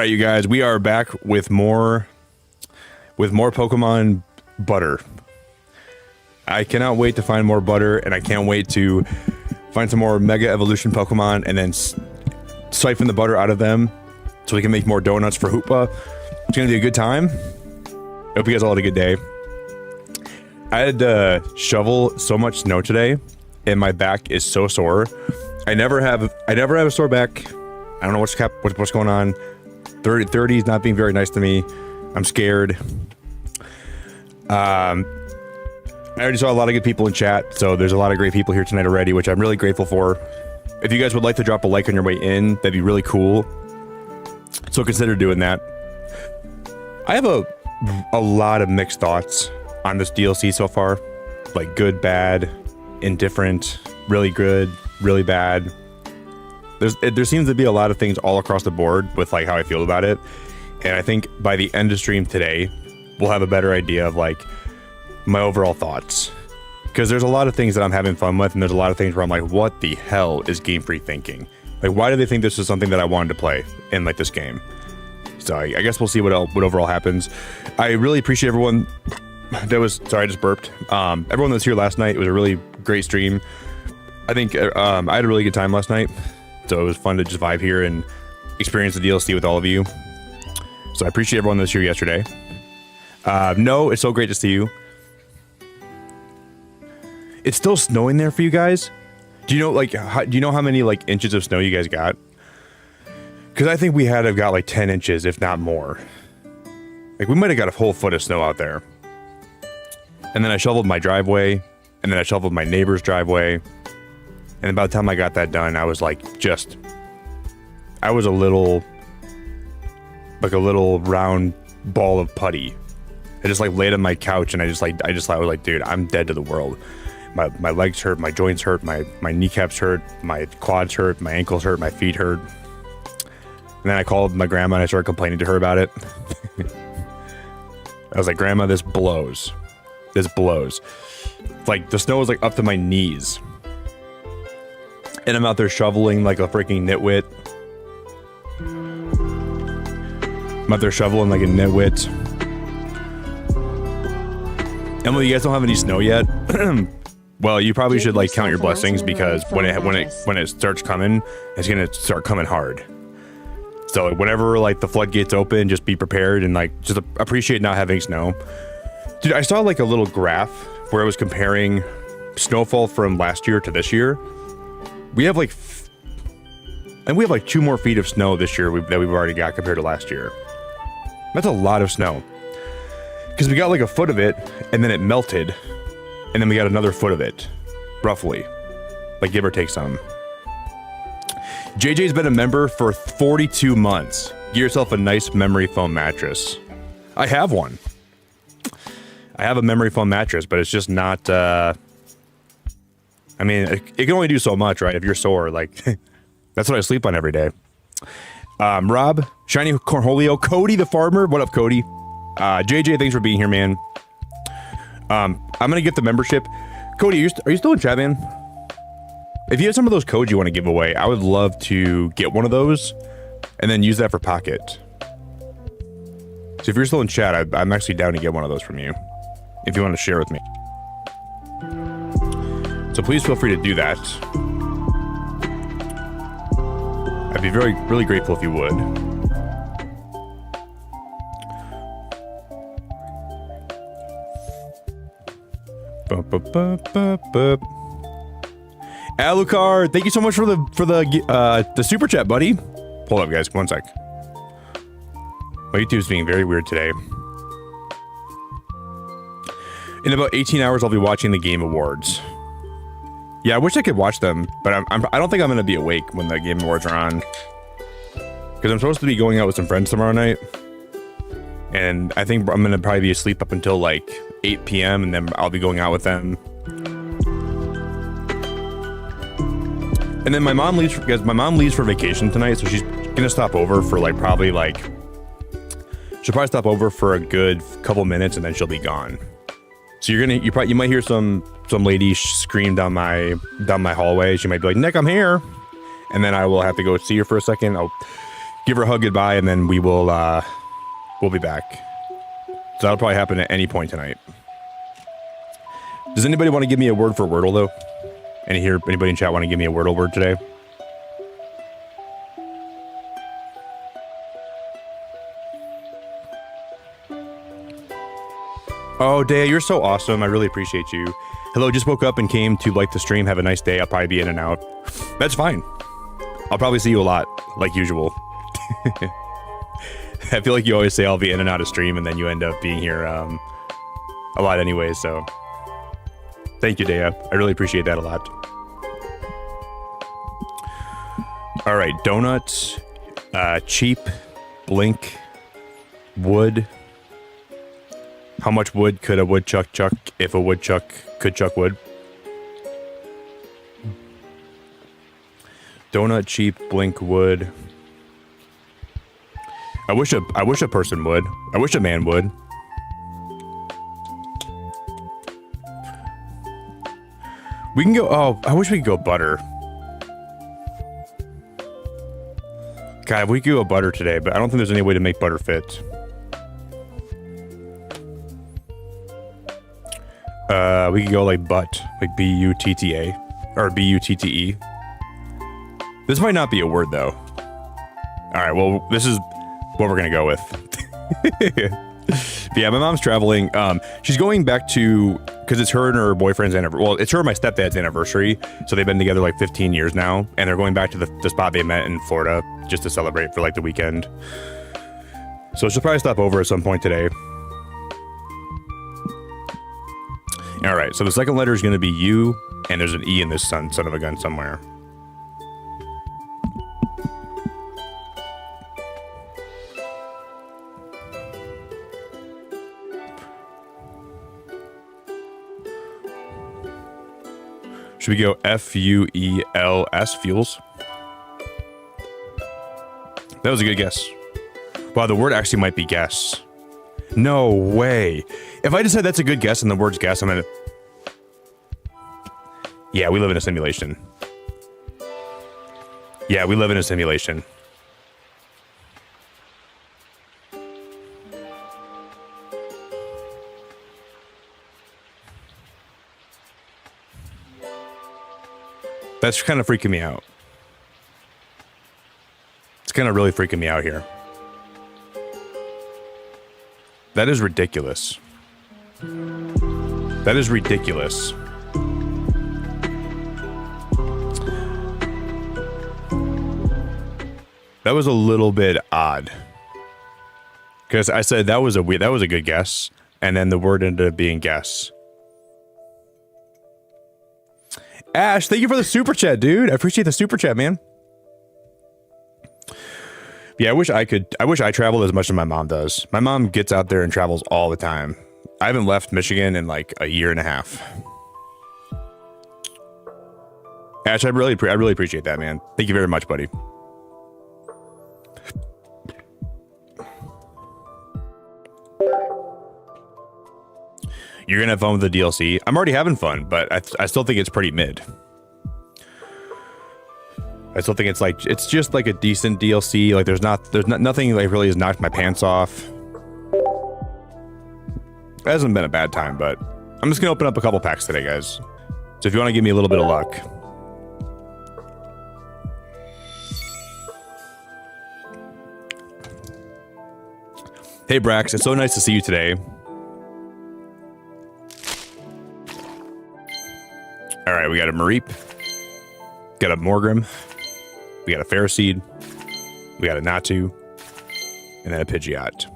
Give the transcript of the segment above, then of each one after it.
right, you guys, we are back with more Pokemon butter. I cannot wait to find more butter, and I can't wait to find some more Mega Evolution Pokemon and then siphon the butter out of them so we can make more donuts for Hoopa. It's gonna be a good time. I hope you guys all had a good day. I had to shovel so much snow today, and my back is so sore. I never have a sore back. I don't know what's going on. 30 is not being very nice to me. I'm scared. I already saw a lot of good people in chat, so there's a lot of great people here tonight already, which I'm really grateful for. If you guys would like to drop a like on your way in, that'd be really cool. So consider doing that. I have a lot of mixed thoughts on this DLC so far. Like good, bad, indifferent, really good, really bad. There seems to be a lot of things all across the board with like how I feel about it. And I think by the end of stream today, we'll have a better idea of like my overall thoughts. Because there's a lot of things that I'm having fun with, and there's a lot of things where I'm like, what the hell is Game Freak thinking? Like, why do they think this is something that I wanted to play in like this game? So I guess we'll see what overall happens. I really appreciate everyone that was, sorry, I just burped. Everyone that was here last night. It was a really great stream. I think I had a really good time last night. So it was fun to just vibe here and experience the DLC with all of you. So I appreciate everyone that was here yesterday. No, it's so great to see you. It's still snowing there for you guys. Do you know do you know how many like inches of snow you guys got? Because I think we had to have got like 10 inches, if not more. Like we might have got a whole foot of snow out there. And then I shoveled my driveway, and then I shoveled my neighbor's driveway. And by the time I got that done, I was like, I was a little round ball of putty. I just like laid on my couch, and I was like, dude, I'm dead to the world. My legs hurt, my joints hurt, my kneecaps hurt, my quads hurt, my ankles hurt, my feet hurt. And then I called my grandma and I started complaining to her about it. I was like, Grandma, this blows. This blows. Like the snow was like up to my knees. And I'm out there shoveling like a freaking nitwit. I'm out there shoveling like a nitwit. Emily, you guys don't have any snow yet? Well, you probably should like count your blessings, because when it starts coming, it's gonna start coming hard. So whenever like the floodgates open, just be prepared and like just appreciate not having snow. Dude, I saw like a little graph where it was comparing snowfall from last year to this year. We have like 2 more feet of snow this year that we've already got compared to last year. That's a lot of snow. Because we got like a foot of it, and then it melted, and then we got another foot of it, roughly. Like give or take some. JJ's been a member for 42 months. Get yourself a nice memory foam mattress. I have one. I have a memory foam mattress, but it's just not, I mean, it can only do so much, right? If you're sore, like, that's what I sleep on every day. Rob, Shiny Cornholio, Cody the farmer. What up, Cody? JJ, thanks for being here, man. I'm gonna get the membership. Cody, are you still in chat, man? If you have some of those codes you want to give away, I would love to get one of those and then use that for Pocket. So if you're still in chat, I'm actually down to get one of those from you if you want to share with me. So please feel free to do that. I'd be really grateful if you would. Alucard, thank you so much for the super chat, buddy. Hold up, guys, one sec. My YouTube's being very weird today. In about 18 hours, I'll be watching the Game Awards. Yeah, I wish I could watch them, but I don't think I'm gonna be awake when the Game Awards are on. Because I'm supposed to be going out with some friends tomorrow night. And I think I'm gonna probably be asleep up until like 8 p.m. and then I'll be going out with them. And then my mom leaves for vacation tonight, so she's gonna stop over for like she'll probably stop over for a good couple minutes and then she'll be gone. So you might hear some lady scream down my hallway. She might be like, Nick, I'm here. And then I will have to go see her for a second. give her a hug goodbye, and then we will we'll be back. So that'll probably happen at any point tonight. Does anybody want to give me a word for Wordle though? Anybody in chat want to give me a Wordle word today? Oh, Dea, you're so awesome. I really appreciate you. Hello, just woke up and came to like the stream. Have a nice day. I'll probably be in and out. That's fine. I'll probably see you a lot, like usual. I feel like you always say I'll be in and out of stream, and then you end up being here a lot anyway, so... Thank you, Dea. I really appreciate that a lot. Alright, donuts, cheap, blink, wood. How much wood could a woodchuck chuck if a woodchuck could chuck wood? Donut, cheap, blink, wood. I wish a person would. I wish a man would. We can go, oh, I wish we could go butter. God, we could go butter today, but I don't think there's any way to make butter fit. We could go like butt, like B-U-T-T-A, or B-U-T-T-E. This might not be a word though. Alright, well, this is what we're gonna go with. But yeah, my mom's traveling. She's going back to, because it's her and her boyfriend's anniversary. Well, it's her and my stepdad's anniversary. So they've been together like 15 years now. And they're going back to the spot they met in Florida just to celebrate for like the weekend. So she'll probably stop over at some point today. All right, so the second letter is going to be U, and there's an E in this son of a gun somewhere. Should we go F-U-E-L-S, fuels? That was a good guess. Wow, the word actually might be guess. No way. If I just said that's a good guess and the word's guess, I'm gonna... Yeah, we live in a simulation. Yeah, we live in a simulation. That's kind of freaking me out. It's kind of really freaking me out here. That is ridiculous. That is ridiculous. That was a little bit odd. Because I said that was a good guess, and then the word ended up being guess. Ash, thank you for the super chat, dude. I appreciate the super chat, man. Yeah, I wish I traveled as much as my mom does. My mom gets out there and travels all the time. I haven't left Michigan in like a year and a half. Ash, I really appreciate that, man. Thank you very much, buddy. You're gonna have fun with the DLC. I'm already having fun, but I still think it's pretty mid. I still think it's just like a decent DLC. Like there's nothing like really has knocked my pants off. It hasn't been a bad time, but I'm just gonna open up a couple packs today, guys. So if you want to give me a little bit of luck. Hey Brax, it's so nice to see you today. All right, we got a Mareep, got a Morgrim, we got a Ferroseed, we got a Natu, and then a Pidgeot.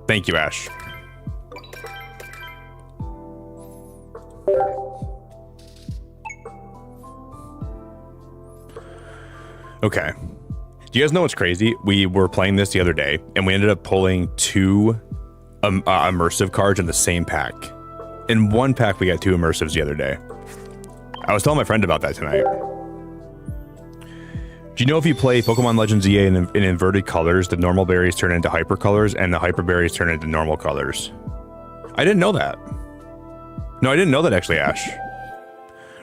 Thank you, Ash. Okay. Do you guys know what's crazy? We were playing this the other day, and we ended up pulling two immersive cards in the same pack. In one pack, we got two immersives the other day. I was telling my friend about that tonight. Do you know if you play Pokémon Legends ZA in inverted colors, the normal berries turn into hyper colors, and the hyper berries turn into normal colors? I didn't know that. No, I didn't know that actually, Ash.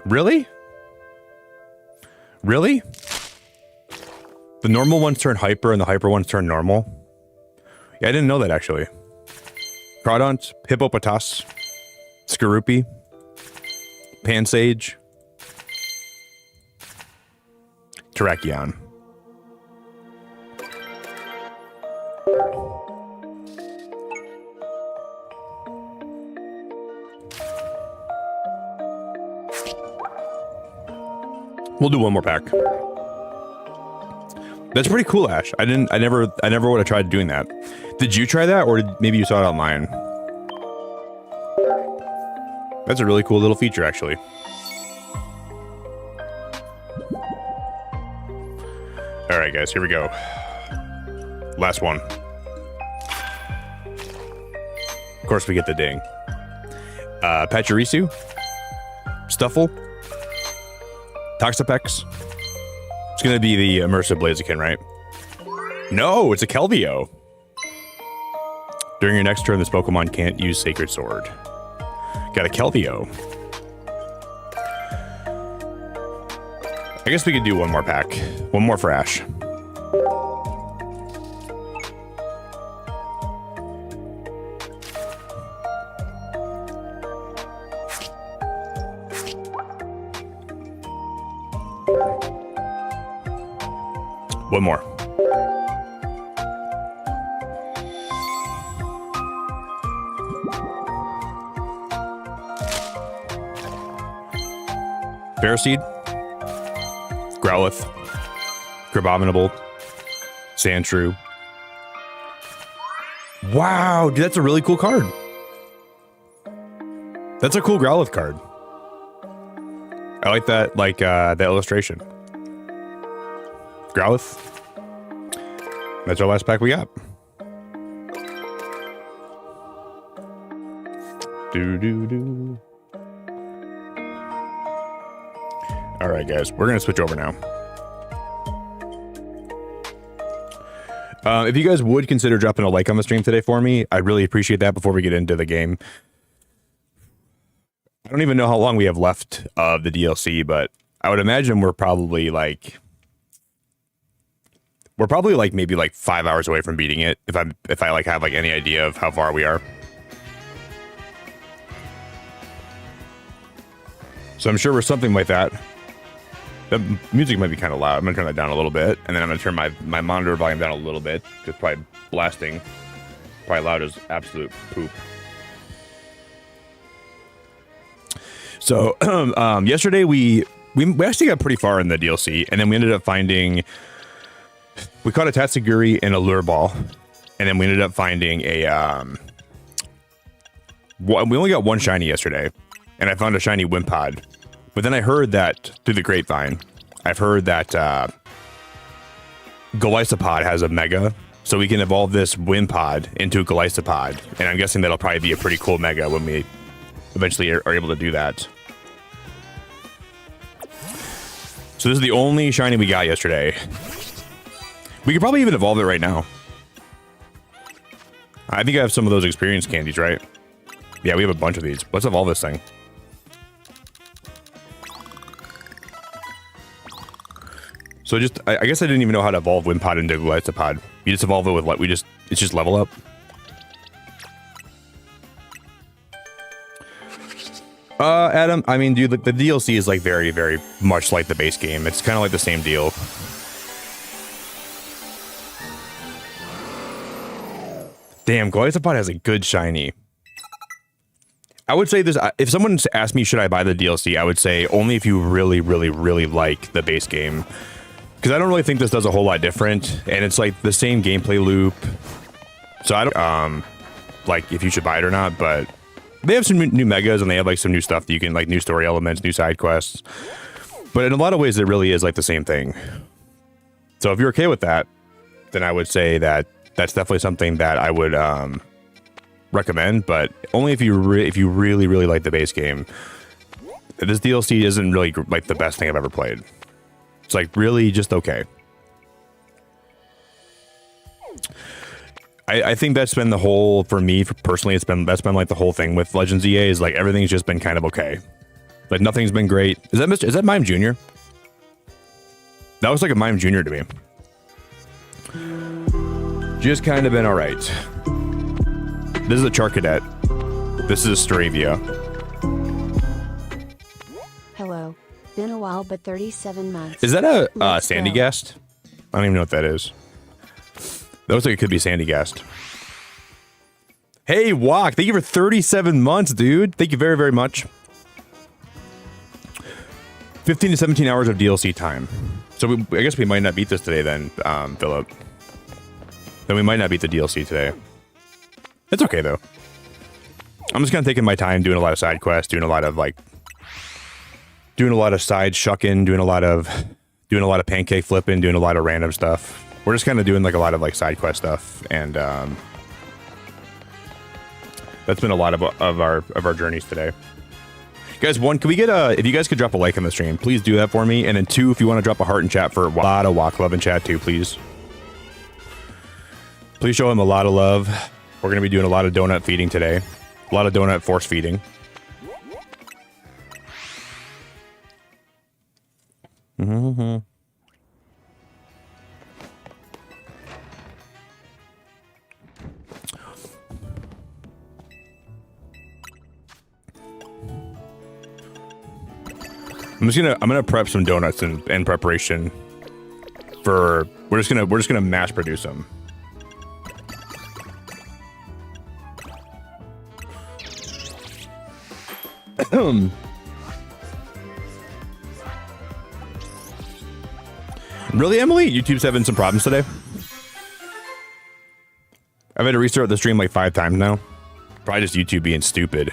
Really? Really? The normal ones turn hyper and the hyper ones turn normal. Yeah, I didn't know that actually. Crawdont, Hippopotas, Skorupi, Pansage, Terrakion. We'll do one more pack. That's pretty cool, Ash. I never would have tried doing that. Did you try that, or maybe you saw it online? That's a really cool little feature, actually. All right, guys, here we go. Last one. Of course, we get the ding. Pachirisu, Stuffle, Toxapex. It's gonna be the immersive Blaziken, right? No, it's a Kelvio. During your next turn, this Pokemon can't use Sacred Sword. Got a Kelvio. I guess we could do one more pack. One more for Ash. One more. Ferroseed, Growlithe, Crabominable, Sandshrew. Wow, dude, that's a really cool card. That's a cool Growlithe card. I like that, that illustration. Growlithe. That's our last pack we got. Do. All right, guys, we're gonna switch over now. If you guys would consider dropping a like on the stream today for me, I'd really appreciate that before we get into the game. I don't even know how long we have left of the DLC, but I would imagine we're probably like maybe 5 hours away from beating it. If I have any idea of how far we are. So I'm sure we're something like that. The music might be kind of loud. I'm gonna turn that down a little bit, and then I'm gonna turn my monitor volume down a little bit. Just probably blasting, probably loud as absolute poop. So yesterday we actually got pretty far in the DLC, and then we ended up finding. We caught a Tatsugiri and a Lure Ball, and then we ended up finding a. We only got one shiny yesterday, and I found a shiny Wimpod. But then I heard that through the grapevine, I've heard that Golisopod has a Mega, so we can evolve this Wimpod into a Golisopod, and I'm guessing that'll probably be a pretty cool Mega when we eventually are able to do that. So this is the only shiny we got yesterday. We could probably even evolve it right now. I think I have some of those experience candies, right? Yeah, we have a bunch of these. Let's evolve this thing. So I guess I didn't even know how to evolve Wimpod into Golisopod. You just evolve it with it's just level up. Adam, I mean, dude, the DLC is very, very much like the base game. It's kind of like the same deal. Damn, Golisopod has a good shiny. I would say this, if someone asked me, should I buy the DLC, I would say only if you really, really, really like the base game. Because I don't really think this does a whole lot different, and it's like the same gameplay loop. So I don't, if you should buy it or not, but they have some new megas, and they have some new stuff that you can, new story elements, new side quests. But in a lot of ways, it really is the same thing. So if you're okay with that, then I would say that that's definitely something that I would recommend, but only if you really, really like the base game. This DLC isn't really the best thing I've ever played. It's really just okay. I think that's been the whole, for me personally, that's been the whole thing with Legends EA is everything's just been kind of okay. Nothing's been great. Is that Mime Jr.? That was a Mime Jr. to me. Just kind of been all right. This is a Charcadet. This is a Stravia. Hello. Been a while, but 37 months. Is that a Sandygast? I don't even know what that is. That looks like it could be Sandygast. Hey, Walk. Thank you for 37 months, dude. Thank you very, very much. 15 to 17 hours of DLC time. So I guess we might not beat this today then, Philip. Then we might not beat the DLC today. It's okay, though. I'm just kind of taking my time doing a lot of side quests, doing a lot of side shucking, doing a lot of pancake flipping, doing a lot of random stuff. We're just kind of doing like a lot of like side quest stuff, and that's been a lot of our journeys today. Guys, one, can we get if you guys could drop a like on the stream, please do that for me. And then two, if you want to drop a heart in chat for a lot of walk love in chat too, please. Please show him a lot of love. We're going to be doing a lot of donut feeding today. A lot of donut force feeding. Mm-hmm. I'm gonna prep some donuts in preparation for we're just gonna mass produce them. Really, Emily? YouTube's having some problems today? I've had to restart the stream like 5 times now. Probably just YouTube being stupid.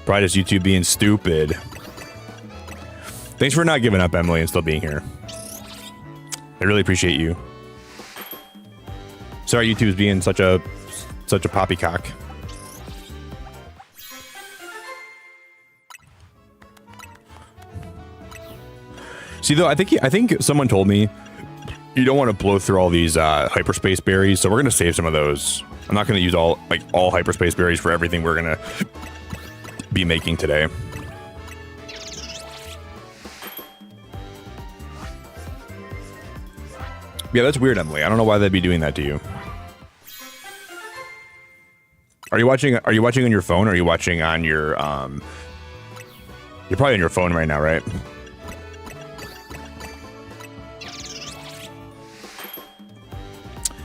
Probably just YouTube being stupid. Thanks for not giving up, Emily, and still being here. I really appreciate you. Sorry, YouTube's being such a poppycock. See, though, I think someone told me you don't want to blow through all these hyperspace berries, so we're gonna save some of those. I'm not gonna use all hyperspace berries for everything we're gonna be making today. Yeah, that's weird, Emily. I don't know why they'd be doing that to you. Are you watching on your phone, or are you watching on your you're probably on your phone right now, right?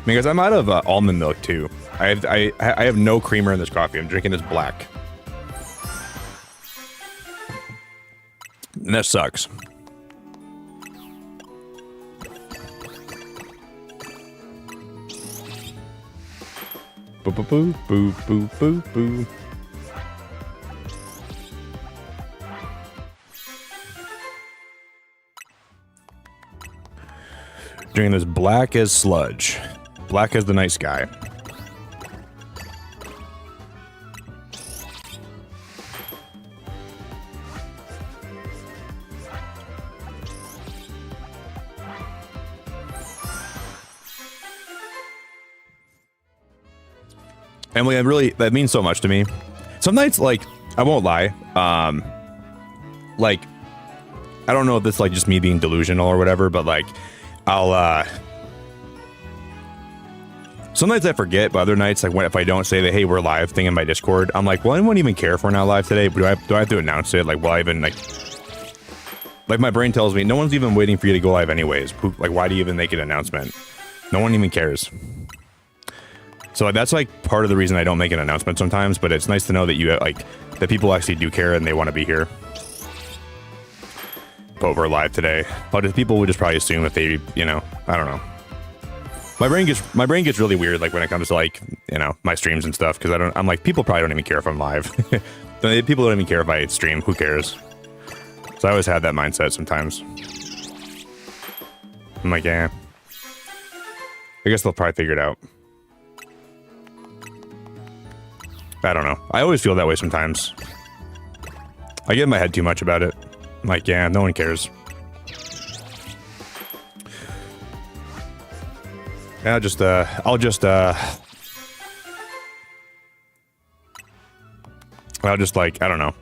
Because I'm out of almond milk too. I have no creamer in this coffee. I'm drinking this black. And that sucks. Boo boo boo boo boo boo boo. Drinking this black as sludge. Black as the night sky. Emily, that means so much to me. Some nights, like, I won't lie, like, I don't know if this is like just me being delusional or whatever, but like, some nights I forget, but other nights, like, if I don't say that, hey, we're live thing in my Discord, I'm like, well, anyone even care if we're not live today? Do I have to announce it? Like, will I even, like my brain tells me, no one's even waiting for you to go live anyways. Like, why do you even make an announcement? No one even cares. So that's like part of the reason I don't make an announcement sometimes, but it's nice to know that that people actually do care and they want to be here. But we're live today. But people would just probably assume if they, I don't know. My brain gets really weird, like when it comes to like, my streams and stuff, because I'm like, people probably don't even care if I'm live. People don't even care if I stream. Who cares? So I always had that mindset sometimes. I'm like, yeah. I guess they'll probably figure it out. I don't know. I always feel that way sometimes. I get in my head too much about it. I'm like, yeah, no one cares. Yeah, I'll just like, I don't know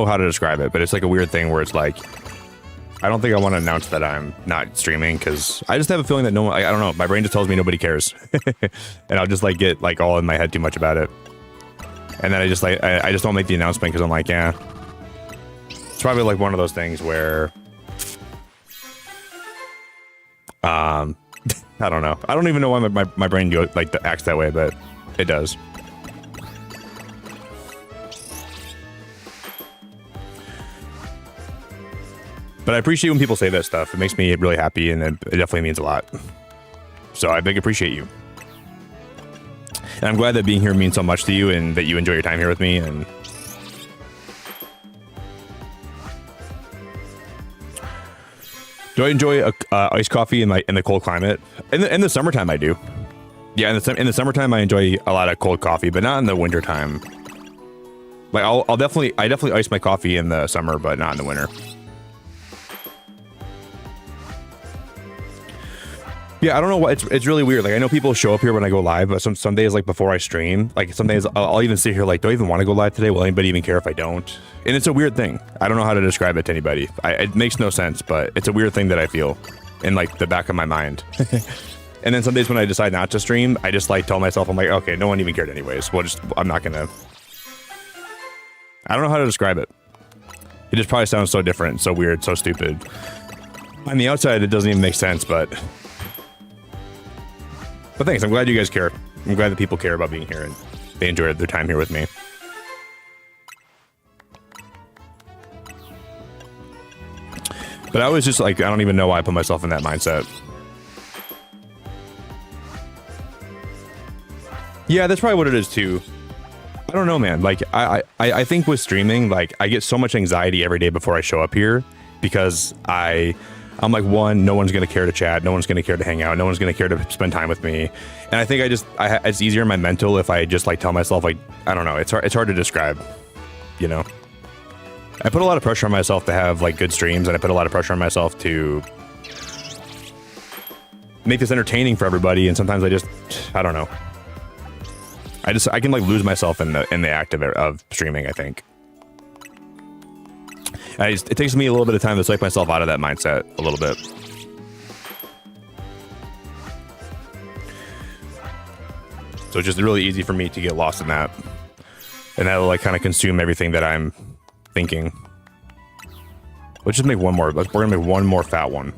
how to describe it, but it's like a weird thing where it's like, I don't think I want to announce that I'm not streaming because I just have a feeling that no one, I don't know, my brain just tells me nobody cares. And I'll just like get like all in my head too much about it. And then I just like, I just don't make the announcement because I'm like, yeah. It's probably like one of those things where, I don't know. I don't even know why my brain like acts that way, but it does. But I appreciate when people say that stuff. It makes me really happy, and it definitely means a lot. So I big appreciate you. And I'm glad that being here means so much to you, and that you enjoy your time here with me. And do I enjoy iced coffee in the cold climate? In the summertime, I do. Yeah, in the summertime, I enjoy a lot of cold coffee, but not in the wintertime. Like I definitely ice my coffee in the summer, but not in the winter. Yeah, I don't know what it's really weird. Like I know people show up here when I go live, but some days like before I stream, like some days I'll even sit here like, do I even want to go live today? Will anybody even care if I don't? And it's a weird thing. I don't know how to describe it to anybody. It makes no sense, but it's a weird thing that I feel in like the back of my mind. And then some days when I decide not to stream, I just like tell myself, I'm like, okay, no one even cared anyways. I'm not gonna. I don't know how to describe it. It just probably sounds so different, so weird, so stupid. On the outside, it doesn't even make sense, but thanks. I'm glad you guys care. I'm glad that people care about being here and they enjoy their time here with me. But I was just like, I don't even know why I put myself in that mindset. Yeah, that's probably what it is too. I don't know, man. Like, I think with streaming, like, I get so much anxiety every day before I show up here because I'm like, one, no one's going to care to chat. No one's going to care to hang out. No one's going to care to spend time with me. And I think it's easier in my mental if I just like tell myself, like, I don't know. It's hard to describe, you know? I put a lot of pressure on myself to have like good streams, and I put a lot of pressure on myself to make this entertaining for everybody. And sometimes I don't know. I can like lose myself in the act of streaming, I think. It takes me a little bit of time to psych myself out of that mindset a little bit. So it's just really easy for me to get lost in that. And that'll like kind of consume everything that I'm thinking. Let's just make one more. We're gonna make one more fat one.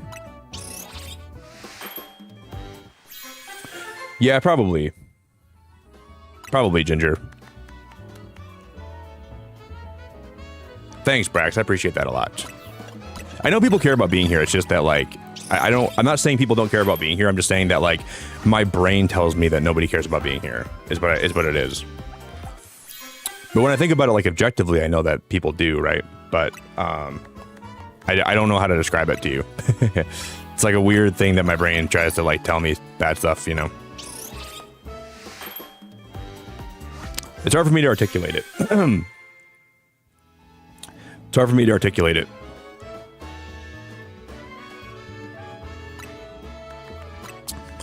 Yeah, probably. Probably Ginger. Thanks, Brax. I appreciate that a lot. I know people care about being here. It's just that, like, I'm not saying people don't care about being here. I'm just saying that, like, my brain tells me that nobody cares about being here. Is what it is. But when I think about it, like, objectively, I know that people do, right? But I don't know how to describe it to you. It's like a weird thing that my brain tries to, like, tell me bad stuff, you know? It's hard for me to articulate it. It's hard for me to articulate it.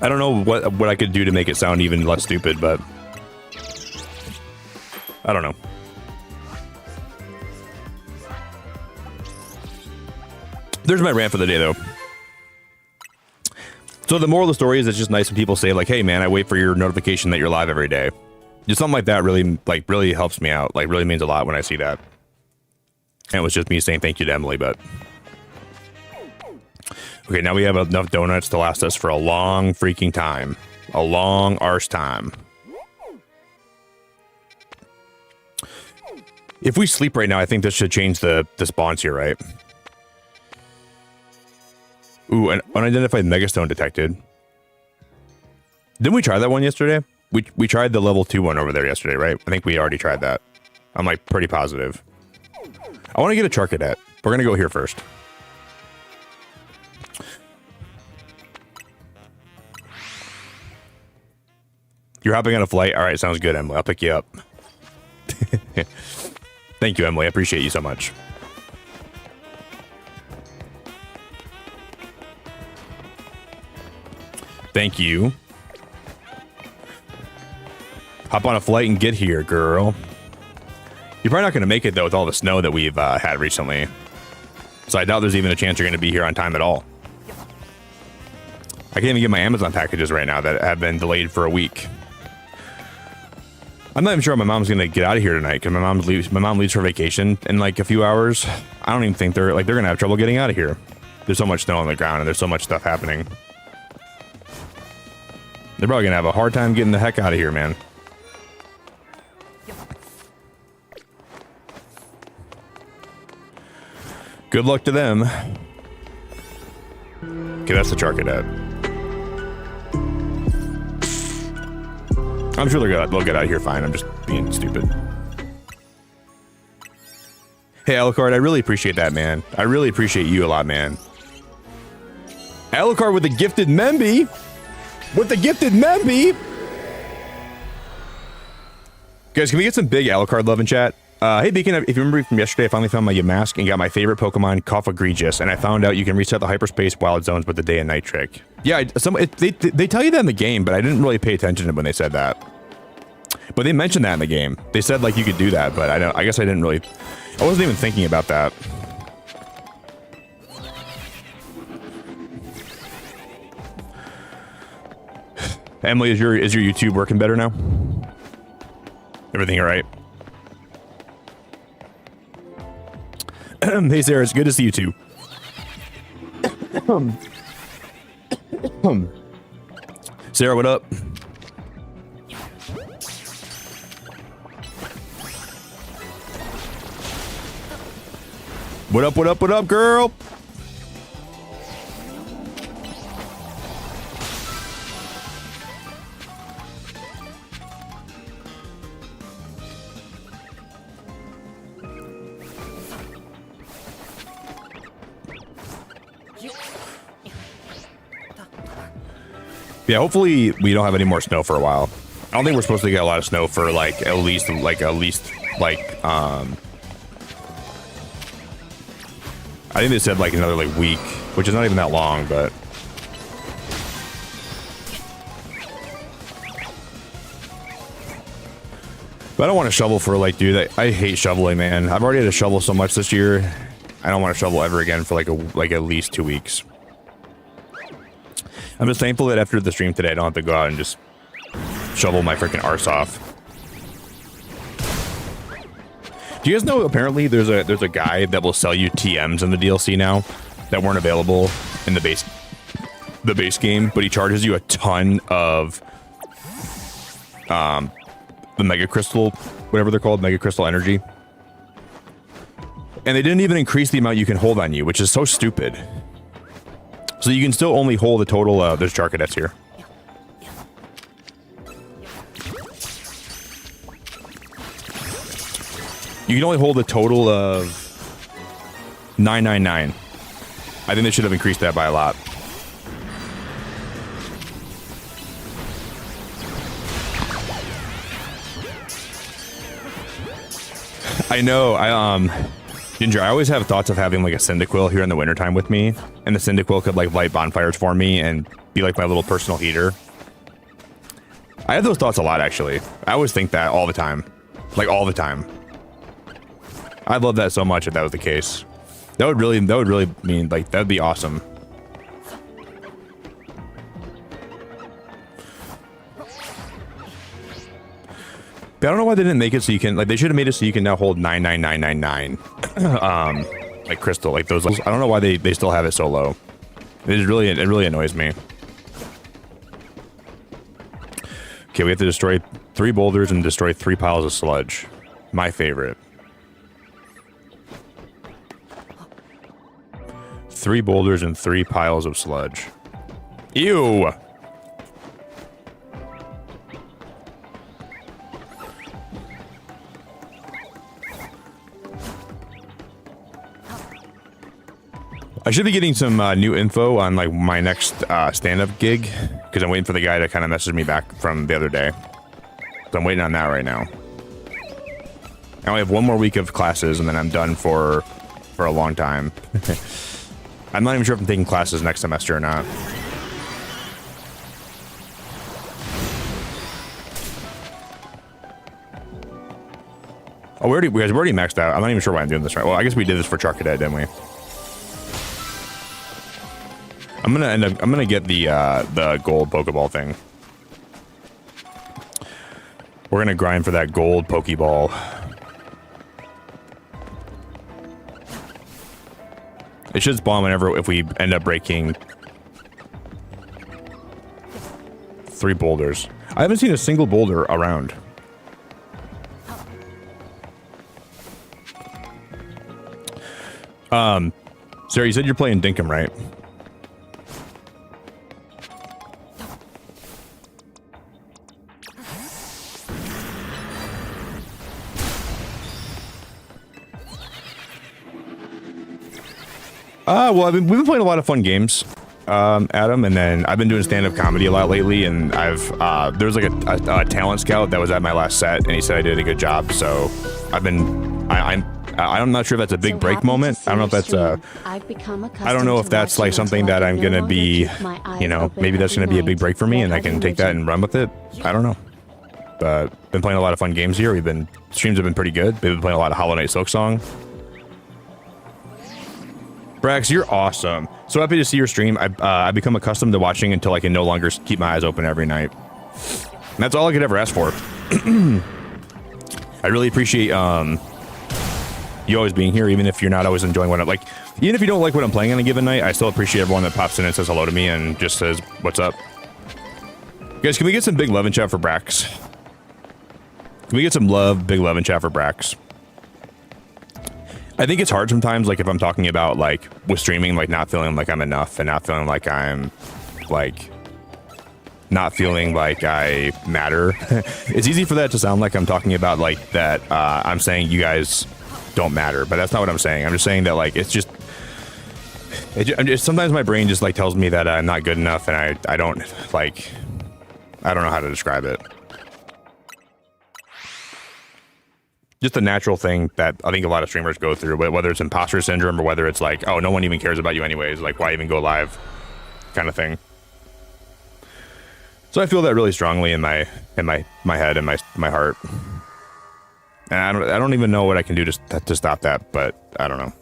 I don't know what I could do to make it sound even less stupid, but I don't know. There's my rant for the day, though. So the moral of the story is it's just nice when people say, like, hey, man, I wait for your notification that you're live every day. Just something like that really helps me out. Like, really means a lot when I see that. And it was just me saying thank you to Emily, but... Okay, now we have enough donuts to last us for a long freaking time. A long arse time. If we sleep right now, I think this should change the spawns here, right? Ooh, an unidentified megastone detected. Didn't we try that one yesterday? We tried the level 2 one over there yesterday, right? I think we already tried that. I'm like pretty positive. I want to get a Charcadet. We're gonna go here first. You're hopping on a flight? All right, sounds good, Emily. I'll pick you up. Thank you, Emily. I appreciate you so much. Thank you. Hop on a flight and get here, girl. You're probably not going to make it, though, with all the snow that we've had recently. So I doubt there's even a chance you're going to be here on time at all. I can't even get my Amazon packages right now that have been delayed for a week. I'm not even sure my mom's going to get out of here tonight because my mom leaves for vacation in like a few hours. I don't even think they're going to have trouble getting out of here. There's so much snow on the ground and there's so much stuff happening. They're probably going to have a hard time getting the heck out of here, man. Good luck to them. Okay, that's the Charcadet. I'm sure they'll get out of here fine. I'm just being stupid. Hey, Alucard, I really appreciate that, man. I really appreciate you a lot, man. Alucard with the gifted Memby. With the gifted Memby. Guys, can we get some big Alucard love in chat? Hey, Beacon, if you remember from yesterday, I finally found my mask and got my favorite Pokemon, Cough Egregious, and I found out you can reset the Hyperspace Wild Zones with the day and night trick. Yeah, they tell you that in the game, but I didn't really pay attention to when they said that. But they mentioned that in the game. They said, like, you could do that, but I guess I didn't really... I wasn't even thinking about that. Emily, is your YouTube working better now? Everything all right? Hey, Sarah, it's good to see you too. Sarah, what up? What up, what up, what up, girl? Yeah, hopefully we don't have any more snow for a while. I don't think we're supposed to get a lot of snow for like at least I think they said like another like week, which is not even that long, but I don't want to shovel for like, dude, I hate shoveling, man. I've already had to shovel so much this year. I don't want to shovel ever again for like at least 2 weeks. I'm just thankful that after the stream today, I don't have to go out and just shovel my freaking arse off. Do you guys know apparently there's a guy that will sell you TMs in the DLC now that weren't available in the base game, but he charges you a ton of the Mega Crystal, whatever they're called, Mega Crystal Energy. And they didn't even increase the amount you can hold on you, which is so stupid. So you can still only hold a total of... there's Charcadets here. You can only hold a total of 999. I think they should have increased that by a lot. I know, Ginger, I always have thoughts of having like a Cyndaquil here in the wintertime with me, and the Cyndaquil could like light bonfires for me and be like my little personal heater. I have those thoughts a lot, actually. I always think that all the time. Like all the time. I'd love that so much if that was the case. That would really mean, like, that'd be awesome. But I don't know why they didn't make it so you can, like, they should have made it so you can now hold 99999. Like crystal, like those. I don't know why they still have it so low. It really annoys me. Okay, we have to destroy 3 boulders and destroy 3 piles of sludge. My favorite. 3 boulders and 3 piles of sludge. Ew! I should be getting some new info on like my next stand-up gig, because I'm waiting for the guy to kind of message me back from the other day. So I'm waiting on that right now. I only have 1 more week of classes, and then I'm done for a long time. I'm not even sure if I'm taking classes next semester or not. Oh, we're already maxed out. I'm not even sure why I'm doing this right. Well, I guess we did this for Charcadet, didn't we? I'm gonna get the gold Pokeball thing. We're gonna grind for that gold Pokeball. It should spawn whenever if we end up breaking 3 boulders. I haven't seen a single boulder around. Sarah, you said you're playing Dinkum, right? Well, we've been playing a lot of fun games, Adam, and then I've been doing stand-up comedy a lot lately, and there was like a talent scout that was at my last set, and he said I did a good job, so I'm not sure if that's a big break moment. I don't know if that's I don't know if that's like something that I'm gonna be, you know, maybe that's gonna be a big break for me, and I can take that and run with it. I don't know. But been playing a lot of fun games here. Streams have been pretty good. We've been playing a lot of Hollow Knight Silksong. Brax, you're awesome. So happy to see your stream. I've become accustomed to watching until I can no longer keep my eyes open every night. And that's all I could ever ask for. I really appreciate you always being here, even if you're not always enjoying what I'm like. Even if you don't like what I'm playing on a given night, I still appreciate everyone that pops in and says hello to me and just says, what's up? Guys, can we get some big love and chat for Brax? Can we get some big love and chat for Brax? I think it's hard sometimes, like if I'm talking about like with streaming, like not feeling like I'm enough and not feeling like I'm like not feeling like I matter. It's easy for that to sound like I'm talking about like that I'm saying you guys don't matter, but that's not what I'm saying. I'm just saying that like it's just sometimes my brain just like tells me that I'm not good enough, and I don't know how to describe it. Just a natural thing that I think a lot of streamers go through, whether it's imposter syndrome or whether it's like, oh, no one even cares about you anyways, like why even go live kind of thing. So I feel that really strongly in my head and my heart. And I don't even know what I can do to stop that, but I don't know.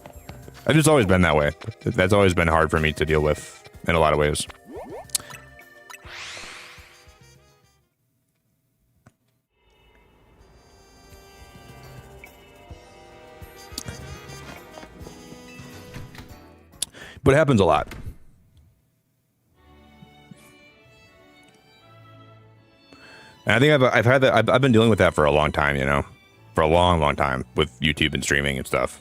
I've just always been that way. That's always been hard for me to deal with in a lot of ways. But it happens a lot. And I think I've had that. I've been dealing with that for a long time, you know, for a long time with YouTube and streaming and stuff.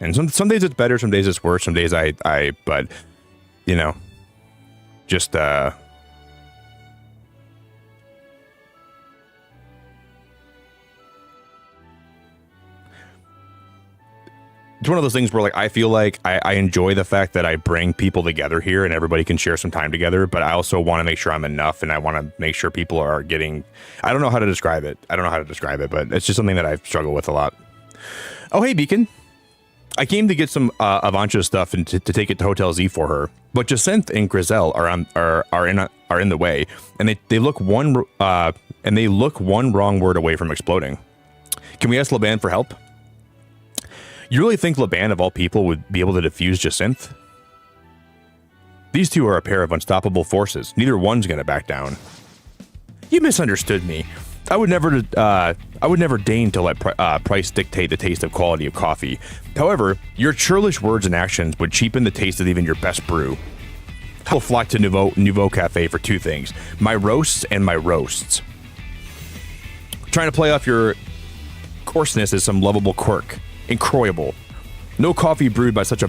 And some days it's better, some days it's worse, some days but you know, just it's one of those things where like I feel like I enjoy the fact that I bring people together here and everybody can share some time together, but I also want to make sure I'm enough, and I want to make sure people are getting, I don't know how to describe it, but it's just something that I struggle with a lot. Oh, hey Beacon, I came to get some of Ansha's stuff and to take it to Hotel Z for her, but Jacinth and Griselle are in the way, and they look one wrong word away from exploding. Can we ask Laban for help? You really think Laban, of all people, would be able to defuse Jacinth? These two are a pair of unstoppable forces. Neither one's gonna back down. You misunderstood me. I would never deign to let price dictate the taste of quality of coffee. However, your churlish words and actions would cheapen the taste of even your best brew. I will flock to Nouveau Cafe for 2 things: my roasts and my roasts. Trying to play off your coarseness as some lovable quirk. Incroyable. No coffee brewed by such a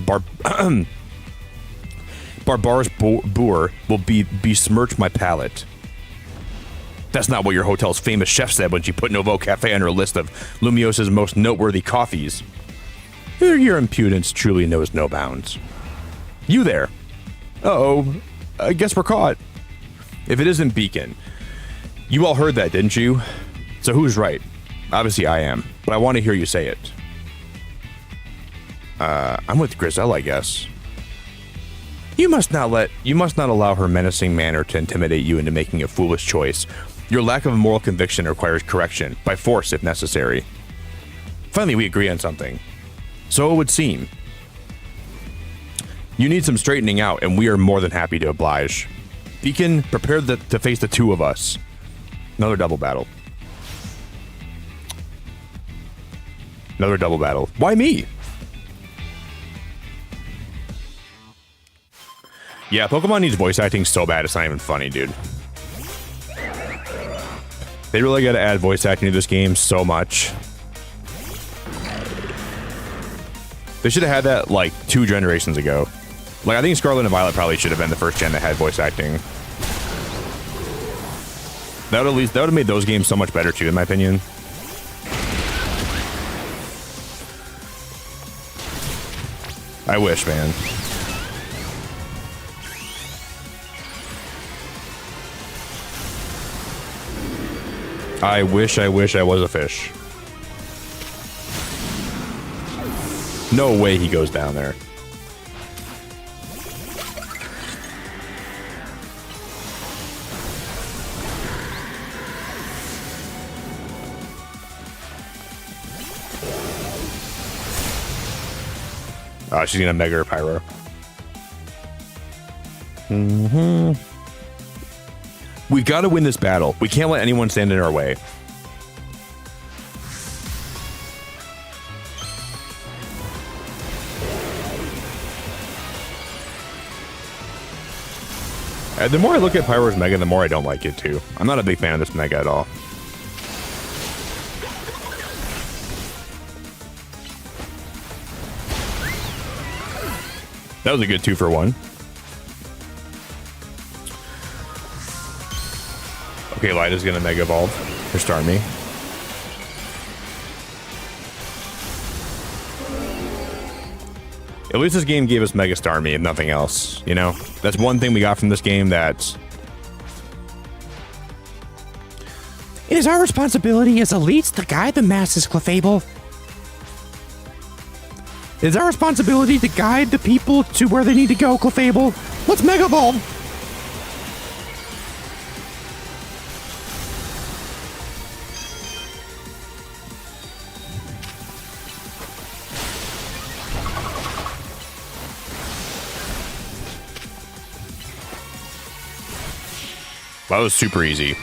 barbarous boor will besmirch my palate. That's not what your hotel's famous chef said when she put Nouveau Cafe on her list of Lumiose's most noteworthy coffees. Your impudence truly knows no bounds. You there. Uh-oh, I guess we're caught. If it isn't Beacon. You all heard that, didn't you? So who's right? Obviously I am, but I want to hear you say it. I'm with Griselle, I guess. You must not allow her menacing manner to intimidate you into making a foolish choice. Your lack of moral conviction requires correction, by force if necessary. Finally, we agree on something. So it would seem. You need some straightening out, and we are more than happy to oblige. Deacon, prepare to face the two of us. Another double battle. Another double battle. Why me? Yeah, Pokemon needs voice acting so bad it's not even funny, dude. They really got to add voice acting to this game so much. They should have had that like 2 generations ago. Like, I think Scarlet and Violet probably should have been the first gen that had voice acting. That would have made those games so much better too, in my opinion. I wish, man. I wish I was a fish. No way he goes down there. Oh, she's gonna Mega Pyro. We've got to win this battle. We can't let anyone stand in our way. The more I look at Pyro's Mega, the more I don't like it too. I'm not a big fan of this Mega at all. That was a good 2-for-1. Okay, Lida's gonna Mega Evolve for Starmie. At least this game gave us Mega Starmie and nothing else, you know? That's one thing we got from this game that... It is our responsibility as elites to guide the masses, Clefable. It is our responsibility to guide the people to where they need to go, Clefable. Let's Mega Evolve! That was super easy.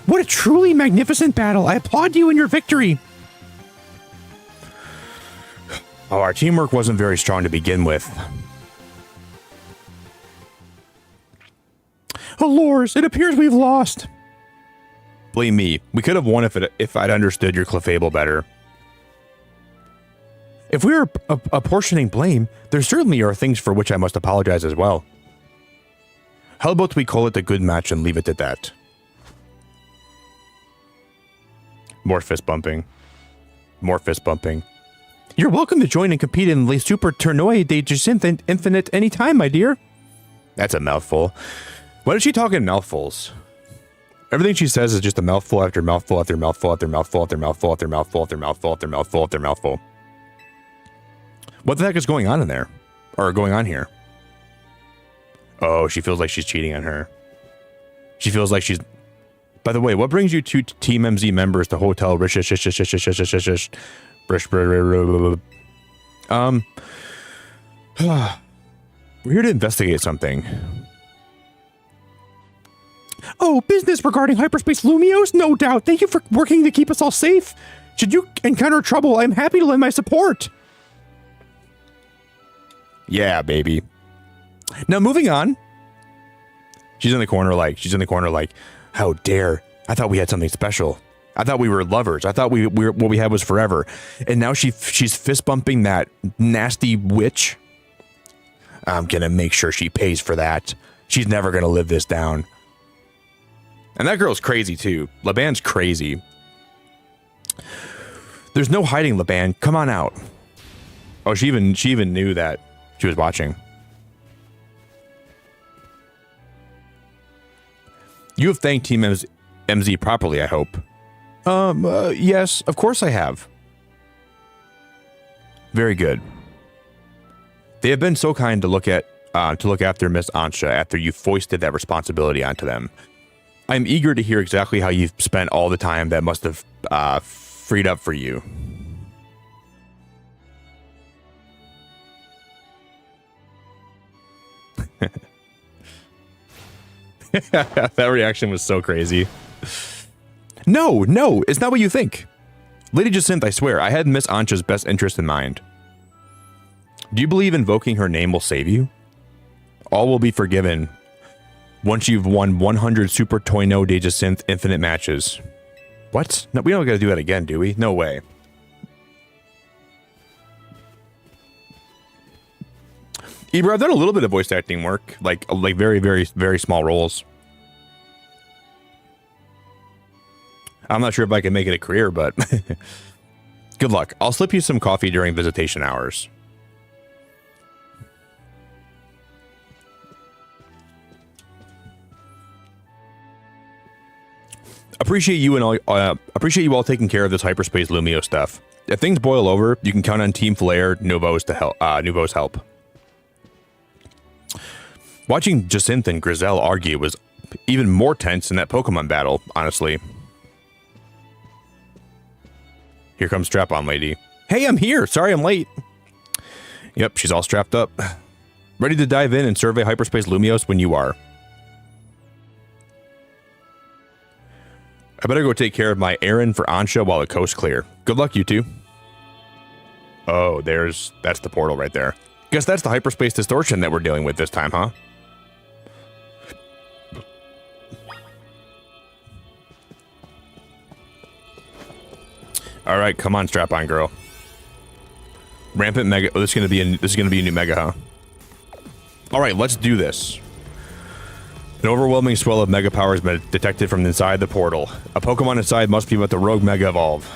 What a truly magnificent battle. I applaud you in your victory. Oh, our teamwork wasn't very strong to begin with. Oh, Lors, it appears we've lost. Blame me. We could have won if I'd understood your Clefable better. If we are apportioning blame, there certainly are things for which I must apologize as well. How about we call it a good match and leave it at that? More fist bumping. More fist bumping. You're welcome to join and compete in Le Super Tournoi de Jacinthe Infinite anytime, my dear. That's a mouthful. Why does she talk in mouthfuls? Everything she says is just a mouthful after mouthful after mouthful after mouthful after mouthful after mouthful after mouthful after mouthful after mouthful. What the heck is going on in there? Or going on here? Oh, she feels like she's cheating on her. She feels like she's... By the way, what brings you two Team MZ members to Hotel We're here to investigate something. Oh, business regarding Hyperspace Lumiose? No doubt. Thank you for working to keep us all safe. Should you encounter trouble, I'm happy to lend my support. Yeah, baby. Now, moving on. She's in the corner like, how dare. I thought we had something special. I thought we were lovers. I thought what we had was forever. And now she's fist bumping that nasty witch. I'm going to make sure she pays for that. She's never going to live this down. And that girl's crazy too. Laban's crazy. There's no hiding, Laban. Come on out. Oh, she even knew that she was watching. You have thanked Team MZ properly, I hope. Yes, of course I have. Very good. They have been so kind to look after Miss Ansha after you foisted that responsibility onto them. I'm eager to hear exactly how you've spent all the time that must have freed up for you. That reaction was so crazy. No, it's not what you think. Lady Jacinth, I swear, I had Miss Ansha's best interest in mind. Do you believe invoking her name will save you? All will be forgiven once you've won 100 Super Toino de Jacinth infinite matches. What? No, we don't gotta do that again, do we? No way. Ebra, I've done a little bit of voice acting work, like very, very, very small roles. I'm not sure if I can make it a career, but good luck. I'll slip you some coffee during visitation hours. Appreciate you all taking care of this Hyperspace Lumiose stuff. If things boil over, you can count on Team Flare Nouveau's help. Watching Jacinth and Grizel argue was even more tense than that Pokemon battle, honestly. Here comes Strap-On Lady. Hey, I'm here! Sorry I'm late. Yep, she's all strapped up. Ready to dive in and survey Hyperspace Lumiose when you are. I better go take care of my errand for Ansha while the coast's clear. Good luck, you two. Oh, that's the portal right there. Guess that's the Hyperspace Distortion that we're dealing with this time, huh? All right, come on, Strap-On girl. Rampant Mega. Oh, this is gonna be a new Mega, huh? All right, let's do this. An overwhelming swell of Mega power has been detected from inside the portal. A Pokemon inside must be about the Rogue Mega Evolve.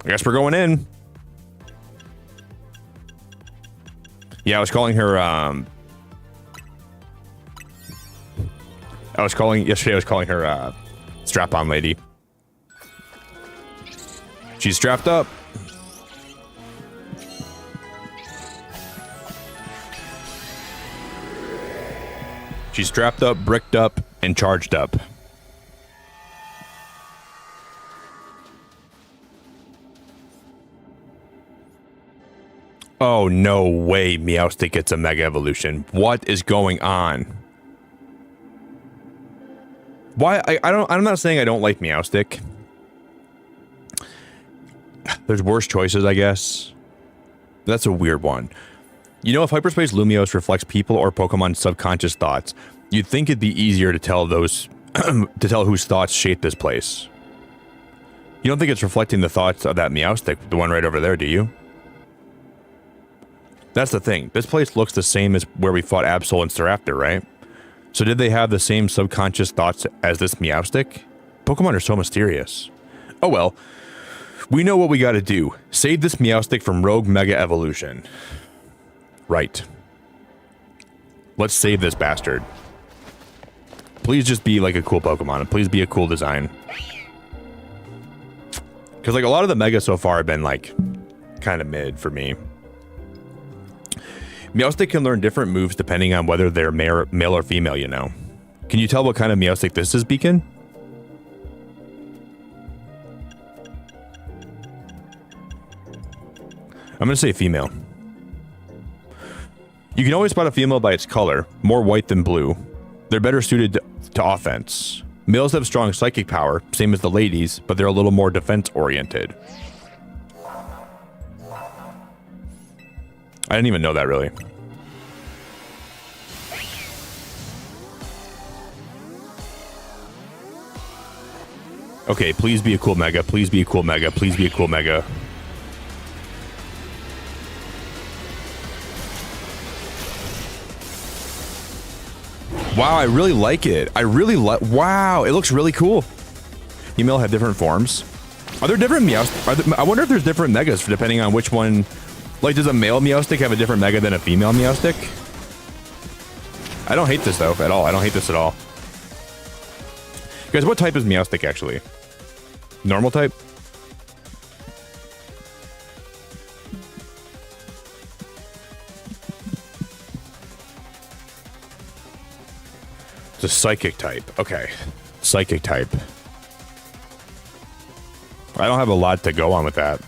I guess we're going in. Yeah, I was calling her. Yesterday I was calling her Strap-On Lady. She's strapped up. She's strapped up, bricked up, and charged up. Oh, no way Meowstic gets a Mega Evolution. What is going on? Why? I'm not saying I don't like Meowstic. There's worse choices, I guess. That's a weird one. You know, if Hyperspace Lumiose reflects people or Pokemon's subconscious thoughts, you'd think it'd be easier to tell those to tell whose thoughts shape this place. You don't think it's reflecting the thoughts of that Meowstic, the one right over there, do you? That's the thing. This place looks the same as where we fought Absol and Staraptor, right? So did they have the same subconscious thoughts as this Meowstic? Pokemon are so mysterious. Oh well. We know what we gotta do. Save this Meowstic from Rogue Mega Evolution. Right. Let's save this bastard. Please just be like a cool Pokemon, and please be a cool design. Because like a lot of the Megas so far have been like kind of mid for me. Meowstic can learn different moves depending on whether they're male or female, you know. Can you tell what kind of Meowstic this is, Beacon? I'm going to say female. You can always spot a female by its color, more white than blue. They're better suited to offense. Males have strong psychic power, same as the ladies, but they're a little more defense-oriented. I didn't even know that, really. Okay, please be a cool Mega. Please be a cool Mega. Please be a cool Mega. Wow, I really like it. Wow, it looks really cool. Female have different forms. Are there different Meowstic? I wonder if there's different Megas depending on which one. Like, does a male Meowstic have a different Mega than a female Meowstic? I don't hate this, though, at all. I don't hate this at all. Guys, what type is Meowstic, actually? Normal type? It's a psychic type. Okay. Psychic type. I don't have a lot to go on with that.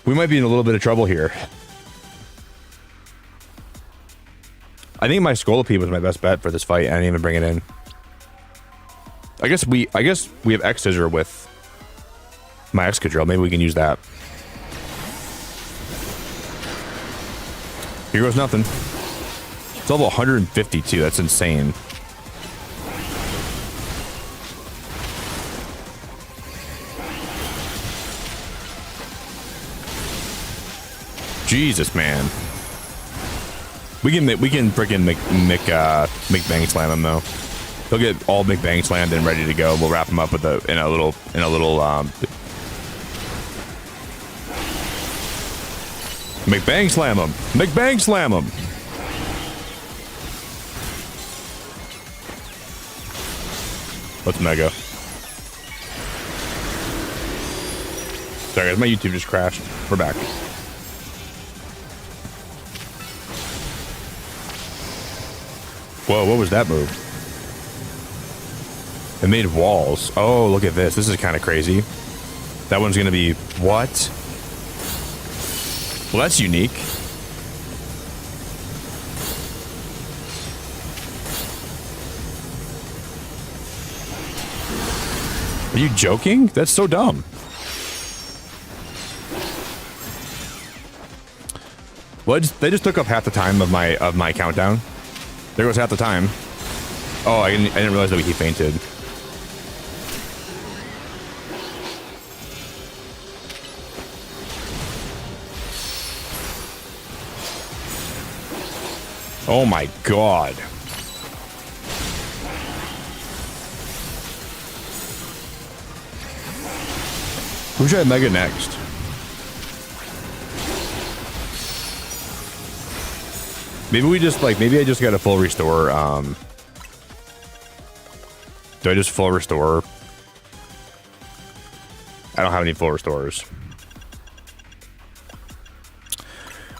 We might be in a little bit of trouble here. I think my Scolipede was my best bet for this fight. I didn't even bring it in. I guess we have X Scissor with my Excadrill. Maybe we can use that. Here goes nothing. It's level 152. That's insane. Jesus, man. We can freaking make Bang Slam him though. He'll get all Big Bang slammed and ready to go. We'll wrap him up with in a little Make Bang Slam him. Make Bang Slam him. Let's Mega. Sorry guys, my YouTube just crashed. We're back. Whoa, what was that move? It made walls. Oh, look at this. This is kind of crazy. That one's going to be... What? Well, that's unique. Are you joking? That's so dumb. Well, they just took up half the time of my countdown. There goes half the time. Oh, I didn't realize that he fainted. Oh my god. Who should I Mega next? Maybe we just maybe I just got a full restore. Do I just full restore? I don't have any full restores.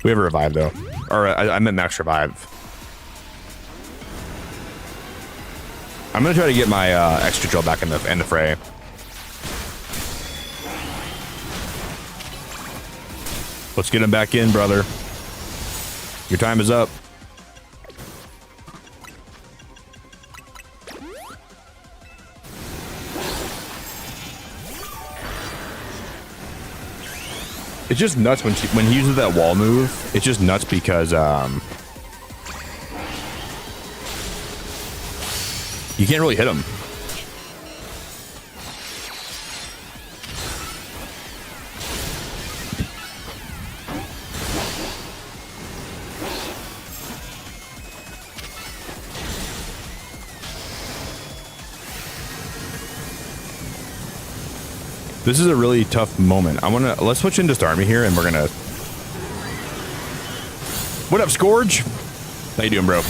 We have a revive though. Or I meant max revive. I'm gonna try to get my Excadrill back in the fray. Let's get him back in, brother. Your time is up. It's just nuts when he uses that wall move. It's just nuts because you can't really hit him. This is a really tough moment. Let's switch into Starmie here and we're gonna... What up, Scourge? How you doing, bro?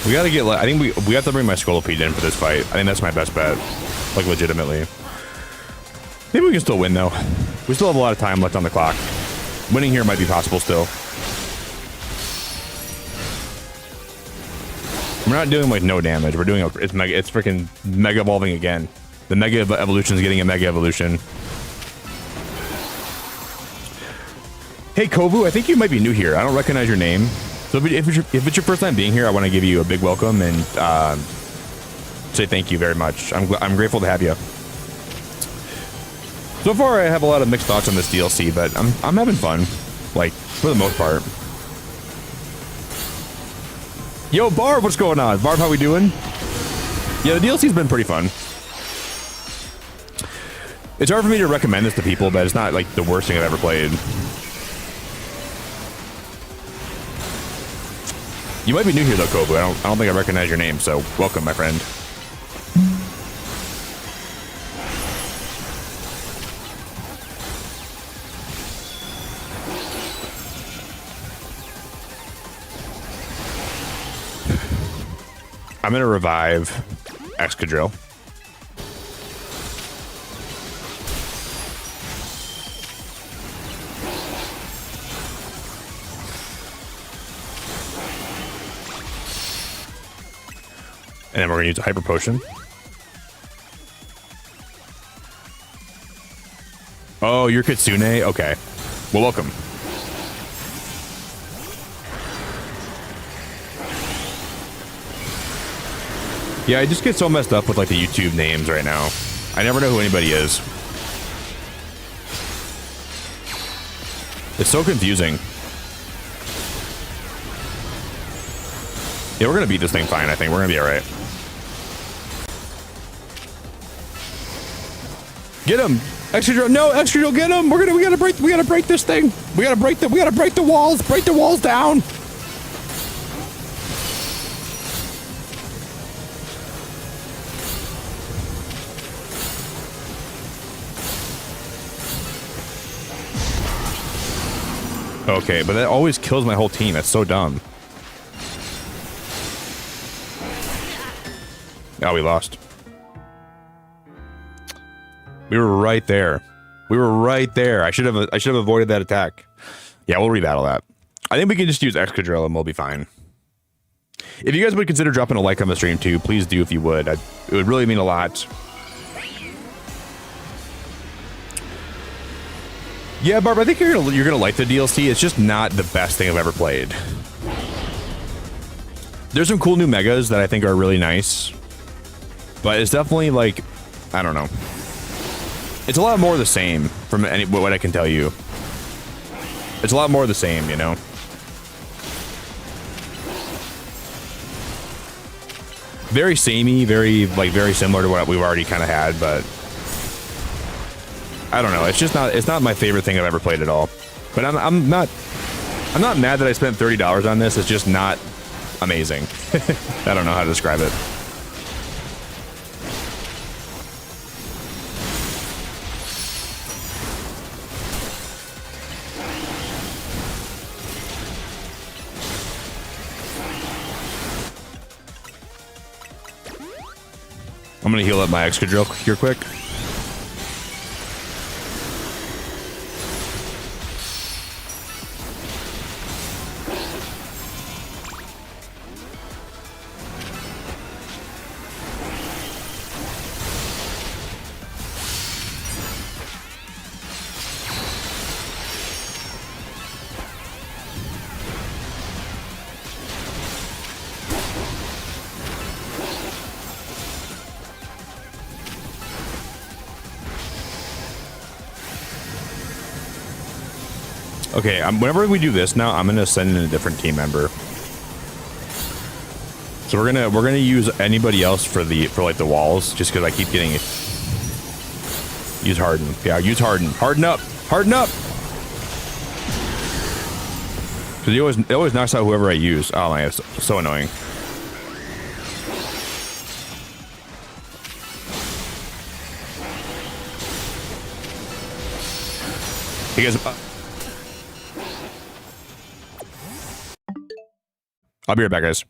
We gotta get, I think we have to bring my Scolipede in for this fight. I think that's my best bet. Like, legitimately. Maybe we can still win, though. We still have a lot of time left on the clock. Winning here might be possible still. We're not doing, no damage. We're doing, it's freaking Mega Evolving again. The Mega Evolution is getting a Mega Evolution. Hey, Kovu, I think you might be new here. I don't recognize your name. So if it's your first time being here, I want to give you a big welcome and say thank you very much. I'm grateful to have you. So far, I have a lot of mixed thoughts on this DLC, but I'm having fun, for the most part. Yo, Barb, what's going on? Barb, how we doing? Yeah, the DLC's been pretty fun. It's hard for me to recommend this to people, but it's not the worst thing I've ever played. You might be new here though, Kobu. I don't think I recognize your name, so welcome, my friend. I'm gonna revive. Excadrill. And then we're gonna use a Hyper Potion. Oh, you're Kitsune? Okay. Well, welcome. Yeah, I just get so messed up with like the YouTube names right now. I never know who anybody is. It's so confusing. Yeah, we're gonna beat this thing fine, I think. We're gonna be alright. Get him! Excadrill, no, Excadrill, get him! We gotta break this thing! We gotta break the walls! Break the walls down! Okay, but that always kills my whole team. That's so dumb. Oh, we lost. We were right there. We were right there. I should have avoided that attack. Yeah, we'll rebattle that. I think we can just use Excadrill and we'll be fine. If you guys would consider dropping a like on the stream too, please do if you would. It would really mean a lot. Yeah, Barb, I think you're gonna like the DLC. It's just not the best thing I've ever played. There's some cool new megas that I think are really nice, but it's definitely like, I don't know. It's a lot more of the same from what I can tell you. It's a lot more of the same, you know. Very samey, very similar to what we've already kind of had, but I don't know. It's not my favorite thing I've ever played at all. But I'm not mad that I spent $30 on this. It's just not amazing. I don't know how to describe it. I'm gonna heal up my Excadrill here quick. Okay, whenever we do this now, I'm gonna send in a different team member. So we're gonna use anybody else for like the walls, just because I keep getting it. Use Harden. Yeah, use Harden. Harden up. Harden up. Because it always knocks out whoever I use. Oh my, it's so annoying. You guys. I'll be right back, guys.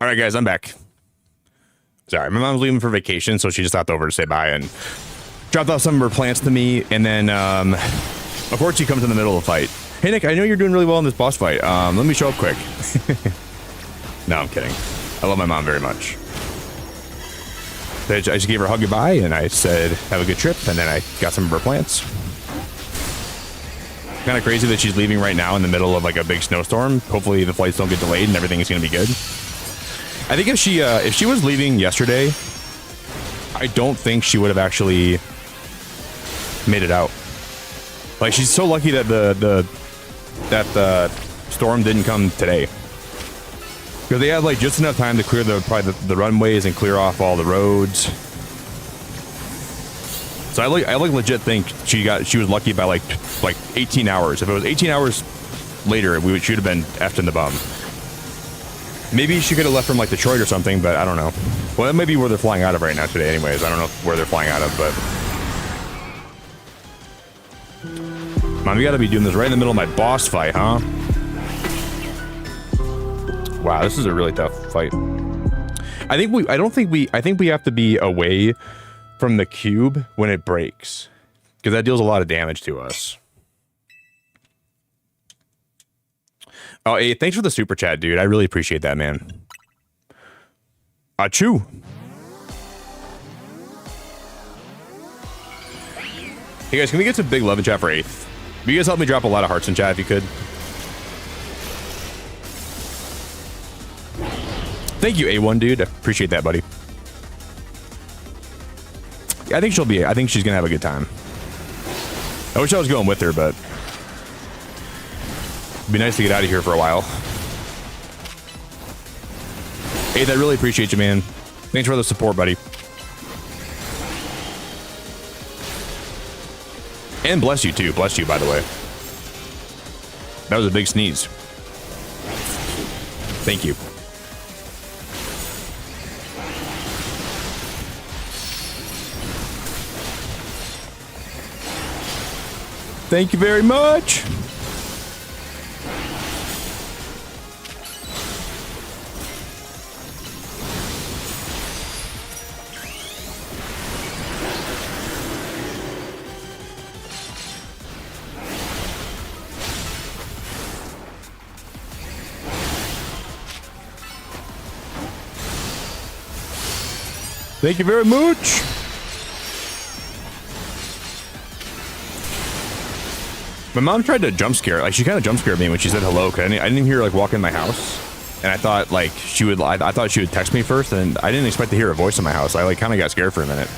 All right, guys, I'm back. Sorry, my mom's leaving for vacation, so she just stopped over to say bye and dropped off some of her plants to me. And then, of course, she comes in the middle of the fight. Hey, Nick, I know you're doing really well in this boss fight. Let me show up quick. No, I'm kidding. I love my mom very much. I just gave her a hug goodbye, and I said, have a good trip, and then I got some of her plants. Kind of crazy that she's leaving right now in the middle of like a big snowstorm. Hopefully the flights don't get delayed and everything is going to be good. I think if she was leaving yesterday, I don't think she would have actually made it out. Like, she's so lucky that the storm didn't come today. Because they had like just enough time to clear the runways and clear off all the roads. So I legit think she was lucky by like 18 hours. If it was 18 hours later, we should have been effed in the bum. Maybe she could have left from like Detroit or something, but I don't know. Well, that may be where they're flying out of right now today anyways. I don't know where they're flying out of, but Mom, you gotta be doing this right in the middle of my boss fight, huh? Wow, this is a really tough fight. I think we have to be away from the cube when it breaks, because that deals a lot of damage to us. Oh, hey, thanks for the super chat, dude. I really appreciate that, man. Achoo. Hey guys, can we get some big love in chat for 8th? Will you guys help me drop a lot of hearts in chat if you could? Thank you, A1 dude. Appreciate that, buddy. I think she's gonna have a good time. I wish I was going with her, but it'd be nice to get out of here for a while. Hey, I really appreciate you, man. Thanks for the support, buddy. And bless you too. Bless you, by the way. That was a big sneeze. Thank you. Thank you very much. Thank you very much. My mom tried to jump scare, like she kind of jump scared me when she said hello, because I didn't even hear her like walk in my house, and I thought like I thought she would text me first, and I didn't expect to hear her voice in my house. I like kind of got scared for a minute.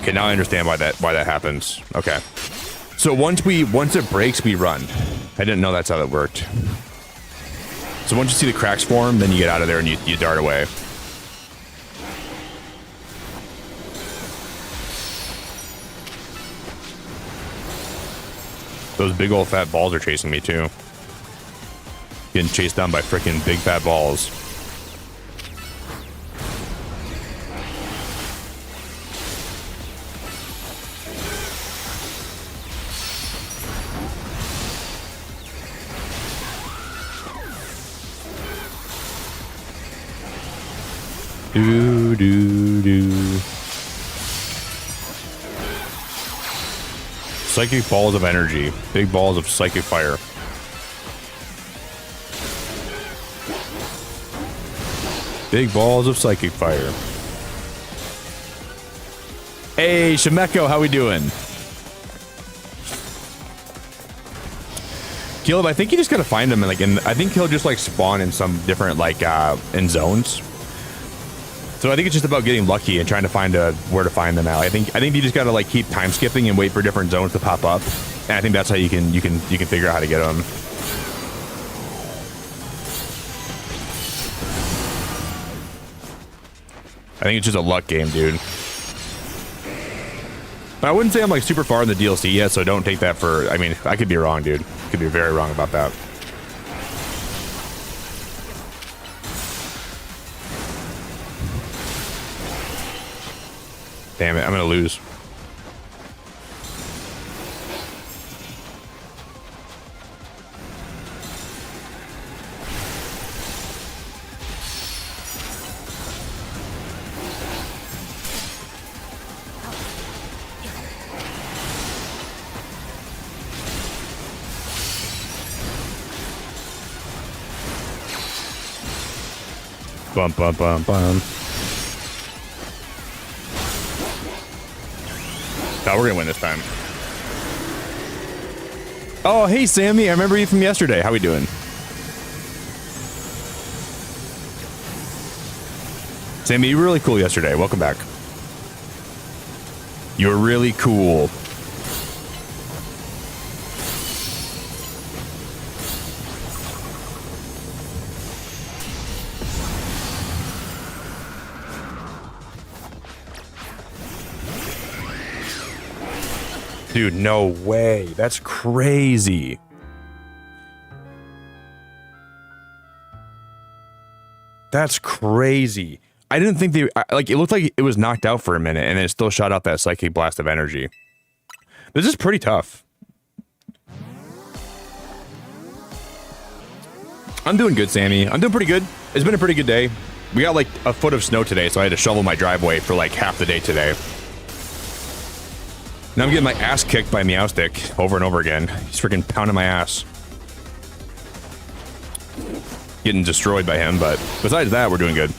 Okay, now I understand why that happens. Okay. So once it breaks, we run. I didn't know that's how that worked. So once you see the cracks form, then you get out of there and you dart away. Those big old fat balls are chasing me too. Getting chased down by freaking big fat balls. Do do do. Psychic balls of energy. Big balls of psychic fire. Big balls of psychic fire. Hey, Shemeko, how we doing? Caleb, I think you just gotta find him, and like, I think he'll just like spawn in some different like in zones. So I think it's just about getting lucky and trying to find where to find them out. I think you just gotta like keep time skipping and wait for different zones to pop up, and I think that's how you can figure out how to get them. I think it's just a luck game, dude. But I wouldn't say I'm like super far in the DLC yet, so don't take that for. I mean, I could be wrong, dude. Could be very wrong about that. Damn it, I'm gonna lose. Bum, bum, bum, bum. Oh, we're gonna win this time. Oh, hey, Sammy. I remember you from yesterday. How we doing? Sammy, you were really cool yesterday. Welcome back. You were really cool. Dude, no way. That's crazy. That's crazy. I didn't think they... Like, it looked like it was knocked out for a minute, and then it still shot out that psychic blast of energy. This is pretty tough. I'm doing good, Sammy. I'm doing pretty good. It's been a pretty good day. We got, like, a foot of snow today, so I had to shovel my driveway for, like, half the day today. Now I'm getting my ass kicked by Meowstick over and over again. He's freaking pounding my ass. Getting destroyed by him, but besides that, we're doing good.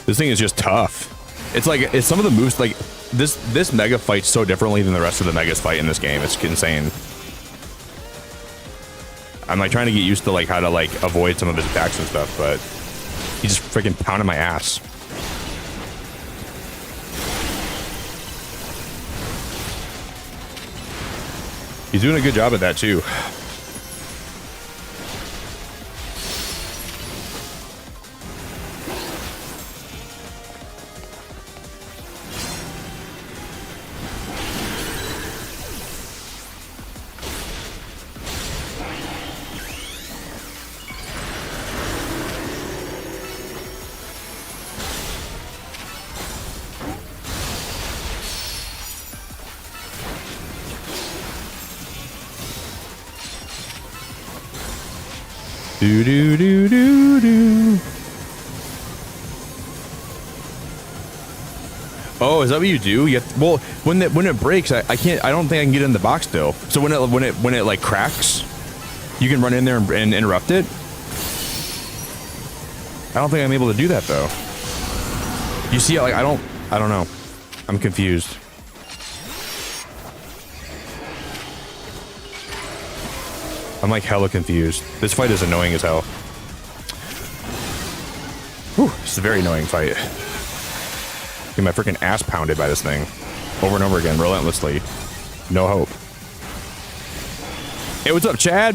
This thing is just tough. It's like, it's some of the moves, like, this Mega fights so differently than the rest of the Megas fight in this game. It's insane. I'm like trying to get used to like how to like avoid some of his attacks and stuff, but he's just freaking pounding my ass. He's doing a good job at that too. Do do do do do. Oh, is that what you do? You have to, well, when it breaks, I can't. I don't think I can get in the box still. So when it like cracks, you can run in there and interrupt it. I don't think I'm able to do that though. You see, like I don't know. I'm confused. I'm like hella confused. This fight is annoying as hell. Whew, this is a very annoying fight. Get my freaking ass pounded by this thing. Over and over again, relentlessly. No hope. Hey, what's up, Chad?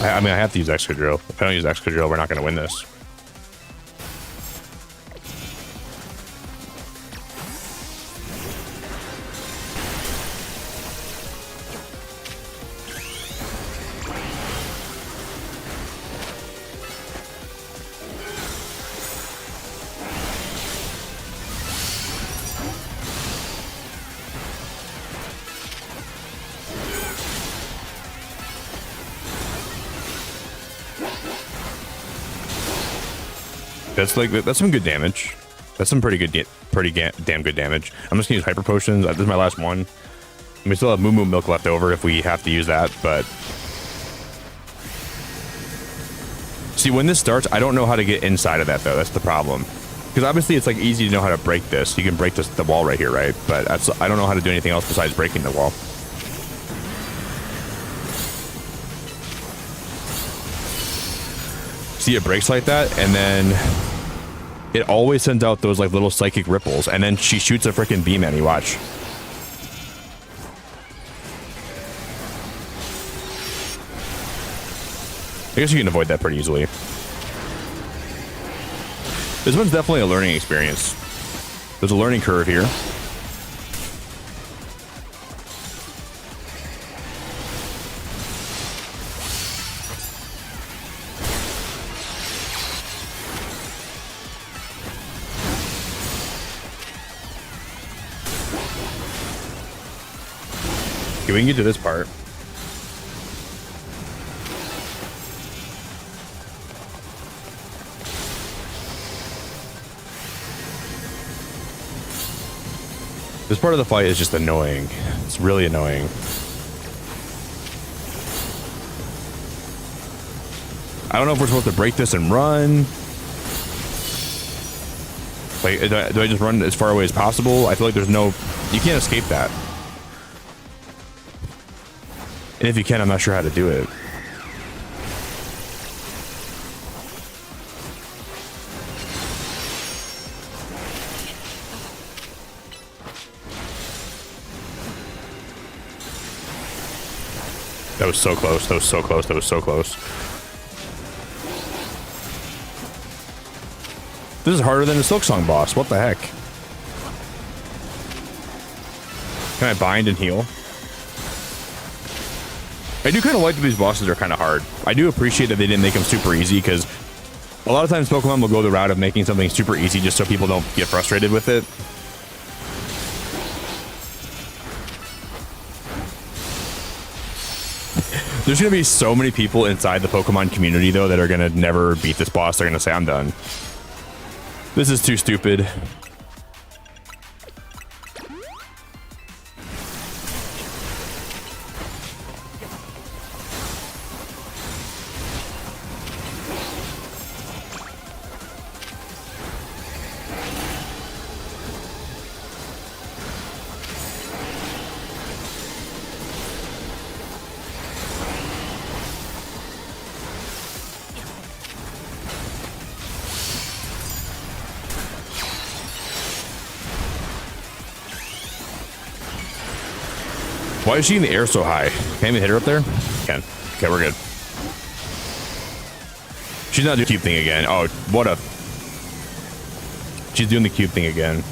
I mean, I have to use Excadrill. If I don't use Excadrill, we're not going to win this. That's some good damage. That's some pretty damn good damage. I'm just gonna use Hyper Potions. This is my last one. We still have Moo Moo Milk left over if we have to use that, but... See, when this starts, I don't know how to get inside of that, though. That's the problem. Because obviously it's like easy to know how to break this. You can break the wall right here, right? But I don't know how to do anything else besides breaking the wall. See, it breaks like that, and then it always sends out those like little psychic ripples, and then she shoots a freaking beam at me. Watch. I guess you can avoid that pretty easily. This one's definitely a learning experience. There's a learning curve here. Okay, we can get to this part. This part of the fight is just annoying. It's really annoying. I don't know if we're supposed to break this and run. Like, do I just run as far away as possible? I feel like there's no... You can't escape that. And if you can, I'm not sure how to do it. That was so close. That was so close. That was so close. This is harder than the Silksong boss. What the heck? Can I bind and heal? I do kind of like that these bosses are kind of hard. I do appreciate that they didn't make them super easy, because a lot of times Pokemon will go the route of making something super easy just so people don't get frustrated with it. There's going to be so many people inside the Pokemon community, though, that are going to never beat this boss. They're going to say, I'm done. This is too stupid. Why is she in the air so high? Can't even hit her up there? Can. Okay, we're good. She's not doing the cube thing again. Oh, what a... She's doing the cube thing again.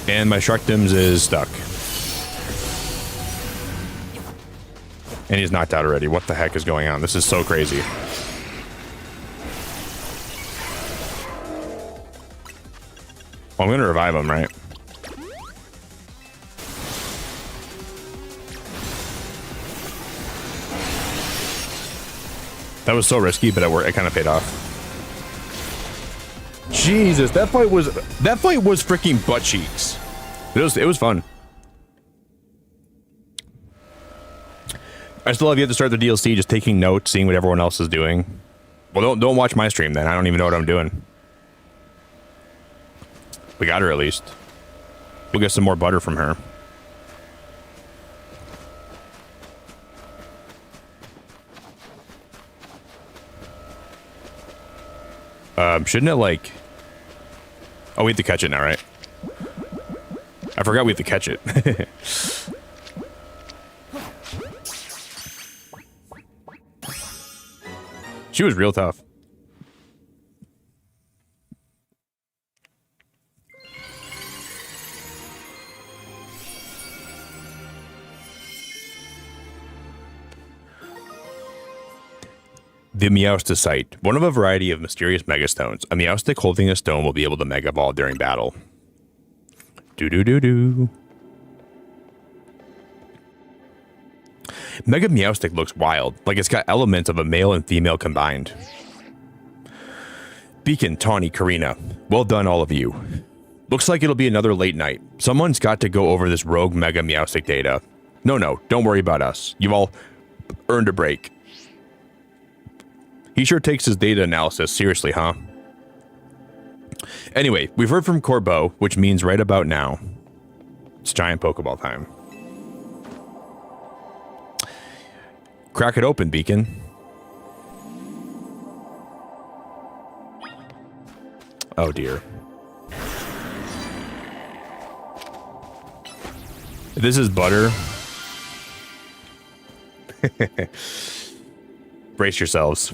And my Shrekdims is stuck. And he's knocked out already. What the heck is going on? This is so crazy. Well, I'm going to revive him, right? That was so risky, but it worked. It kind of paid off. Jesus, that fight was freaking butt cheeks. It was fun. I still have yet to start the DLC, just taking notes, seeing what everyone else is doing. Well, don't watch my stream then. I don't even know what I'm doing. We got her at least. We'll get some more butter from her. Shouldn't it like... Oh, we have to catch it now, right? I forgot we have to catch it. She was real tough. The Meowstic site. One of a variety of mysterious Mega Stones. A Meowstic holding a stone will be able to Mega Evolve during battle. Do-do-do-do. Mega Meowstic looks wild, like it's got elements of a male and female combined. Beacon, Tawny, Karina. Well done, all of you. Looks like it'll be another late night. Someone's got to go over this rogue Mega Meowstic data. No, don't worry about us. You've all earned a break. He sure takes his data analysis seriously, huh? Anyway, we've heard from Corbeau, which means right about now, it's giant Pokeball time. Crack it open, Beacon. Oh dear. This is butter. Brace yourselves.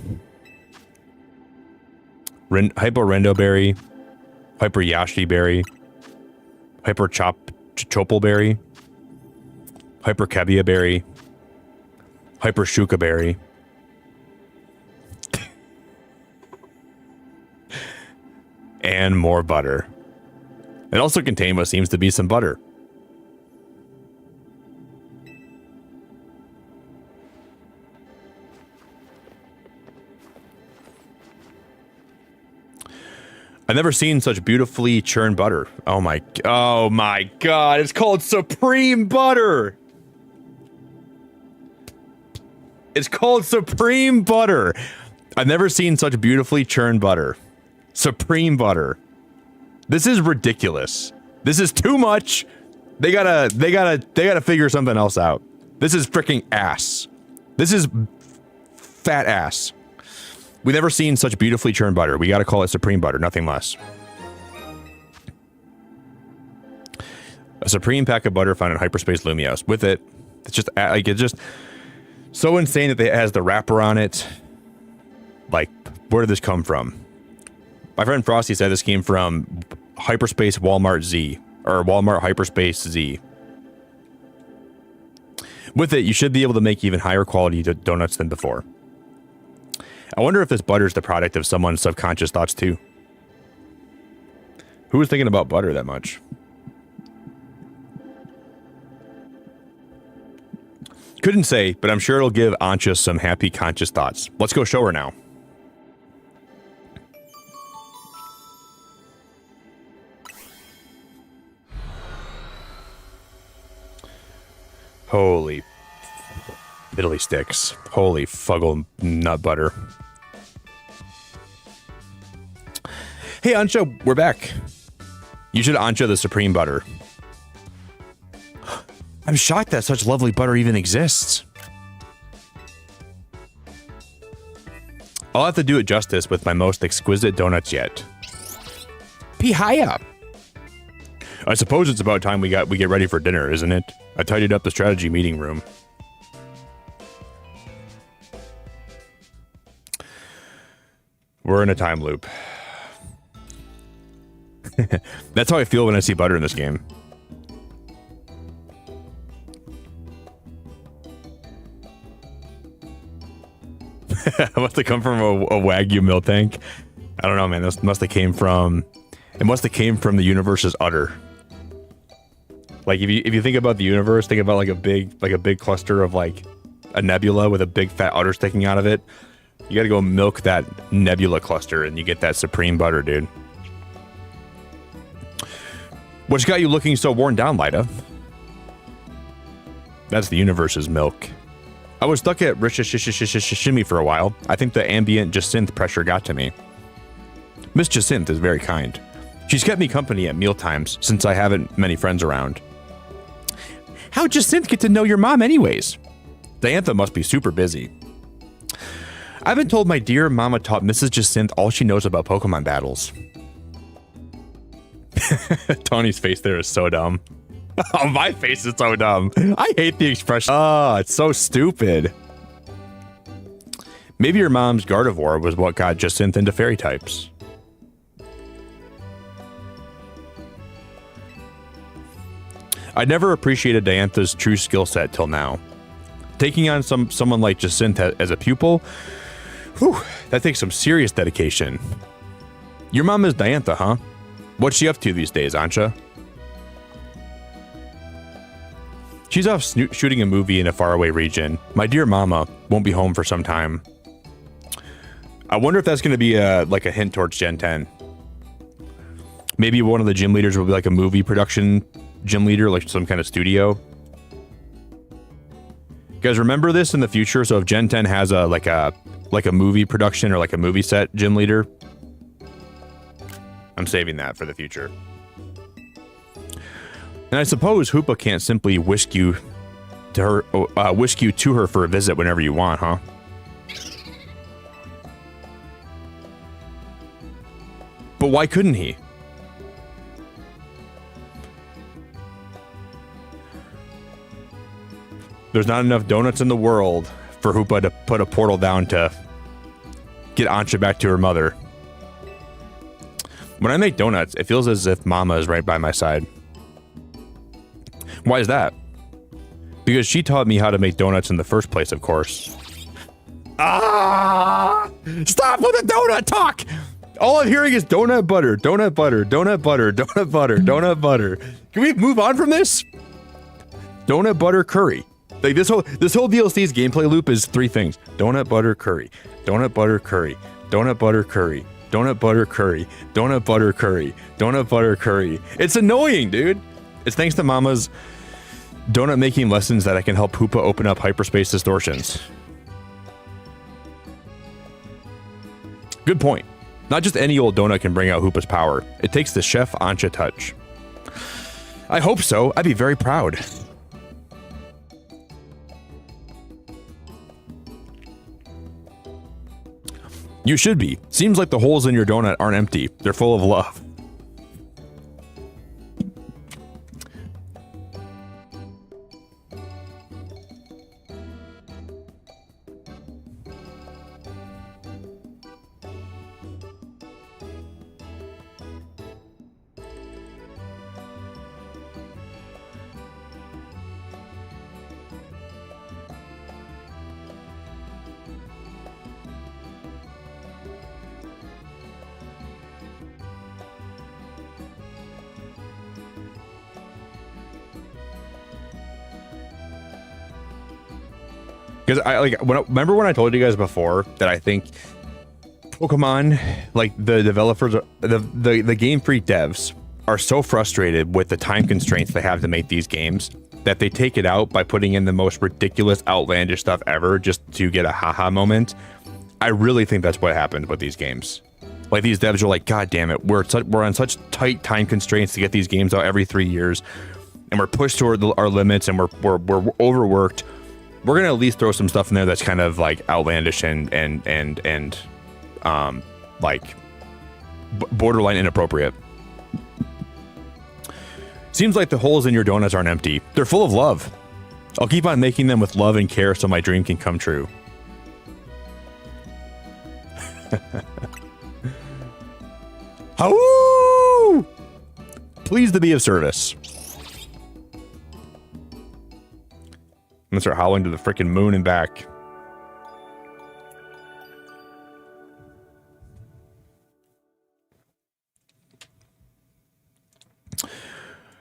Hyper Rendo Berry, Hyper Yashi Berry, Hyper Chopal Berry, Hyper Kebia Berry, Hyper Shuka Berry, and more butter. It also contained what seems to be some butter. I've never seen such beautifully churned butter. Oh my god, it's called Supreme Butter. It's called Supreme Butter. I've never seen such beautifully churned butter. Supreme Butter. This is ridiculous. This is too much. They gotta figure something else out. This is freaking ass. This is fat ass. We've never seen such beautifully churned butter. We gotta call it Supreme Butter, nothing less. A supreme pack of butter found in Hyperspace Lumiose. With it, it's just like, it's just so insane that it has the wrapper on it. Like, where did this come from? My friend Frosty said this came from Hyperspace Walmart Z, or Walmart Hyperspace Z. With it, you should be able to make even higher quality donuts than before. I wonder if this butter is the product of someone's subconscious thoughts too. Who was thinking about butter that much? Couldn't say, but I'm sure it'll give Ansha some happy conscious thoughts. Let's go show her now. Holy fiddly sticks. Holy fuggle nut butter. Hey, Ansha, we're back. You should Ansha the Supreme Butter. I'm shocked that such lovely butter even exists. I'll have to do it justice with my most exquisite donuts yet. Pihaya! I suppose it's about time we get ready for dinner, isn't it? I tidied up the strategy meeting room. We're in a time loop. That's how I feel when I see butter in this game. Must have come from a Wagyu milk tank. I don't know, man. This must have came from. It must have came from the universe's udder. Like if you think about the universe, think about like a big cluster of like a nebula with a big fat udder sticking out of it. You got to go milk that nebula cluster, and you get that supreme butter, dude. What's got you looking so worn down, Lida? That's the universe's milk. I was stuck at shimmy for a while. I think the ambient Jacinth pressure got to me. Miss Jacinth is very kind. She's kept me company at mealtimes since I haven't many friends around. How'd Jacinth get to know your mom anyways? Diantha must be super busy. I've been told my dear mama taught Mrs. Jacinth all she knows about Pokemon battles. Tony's face there is so dumb. Oh, my face is so dumb. I hate the expression. Oh, it's so stupid. Maybe your mom's Gardevoir was what got Jacinth into fairy types. I never appreciated Diantha's true skill set till now. Taking on someone like Jacinth as a pupil, whew, that takes some serious dedication. Your mom is Diantha, huh? What's she up to these days, Ansha? She's off shooting a movie in a faraway region. My dear mama won't be home for some time. I wonder if that's going to be like a hint towards Gen 10. Maybe one of the gym leaders will be like a movie production gym leader, like some kind of studio. You guys remember this in the future? So if Gen 10 has a like a movie production or like a movie set gym leader, I'm saving that for the future. And I suppose Hoopa can't simply whisk you whisk you to her for a visit whenever you want, huh? But why couldn't he? There's not enough donuts in the world for Hoopa to put a portal down to get Ansha back to her mother. When I make donuts, it feels as if Mama is right by my side. Why is that? Because she taught me how to make donuts in the first place, of course. Ah! Stop with the donut talk! All I'm hearing is donut butter, donut butter, donut butter, donut butter, donut butter. Can we move on from this? Donut butter curry. Like this whole DLC's gameplay loop is 3 things: donut butter curry, donut butter curry, donut butter curry, donut butter curry, donut butter curry, donut butter curry. It's annoying, dude. It's thanks to Mama's donut making lessons that I can help Hoopa open up Hyperspace Distortions. Good point. Not just any old donut can bring out Hoopa's power. It takes the chef Ansha touch. I hope so. I'd be very proud. You should be. Seems like the holes in your donut aren't empty. They're full of love. Because remember when I told you guys before that I think Pokemon, like the developers, the Game Freak devs are so frustrated with the time constraints they have to make these games that they take it out by putting in the most ridiculous, outlandish stuff ever just to get a haha moment. I really think that's what happened with these games. Like these devs are like, God damn it, we're on such tight time constraints to get these games out every 3 years, and we're pushed toward our limits, and we're overworked. We're gonna at least throw some stuff in there that's kind of like outlandish and like borderline inappropriate. Seems like the holes in your donuts aren't empty. They're full of love. I'll keep on making them with love and care so my dream can come true. Howoo! Pleased to be of service. I'm gonna start howling to the freaking moon and back.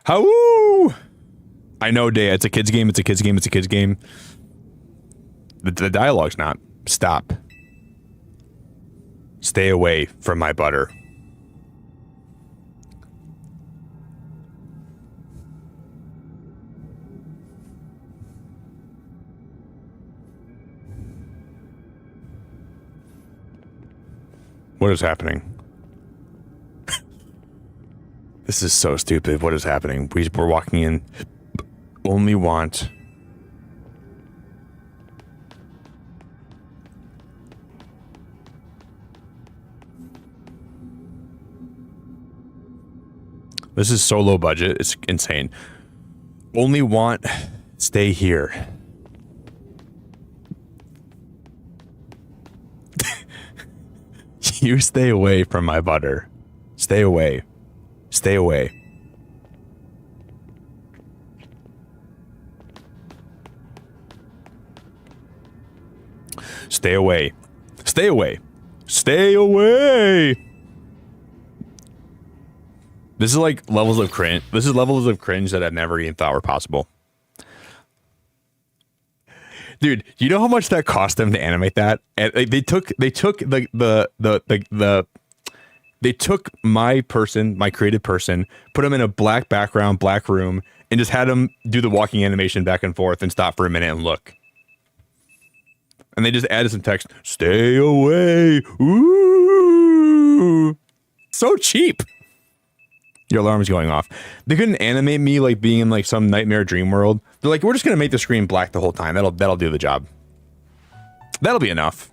Howoo! I know, Day. It's a kid's game. It's a kid's game. It's a kid's game. The dialogue's not. Stop. Stay away from my butter. What is happening? This is so stupid. What is happening? We're walking in. Only want. This is so low budget. It's insane. Only want. Stay here. You stay away from my butter. Stay away. Stay away. Stay away. Stay away. Stay away. This is like levels of cringe. This is levels of cringe that I've never even thought were possible. Dude, you know how much that cost them to animate that? And they took my person, my creative person, put him in a black background, black room, and just had him do the walking animation back and forth and stop for a minute and look. And they just added some text. Stay away. Ooh. So cheap. Your alarm's going off. They couldn't animate me like being in like some nightmare dream world. They're like, we're just gonna make the screen black the whole time. That'll do the job. That'll be enough.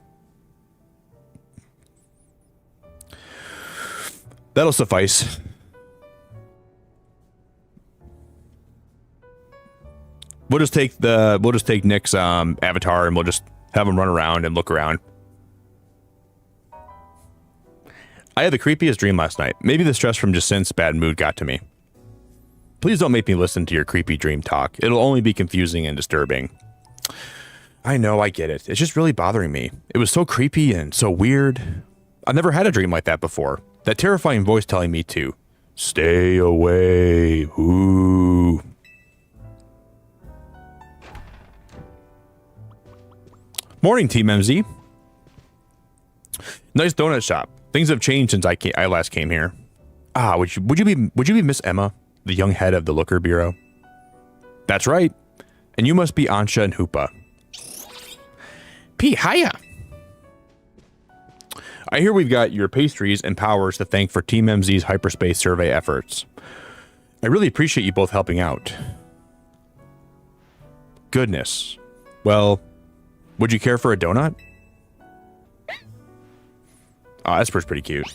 That'll suffice. We'll just take Nick's avatar and we'll just have him run around and look around. I had the creepiest dream last night. Maybe the stress from Jacint's bad mood got to me. Please don't make me listen to your creepy dream talk. It'll only be confusing and disturbing. I know, I get it. It's just really bothering me. It was so creepy and so weird. I've never had a dream like that before. That terrifying voice telling me to stay away. Ooh. Morning, Team MZ. Nice donut shop. Things have changed since I last came here. Ah, would you be Miss Emma, the young head of the Looker Bureau? That's right. And you must be Ansha and Hoopa. P, hiya. I hear we've got your pastries and powers to thank for Team MZ's hyperspace survey efforts. I really appreciate you both helping out. Goodness. Well, would you care for a donut? Oh, Esper's pretty cute.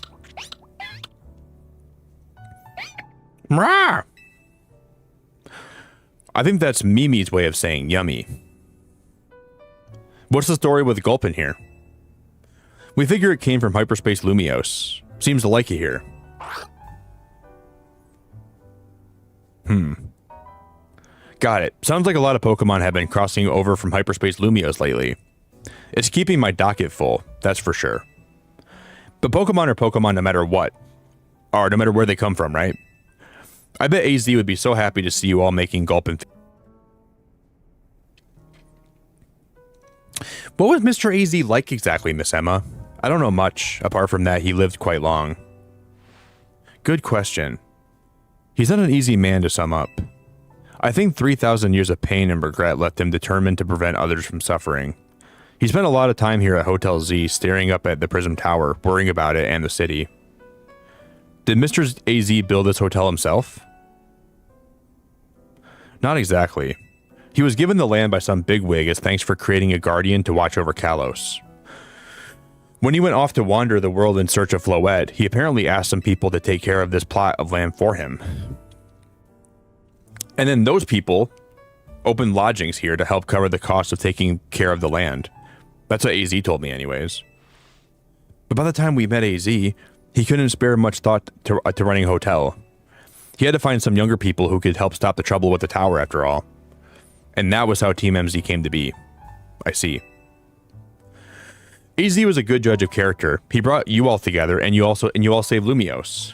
Rah! I think that's Mimi's way of saying yummy. What's the story with Gulpin here? We figure it came from Hyperspace Lumiose. Seems to like it here. Got it. Sounds like a lot of Pokemon have been crossing over from Hyperspace Lumiose lately. It's keeping my docket full, that's for sure. But Pokemon are Pokemon no matter what. Or no matter where they come from, right? I bet AZ would be so happy to see you all making Gulpin. What was Mr. AZ like exactly, Miss Emma? I don't know much, apart from that he lived quite long. Good question. He's not an easy man to sum up. I think 3,000 years of pain and regret left him determined to prevent others from suffering. He spent a lot of time here at Hotel Z, staring up at the Prism Tower, worrying about it and the city. Did Mr. AZ build this hotel himself? Not exactly. He was given the land by some bigwig as thanks for creating a guardian to watch over Kalos. When he went off to wander the world in search of Floette, he apparently asked some people to take care of this plot of land for him. And then those people opened lodgings here to help cover the cost of taking care of the land. That's what AZ told me anyways. But by the time we met AZ, he couldn't spare much thought to running a hotel. He had to find some younger people who could help stop the trouble with the tower after all. And that was how Team MZ came to be. I see. AZ was a good judge of character. He brought you all together and you all saved Lumiose.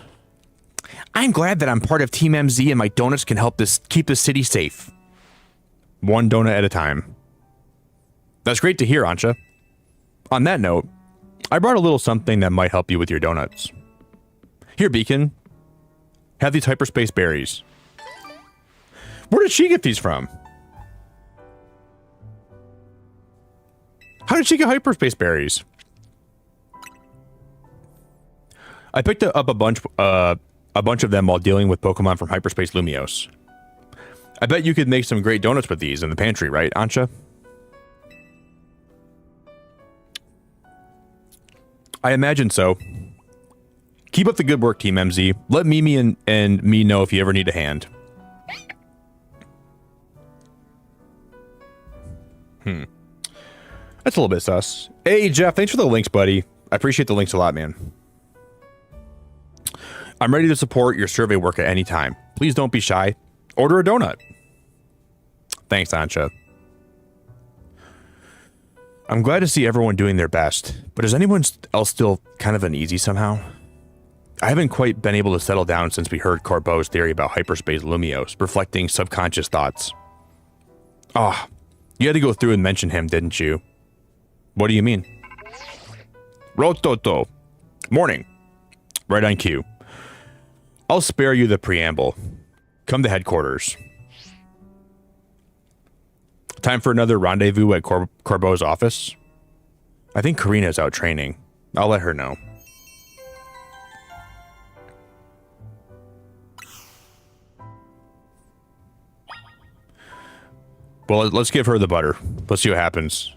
I'm glad that I'm part of Team MZ and my donuts can help keep the city safe. One donut at a time. That's great to hear, Ansha. On that note, I brought a little something that might help you with your donuts. Here, Beacon. Have these hyperspace berries. Where did she get these from? How did she get hyperspace berries? I picked up a bunch of them while dealing with Pokemon from Hyperspace Lumiose. I bet you could make some great donuts with these in the pantry, right, Ansha? I imagine so. Keep up the good work, Team MZ. Let Mimi and me know if you ever need a hand. That's a little bit sus. Hey, Jeff, thanks for the links, buddy. I appreciate the links a lot, man. I'm ready to support your survey work at any time. Please don't be shy. Order a donut. Thanks, Ansha. I'm glad to see everyone doing their best, but is anyone else still kind of uneasy somehow? I haven't quite been able to settle down since we heard Corbeau's theory about Hyperspace Lumiose, reflecting subconscious thoughts. Ah, you had to go through and mention him, didn't you? What do you mean? Rototo. Morning. Right on cue. I'll spare you the preamble. Come to headquarters. Time for another rendezvous at Corbeau's office? I think Karina's out training. I'll let her know. Well, let's give her the butter. Let's see what happens.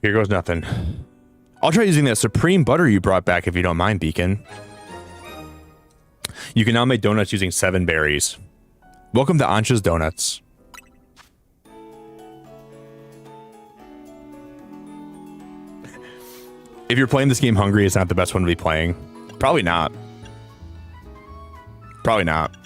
Here goes nothing. I'll try using that supreme butter you brought back if you don't mind, Beacon. You can now make donuts using 7 berries. Welcome to Ansha's Donuts. If you're playing this game hungry, it's not the best one to be playing. Probably not. Probably not.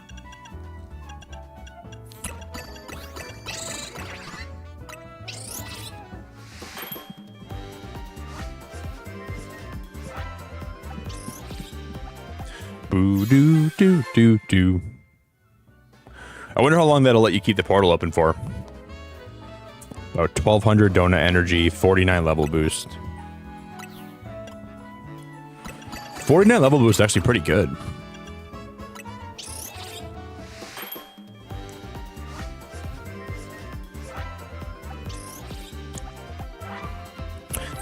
Boo doo doo doo doo. I wonder how long that'll let you keep the portal open for. About 1200 donut energy, 49 level boost. 49 level boost is actually pretty good.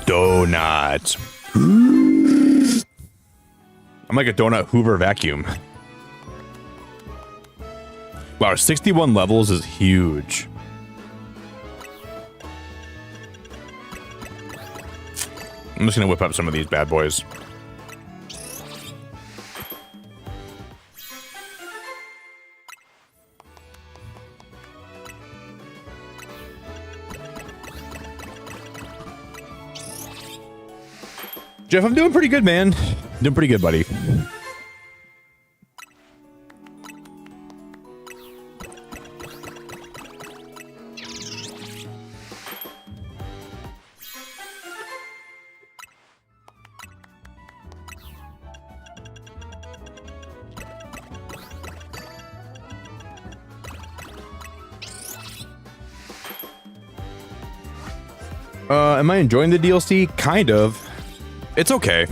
Donuts. I'm like a donut Hoover vacuum. Wow, 61 levels is huge. I'm just gonna whip up some of these bad boys. Jeff, I'm doing pretty good, man. Doing pretty good, buddy. Am I enjoying the DLC? Kind of. It's okay.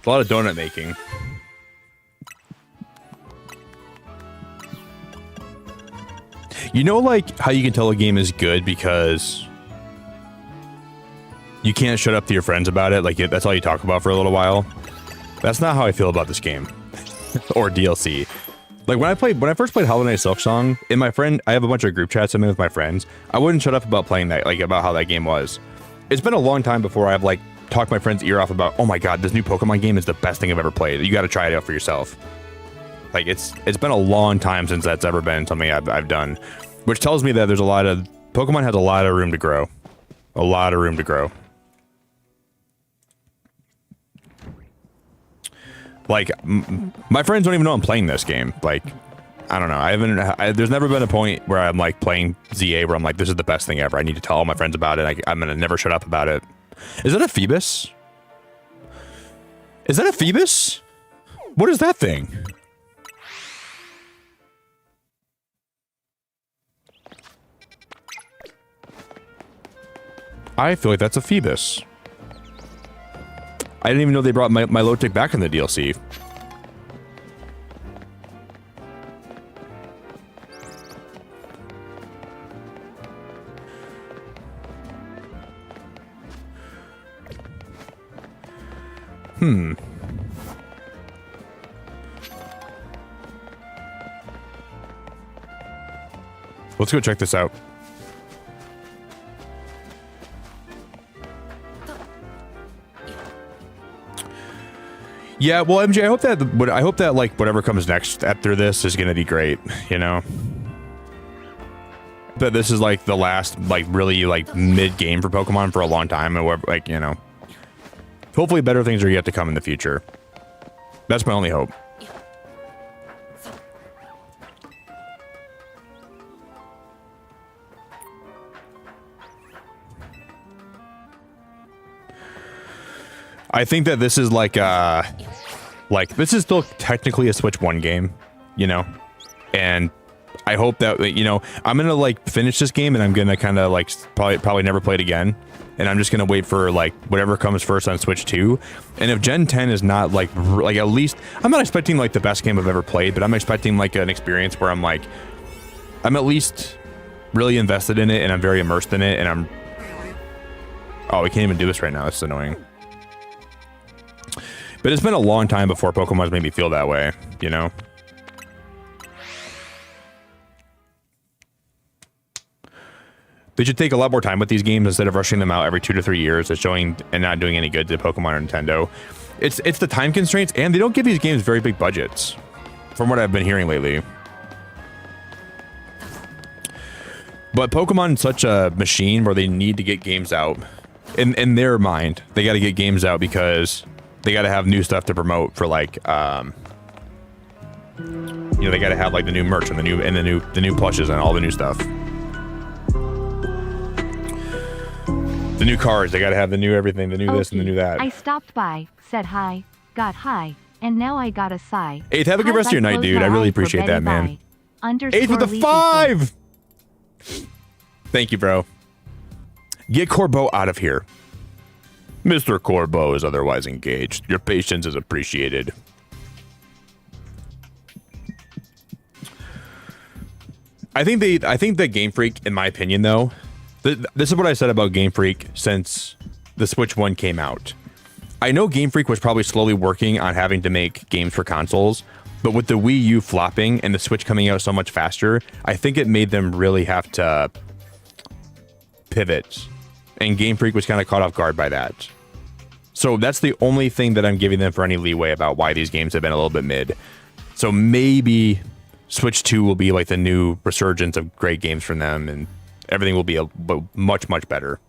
A lot of donut making. You know, like, how you can tell a game is good because you can't shut up to your friends about it. Like, that's all you talk about for a little while. That's not how I feel about this game. Or DLC. Like, when I first played Hollow Knight Silksong, I have a bunch of group chats I'm in with my friends. I wouldn't shut up about playing that, like, about how that game was. It's been a long time before I've, like, talked my friend's ear off about, oh my god, this new Pokemon game is the best thing I've ever played. You gotta try it out for yourself. Like, it's been a long time since that's ever been something I've done. Which tells me that Pokemon has a lot of room to grow. A lot of room to grow. Like, my friends don't even know I'm playing this game. Like, I don't know. There's never been a point where I'm, like, playing ZA where I'm like, this is the best thing ever. I need to tell all my friends about it. I'm gonna never shut up about it. Is that a Phoebus? Is that a Phoebus? What is that thing? I feel like that's a Phoebus. I didn't even know they brought my Milotic back in the DLC. Let's go check this out. Yeah, well, MJ, I hope that like whatever comes next after this is gonna be great, you know. That this is like the last like really like mid game for Pokemon for a long time, and like, you know, hopefully better things are yet to come in the future. That's my only hope. I think that this is like this is still technically a Switch 1 game, you know, and I hope that, you know, I'm gonna like finish this game and I'm gonna kind of like probably never play it again, and I'm just gonna wait for like whatever comes first on Switch 2. And if Gen 10 is not like at least, I'm not expecting like the best game I've ever played, but I'm expecting like an experience where I'm at least really invested in it and I'm very immersed in it, and Oh, we can't even do this right now. That's annoying. But it's been a long time before Pokemon's made me feel that way, you know? They should take a lot more time with these games instead of rushing them out every 2 to 3 years and showing and not doing any good to Pokemon or Nintendo. It's the time constraints, and they don't give these games very big budgets, from what I've been hearing lately. But Pokemon's such a machine where they need to get games out. In their mind, they got to get games out because they got to have new stuff to promote for, like, you know, they got to have like the new merch and the new plushes and all the new stuff. The new cars, they got to have the new everything, the new this and the new that. I stopped by, said hi, got high, and now I got a sigh. 8th, have a good rest of your night, dude. I really appreciate that, man. 8th with the 5! Thank you, bro. Get Corbeau out of here. Mr. Corbeau is otherwise engaged. Your patience is appreciated. I think that Game Freak, in my opinion, though, this is what I said about Game Freak since the Switch 1 came out. I know Game Freak was probably slowly working on having to make games for consoles, but with the Wii U flopping and the Switch coming out so much faster, I think it made them really have to pivot. And Game Freak was kind of caught off guard by that. So that's the only thing that I'm giving them for any leeway about why these games have been a little bit mid. So maybe Switch 2 will be like the new resurgence of great games from them, and everything will be much, much better.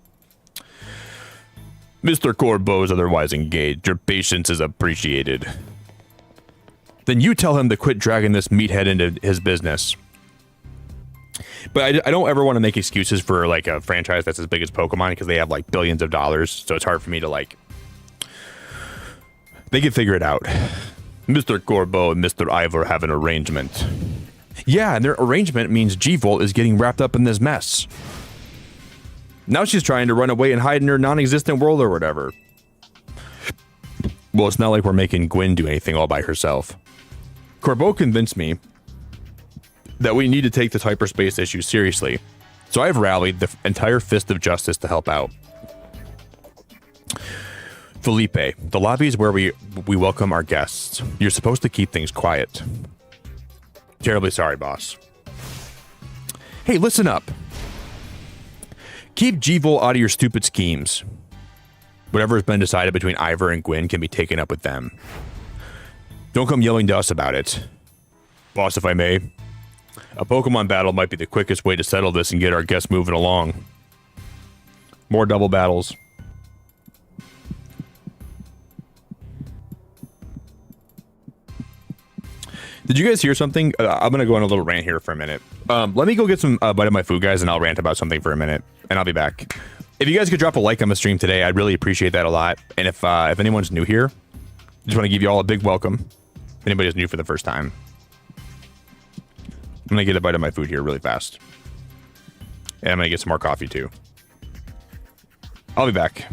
Mr. Corbeau is otherwise engaged. Your patience is appreciated. Then you tell him to quit dragging this meathead into his business. But I don't ever want to make excuses for like a franchise that's as big as Pokemon because they have like billions of dollars. So it's hard for me to like... They can figure it out. Mr. Corbeau and Mr. Ivor have an arrangement. Yeah, and their arrangement means G-Volt is getting wrapped up in this mess. Now she's trying to run away and hide in her non-existent world or whatever. Well, it's not like we're making Gwen do anything all by herself. Corbeau convinced me that we need to take this hyperspace issue seriously, so I've rallied the entire fist of justice to help out. Felipe, the lobby is where we welcome our guests. You're supposed to keep things quiet. Terribly sorry, boss. Hey, listen up. Keep G-Volt out of your stupid schemes. Whatever has been decided between Ivor and Gwen can be taken up with them. Don't come yelling to us about it. Boss, if I may, a Pokemon battle might be the quickest way to settle this and get our guests moving along. More double battles. Did you guys hear something? I'm going to go on a little rant here for a minute. Let me go get some bite of my food, guys, and I'll rant about something for a minute, and I'll be back. If you guys could drop a like on the stream today, I'd really appreciate that a lot. And if anyone's new here, I just want to give you all a big welcome. If anybody's new for the first time. I'm going to get a bite of my food here really fast. And I'm going to get some more coffee, too. I'll be back.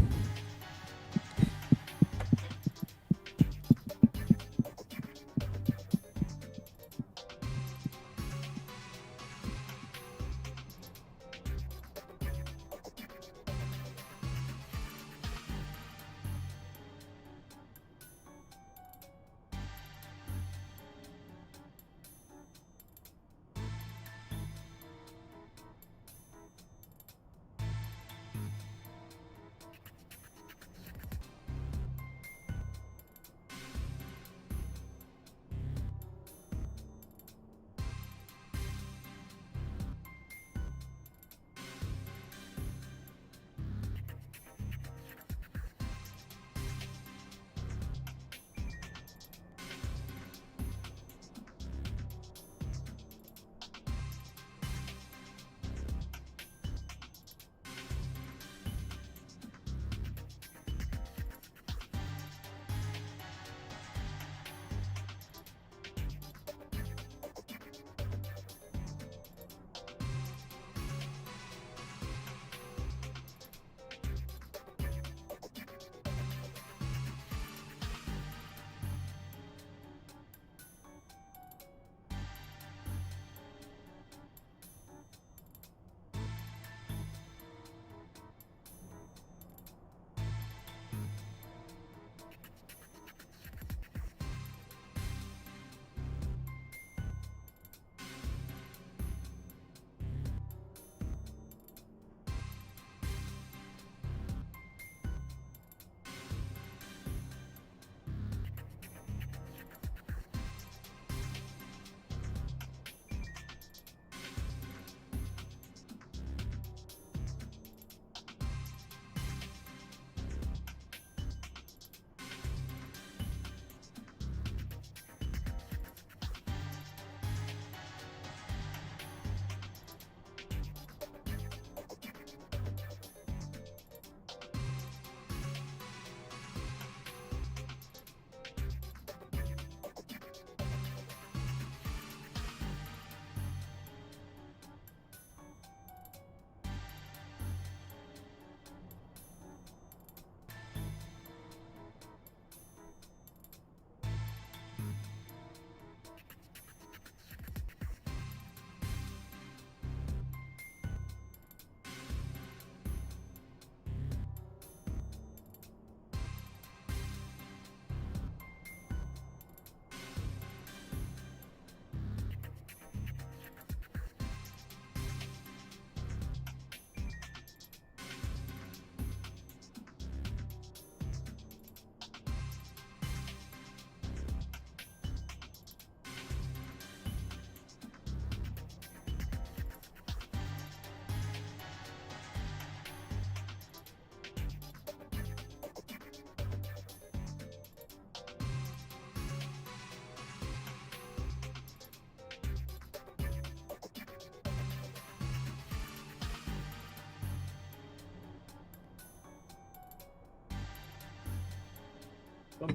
All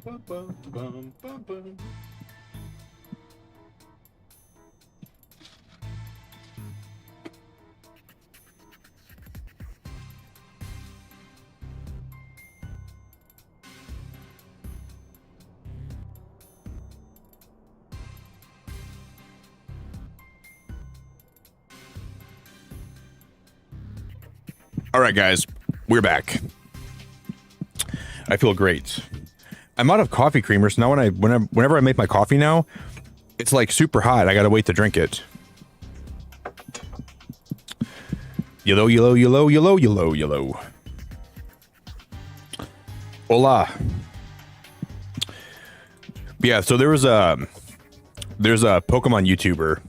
right, guys, we're back. I feel great. I'm out of coffee creamer, so now whenever I make my coffee now, it's like super hot. I gotta wait to drink it. Yellow, yellow, yellow, yellow, yellow, yellow. Hola. Yeah, so there's a Pokemon YouTuber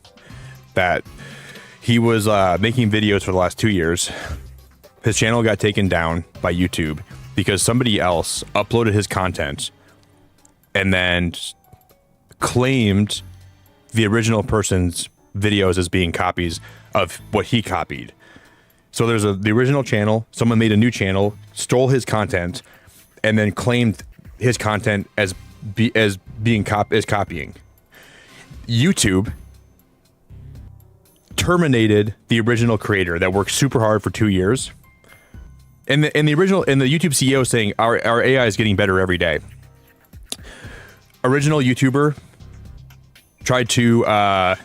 that he was making videos for the last 2 years. His channel got taken down by YouTube because somebody else uploaded his content and then claimed the original person's videos as being copies of what he copied. So there's the original channel, someone made a new channel, stole his content, and then claimed his content as copying. YouTube terminated the original creator that worked super hard for 2 years. And the YouTube CEO is saying our AI is getting better every day. Original YouTuber tried to apply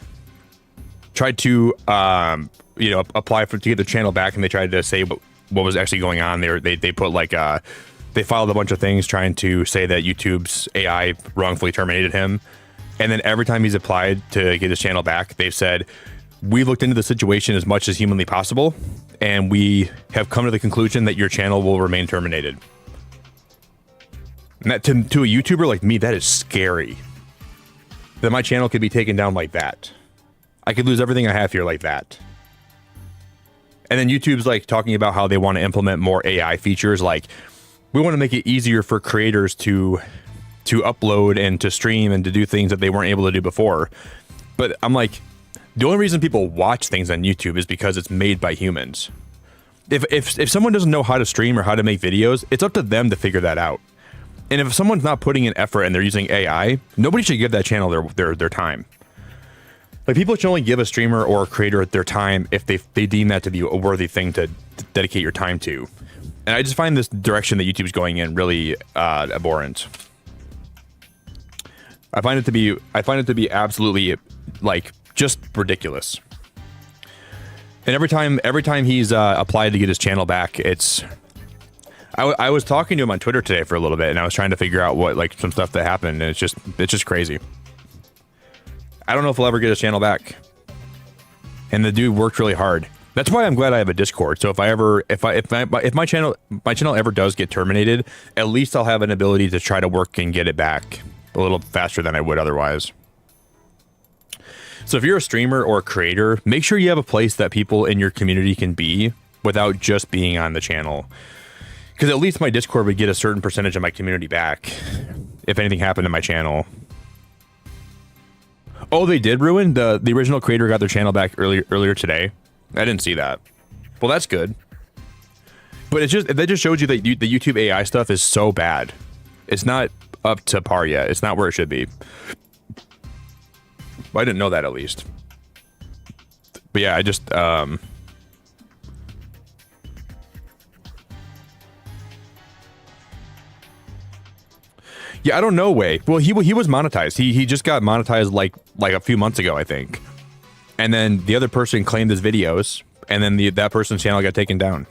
to get the channel back, and they tried to say what was actually going on. They put like they filed a bunch of things trying to say that YouTube's AI wrongfully terminated him. And then every time he's applied to get his channel back, they've said, we looked into the situation as much as humanly possible, and we have come to the conclusion that your channel will remain terminated. And that to a YouTuber like me, that is scary. That my channel could be taken down like that. I could lose everything I have here like that. And then YouTube's like talking about how they want to implement more AI features. Like, we want to make it easier for creators to upload and to stream and to do things that they weren't able to do before. But I'm like, the only reason people watch things on YouTube is because it's made by humans. If someone doesn't know how to stream or how to make videos, it's up to them to figure that out. And if someone's not putting in effort and they're using AI, nobody should give that channel their time. Like, people should only give a streamer or a creator their time if they deem that to be a worthy thing to dedicate your time to. And I just find this direction that YouTube's going in really abhorrent. I find it to be absolutely like just ridiculous. And every time he's applied to get his channel back, I was talking to him on Twitter today for a little bit, and I was trying to figure out what, like, some stuff that happened, and it's just crazy. I don't know if he'll ever get his channel back. And the dude worked really hard. That's why I'm glad I have a Discord. So if my channel ever does get terminated, at least I'll have an ability to try to work and get it back a little faster than I would otherwise. So if you're a streamer or a creator, make sure you have a place that people in your community can be without just being on the channel. Because at least my Discord would get a certain percentage of my community back if anything happened to my channel. Oh, they did ruin the original creator got their channel back earlier today. I didn't see that. Well, that's good. But that just shows you that the YouTube AI stuff is so bad. It's not up to par yet. It's not where it should be. Well, I didn't know that, at least. But yeah, I just yeah, I don't know, Way. Well, he was monetized. He just got monetized like a few months ago, I think. And then the other person claimed his videos, and then that person's channel got taken down.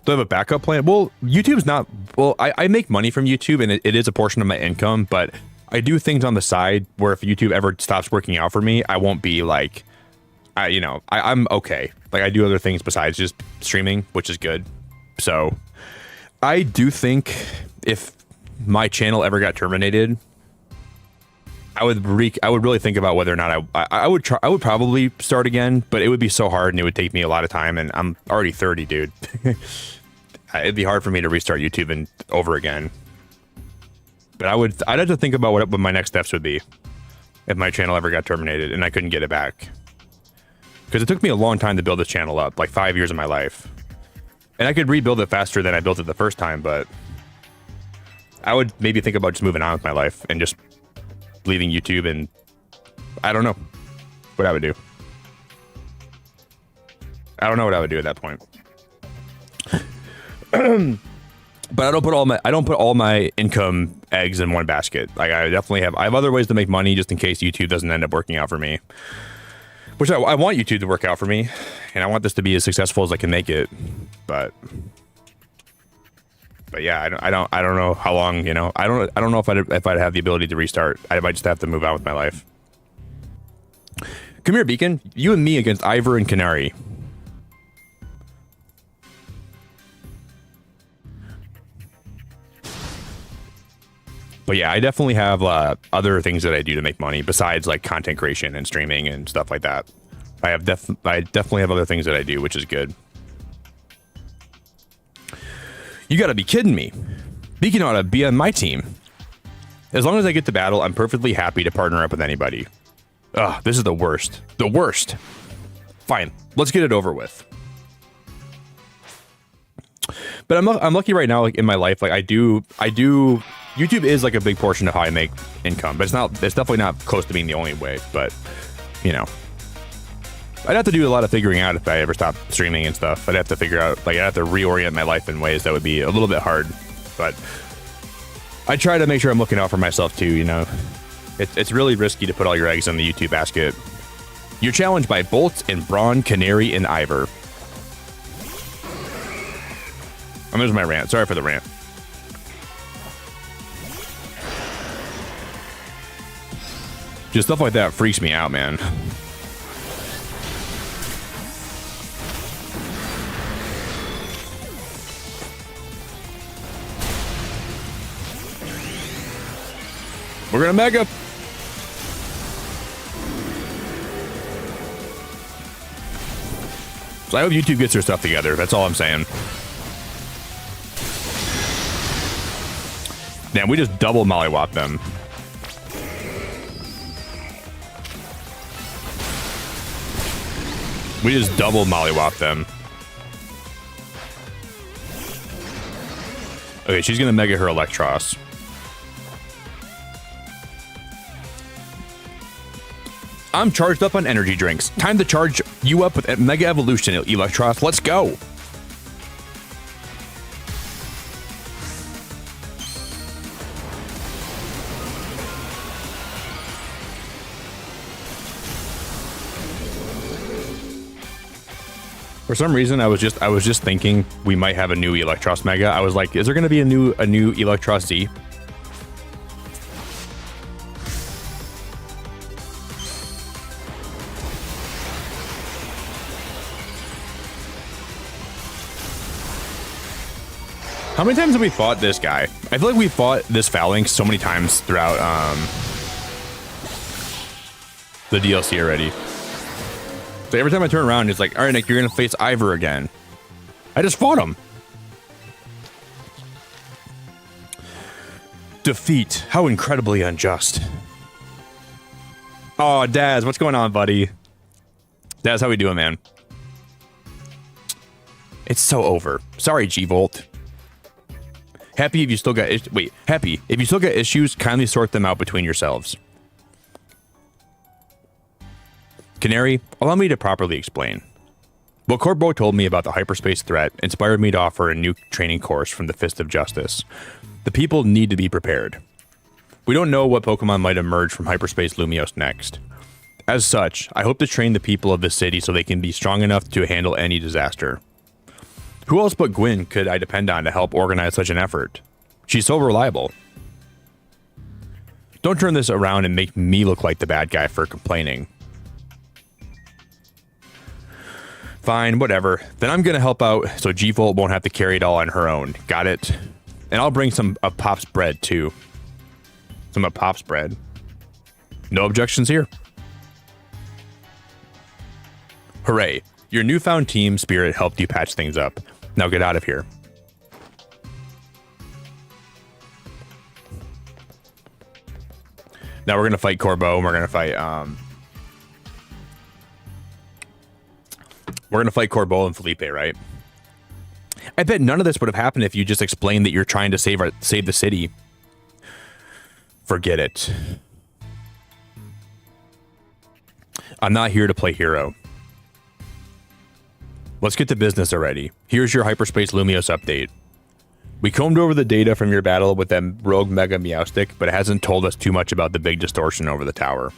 Do I have a backup plan? Well, YouTube's not... Well, I make money from YouTube, and it is a portion of my income, but I do things on the side where if YouTube ever stops working out for me, I won't be like... I'm okay. Like, I do other things besides just streaming, which is good. So, I do think if my channel ever got terminated, I would really think about whether or not I would probably start again, but it would be so hard and it would take me a lot of time, and I'm already 30, dude. It'd be hard for me to restart YouTube and over again. But I'd have to think about what my next steps would be if my channel ever got terminated and I couldn't get it back. Because it took me a long time to build this channel up, like 5 years of my life. And I could rebuild it faster than I built it the first time, but I would maybe think about just moving on with my life and just leaving YouTube, and I don't know what I would do. I don't know what I would do at that point. But I don't put all my income eggs in one basket. Like I have other ways to make money just in case YouTube doesn't end up working out for me. Which I want YouTube to work out for me, and I want this to be as successful as I can make it. But yeah, I don't know how long, you know. I don't know if I'd have the ability to restart. I might just have to move on with my life. Come here, Beacon. You and me against Ivor and Canary. But yeah, I definitely have other things that I do to make money besides like content creation and streaming and stuff like that. I definitely have other things that I do, which is good. You gotta be kidding me. Beacon ought to be on my team. As long as I get to battle, I'm perfectly happy to partner up with anybody. Ugh, this is the worst. The worst. Fine, let's get it over with. But I'm lucky right now, like in my life, like I do. YouTube is like a big portion of how I make income, but it's definitely not close to being the only way. But you know, I'd have to do a lot of figuring out if I ever stop streaming and stuff. I'd have to figure out, like, I'd have to reorient my life in ways that would be a little bit hard. But I try to make sure I'm looking out for myself too. You know, it's really risky to put all your eggs in the YouTube basket. You're challenged by Bolt and Brawn, Canary, and Ivor. And there's my rant. Sorry for the rant. Just stuff like that freaks me out, man. We're gonna mega. So I hope YouTube gets their stuff together. That's all I'm saying. Damn, we just double mollywop them. We just double mollywop them. Okay, she's gonna mega her Electros. I'm charged up on energy drinks. Time to charge you up with Mega Evolution, Electros. Let's go. For some reason, I was just thinking we might have a new Electros Mega. I was like, is there going to be a new Electros Z? How many times have we fought this guy? I feel like we fought this Phalanx so many times throughout the DLC already. So every time I turn around, it's like, all right, Nick, you're going to face Ivor again. I just fought him. Defeat. How incredibly unjust. Oh, Daz, what's going on, buddy? Daz, how we doing, man? It's so over. Sorry, G-Volt. Happy if you still got happy if you still got issues, kindly sort them out between yourselves. Canary, allow me to properly explain. What Corbo told me about the hyperspace threat inspired me to offer a new training course from the Fist of Justice. The people need to be prepared. We don't know what Pokemon might emerge from Hyperspace Lumiose next. As such, I hope to train the people of the city so they can be strong enough to handle any disaster. Who else but Gwyn could I depend on to help organize such an effort? She's so reliable. Don't turn this around and make me look like the bad guy for complaining. Fine, whatever. Then I'm gonna help out so G-Volt won't have to carry it all on her own. Got it? And I'll bring some of Pop's bread too. Some of Pop's bread. No objections here. Hooray. Your newfound team spirit helped you patch things up. Now get out of here. Now we're gonna fight Corbo, and we're gonna fight Corbo and Felipe, right? I bet none of this would have happened if you just explained that you're trying to save the city. Forget it. I'm not here to play hero. Let's get to business already. Here's your Hyperspace Lumiose update. We combed over the data from your battle with that rogue Mega Meowstic, but it hasn't told us too much about the big distortion over the tower.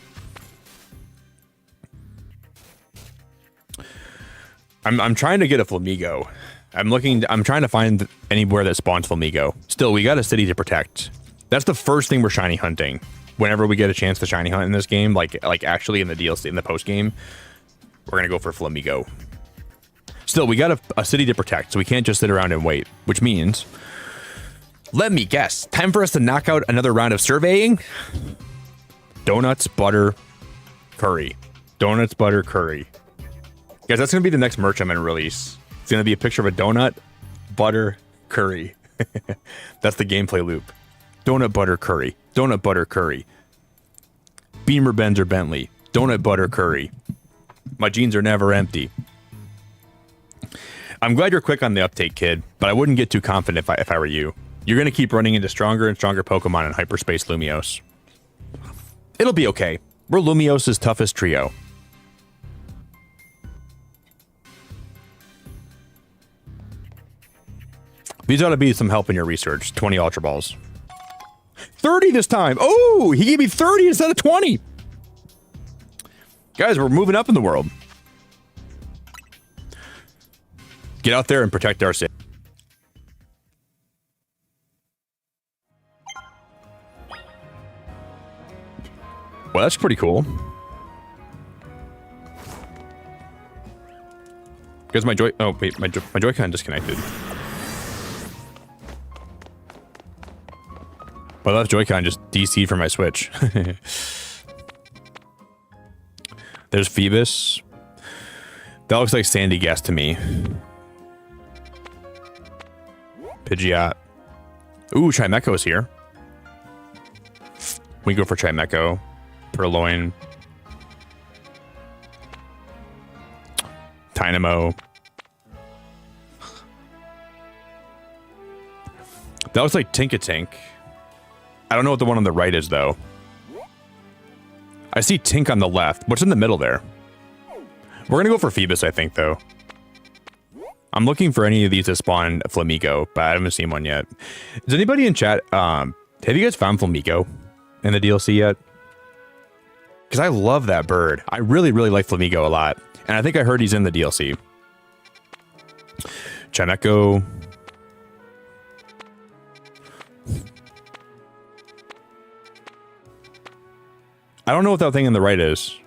I'm trying to get a Flamigo. I'm trying to find anywhere that spawns Flamigo. Still, we got a city to protect. That's the first thing we're shiny hunting. Whenever we get a chance to shiny hunt in this game, like actually in the DLC, in the post game, we're gonna go for Flamigo. Still, we got a city to protect, so we can't just sit around and wait, which means, let me guess, time for us to knock out another round of surveying? Donuts, butter, curry. Donuts, butter, curry. Guys, that's going to be the next merch I'm going to release. It's going to be a picture of a donut, butter, curry. That's the gameplay loop. Donut, butter, curry. Donut, butter, curry. Beamer, Benz, or Bentley. Donut, butter, curry. My jeans are never empty. I'm glad you're quick on the uptake, kid, but I wouldn't get too confident if I were you. You're going to keep running into stronger and stronger Pokemon in Hyperspace Lumiose. It'll be okay. We're Lumiose's toughest trio. These ought to be some help in your research. 20 Ultra Balls. 30 this time. Oh, he gave me 30 instead of 20. Guys, we're moving up in the world. Get out there and protect our city. Well, that's pretty cool. Because my oh wait, my Joy-Con disconnected. My left Joy-Con just DC'd from my Switch. There's Phoebus. That looks like Sandy Gas to me. Pidgeot. Ooh, Chimecho's here. We go for Chimecho. Purloin. Dynamo. That looks like Tinkatink. I don't know what the one on the right is, though. I see Tink on the left. What's in the middle there? We're going to go for Phoebus, I think, though. I'm looking for any of these to spawn Flamigo, but I haven't seen one yet. Does anybody in chat, have you guys found Flamigo in the DLC yet? Because I love that bird. I really, really like Flamigo a lot. And I think I heard he's in the DLC. Chimecho. I don't know what that thing on the right is.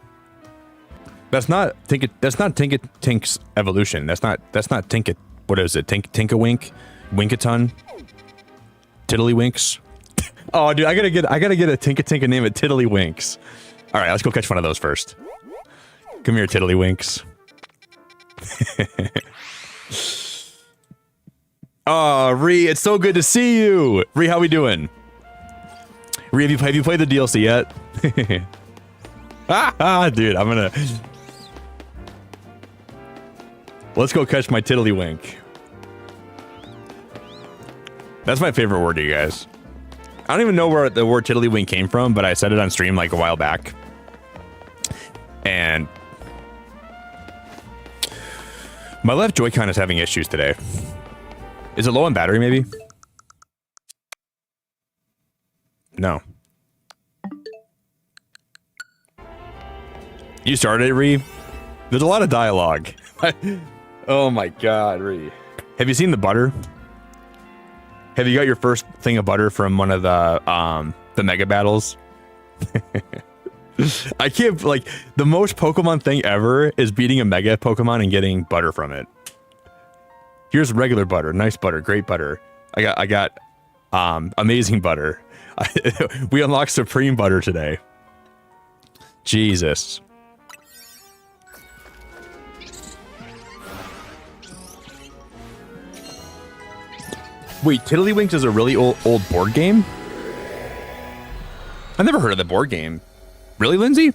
That's not Tinkatink's evolution. That's not Tinkat. What is it? Tinkawink? Winkaton? Tiddlywinks? Oh, dude, I gotta get a Tinkatink and name it Tiddlywinks. All right, let's go catch one of those first. Come here, Tiddlywinks. Oh, Ree, it's so good to see you. Ree, how we doing? Ree, have you played the DLC yet? Dude, I'm gonna... Let's go catch my Tiddlywink. That's my favorite word, you guys. I don't even know where the word Tiddlywink came from, but I said it on stream like a while back. And... my left Joy-Con is having issues today. Is it low on battery, maybe? No. You started it, Ree? There's a lot of dialogue. Oh my god, Ree. Have you seen the butter? Have you got your first thing of butter from one of the mega battles? I can't, like, the most Pokemon thing ever is beating a mega Pokemon and getting butter from it. Here's regular butter, nice butter, great butter. I got amazing butter. We unlocked supreme butter today. Jesus. Wait, Tiddlywinks is a really old board game? I never heard of the board game. Really, Lindsay?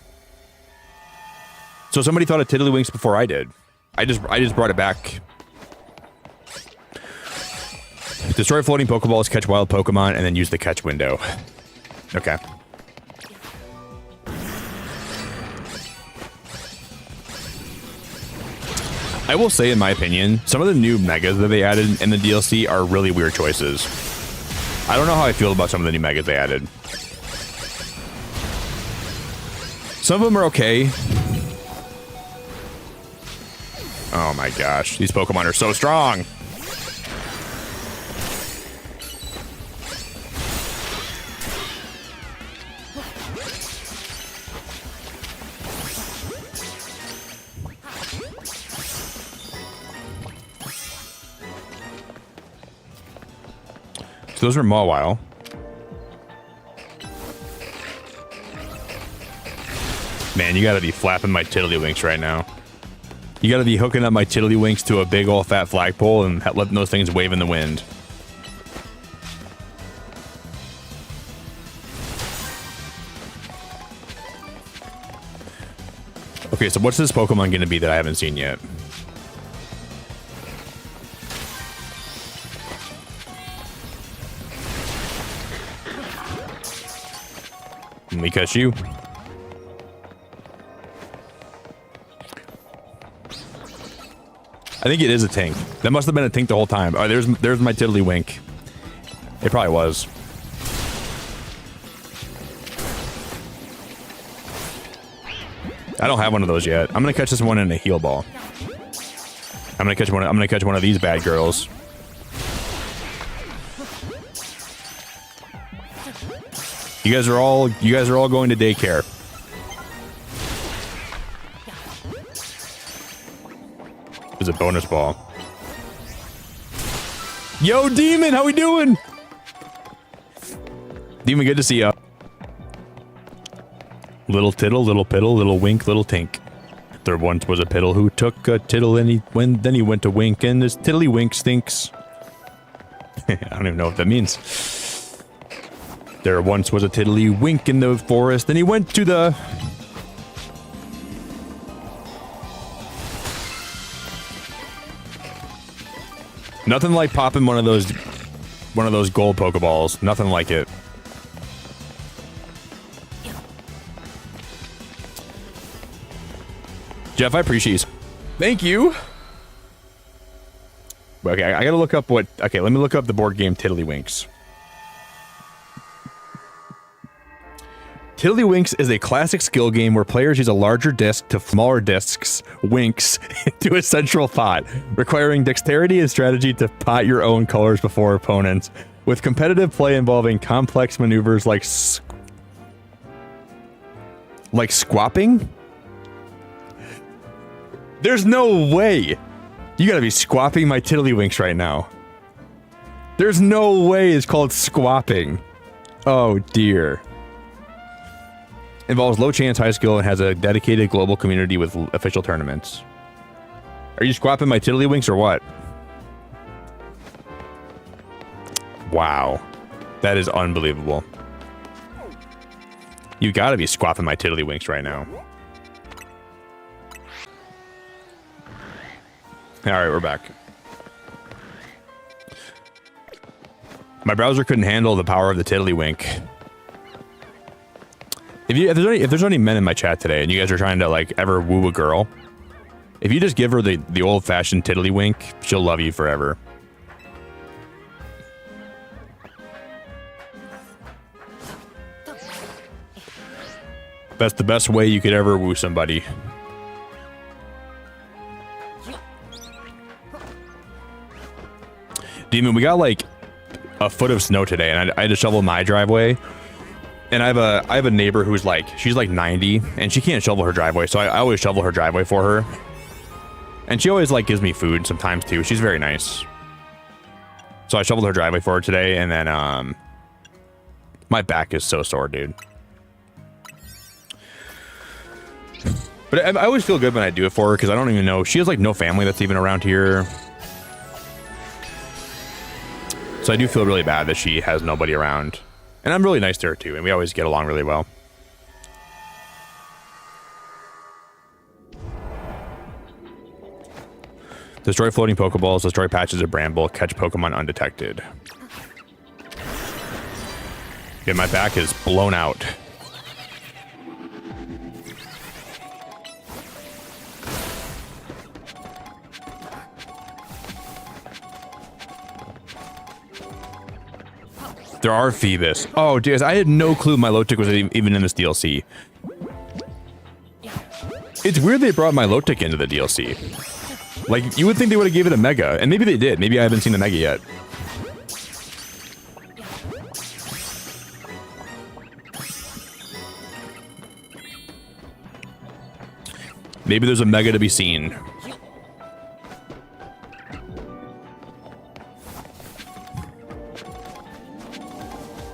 So somebody thought of Tiddlywinks before I did. I just brought it back. Destroy floating Pokeballs, catch wild Pokemon, and then use the catch window. Okay. I will say, in my opinion, some of the new Megas that they added in the DLC are really weird choices. I don't know how I feel about some of the new Megas they added. Some of them are okay. Oh my gosh, these Pokemon are so strong! So those are Mawile. Man, you gotta be flapping my tiddlywinks right now. You gotta be hooking up my tiddlywinks to a big old fat flagpole and letting those things wave in the wind. Okay, so what's this Pokemon gonna be that I haven't seen yet? Pikachu. I think it is a Tink. That must have been a Tink the whole time. Oh, there's my Tiddlywink. It probably was. I don't have one of those yet. I'm gonna catch this one in a heal ball. I'm gonna catch one of these bad girls. You guys are all going to daycare. There's a bonus ball. Yo, Demon, how we doing? Demon, good to see ya. Little Tittle, little Piddle, little Wink, little Tink. There once was a Piddle who took a Tittle and then he went to Wink and his Tiddlywink stinks. I don't even know what that means. There once was a Tiddlywink in the forest, and he went to the... Nothing like popping one of those gold Pokeballs. Nothing like it. Jeff, I appreciate you. Thank you. Okay, I gotta look up what... Okay, let me look up the board game Tiddlywinks. Tiddlywinks is a classic skill game where players use a larger disc to smaller discs, winks, into a central pot, requiring dexterity and strategy to pot your own colors before opponents, with competitive play involving complex maneuvers like squapping? There's no way! You gotta be squapping my Tiddlywinks right now. There's no way it's called squapping. Oh dear. Involves low chance, high skill, and has a dedicated global community with official tournaments. Are you squapping my Tiddlywinks or what? Wow. That is unbelievable. You gotta be squapping my Tiddlywinks right now. Alright, we're back. My browser couldn't handle the power of the Tiddlywink. If there's any men in my chat today and you guys are trying to like ever woo a girl, if you just give her the old-fashioned Tiddlywink, she'll love you forever. That's the best way you could ever woo somebody. Demon, we got like a foot of snow today, and I had to shovel my driveway. And I have a neighbor who's like, she's like 90, and she can't shovel her driveway, so I always shovel her driveway for her. And she always like gives me food sometimes too. She's very nice. So I shoveled her driveway for her today, and then my back is so sore, dude. But I always feel good when I do it for her because I don't even know, she has like no family that's even around here. So I do feel really bad that she has nobody around. And I'm really nice to her too, and we always get along really well. Destroy floating Pokeballs, destroy patches of Bramble, catch Pokemon undetected. Yeah, my back is blown out. There are Phoebus. Oh, dude, I had no clue my Milotic was even in this DLC. It's weird they brought my Milotic into the DLC. Like, you would think they would have gave it a Mega, and maybe they did. Maybe I haven't seen the Mega yet. Maybe there's a Mega to be seen.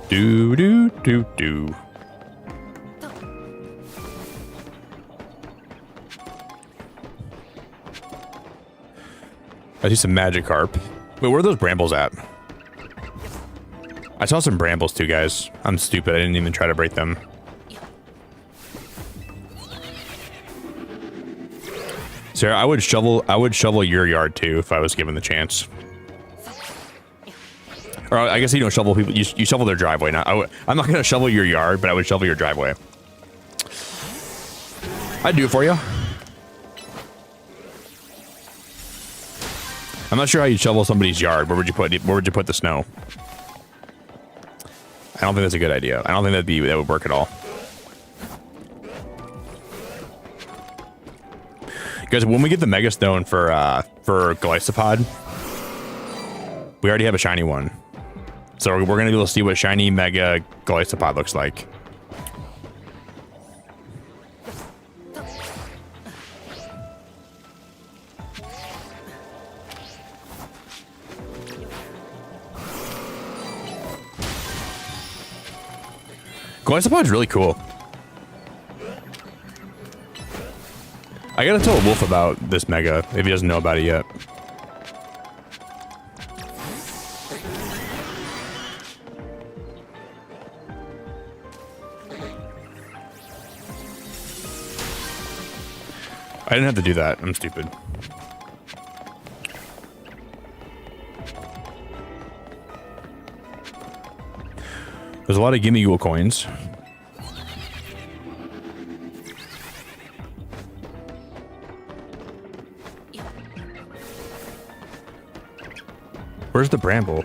Do do do do. I see some Magikarp. Wait, where are those Brambles at? I saw some Brambles too, guys. I'm stupid. I didn't even try to break them. Sarah, I would shovel your yard too if I was given the chance. Or I guess you don't shovel people. You shovel their driveway. I'm not gonna shovel your yard, but I would shovel your driveway. I'd do it for you. I'm not sure how you'd shovel somebody's yard. Where would you put the snow? I don't think that's a good idea. I don't think that would work at all. Guys, when we get the Mega Stone for Glycopod, we already have a shiny one. So we're gonna be able to see what shiny Mega Glycopod looks like. Glycopod's really cool. I gotta tell Wolf about this Mega if he doesn't know about it yet. I didn't have to do that. I'm stupid. There's a lot of Gimme Ghoul coins. Where's the Bramble?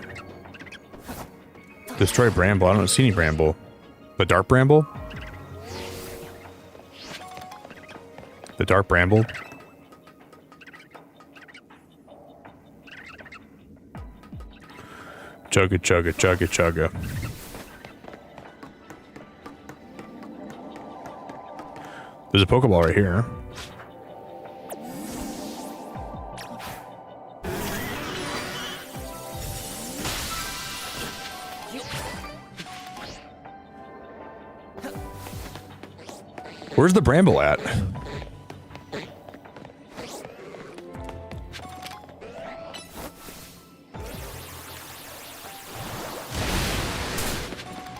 Destroy Bramble. I don't see any Bramble. The Dark Bramble? The Dark Bramble? Chugga, chugga, chugga, chugga. There's a Pokeball right here. Where's the Bramble at?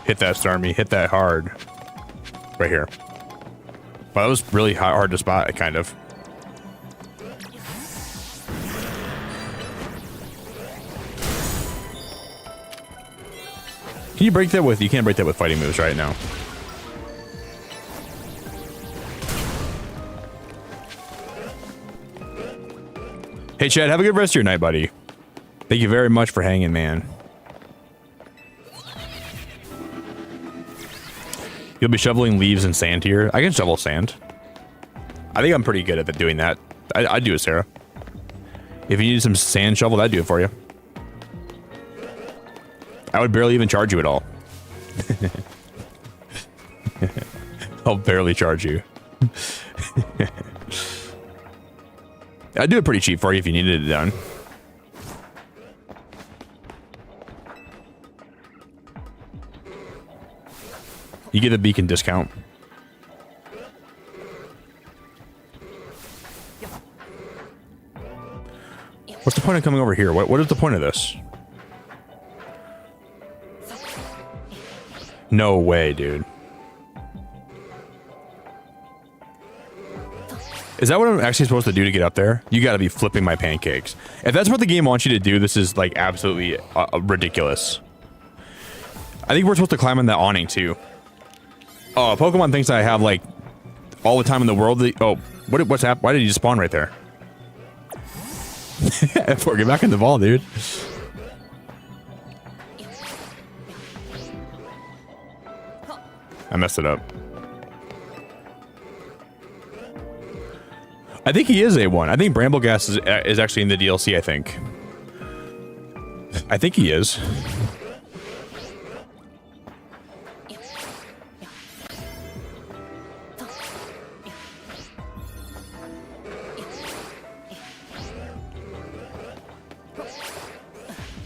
Hit that, Starmie. Hit that hard. Right here. Wow, that was really hard to spot, kind of. Can you break that with... You can't break that with fighting moves right now. Hey, Chad, have a good rest of your night, buddy. Thank you very much for hanging, man. You'll be shoveling leaves and sand here. I can shovel sand. I think I'm pretty good at doing that. I'd do it, Sarah. If you need some sand shoveled, I'd do it for you. I would barely even charge you at all. I'll barely charge you. I'd do it pretty cheap for you if you needed it done. You get the beacon discount. What's the point of coming over here? What is the point of this? No way, dude. Is that what I'm actually supposed to do to get up there? You got to be flipping my pancakes. If that's what the game wants you to do, this is like absolutely ridiculous. I think we're supposed to climb on that awning too. Oh, Pokemon thinks I have like all the time in the world. Oh, what's happened? Why did you just spawn right there? F4, get back in the ball, dude. I messed it up. I think he is A1. I think Brambleghast is actually in the DLC, I think. I think he is.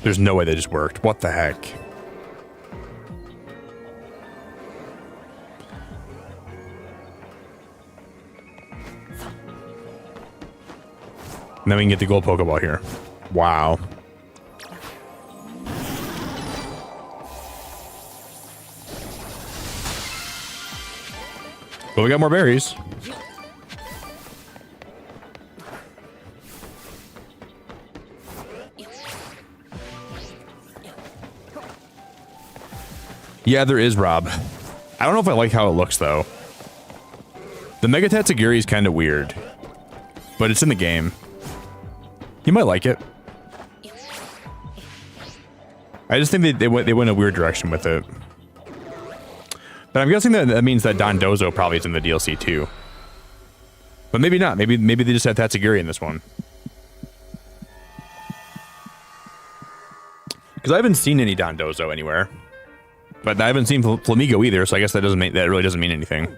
There's no way that just worked. What the heck? And then we can get the gold Pokeball here. Wow. But we got more berries. Yeah, there is, Rob. I don't know if I like how it looks, though. The Mega Tatsugiri is kind of weird. But it's in the game. You might like it. I just think they went a weird direction with it. But I'm guessing that means that Dondozo probably is in the DLC, too. But maybe not. Maybe they just had Tatsugiri in this one. Because I haven't seen any Dondozo anywhere. But I haven't seen Flamigo either, so I guess that really doesn't mean anything.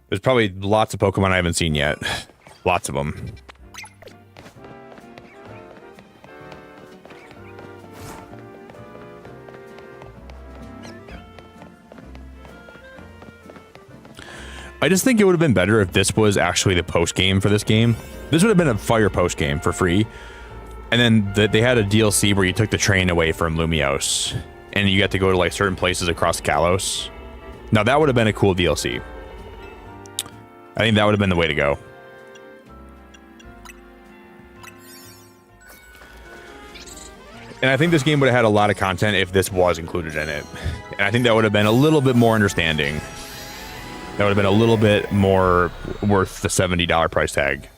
There's probably lots of Pokemon I haven't seen yet. Lots of them. I just think it would have been better if this was actually the post game for this game. This would have been a fire post game for free. And then they had a DLC where you took the train away from Lumiose. And you got to go to like certain places across Kalos. Now that would have been a cool DLC. I think that would have been the way to go. And I think this game would have had a lot of content if this was included in it. And I think that would have been a little bit more understanding. That would have been a little bit more worth the $70 price tag.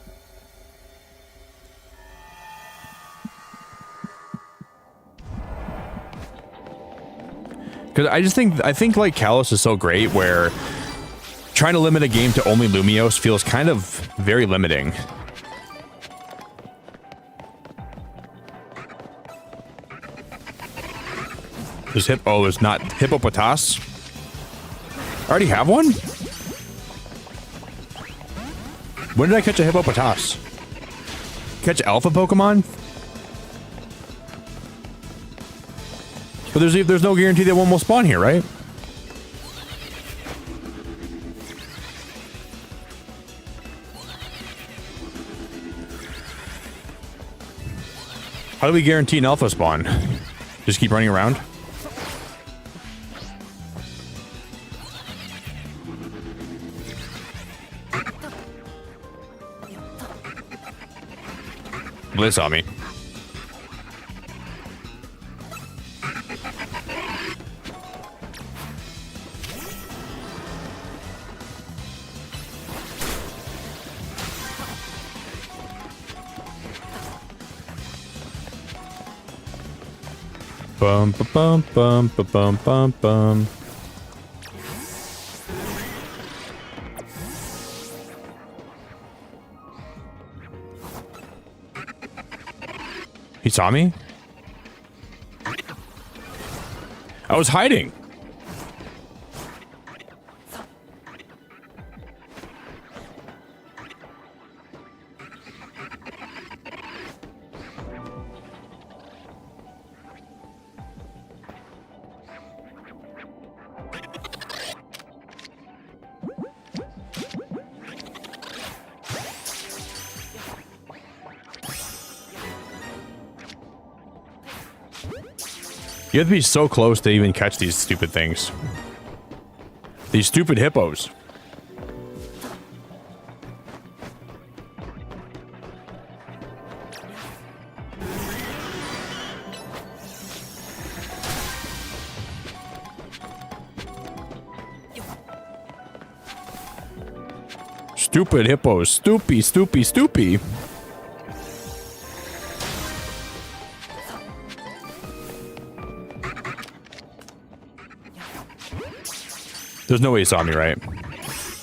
Because I think like Kalos is so great where trying to limit a game to only Lumiose feels kind of very limiting. There's not Hippopotas. I already have one? When did I catch a Hippopotas? Catch alpha Pokemon? But there's no guarantee that one will spawn here, right? How do we guarantee an alpha spawn? Just keep running around? Well, they saw me. Bum bum bum bum bum bum bum. He saw me? I was hiding. You have to be so close to even catch these stupid things. These stupid hippos. Stupid hippos. Stoopy, stoopy, stoopy. There's no way he saw me, right?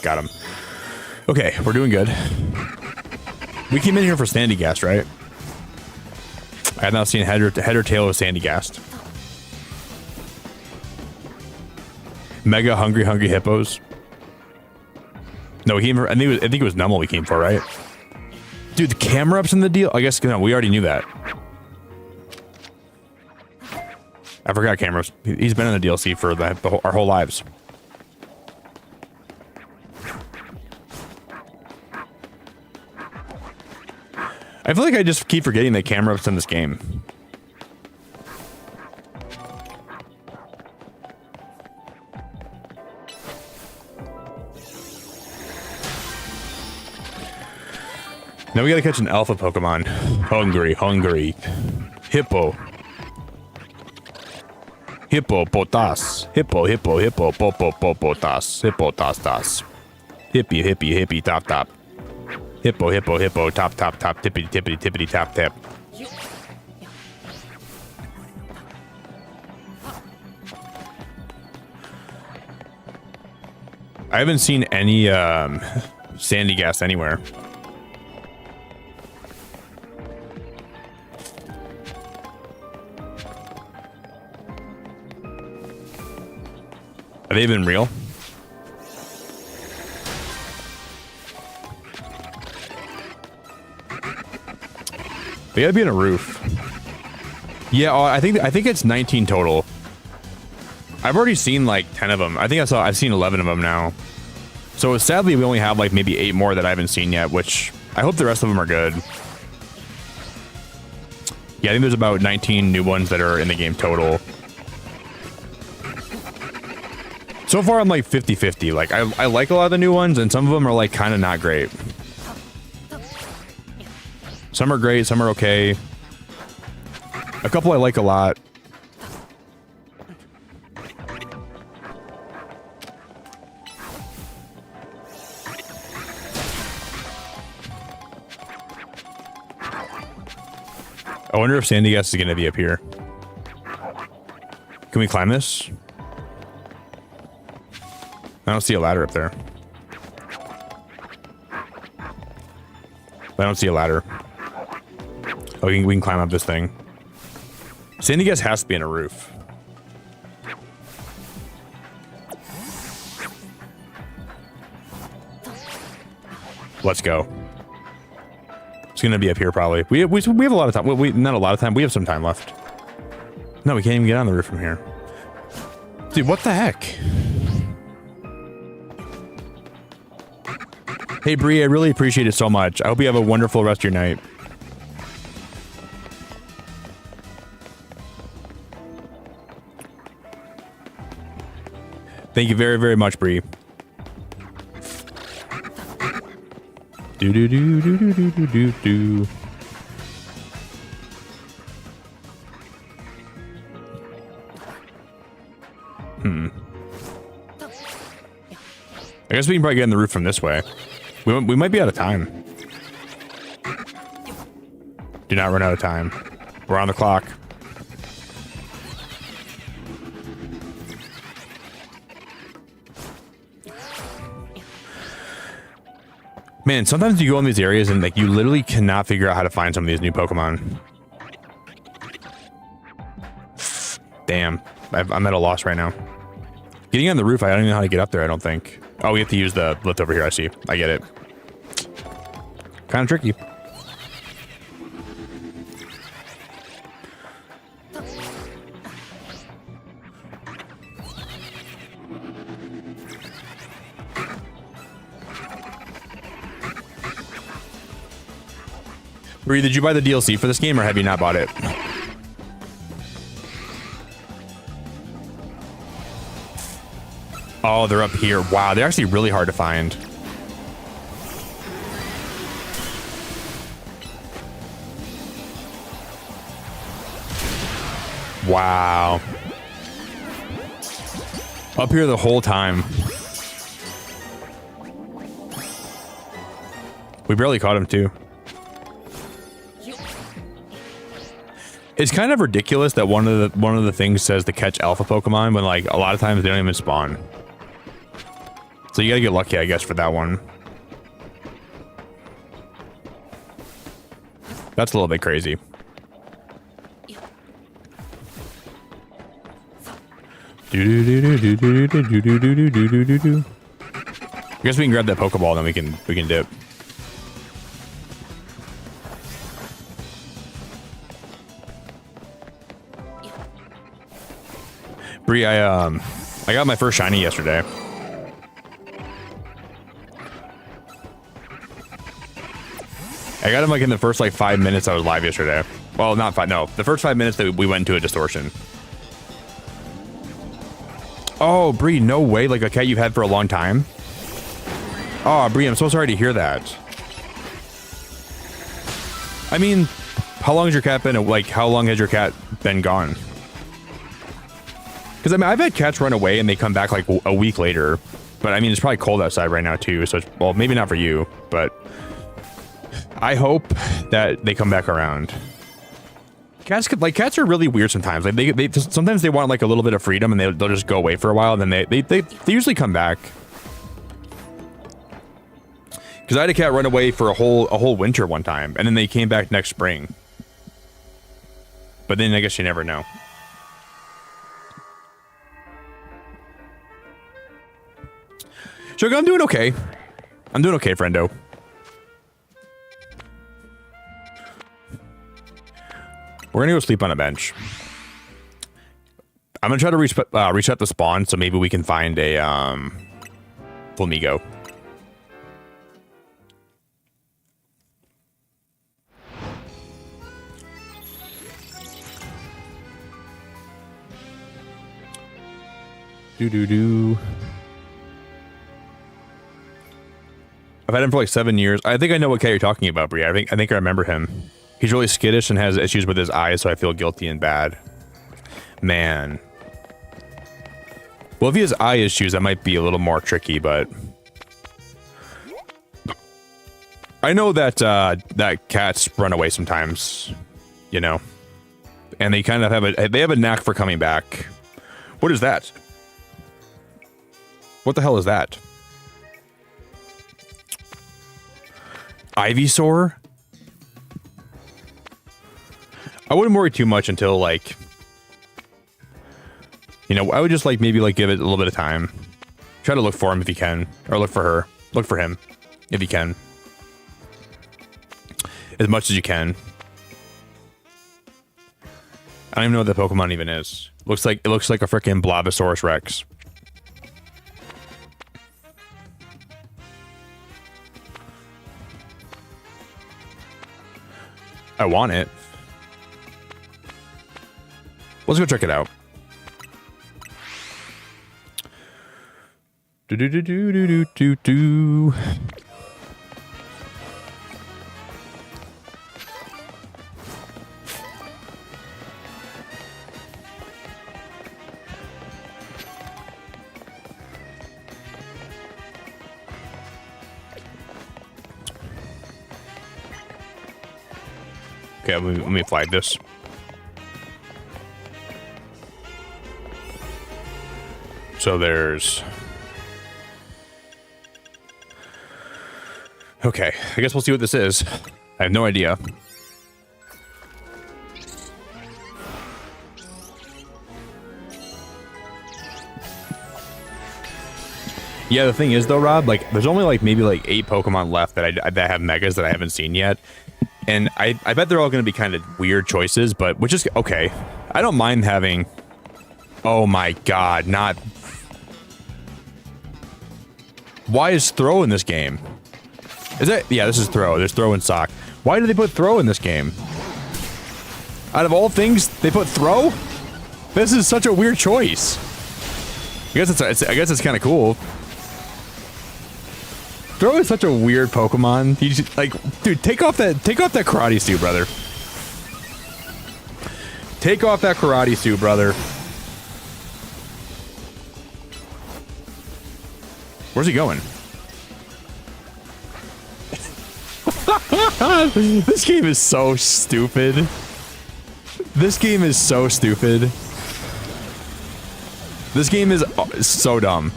Got him. Okay, we're doing good. We came in here for Sandy Gas, right? I have not seen head or tail of Sandy Gas. Mega hungry hippos. No, he came for, I think it was Nummel we came for, right? Dude, the camera up's in the deal. I guess no, we already knew that. I forgot cameras. He's been in the DLC for our whole lives. I feel like I just keep forgetting that camera ups in this game. Now we gotta catch an alpha Pokemon. Hungry. Hippo. Hippopotas. Hippo, popopotas. Hippotas. Hippie, top. Hippo, top, tippity, tap. I haven't seen any Sandy Gas anywhere. Are they even real? They gotta be in a roof. Yeah, I think it's 19 total. I've already seen like 10 of them. I've seen 11 of them now. So sadly, we only have like maybe 8 more that I haven't seen yet, which I hope the rest of them are good. Yeah, I think there's about 19 new ones that are in the game total. So far, I'm like 50-50. Like, I like a lot of the new ones, and some of them are like kind of not great. Some are great, some are okay. A couple I like a lot. I wonder if Sandy Gas is going to be up here. Can we climb this? I don't see a ladder up there. I don't see a ladder. Oh, we can climb up this thing. Sandy Gas has to be in a roof. Let's go. It's gonna be up here probably. We have a lot of time. Not a lot of time. We have some time left. No, we can't even get on the roof from here. Dude, what the heck? Hey, Bree, I really appreciate it so much. I hope you have a wonderful rest of your night. Thank you very, very much, Bree. Do. I guess we can probably get on the roof from this way. We might be out of time. Do not run out of time. We're on the clock. Man, sometimes you go in these areas and like you literally cannot figure out how to find some of these new Pokemon. Damn, I'm at a loss right now. Getting on the roof, I don't even know how to get up there, I don't think. Oh, we have to use the lift over here, I see. I get it. Kind of tricky. Bree, did you buy the DLC for this game or have you not bought it? Oh, they're up here. Wow, they're actually really hard to find. Wow. Up here the whole time. We barely caught him too. It's kind of ridiculous that one of the things says to catch alpha Pokemon when like a lot of times they don't even spawn. So you gotta get lucky, I guess, for that one. That's a little bit crazy. I guess we can grab that Pokeball, then we can dip. Bree, I got my first shiny yesterday. I got him like in the first like 5 minutes I was live yesterday. Well, not 5, no. The first 5 minutes that we went into a distortion. Oh, Bree, no way. Like a cat you've had for a long time? Oh, Bree, I'm so sorry to hear that. I mean, how long has your cat been, like, how long has your cat been gone? Because, I mean, I've had cats run away and they come back, like, a week later. But, I mean, it's probably cold outside right now, too. So, well, maybe not for you, but I hope that they come back around. Cats are really weird sometimes. Like they sometimes they want like a little bit of freedom and they'll just go away for a while. And then they usually come back. Because I had a cat run away for a whole winter one time, and then they came back next spring. But then I guess you never know. Sugar, I'm doing okay. I'm doing okay, friendo. We're gonna go sleep on a bench. I'm gonna try to reset the spawn, so maybe we can find a Flamigo. Do. I've had him for like 7 years. I think I know what cat you're talking about, Bri. I think I remember him. He's really skittish and has issues with his eyes, so I feel guilty and bad. Man. Well, if he has eye issues, that might be a little more tricky, but I know that that cats run away sometimes, you know, and they kind of have a knack for coming back. What is that? What the hell is that? Ivysaur? I wouldn't worry too much until, like, you know, I would just, like, maybe, like, give it a little bit of time. Try to look for him if you can. Or look for her. Look for him if you can. As much as you can. I don't even know what that Pokemon even is. It looks like a freaking Blobosaurus Rex. I want it. Let's go check it out. Do. Okay, let me flag this. So there's... Okay, I guess we'll see what this is. I have no idea. Yeah, the thing is though, Rob, like there's only like maybe like 8 Pokemon left that that have Megas that I haven't seen yet. And I bet they're all going to be kind of weird choices, but which is okay. I don't mind having... Oh my god, not... Why is Throw in this game? Is it? Yeah, this is Throw. There's Throw and Sock. Why did they put Throw in this game? Out of all things, they put Throw? This is such a weird choice. I guess it's kind of cool. Throw is such a weird Pokemon. You just, like, dude, take off that karate suit, brother. Take off that karate suit, brother. Where's he going? This game is so stupid. This game is so stupid. This game is so dumb.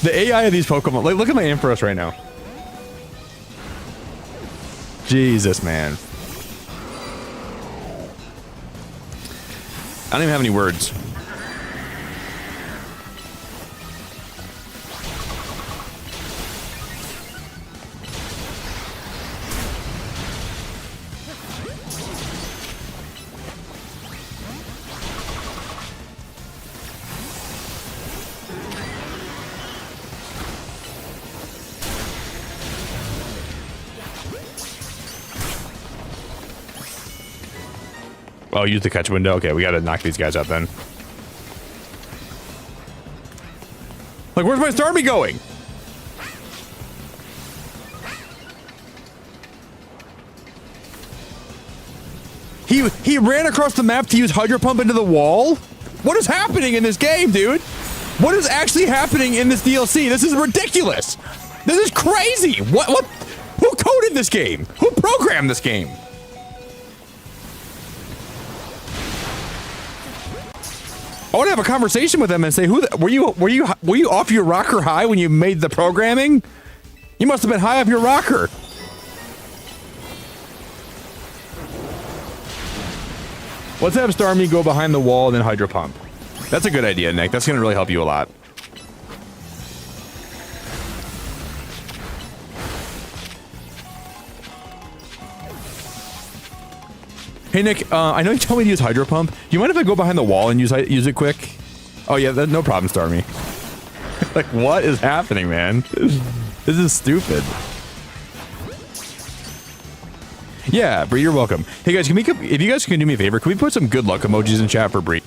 The AI of these Pokemon, like, look at my Ampharos right now. Jesus, man. I don't even have any words. Oh, use the catch window? Okay, we gotta knock these guys out then. Like, where's my Starmie going? He ran across the map to use Hydro Pump into the wall? What is happening in this game, dude? What is actually happening in this DLC? This is ridiculous. This is crazy. What? Who coded this game? Who programmed this game? I want to have a conversation with them and say, were you off your rocker high when you made the programming? You must have been high off your rocker. Let's have Starmie go behind the wall and then Hydro Pump. That's a good idea, Nick. That's going to really help you a lot. Hey Nick, I know you told me to use Hydro Pump. Do you mind if I go behind the wall and use it quick? Oh yeah, no problem, Starmie. Like, what is happening, man? This is stupid. Yeah, Bree, you're welcome. Hey guys, if you guys can do me a favor, can we put some good luck emojis in chat for Bree?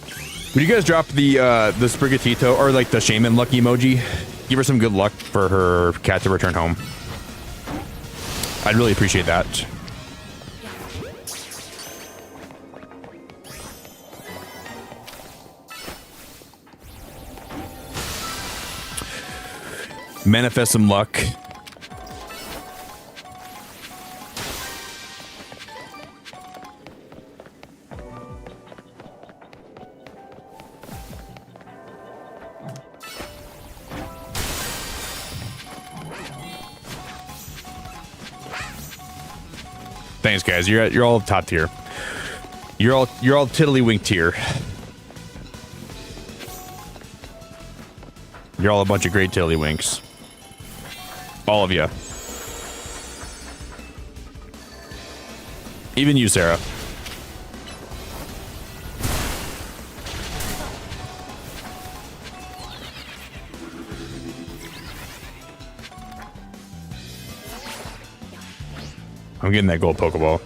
Would you guys drop the Sprigatito or like the Shaman luck emoji? Give her some good luck for her cat to return home. I'd really appreciate that. Manifest some luck. Thanks, guys. You're all top tier. You're all tiddlywink tier. You're all a bunch of great tiddlywinks. All of you. Even you, Sarah. I'm getting that gold Pokeball.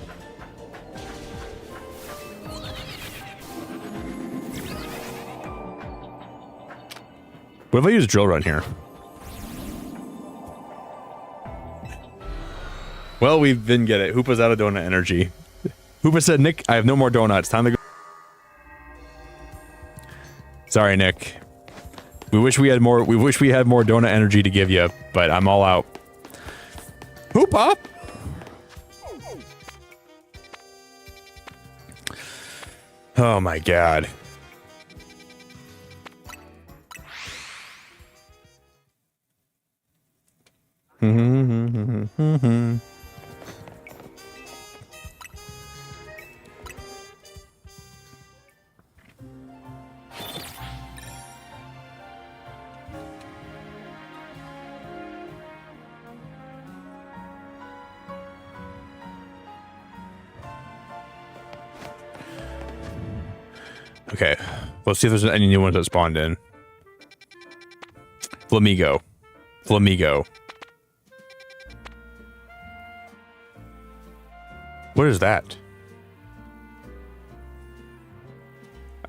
What if I use Drill Run here? Well, we didn't get it. Hoopa's out of donut energy. Hoopa said, Nick, I have no more donuts. Time to go. Sorry, Nick. We wish we had more donut energy to give you, but I'm all out. Hoopa! Oh my god. Okay, let's see if there's any new ones that spawned in. Flamigo. What is that?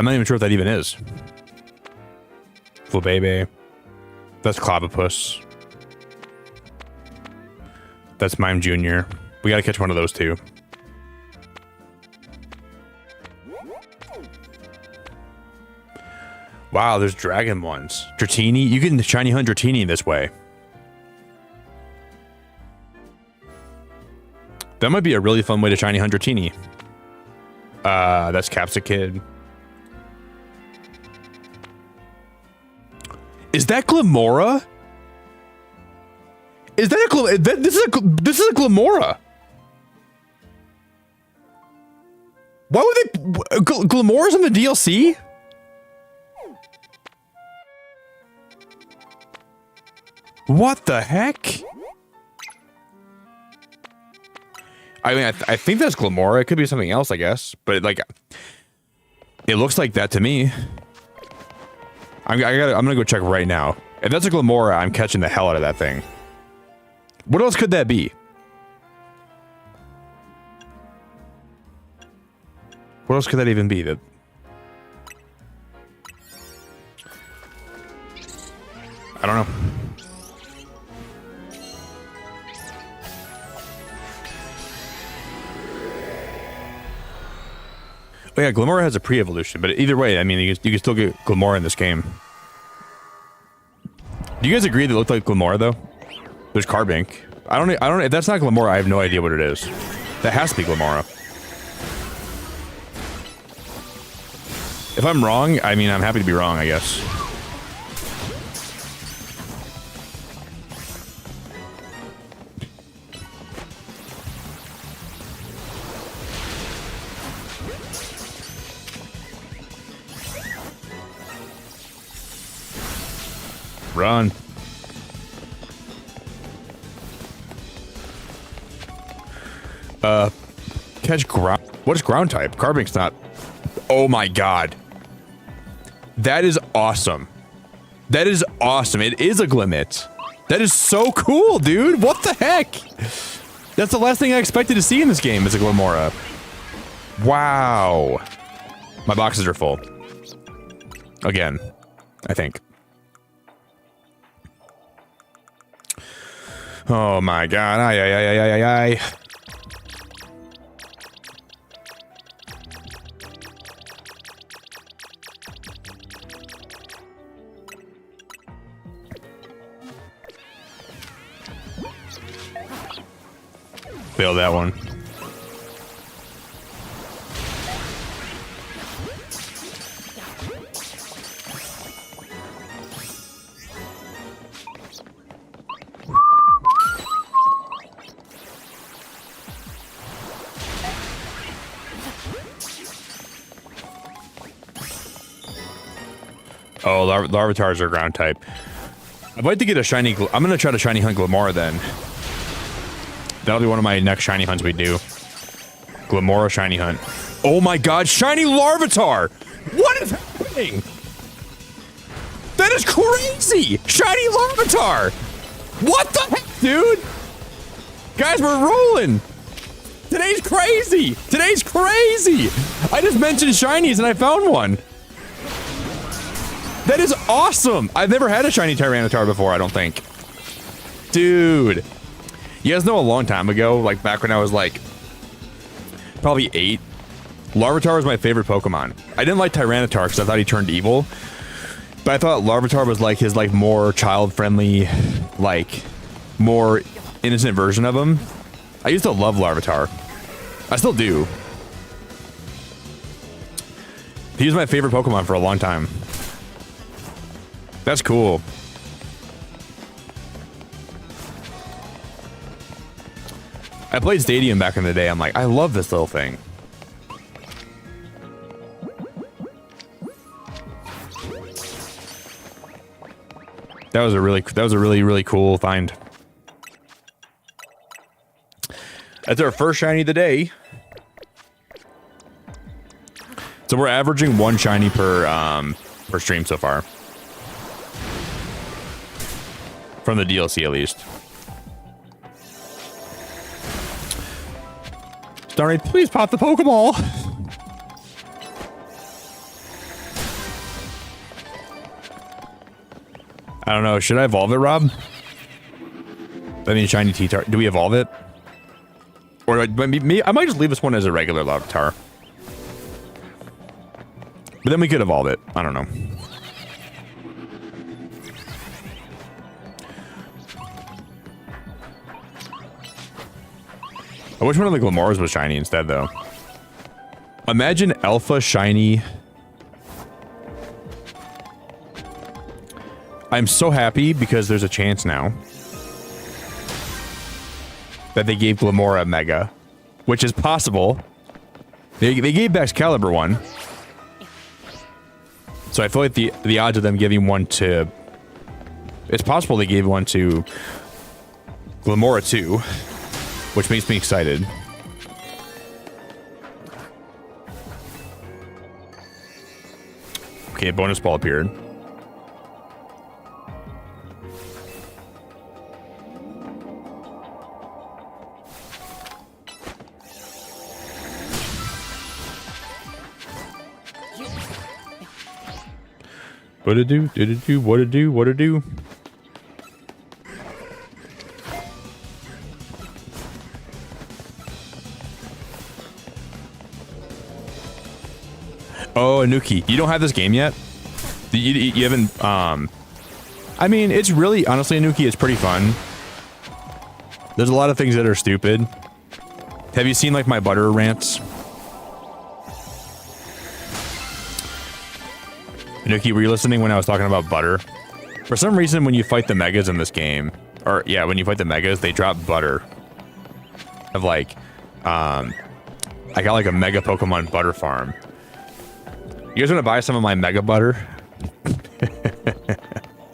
I'm not even sure what that even is. Flabebe. That's Clobopus. That's Mime Jr. We gotta catch one of those two. Wow, there's dragon ones. Dratini. You can shiny hunt Dratini this way. That might be a really fun way to shiny hunt Dratini. That's Capsicid. Is that Glamora? Is that a this is a Glamora? Why would they Glamora's in the DLC? What the heck? I mean, I think that's Glamora. It could be something else, I guess. But like, it looks like that to me. I'm gonna go check right now. If that's a Glamora, I'm catching the hell out of that thing. What else could that be? What else could that even be? That I don't know. Oh yeah, Glamora has a pre-evolution, but either way, I mean, you can still get Glamora in this game. Do you guys agree that it looked like Glamora though? There's Carbink. I don't. If that's not Glamora, I have no idea what it is. That has to be Glamora. If I'm wrong, I mean, I'm happy to be wrong, I guess. Run. Catch ground. What is ground type? Carbink's not. Oh my god. That is awesome. That is awesome. It is a Glimmet. That is so cool, dude. What the heck? That's the last thing I expected to see in this game is a Glamora. Wow. My boxes are full. Again, I think. Oh my god. Ay. Fail that one. Oh, Larvatars are ground type. I'd like to get a shiny. I'm gonna try to shiny hunt Glamora then. That'll be one of my next shiny hunts we do. Glamora shiny hunt. Oh my god, shiny Larvitar! What is happening? That is crazy! Shiny Larvitar! What the heck, dude? Guys, we're rolling! Today's crazy! Today's crazy! I just mentioned shinies and I found one. That is awesome! I've never had a shiny Tyranitar before, I don't think. Dude. You guys know a long time ago, like back when I was like, probably 8, Larvitar was my favorite Pokemon. I didn't like Tyranitar because I thought he turned evil, but I thought Larvitar was like his like more child-friendly, like more innocent version of him. I used to love Larvitar. I still do. He was my favorite Pokemon for a long time. That's cool. I played Stadium back in the day. I'm like, I love this little thing. That was a really cool find. That's our first shiny of the day. So we're averaging 1 shiny per stream so far. From the DLC at least. Starry, please pop the Pokeball. I don't know. Should I evolve it, Rob? I mean, shiny T-Tar. Do we evolve it? Or maybe, I might just leave this one as a regular Larvitar. But then we could evolve it. I don't know. I wish one of the Glamours was shiny instead, though. Imagine Alpha Shiny. I'm so happy because there's a chance now that they gave Glamour a Mega, which is possible. They gave Excalibur one. So I feel like the odds of them giving one to... It's possible they gave one to Glamour too, which makes me excited. Okay, bonus ball appeared. What it do? Did it do? What it do? What it do? Oh, Anuki, you don't have this game yet? You haven't, I mean, it's really, honestly, Anuki, it's pretty fun. There's a lot of things that are stupid. Have you seen, like, my butter rants? Anuki, were you listening when I was talking about butter? For some reason, when you fight the Megas in this game, or, yeah, when you fight the Megas, they drop butter. Of, like, I got, like, a Mega Pokemon butter farm. You guys want to buy some of my Mega Butter?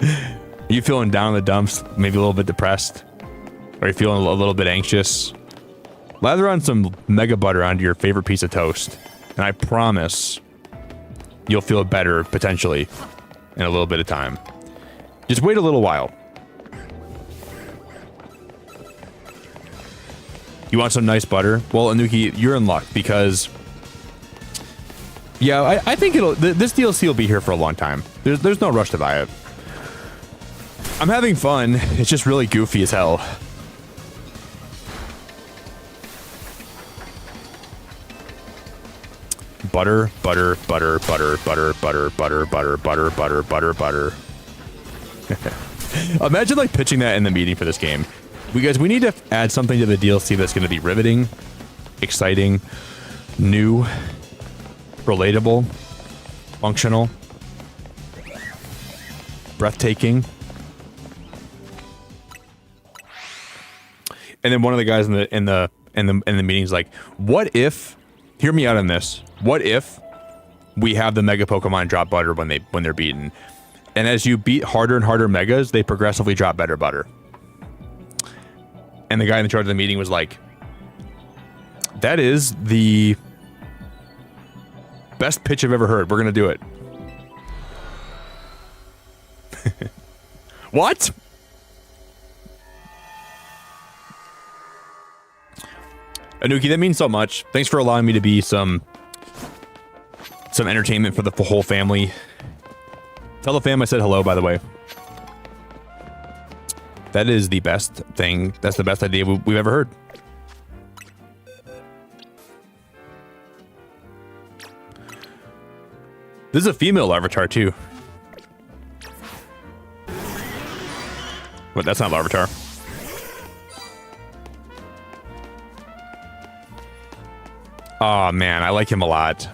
Are you feeling down in the dumps? Maybe a little bit depressed? Are you feeling a little bit anxious? Lather on some Mega Butter onto your favorite piece of toast. And I promise you'll feel better, potentially, in a little bit of time. Just wait a little while. You want some nice butter? Well, Anuki, you're in luck, because... Yeah, I think this DLC will be here for a long time. There's no rush to buy it. I'm having fun. It's just really goofy as hell. Butter, butter, butter, butter, butter, butter, butter, butter, butter, butter, butter, butter. Imagine like pitching that in the meeting for this game. We need to add something to the DLC that's going to be riveting, exciting, new, relatable, functional, breathtaking. And then one of the guys in the meeting's like, "What if? Hear me out on this. What if we have the Mega Pokemon drop butter when they're beaten, and as you beat harder and harder Megas, they progressively drop better butter?" And the guy in charge of the meeting was like, "That is the best pitch I've ever heard. We're gonna do it." What? Anuki, that means so much. Thanks for allowing me to be some entertainment for the whole family. Tell the fam I said hello, by the way. That is the best thing. That's the best idea we've ever heard. This is a female Larvitar, too. But that's not Larvitar. Oh, man, I like him a lot.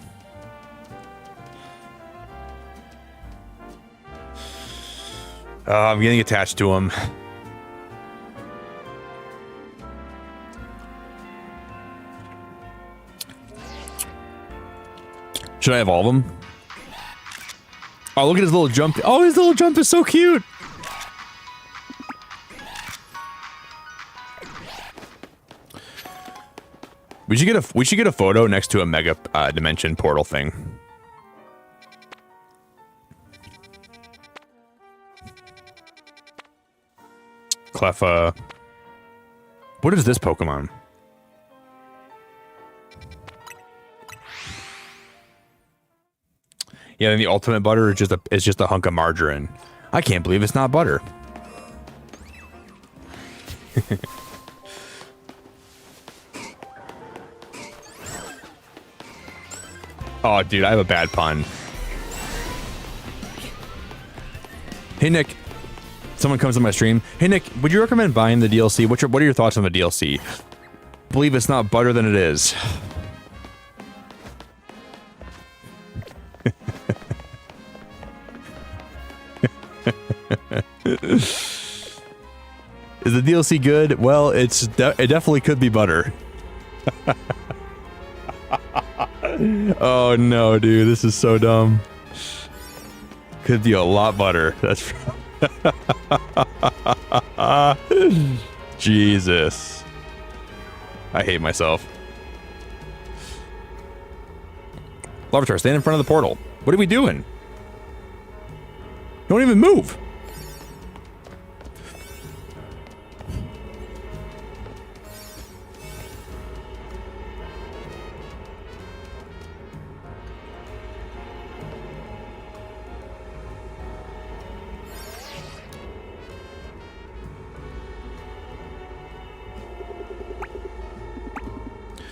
I'm getting attached to him. Should I evolve him? Oh, look at his little jump. Oh, his little jump is so cute. We should get a photo next to a Mega Dimension portal thing. Cleffa. What is this Pokemon? Yeah, then the ultimate butter is just a hunk of margarine. I can't believe it's not butter. Oh, dude, I have a bad pun. Hey, Nick. Someone comes to my stream. Hey, Nick, would you recommend buying the DLC? What are your thoughts on the DLC? Believe it's not butter than it is. Is the DLC good? Well, it definitely could be butter. Oh no, dude, this is so dumb. Could be a lot butter. That's Jesus. I hate myself. Larvitar, stand in front of the portal. What are we doing? Don't even move.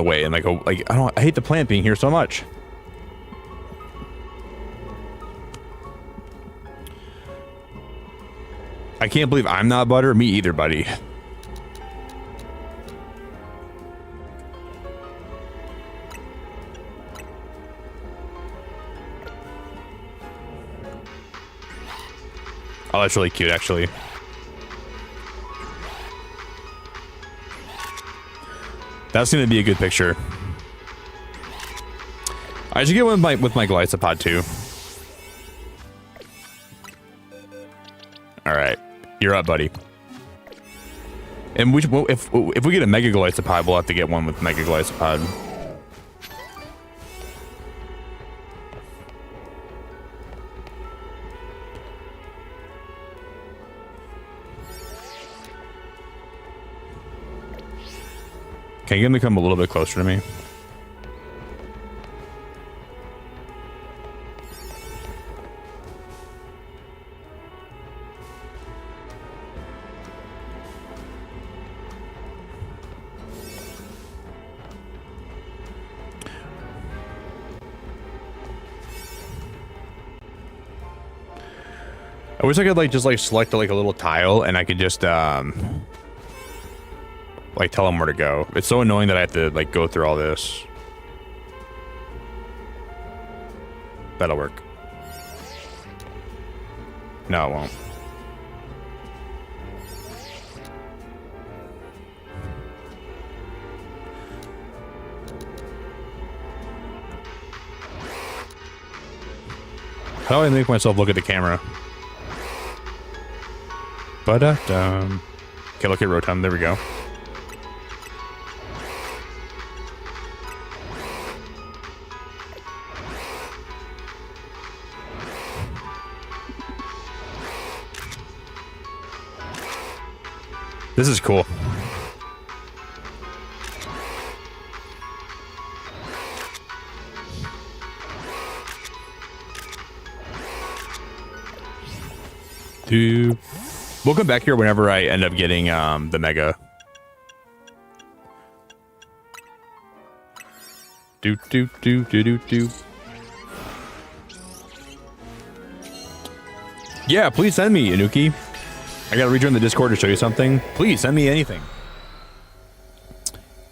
Away and like I hate the plant being here so much. I can't believe I'm not butter. Me either, buddy. Oh, that's really cute, actually. That's gonna be a good picture. I should get one with my Glycopod too. All right, you're up, buddy. And if we get a Mega Glycopod, we'll have to get one with Mega Glycopod. Can you get him to come a little bit closer to me? I wish I could just select like a little tile and I could just like tell them where to go. It's so annoying that I have to like go through all this. That'll work. No, it won't. How do I make myself look at the camera? Ba-da-dum. Okay, look at Rotom. There we go. This is cool. We'll come back here whenever I end up getting the Mega. Do. Yeah, please send me, Inuki. I gotta rejoin the Discord to show you something. Please send me anything.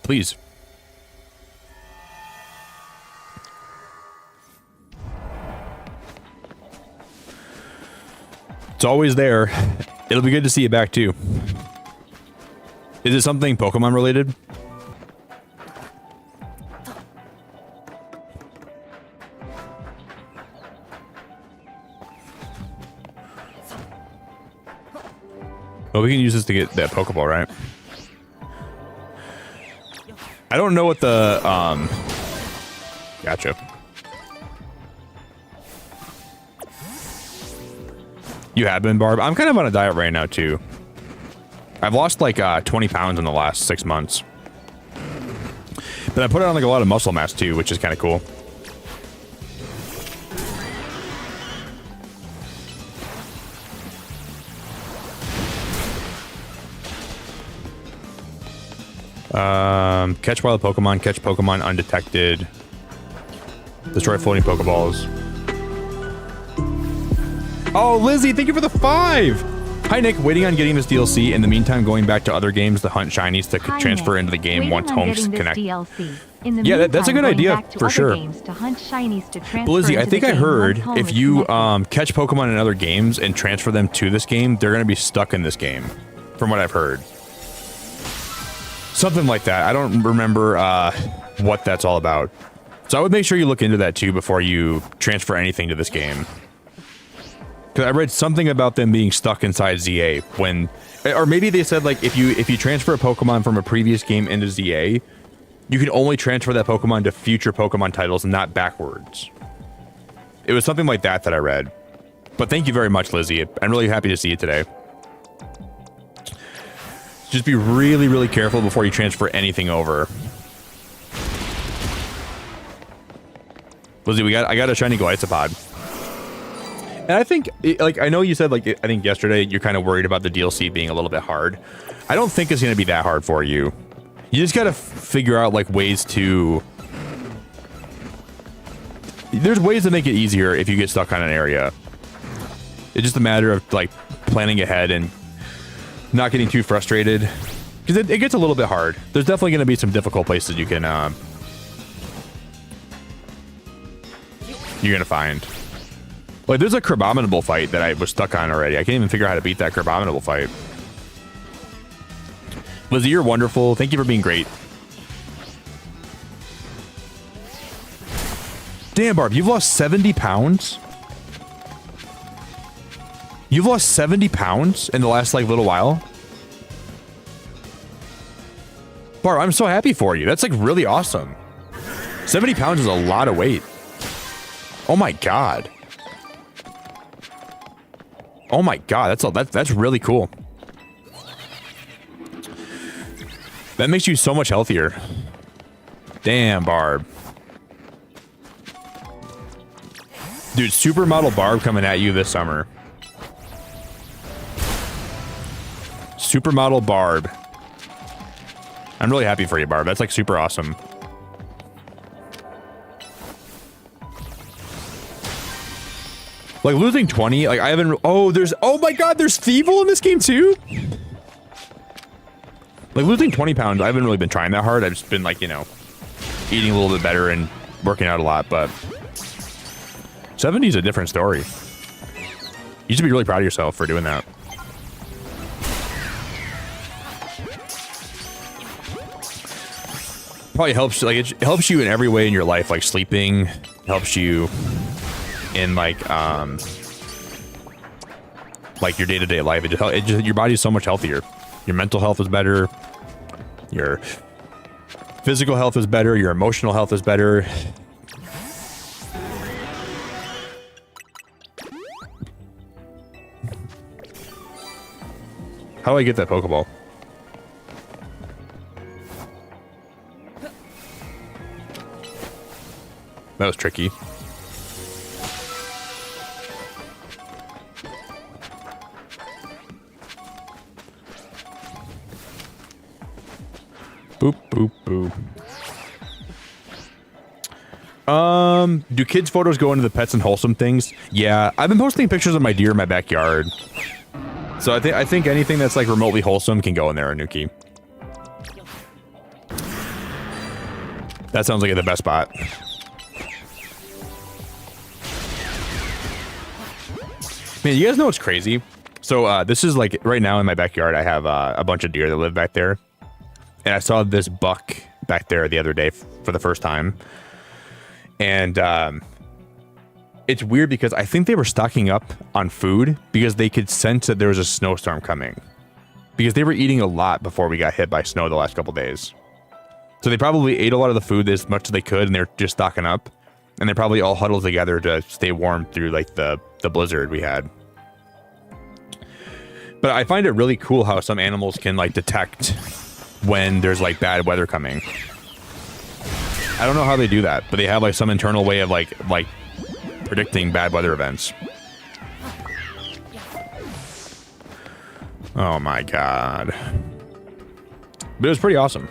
Please. It's always there. It'll be good to see you back too. Is it something Pokemon related? Well, we can use this to get that Pokeball, right? I don't know what the Gotcha. You have been, Barb. I'm kind of on a diet right now too. I've lost like 20 pounds in the last 6 months. But I put on like a lot of muscle mass too, which is kind of cool. Catch wild Pokemon, catch Pokemon undetected. Destroy floating Pokeballs. Oh, Lizzie, thank you for the 5! Hi, Nick. Waiting on getting this DLC. In the meantime, going back to other games to hunt shinies to transfer into the game once homes connect. Yeah, that's a good idea for sure. But Lizzie, I think I heard if you catch Pokemon in other games and transfer them to this game, they're going to be stuck in this game, from what I've heard. Something like that. I don't remember what that's all about. So I would make sure you look into that too before you transfer anything to this game. Because I read something about them being stuck inside ZA when, or maybe they said like if you transfer a Pokemon from a previous game into ZA, you can only transfer that Pokemon to future Pokemon titles and not backwards. It was something like that that I read. But thank you very much, Lizzie. I'm really happy to see you today. Just be really, really careful before you transfer anything over. Lizzie, I got a shiny Golisopod. And I think, like, I know you said, like, I think yesterday you're kind of worried about the DLC being a little bit hard. I don't think it's going to be that hard for you. You just got to figure out, like, ways to... There's ways to make it easier if you get stuck on an area. It's just a matter of, like, planning ahead and not getting too frustrated. Because it gets a little bit hard. There's definitely going to be some difficult places you can... you're going to find. Like, there's a Crabominable fight that I was stuck on already. I can't even figure out how to beat that Crabominable fight. Lizzie, you're wonderful. Thank you for being great. Damn, Barb, you've lost 70 pounds? You've lost 70 pounds in the last, like, little while? Barb, I'm so happy for you. That's, like, really awesome. 70 pounds is a lot of weight. Oh, my God. Oh my God, that's really cool. That makes you so much healthier. Damn, Barb. Dude, Supermodel Barb coming at you this summer. Supermodel Barb. I'm really happy for you, Barb. That's like super awesome. Like, losing 20, like, I haven't... Oh, there's... Oh, my God, there's Thievul in this game, too? Like, losing 20 pounds, I haven't really been trying that hard. I've just been, like, you know, eating a little bit better and working out a lot, but... 70 is a different story. You should be really proud of yourself for doing that. Probably helps, like, it helps you in every way in your life, like, sleeping, helps you... in like your day-to-day life. Your body's so much healthier. Your mental health is better. Your physical health is better. Your emotional health is better. How do I get that Pokeball? That was tricky. Boop, boop, boop. Do kids' photos go into the pets and wholesome things? Yeah, I've been posting pictures of my deer in my backyard. So I think anything that's like remotely wholesome can go in there, Anuki. That sounds like the best spot. Man, you guys know what's crazy? So this is like right now in my backyard, I have a bunch of deer that live back there. And I saw this buck back there the other day for the first time. And it's weird because I think they were stocking up on food because they could sense that there was a snowstorm coming. Because they were eating a lot before we got hit by snow the last couple days. So they probably ate a lot of the food as much as they could and they're just stocking up. And they're probably all huddled together to stay warm through like the blizzard we had. But I find it really cool how some animals can like detect when there's like bad weather coming. I don't know how they do that, but they have like some internal way of like predicting bad weather events. Oh my God. But it was pretty awesome.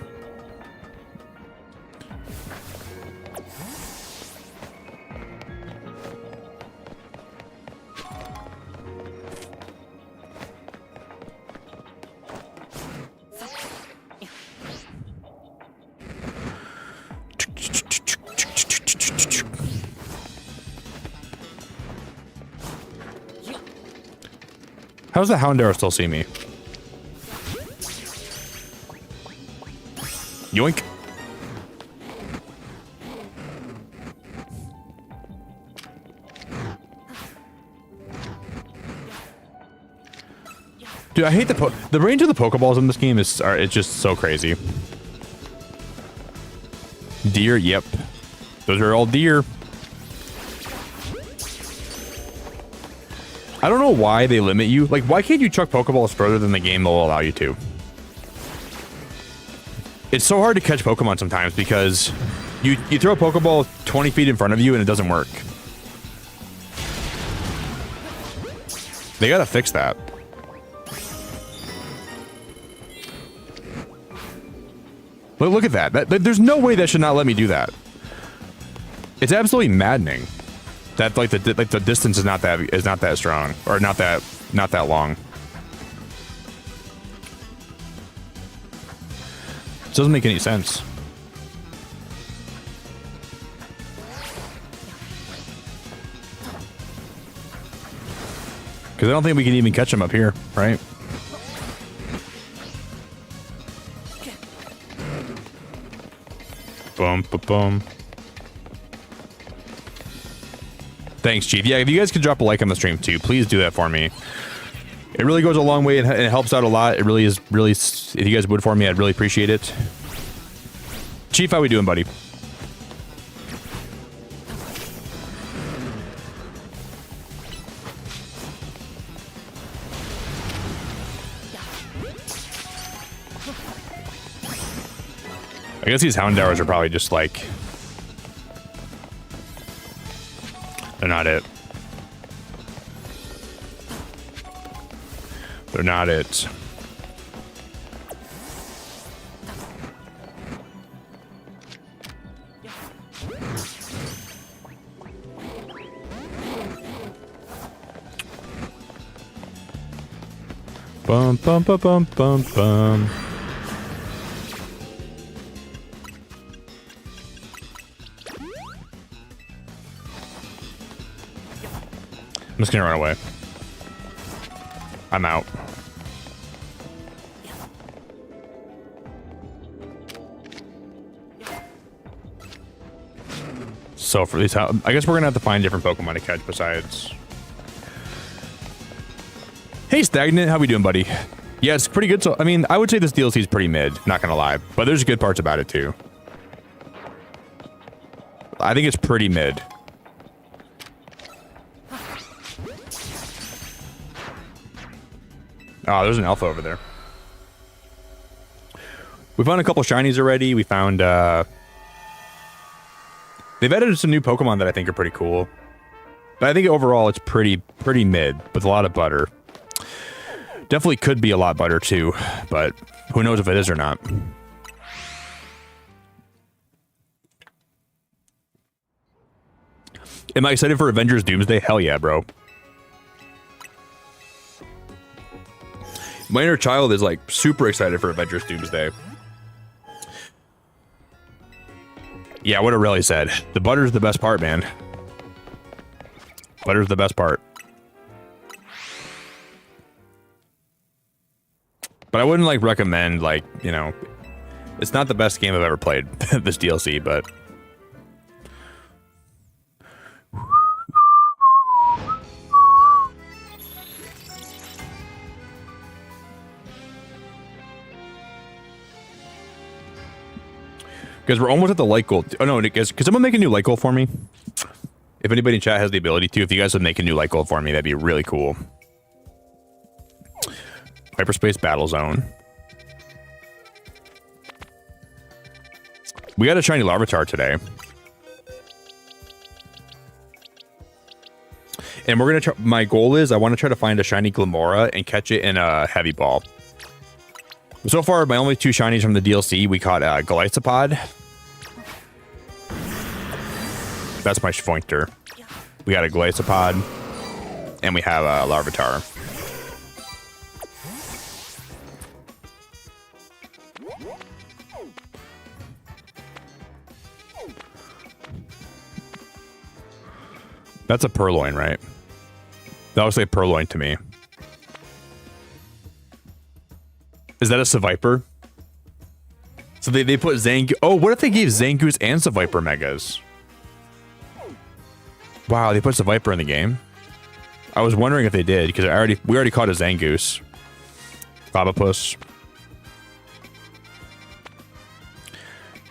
How's the Houndour still see me? Yoink. Dude, I hate the range of the Pokeballs in this game is it's just so crazy. Deer, yep. Those are all deer. I don't know why they limit you. Like, why can't you chuck Pokeballs further than the game will allow you to? It's so hard to catch Pokemon sometimes because you throw a Pokeball 20 feet in front of you and it doesn't work. They gotta fix that. Look at that. There's no way that should not let me do that. It's absolutely maddening that like the distance is not that strong or not that long. It doesn't make any sense. Because I don't think we can even catch them up here, right? Boom, boom, boom. Thanks, Chief. Yeah, if you guys could drop a like on the stream too, please do that for me. It really goes a long way and it helps out a lot. It really is, really, if you guys would for me, I'd really appreciate it. Chief, how we doing, buddy? I guess these Houndours are probably just like... They're not it. They're not it. Bum, bum, bum, bum, bum, bum. I'm just gonna run away. I'm out. So for these, I guess we're gonna have to find different Pokemon to catch besides. Hey, Stagnant, how we doing, buddy? Yeah, it's pretty good. So, I mean, I would say this DLC is pretty mid, not gonna lie, but there's good parts about it too. I think it's pretty mid. Oh, there's an alpha over there. We found a couple shinies already. We found, they've added some new Pokemon that I think are pretty cool. But I think overall it's pretty mid with a lot of butter. Definitely could be a lot butter too, but who knows if it is or not. Am I excited for Avengers Doomsday? Hell yeah, bro. My inner child is like super excited for Avengers Doomsday. Yeah, what it really said. The butter's the best part, man. Butter's the best part. But I wouldn't like recommend like, you know, it's not the best game I've ever played, this DLC, but because we're almost at the light goal. Oh no, could someone make a new light goal for me? If anybody in chat has the ability to, if you guys would make a new light goal for me, that'd be really cool. Hyperspace Battle Zone. We got a shiny Larvitar today. And we're gonna try, my goal is I want to try to find a shiny Glamora and catch it in a heavy ball. So far, my only two shinies from the DLC, we caught Glycopod. That's my Schfoinkter. We got a Glycopod. And we have a Larvitar. That's a Purloin, right? That looks like Purloin to me. Is that a Seviper? So they put Zangoose. Oh, what if they gave Zangoose and Seviper Megas? Wow, they put Seviper in the game. I was wondering if they did because we already caught a Zangoose. Babapus.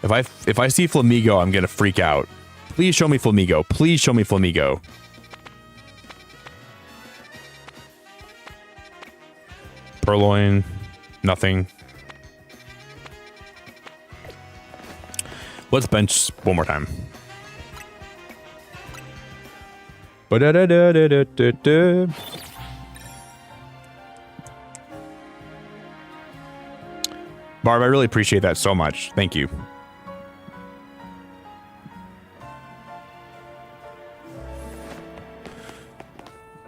If I see Flamigo, I'm gonna freak out. Please show me Flamigo. Please show me Flamigo. Purloin. Nothing. Let's bench one more time. Ba-da-da-da-da-da-da. Barb, I really appreciate that so much. Thank you.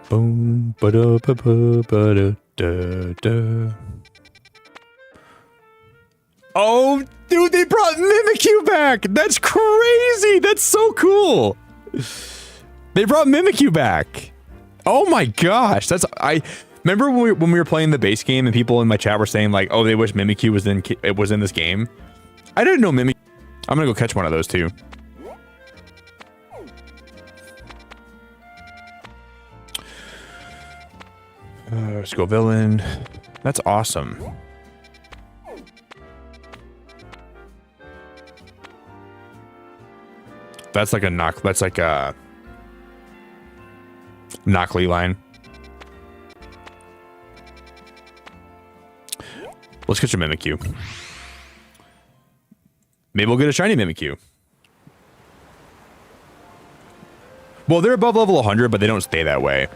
Boom, ba-da-ba-ba-ba-da-da-da. Oh, dude, they brought Mimikyu back. That's crazy. That's so cool. They brought Mimikyu back. Oh my gosh. I remember when we were playing the base game and people in my chat were saying like, oh, they wish Mimikyu was in this game. I didn't know Mimikyu. I'm gonna go catch one of those too. Let's go villain. That's awesome. That's like a knock. That's like a Knockley line. Let's catch a Mimikyu. Maybe we'll get a shiny Mimikyu. Well, they're above level 100, but they don't stay that way.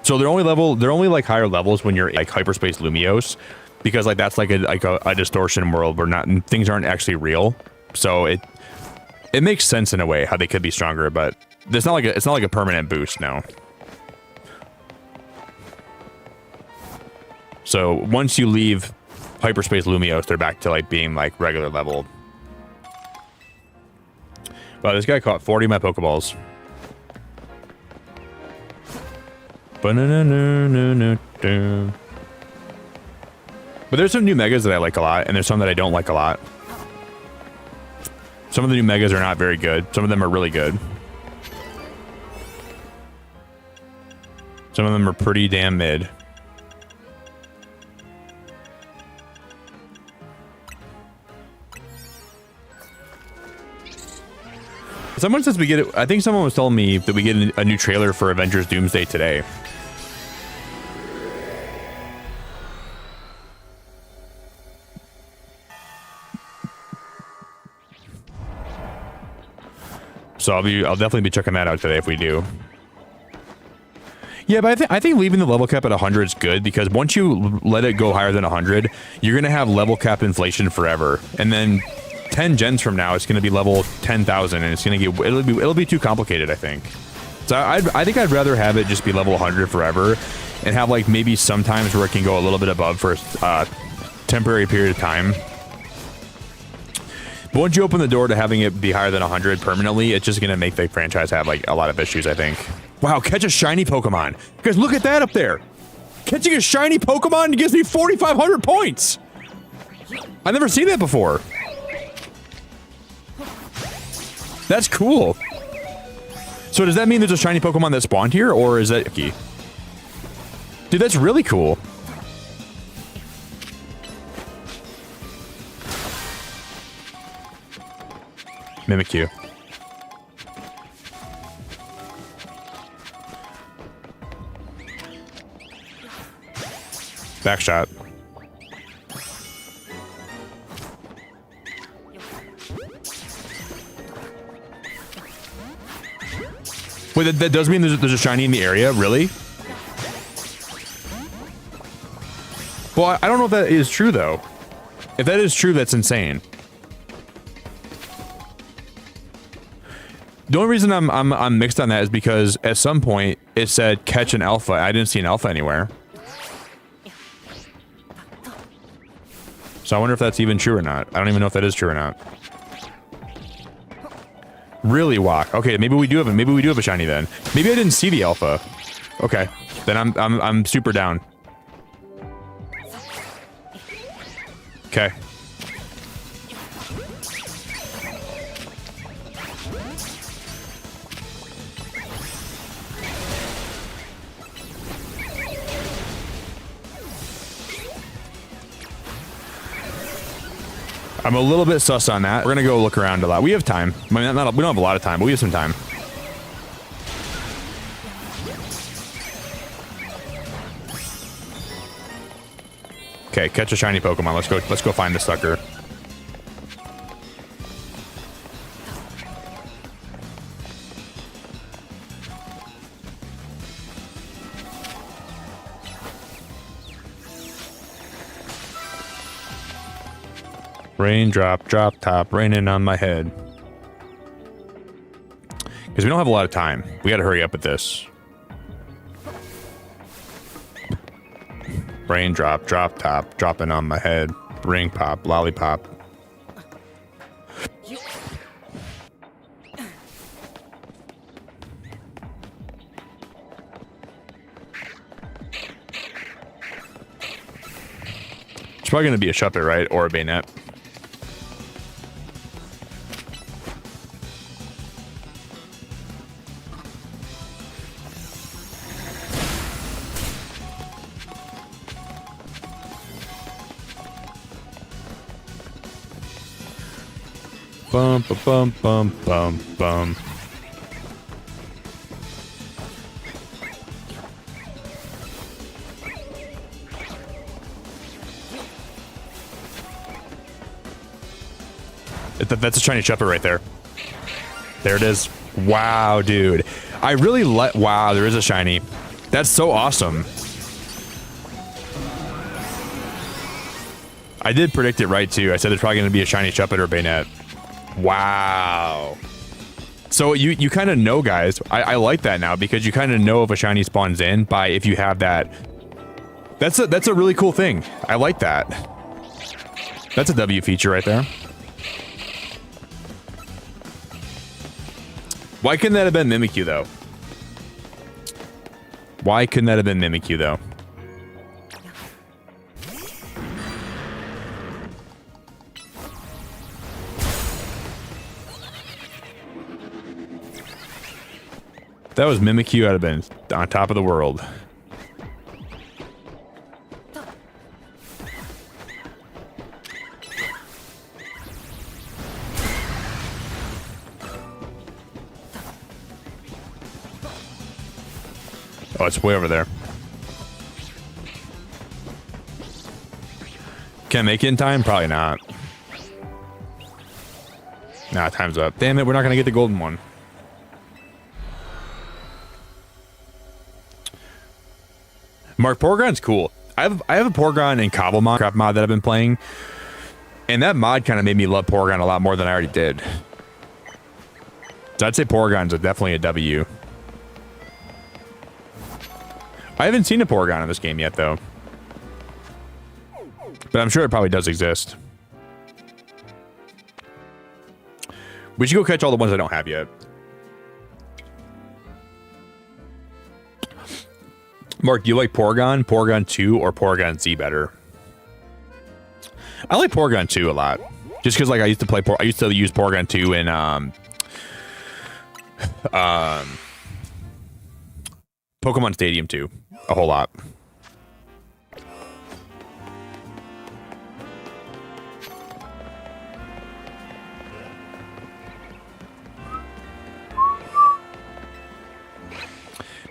So they're only like higher levels when you're like Hyperspace Lumiose, because like that's like a distortion world where things aren't actually real. So it makes sense in a way how they could be stronger, but it's not like a permanent boost now. So once you leave Hyperspace Lumiose, they're back to like being like regular level. Wow, this guy caught 40 of my Pokeballs. But there's some new Megas that I like a lot, and there's some that I don't like a lot. Some of the new Megas are not very good. Some of them are really good. Some of them are pretty damn mid. Someone says we get it. I think someone was telling me that we get a new trailer for Avengers Doomsday today. So I'll definitely be checking that out today if we do. Yeah, but I think leaving the level cap at 100 is good, because once you let it go higher than 100, you're gonna have level cap inflation forever, and then 10 gens from now it's gonna be level 10,000, and it's gonna get it'll be too complicated, I think. So I think I'd rather have it just be level 100 forever, and have like maybe sometimes where it can go a little bit above for a temporary period of time. But once you open the door to having it be higher than 100 permanently, it's just gonna make the franchise have like a lot of issues, I think. Wow, catch a shiny Pokemon. Guys, look at that up there. Catching a shiny Pokemon gives me 4,500 points. I've never seen that before. That's cool. So does that mean there's a shiny Pokemon that spawned here, or is that... Dude, that's really cool. Mimikyu. Backshot. Wait, that does mean there's a shiny in the area? Really? Well, I don't know if that is true, though. If that is true, that's insane. The only reason I'm mixed on that is because at some point it said catch an alpha. I didn't see an alpha anywhere. So I wonder if that's even true or not. I don't even know if that is true or not. Really, Wok? Okay, maybe we do have a shiny then. Maybe I didn't see the alpha. Okay, then I'm super down. Okay. I'm a little bit sus on that. We're gonna go look around a lot. We have time. I mean, we don't have a lot of time, but we have some time. Okay, catch a shiny Pokemon. Let's go find the sucker. Raindrop, drop top, raining on my head. Because we don't have a lot of time. We gotta hurry up with this. Raindrop, drop top, dropping on my head. Ring pop, lollipop. It's probably gonna be a Shuppet, right? Or a Bayonet. Bum, bum, bum, bum, bum. That's a shiny Shuppet right there. There it is. Wow, dude. I really like... Wow, there is a shiny. That's so awesome. I did predict it right, too. I said there's probably going to be a shiny Shuppet or a Bayonet. Wow. So you kind of know, guys. I like that now because you kind of know if a shiny spawns in by if you have that. That's a really cool thing. I like that. That's a W feature right there. Why couldn't that have been Mimikyu though? Why couldn't that have been Mimikyu though? That was Mimikyu, I'd have been on top of the world. Oh, it's way over there. Can I make it in time? Probably not. Nah, time's up. Damn it, we're not gonna get the golden one. Mark, Porygon's cool. I have a Porygon and Cobblemon crap mod that I've been playing, and that mod kind of made me love Porygon a lot more than I already did. So I'd say Porygon's definitely a W. I haven't seen a Porygon in this game yet, though. But I'm sure it probably does exist. We should go catch all the ones I don't have yet. Mark, do you like Porygon, Porygon 2, or Porygon Z better? I like Porygon 2 a lot. Just because like I used to use Porygon 2 in Pokemon Stadium 2 a whole lot.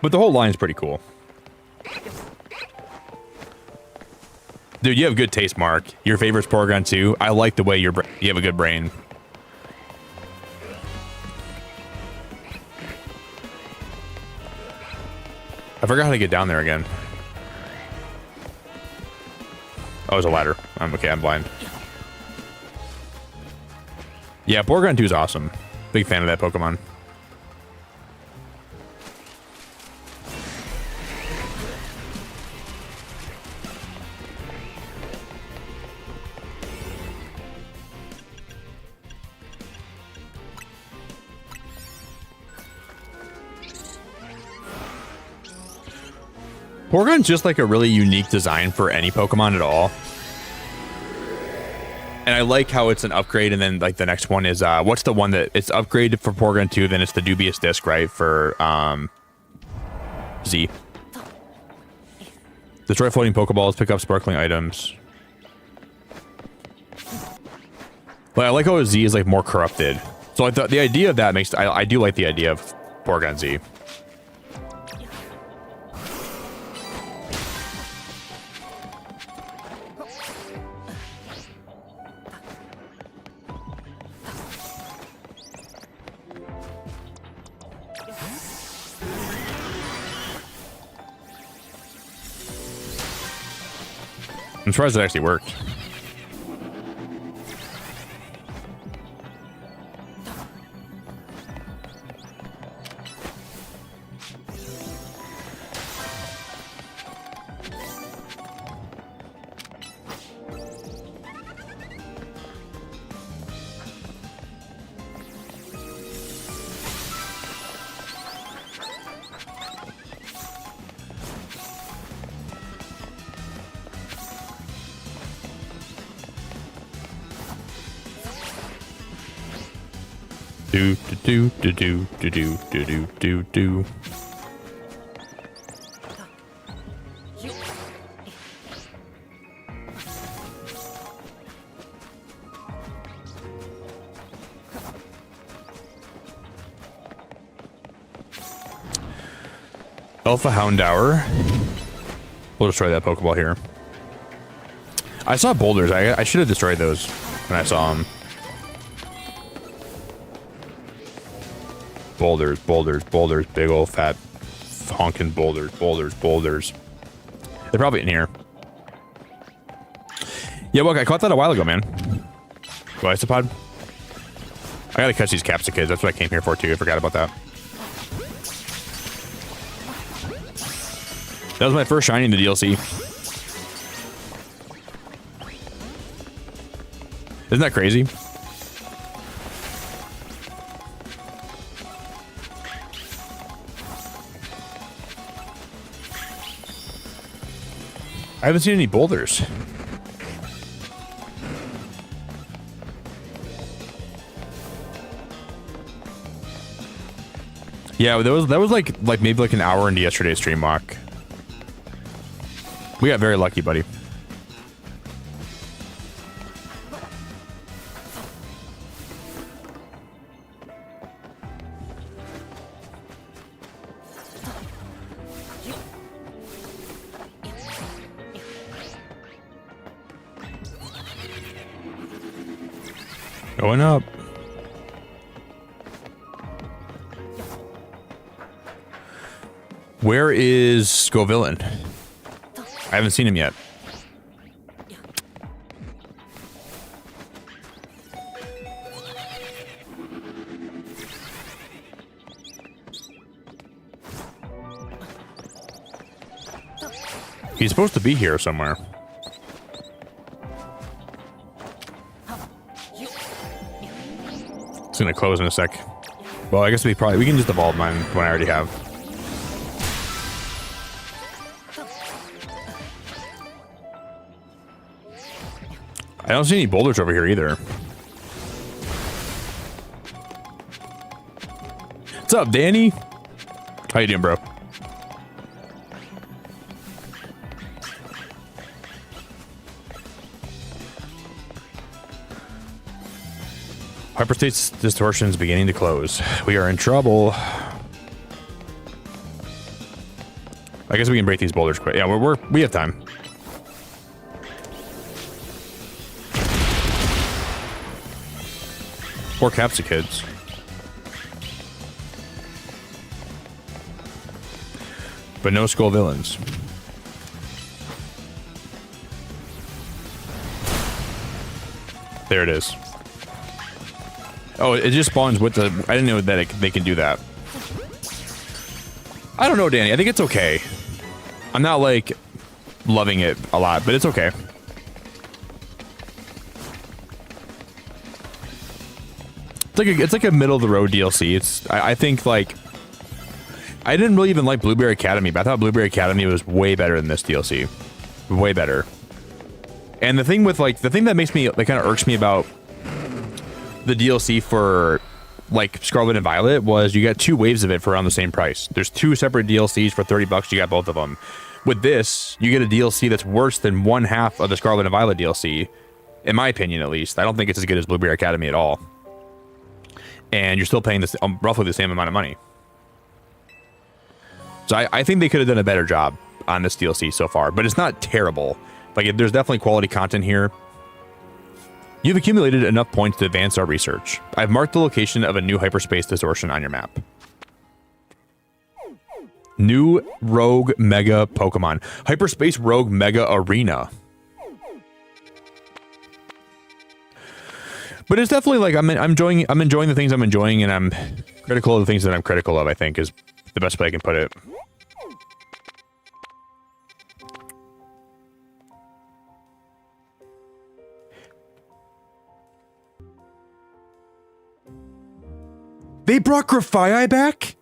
But the whole line is pretty cool. Dude, you have good taste, Mark. Your favorite's Porygon 2. I like the way you have a good brain. I forgot how to get down there again. Oh, there's a ladder. I'm okay, I'm blind. Yeah, Porygon 2 is awesome. Big fan of that Pokemon. Porygon's just like a really unique design for any Pokemon at all. And I like how it's an upgrade, and then like the next one is what's the one that it's upgraded for Porygon 2, then it's the dubious disc, right? For Z. Destroy floating Pokeballs, pick up sparkling items. But I like how Z is like more corrupted. So I thought the idea of that makes I do like the idea of Porygon Z. I'm surprised it actually worked. Do. Alpha Houndour. We'll destroy that Pokeball here. I saw boulders. I should have destroyed those when I saw them. Boulders, boulders, boulders, big old fat honking boulders, boulders, boulders. They're probably in here. Yeah, look, I caught that a while ago, man. Go Isopod. I gotta catch these Capsikids. That's what I came here for too. I forgot about that. That was my first shiny in the DLC. Isn't that crazy? I haven't seen any boulders. Yeah, that was like maybe like an hour into yesterday's stream walk. We got very lucky, buddy. Going up. Where is Scovillain? I haven't seen him yet. He's supposed to be here somewhere. It's gonna close in a sec. Well, I guess we can just evolve mine when I already have. I don't see any boulders over here either. What's up, Danny? How you doing, bro? Hyperspace Distortions beginning to close. We are in trouble. I guess we can break these boulders quick. Yeah, we have time. Poor Capsikids. But no skull villains. There it is. Oh, it just spawns with the... I didn't know that they can do that. I don't know, Danny. I think it's okay. I'm not, like, loving it a lot, but it's okay. It's like a middle-of-the-road DLC. I think, like... I didn't really even like Blueberry Academy, but I thought Blueberry Academy was way better than this DLC. Way better. And the thing with like the thing that makes me that kind of irks me about the DLC for like Scarlet and Violet was you got 2 waves of it for around the same price. There's 2 separate DLCs for $30. You got both of them. With this, you get a DLC that's worse than 1/2 of the Scarlet and Violet DLC, in my opinion at least. I don't think it's as good as Blueberry Academy at all. And you're still paying this roughly the same amount of money. So I think they could have done a better job on this DLC so far, but it's not terrible. Like, there's definitely quality content here. You've accumulated enough points to advance our research. I've marked the location of a new hyperspace distortion on your map. New Rogue Mega Pokemon. Hyperspace Rogue Mega Arena. But it's definitely like I'm enjoying the things I'm enjoying, and I'm critical of the things that I'm critical of, I think is the best way I can put it. They brought Grafaiai back?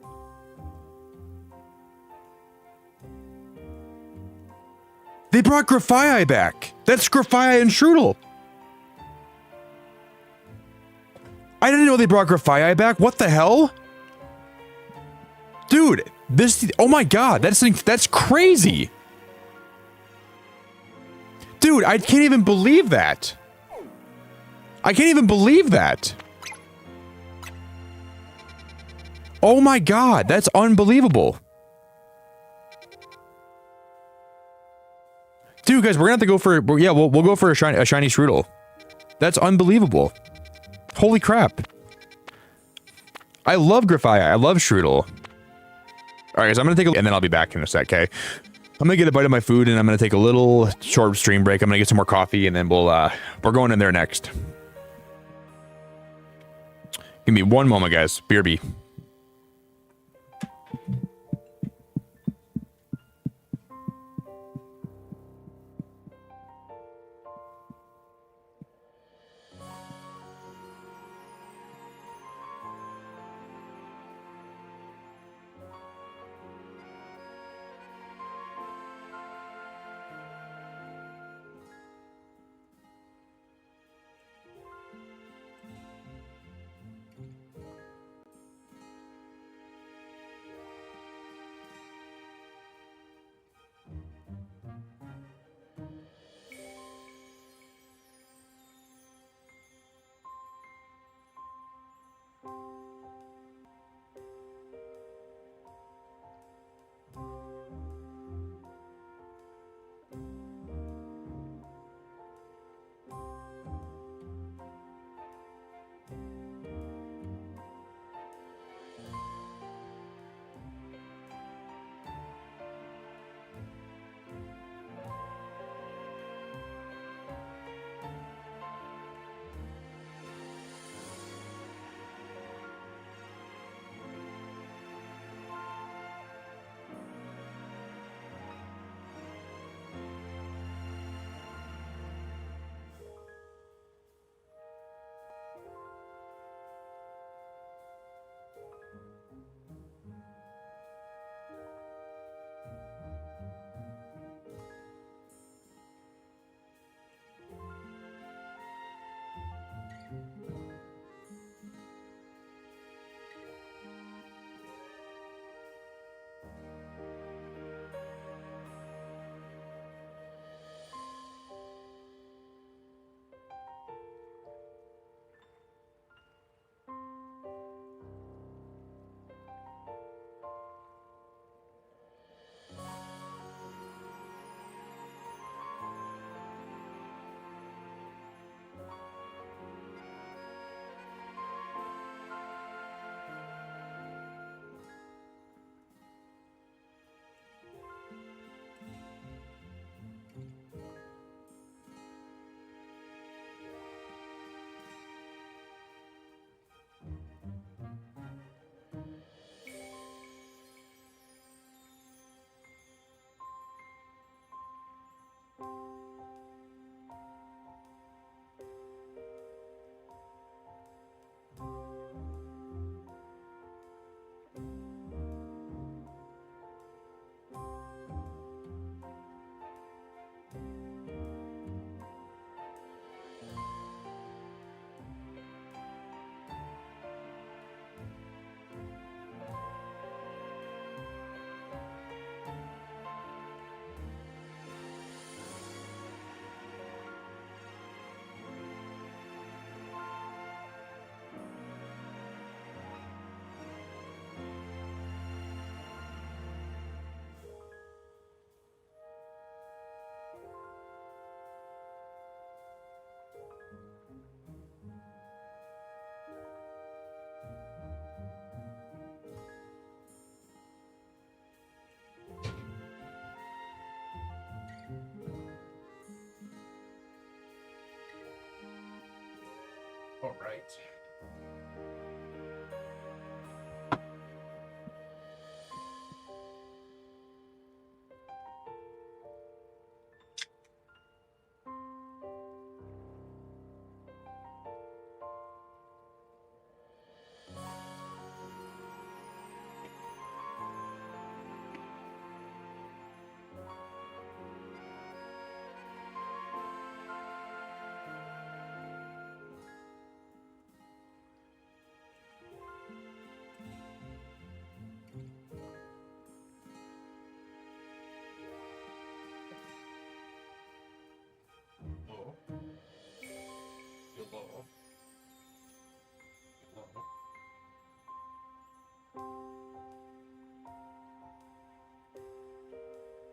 They brought Grafaiai back. That's Grafaiai and Strudel. I didn't know they brought Grafaiai back. What the hell? Dude, this... Oh my god, that's crazy. Dude, I can't even believe that. I can't even believe that. Oh my god, that's unbelievable. Dude, guys, we're gonna have to go for... Yeah, we'll go for a shiny Strudel. That's unbelievable. Holy crap. I love Grafaiai. I love Strudel. Alright, guys, I'm gonna take a... And then I'll be back in a sec, okay? I'm gonna get a bite of my food, and I'm gonna take a little short stream break. I'm gonna get some more coffee, and then we're going in there next. Give me one moment, guys. BRB.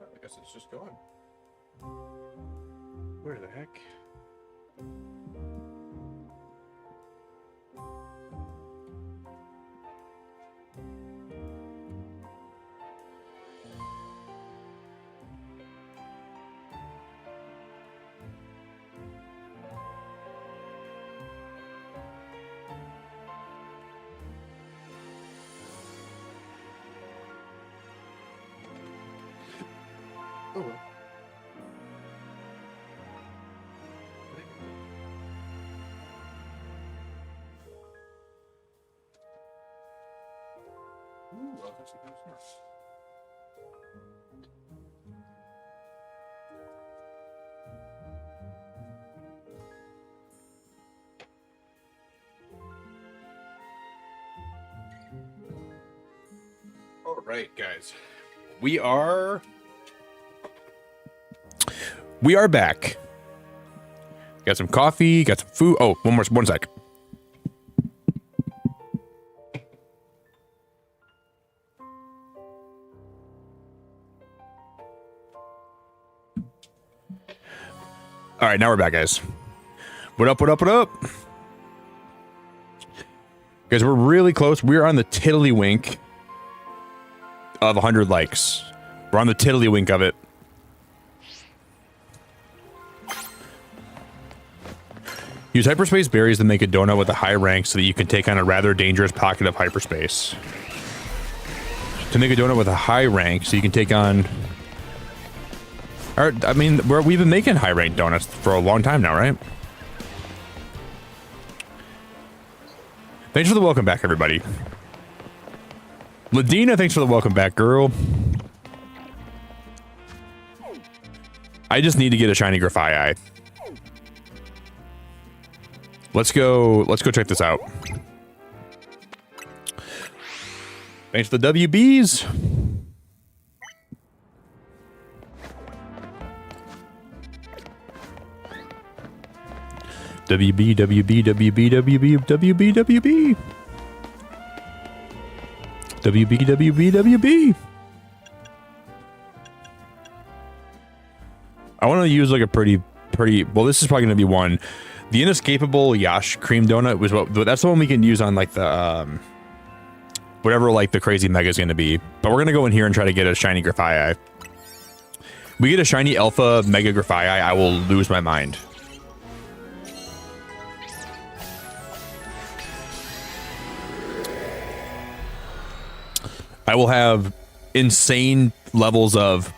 I guess it's just gone. Where the heck? Oh well. Ooh, well, that's kind of smart. All right, guys. We are back. Got some coffee, got some food. Oh, one sec. All right, now we're back, guys. What up, what up, what up? Guys, we're really close. We're on the tiddlywink of 100 likes. We're on the tiddlywink of it. Use hyperspace berries to make a donut with a high rank so that you can take on a rather dangerous pocket of hyperspace. To make a donut with a high rank so you can take on... I mean, we've been making high rank donuts for a long time now, right? Thanks for the welcome back, everybody. Ladina, thanks for the welcome back, girl. I just need to get a shiny Grafai. Let's go check this out. Thanks for the WBs. WB, WB, WB, WB, WB, WB. WB, WB, WB. I want to use like a pretty, well, this is probably going to be one. The inescapable Yash cream donut was that's the one we can use on like the, whatever like the crazy mega is going to be. But we're going to go in here and try to get a shiny Grafai. We get a shiny alpha mega Grafai, I will lose my mind. I will have insane levels of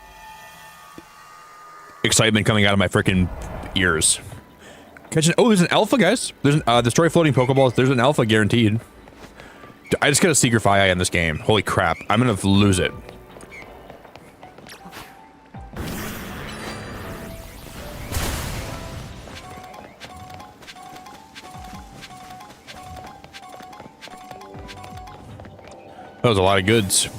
excitement coming out of my freaking ears. Oh, there's an alpha, guys. There's an destroy floating Pokeballs. There's an alpha guaranteed. I just got a secret Grafai in this game. Holy crap. I'm going to lose it. That was a lot of goods.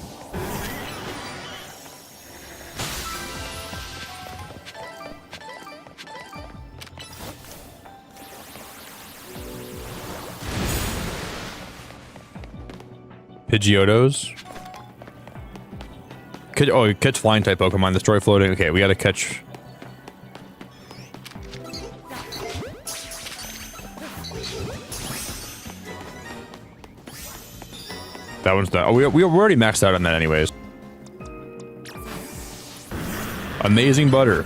Pidgeotos. Catch flying type Pokemon. Destroy floating. Okay, we gotta catch. That one's done. Oh, we were already maxed out on that anyways. Amazing butter.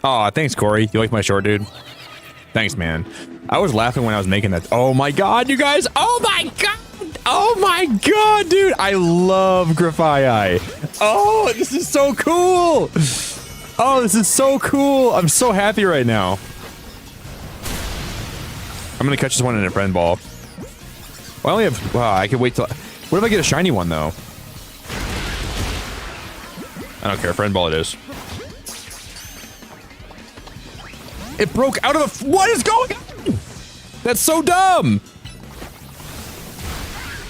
Aw, thanks, Corey. You like my short, dude? Thanks, man. I was laughing when I was making that. Oh my god, you guys! Oh my god! Oh my god, dude! I love Grafii. Oh, this is so cool! Oh, this is so cool! I'm so happy right now. I'm gonna catch this one in a friend ball. Well, I only have. Wow, I can wait till. What if I get a shiny one though? I don't care. Friend ball it is. It broke out of the. What is going on? That's so dumb.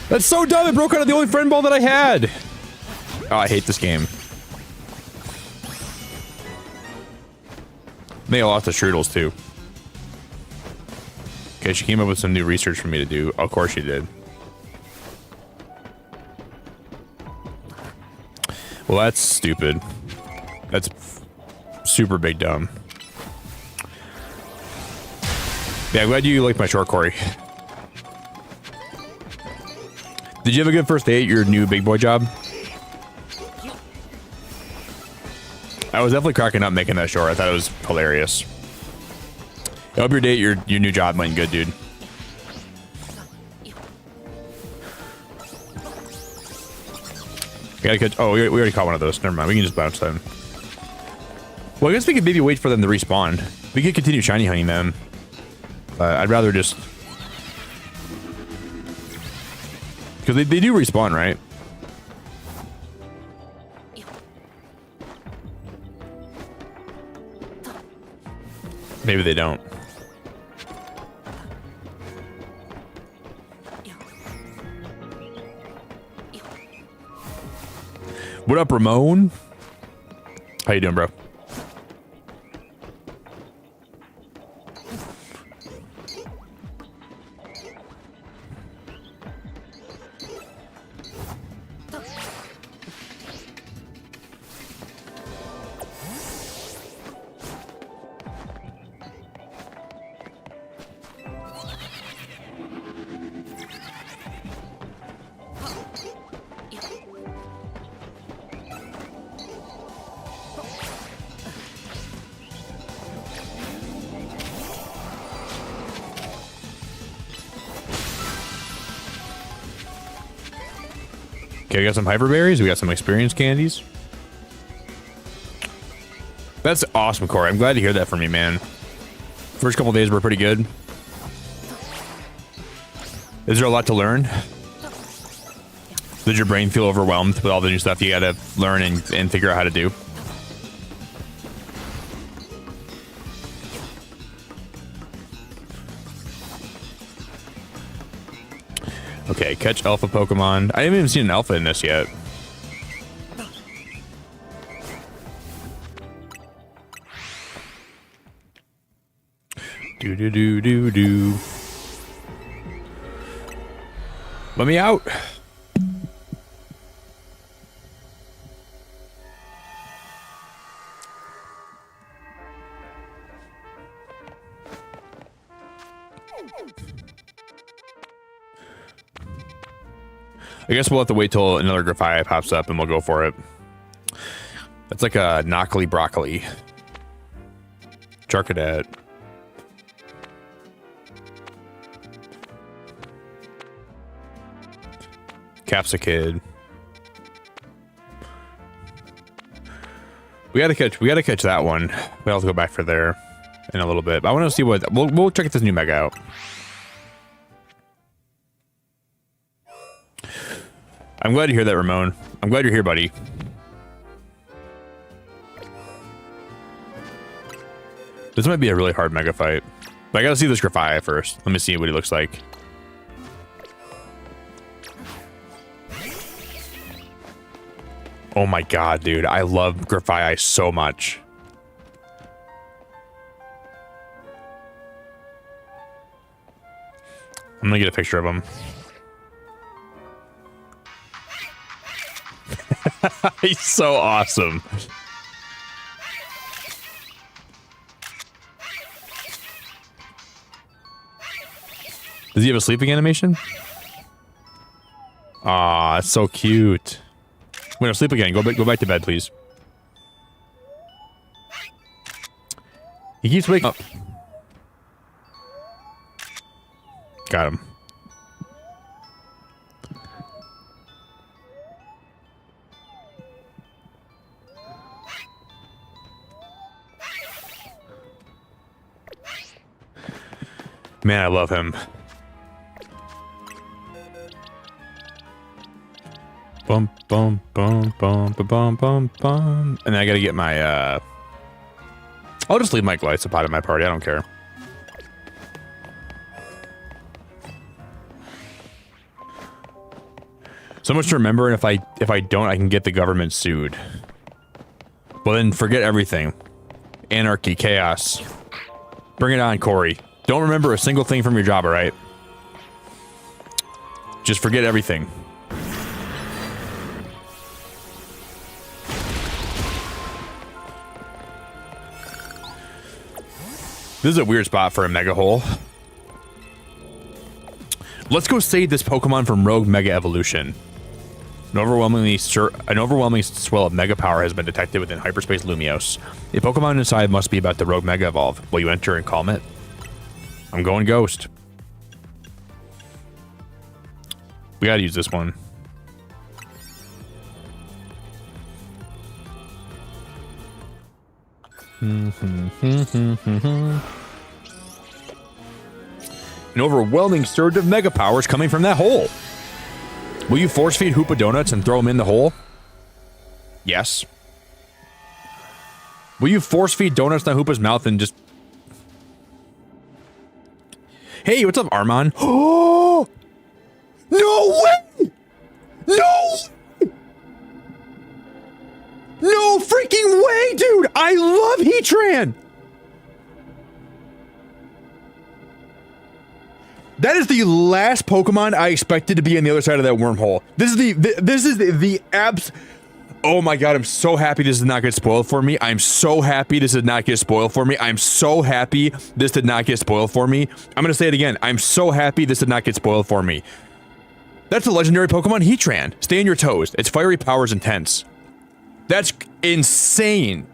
That's so dumb. It broke out of the only friend ball that I had. Oh, I hate this game. They lost the strudels too. Okay, she came up with some new research for me to do. Of course she did. Well, that's stupid. That's super big dumb. Yeah, I'm glad you liked my short, Corey. Did you have a good first day at your new big boy job? I was definitely cracking up making that short. I thought it was hilarious. I hope your day at your new job went good, dude. We gotta catch. Oh, we already caught one of those. Never mind. We can just bounce them. Well, I guess we could maybe wait for them to respawn. We could continue shiny hunting them. I'd rather just... Because they do respawn, right? Maybe they don't. What up, Ramon? How you doing, bro? Okay, we got some hyper berries. We got some experience candies. That's awesome, Corey. I'm glad to hear that from you, man. First couple days were pretty good. Is there a lot to learn? Did your brain feel overwhelmed with all the new stuff you gotta learn and figure out how to do? Okay, catch alpha Pokemon. I haven't even seen an alpha in this yet. Do. Let me out. I guess we'll have to wait till another Grafii pops up and we'll go for it. That's like a Knockly Broccoli. Charcadet. Capsicid. We gotta catch that one. We'll have to go back for there in a little bit. But I want to see what we'll check this new Mega out. I'm glad to hear that, Ramon. I'm glad you're here, buddy. This might be a really hard Mega fight. But I gotta see this Grafii first. Let me see what he looks like. Oh my god, dude. I love Grafii so much. I'm gonna get a picture of him. He's so awesome. Does he have a sleeping animation? Aw, it's so cute. Wait, no, sleep again. Go back to bed, please. He keeps waking up. Got him. Man, I love him. Bum, bum, bum, bum, bum, bum, bum, bum. And then I gotta get my, I'll just leave my Glycopod at my party. I don't care. So much to remember, and if I don't, I can get the government sued. Well, then forget everything. Anarchy, chaos. Bring it on, Corey. Don't remember a single thing from your job, all right? Just forget everything. This is a weird spot for a Mega Hole. Let's go save this Pokemon from Rogue Mega Evolution. An overwhelming swell of Mega power has been detected within Hyperspace Lumiose. A Pokemon inside must be about the Rogue Mega Evolve. Will you enter and calm it? I'm going Ghost. We gotta use this one. An overwhelming surge of Mega power is coming from that hole. Will you force feed Hoopa donuts and throw them in the hole? Yes. Will you force feed donuts down Hoopa's mouth and just... Hey, what's up, Armand? Oh! No way! No! No freaking way, dude! I love Heatran! That is the last Pokemon I expected to be on the other side of that wormhole. This is the abs... Oh my god, I'm so happy this did not get spoiled for me. I'm so happy this did not get spoiled for me. I'm so happy this did not get spoiled for me. I'm gonna say it again. I'm so happy this did not get spoiled for me. That's the legendary Pokemon Heatran. Stay on your toes. Its fiery power is intense. That's insane.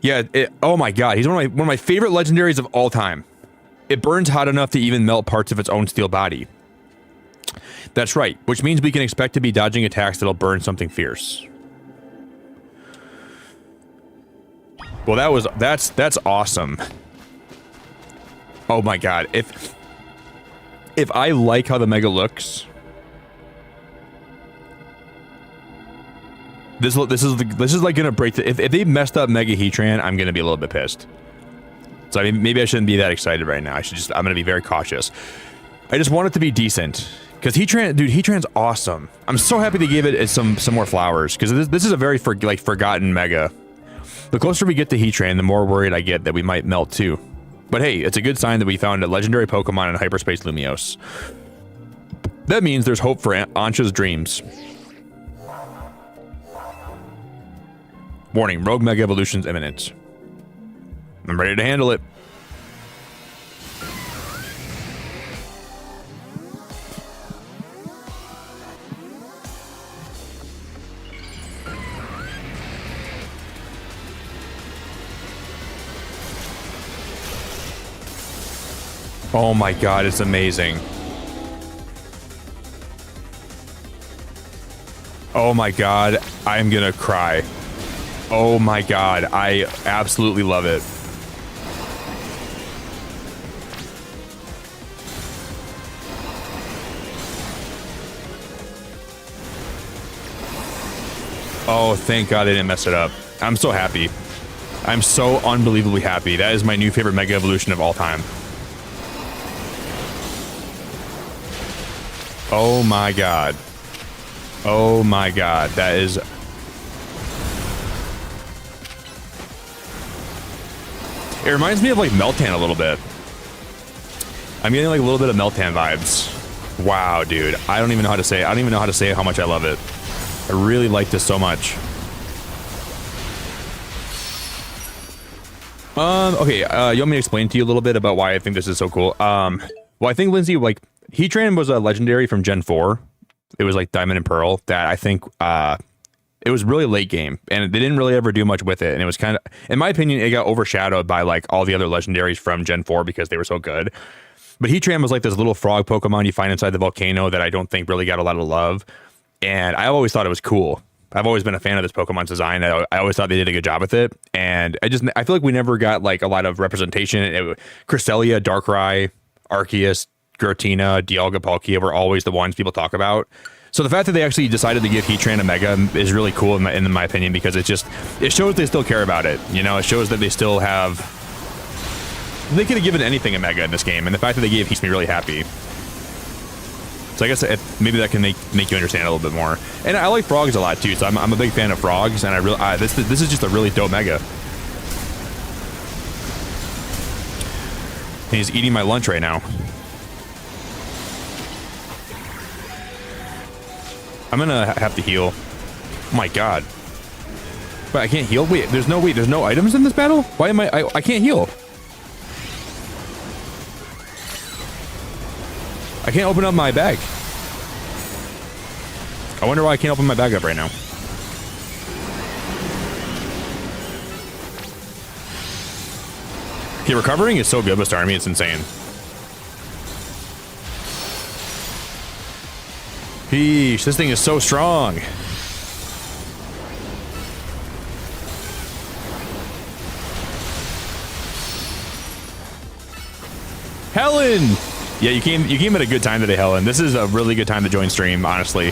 Yeah, oh my god, he's one of my favorite legendaries of all time. It burns hot enough to even melt parts of its own steel body. That's right, which means we can expect to be dodging attacks that'll burn something fierce. Well, that's awesome. Oh my god, if I like how the Mega looks, this is like gonna break the, if they messed up Mega Heatran, I'm gonna be a little bit pissed. So I mean, maybe I shouldn't be that excited right now. I'm gonna be very cautious. I just want it to be decent. Because Heatran's awesome. I'm so happy they gave it some more flowers. Because this is a very forgotten Mega. The closer we get to Heatran, the more worried I get that we might melt too. But hey, it's a good sign that we found a legendary Pokemon in Hyperspace Lumiose. That means there's hope for Ansha's dreams. Warning, Rogue Mega Evolution's imminent. I'm ready to handle it. Oh my god, it's amazing. Oh my god, I'm gonna cry. Oh my god, I absolutely love it. Oh, thank god I didn't mess it up. I'm so happy. I'm so unbelievably happy. That is my new favorite Mega Evolution of all time. Oh my god. Oh my god, that is... It reminds me of like Meltan a little bit. I'm getting like a little bit of Meltan vibes. Wow, dude. I don't even know how to say it. I don't even know how to say how much I love it. I really like this so much. Okay, you want me to explain to you a little bit about why I think this is so cool? Well, I think, Lindsay, like, Heatran was a legendary from Gen 4. It was like Diamond and Pearl that I think It was really late game, and they didn't really ever do much with it. And it was kind of, in my opinion, it got overshadowed by like all the other legendaries from Gen 4 because they were so good. But Heatran was like this little frog Pokemon you find inside the volcano that I don't think really got a lot of love. And I always thought it was cool. I've always been a fan of this Pokemon's design. I always thought they did a good job with it. And I feel like we never got like a lot of representation. Cresselia, Darkrai, Arceus, Giratina, Dialga, Palkia were always the ones people talk about. So the fact that they actually decided to give Heatran a Mega is really cool in my opinion, because it shows they still care about it. You know, it shows that they still have. They could have given anything a Mega in this game, and the fact that they gave makes me really happy. So I guess maybe that can make you understand a little bit more. And I like frogs a lot too, so I'm a big fan of frogs, and this is just a really dope Mega. And he's eating my lunch right now. I'm gonna have to heal. Oh my god. But I can't heal? Wait, there's no items in this battle? Why am I can't heal. I can't open up my bag. I wonder why I can't open my bag up right now. Okay, recovering is so good with Starmie, it's insane. Sheesh, this thing is so strong. Helen! Yeah, you came at a good time today, Helen. This is a really good time to join stream, honestly.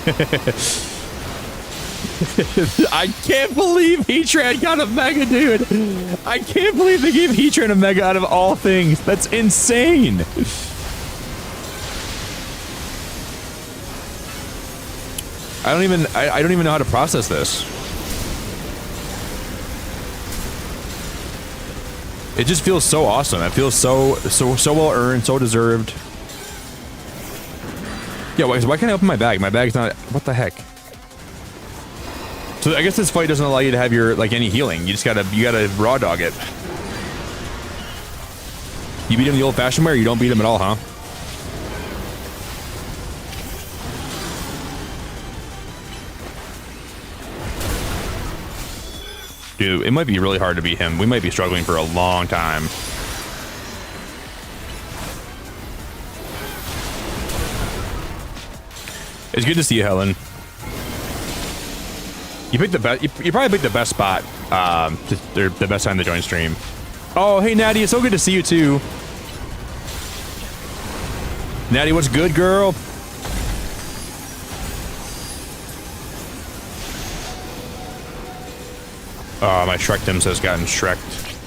I can't believe Heatran got a Mega, dude. I can't believe they gave Heatran a Mega out of all things. That's insane. I don't even know how to process this. It just feels so awesome. It feels so well earned, so deserved. Yeah, why can't I open my bag? My bag's not. What the heck? So I guess this fight doesn't allow you to have your any healing. You gotta raw dog it. You beat him the old-fashioned way, or you don't beat him at all, huh? Dude, it might be really hard to beat him. We might be struggling for a long time. It's good to see you, Helen. You picked the best. You probably picked the best spot. The best time to join stream. Oh, hey Natty, it's so good to see you too. Natty, what's good, girl? Oh, my Shrekdom has gotten Shreked.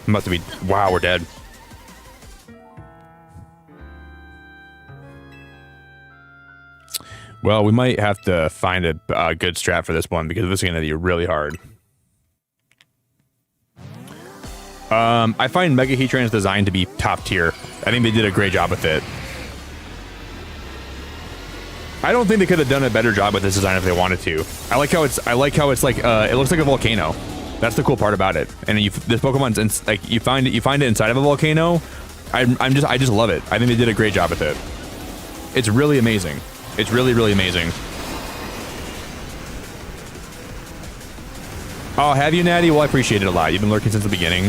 I'm about to be. Wow, we're dead. Well, we might have to find a good strat for this one, because this is going to be really hard. I find Mega Heatran's design to be top tier. I think they did a great job with it. I don't think they could have done a better job with this design if they wanted to. I like how it's like it looks like a volcano. That's the cool part about it. And this Pokemon's like you find it inside of a volcano. I just love it. I think they did a great job with it. It's really amazing. It's really, really amazing. Oh, have you, Natty? Well, I appreciate it a lot. You've been lurking since the beginning.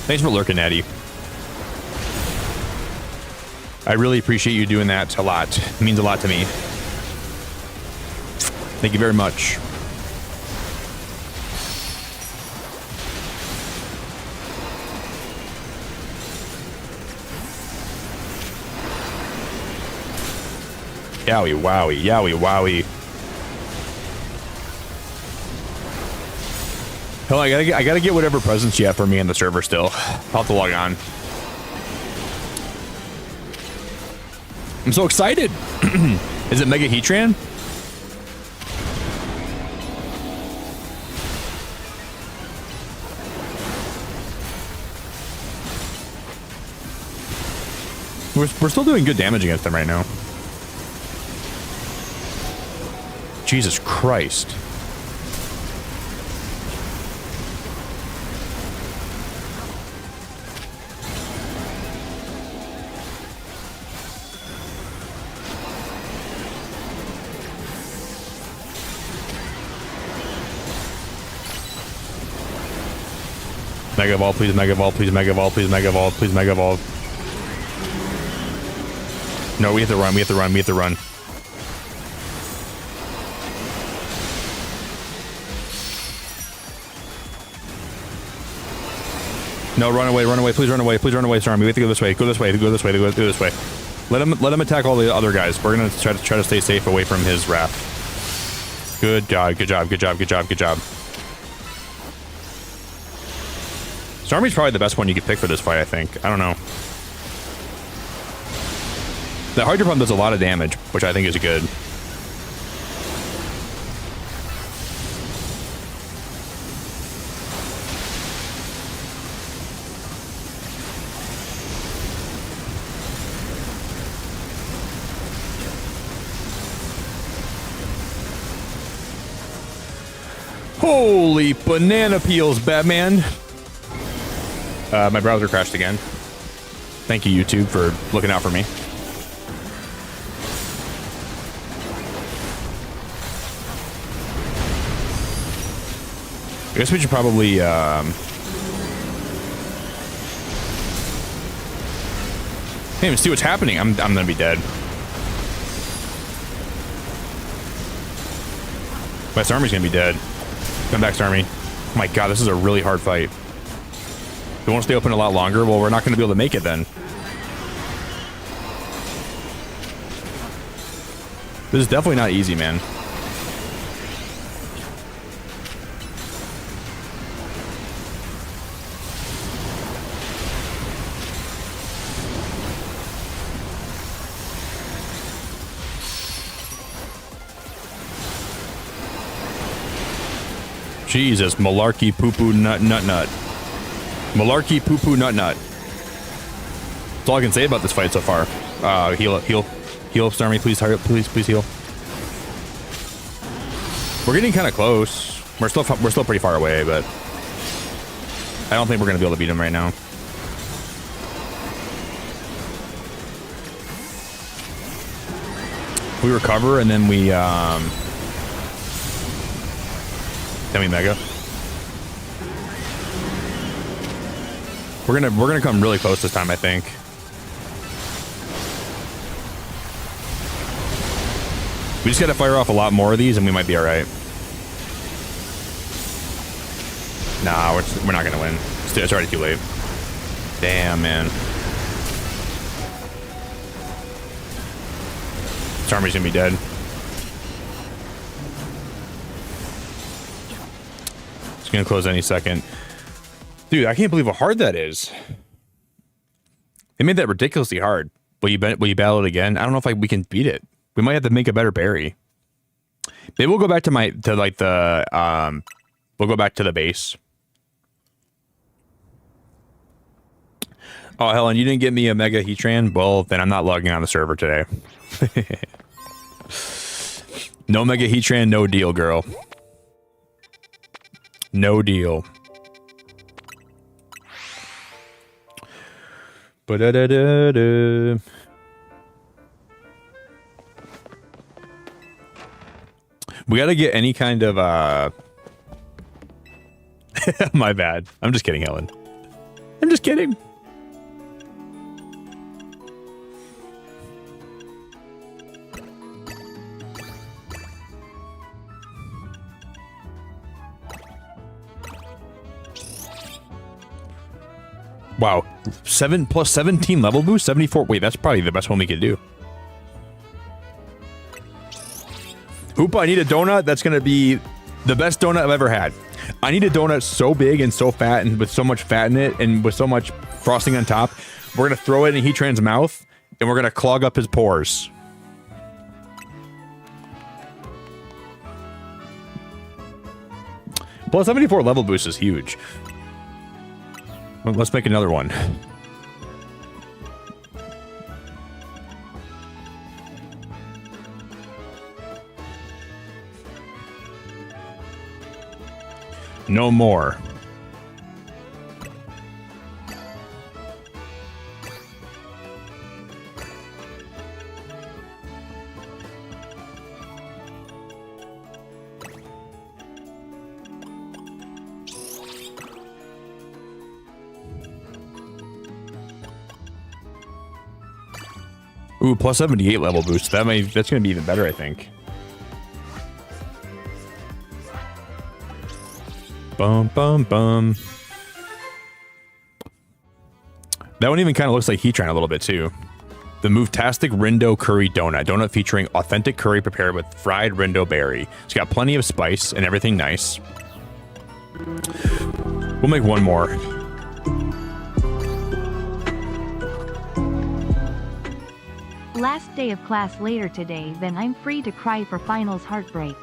Thanks for lurking, Natty. I really appreciate you doing that a lot. It means a lot to me. Thank you very much. Yowie wowie, yowie wowie. Hell, I gotta get whatever presents you have for me on the server still. I'll have to log on. I'm so excited. Is it Mega Heatran? We're still doing good damage against them right now. Jesus Christ. Mega Evolve, please Mega Evolve, please Mega Evolve, please Mega Evolve, please Mega Evolve. No, we have to run, we have to run, we have to run. No, run away, please run away, Stormy. We have to go this way, go this way, go this way, go this way. Let him attack all the other guys. We're gonna try to stay safe away from his wrath. Good job, good job, good job, good job, good job. Stormy's probably the best one you could pick for this fight, I think. I don't know. The Hydro Pump does a lot of damage, which I think is good. Holy banana peels, Batman. My browser crashed again. Thank you, YouTube, for looking out for me. I guess we should probably, can't even see what's happening. I'm gonna be dead. My Starmie's gonna be dead. Come back, Starmie. Oh my god, this is a really hard fight. We won't stay open a lot longer. Well, we're not gonna be able to make it then. This is definitely not easy, man. Jesus, malarkey poo poo nut nut nut. Malarkey poo poo nut nut. That's all I can say about this fight so far. Heal up, Starmie, please, hurry up, please heal. We're getting kind of close. We're still pretty far away, but I don't think we're gonna be able to beat him right now. We recover and then we mega. We're gonna come really close this time, I think. We just gotta fire off a lot more of these and we might be alright. Nah, we're not gonna win. It's already too late. Damn, man. Starmie's gonna be dead. It's gonna close any second. Dude, I can't believe how hard that is. They made that ridiculously hard. Will you battle it again? I don't know if we can beat it. We might have to make a better berry. Maybe we'll go back to we'll go back to the base. Oh, Helen, you didn't get me a Mega Heatran? Well, then I'm not logging on the server today. No Mega Heatran, no deal, girl. No deal. Ba-da-da-da-da. We gotta get any kind of, my bad. I'm just kidding, Helen. I'm just kidding. Wow. 7 plus 17 level boost? 74. Wait, that's probably the best one we could do. Hoopa, I need a donut. That's going to be the best donut I've ever had. I need a donut so big and so fat and with so much fat in it and with so much frosting on top. We're going to throw it in Heatran's mouth and we're going to clog up his pores. Plus 74 level boost is huge. Well, let's make another one. No more. Ooh, plus 78 level boost. That's going to be even better, I think. Bum, bum, bum. That one even kind of looks like Heatran a little bit, too. The Move-tastic Rindo Curry Donut. Donut featuring authentic curry prepared with fried Rindo berry. It's got plenty of spice and everything nice. We'll make one more. Last day of class later today, then I'm free to cry for finals heartbreak.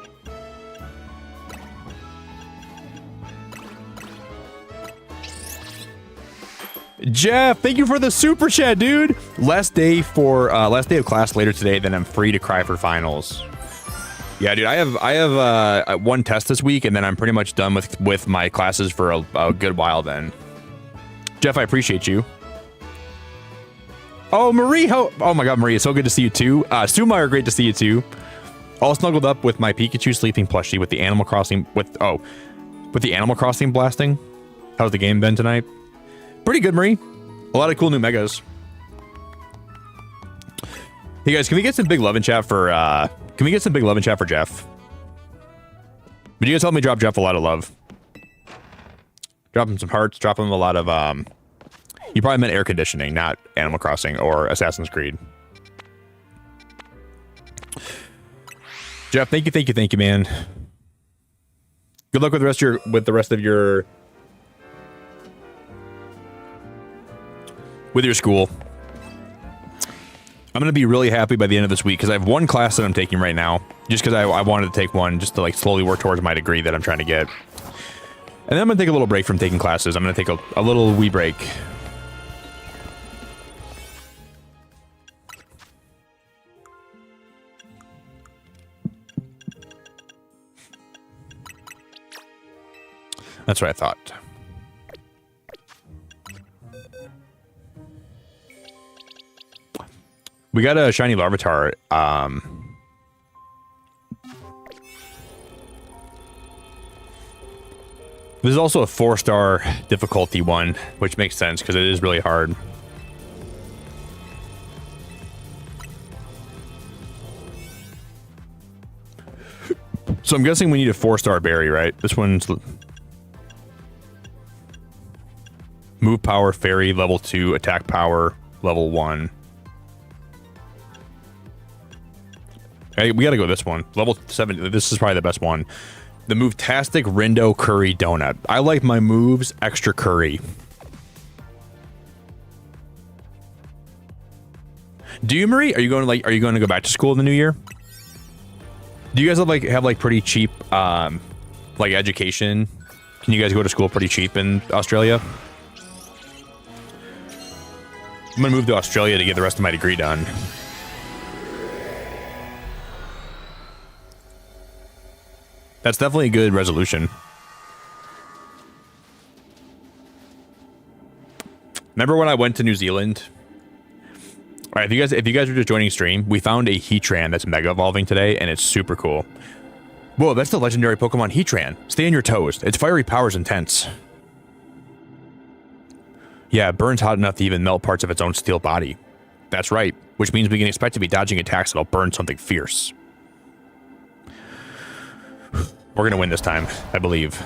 Jeff, thank you for the super chat, dude. Last day of class later today, then I'm free to cry for finals. Yeah, dude, I have one test this week, and then I'm pretty much done with my classes for a good while. Then, Jeff, I appreciate you. Oh, Marie, oh my God, Marie, it's so good to see you too. Sumeyer, great to see you too. All snuggled up with my Pikachu sleeping plushie with the Animal Crossing with the Animal Crossing blasting. How's the game been tonight? Pretty good, Marie. A lot of cool new megas. Hey guys, can we get some big love in chat for Jeff? Would you guys help me drop Jeff a lot of love? Drop him some hearts, drop him a lot of you probably meant air conditioning, not Animal Crossing or Assassin's Creed. Jeff, thank you, man. Good luck with the rest of your with your school. I'm going to be really happy by the end of this week because I have one class that I'm taking right now, just because I wanted to take one just to like slowly work towards my degree that I'm trying to get. And then I'm going to take a little break from taking classes. I'm going to take a little wee break. That's what I thought. We got a shiny Larvitar. This is also a 4-star difficulty one, which makes sense because it is really hard. So I'm guessing we need a 4-star berry, right? This one's move power, fairy, level 2, attack power, level 1. Hey, we gotta go this one. Level 7. This is probably the best one. The Move-tastic Rindo Curry Donut. I like my moves extra curry. Do you, Marie? Are you going to go back to school in the new year? Do you guys have pretty cheap education? Can you guys go to school pretty cheap in Australia? I'm gonna move to Australia to get the rest of my degree done. That's definitely a good resolution. Remember when I went to New Zealand? All right, if you guys are just joining stream, we found a Heatran that's mega evolving today, and it's super cool. Whoa, that's the legendary Pokemon Heatran. Stay on your toes. Its fiery power is intense. Yeah, it burns hot enough to even melt parts of its own steel body. That's right, which means we can expect to be dodging attacks that'll burn something fierce. We're gonna win this time, I believe.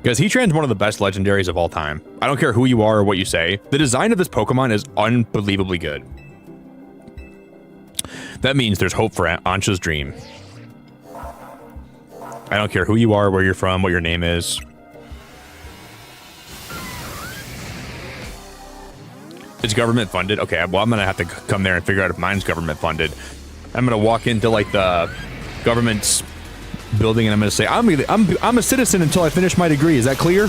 Because Heatran's one of the best legendaries of all time. I don't care who you are or what you say. The design of this Pokemon is unbelievably good. That means there's hope for Ansha's dream. I don't care who you are, where you're from, what your name is. It's government funded. Okay, well, I'm gonna have to come there and figure out if mine's government funded. I'm gonna walk into like the government's building and I'm gonna say, I'm a citizen until I finish my degree. Is that clear?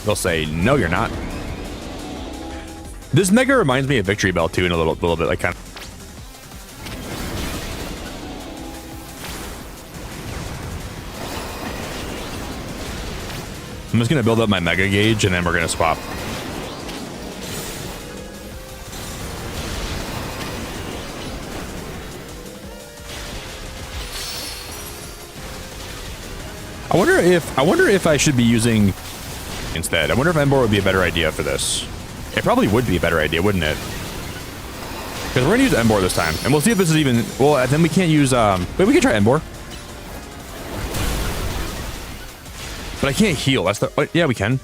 They'll say, no, you're not. This mega reminds me of Victory Bell too, in a little bit, like kind of. I'm just gonna build up my mega gauge and then we're gonna swap. I wonder if I should be using instead. I wonder if Ember would be a better idea for this. It probably would be a better idea, wouldn't it? Because we're going to use Embor this time. And we'll see if this is even... Well, then we can't use... Wait, we can try Embor. But I can't heal. That's the... Oh, yeah, we can.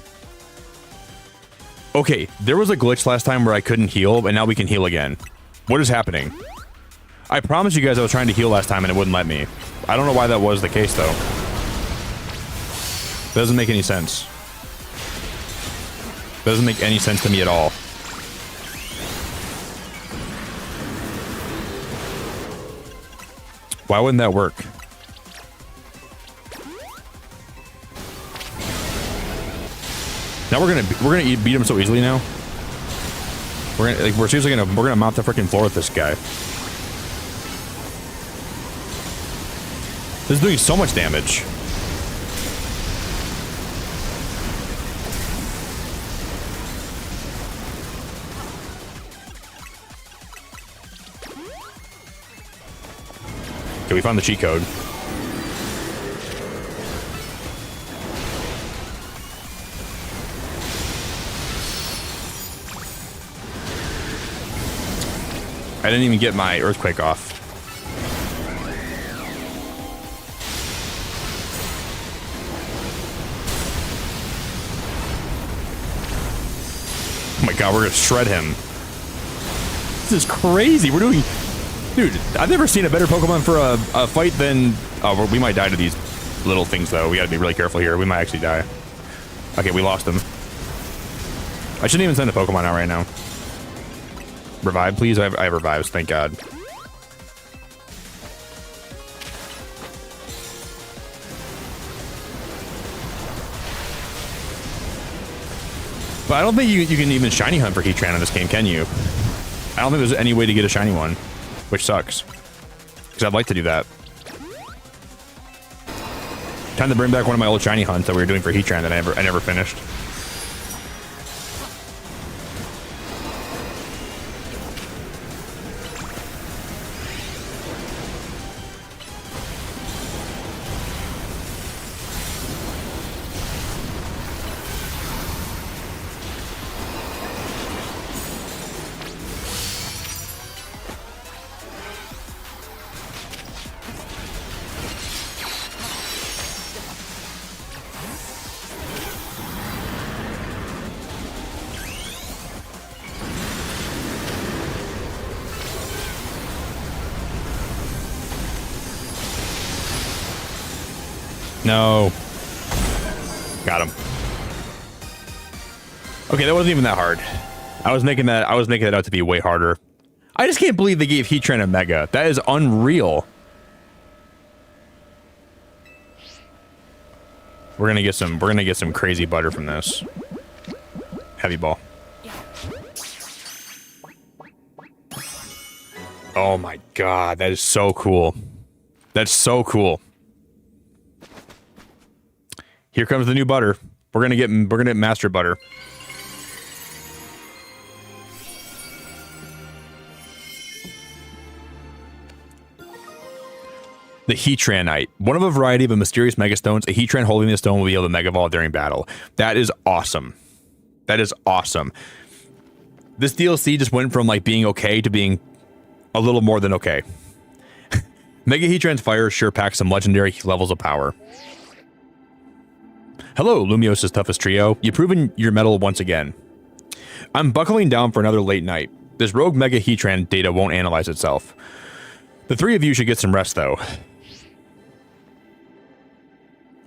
Okay, there was a glitch last time where I couldn't heal, but now we can heal again. What is happening? I promised you guys I was trying to heal last time and it wouldn't let me. I don't know why that was the case, though. Doesn't make any sense. Doesn't make any sense to me at all. Why wouldn't that work? Now we're gonna beat him so easily now. We're seriously gonna mop the freaking floor with this guy. This is doing so much damage. Okay, we found the cheat code. I didn't even get my earthquake off. Oh my god, we're gonna shred him. This is crazy. We're doing... Dude, I've never seen a better Pokemon for a fight than... Oh, we might die to these little things, though. We gotta be really careful here. We might actually die. Okay, we lost him. I shouldn't even send a Pokemon out right now. Revive, please? I have revives, thank God. But I don't think you can even shiny hunt for Heatran in this game, can you? I don't think there's any way to get a shiny one. Which sucks. Because I'd like to do that. Time to bring back one of my old shiny hunts that we were doing for Heatran that I never finished. No. Got him. Okay, that wasn't even that hard. I was making that out to be way harder. I just can't believe they gave Heatran a Mega. That is unreal. We're gonna get some crazy butter from this. Heavy ball. Oh my god, that is so cool. That's so cool. Here comes the new butter. We're gonna get master butter. The Heatranite. One of a variety of mysterious Mega Stones. A Heatran holding the stone will be able to Mega Evolve during battle. That is awesome. That is awesome. This DLC just went from like being okay to being a little more than okay. Mega Heatran's fire sure packs some legendary levels of power. Hello, Lumiose's toughest trio. You've proven your mettle once again. I'm buckling down for another late night. This rogue Mega Heatran data won't analyze itself. The three of you should get some rest, though.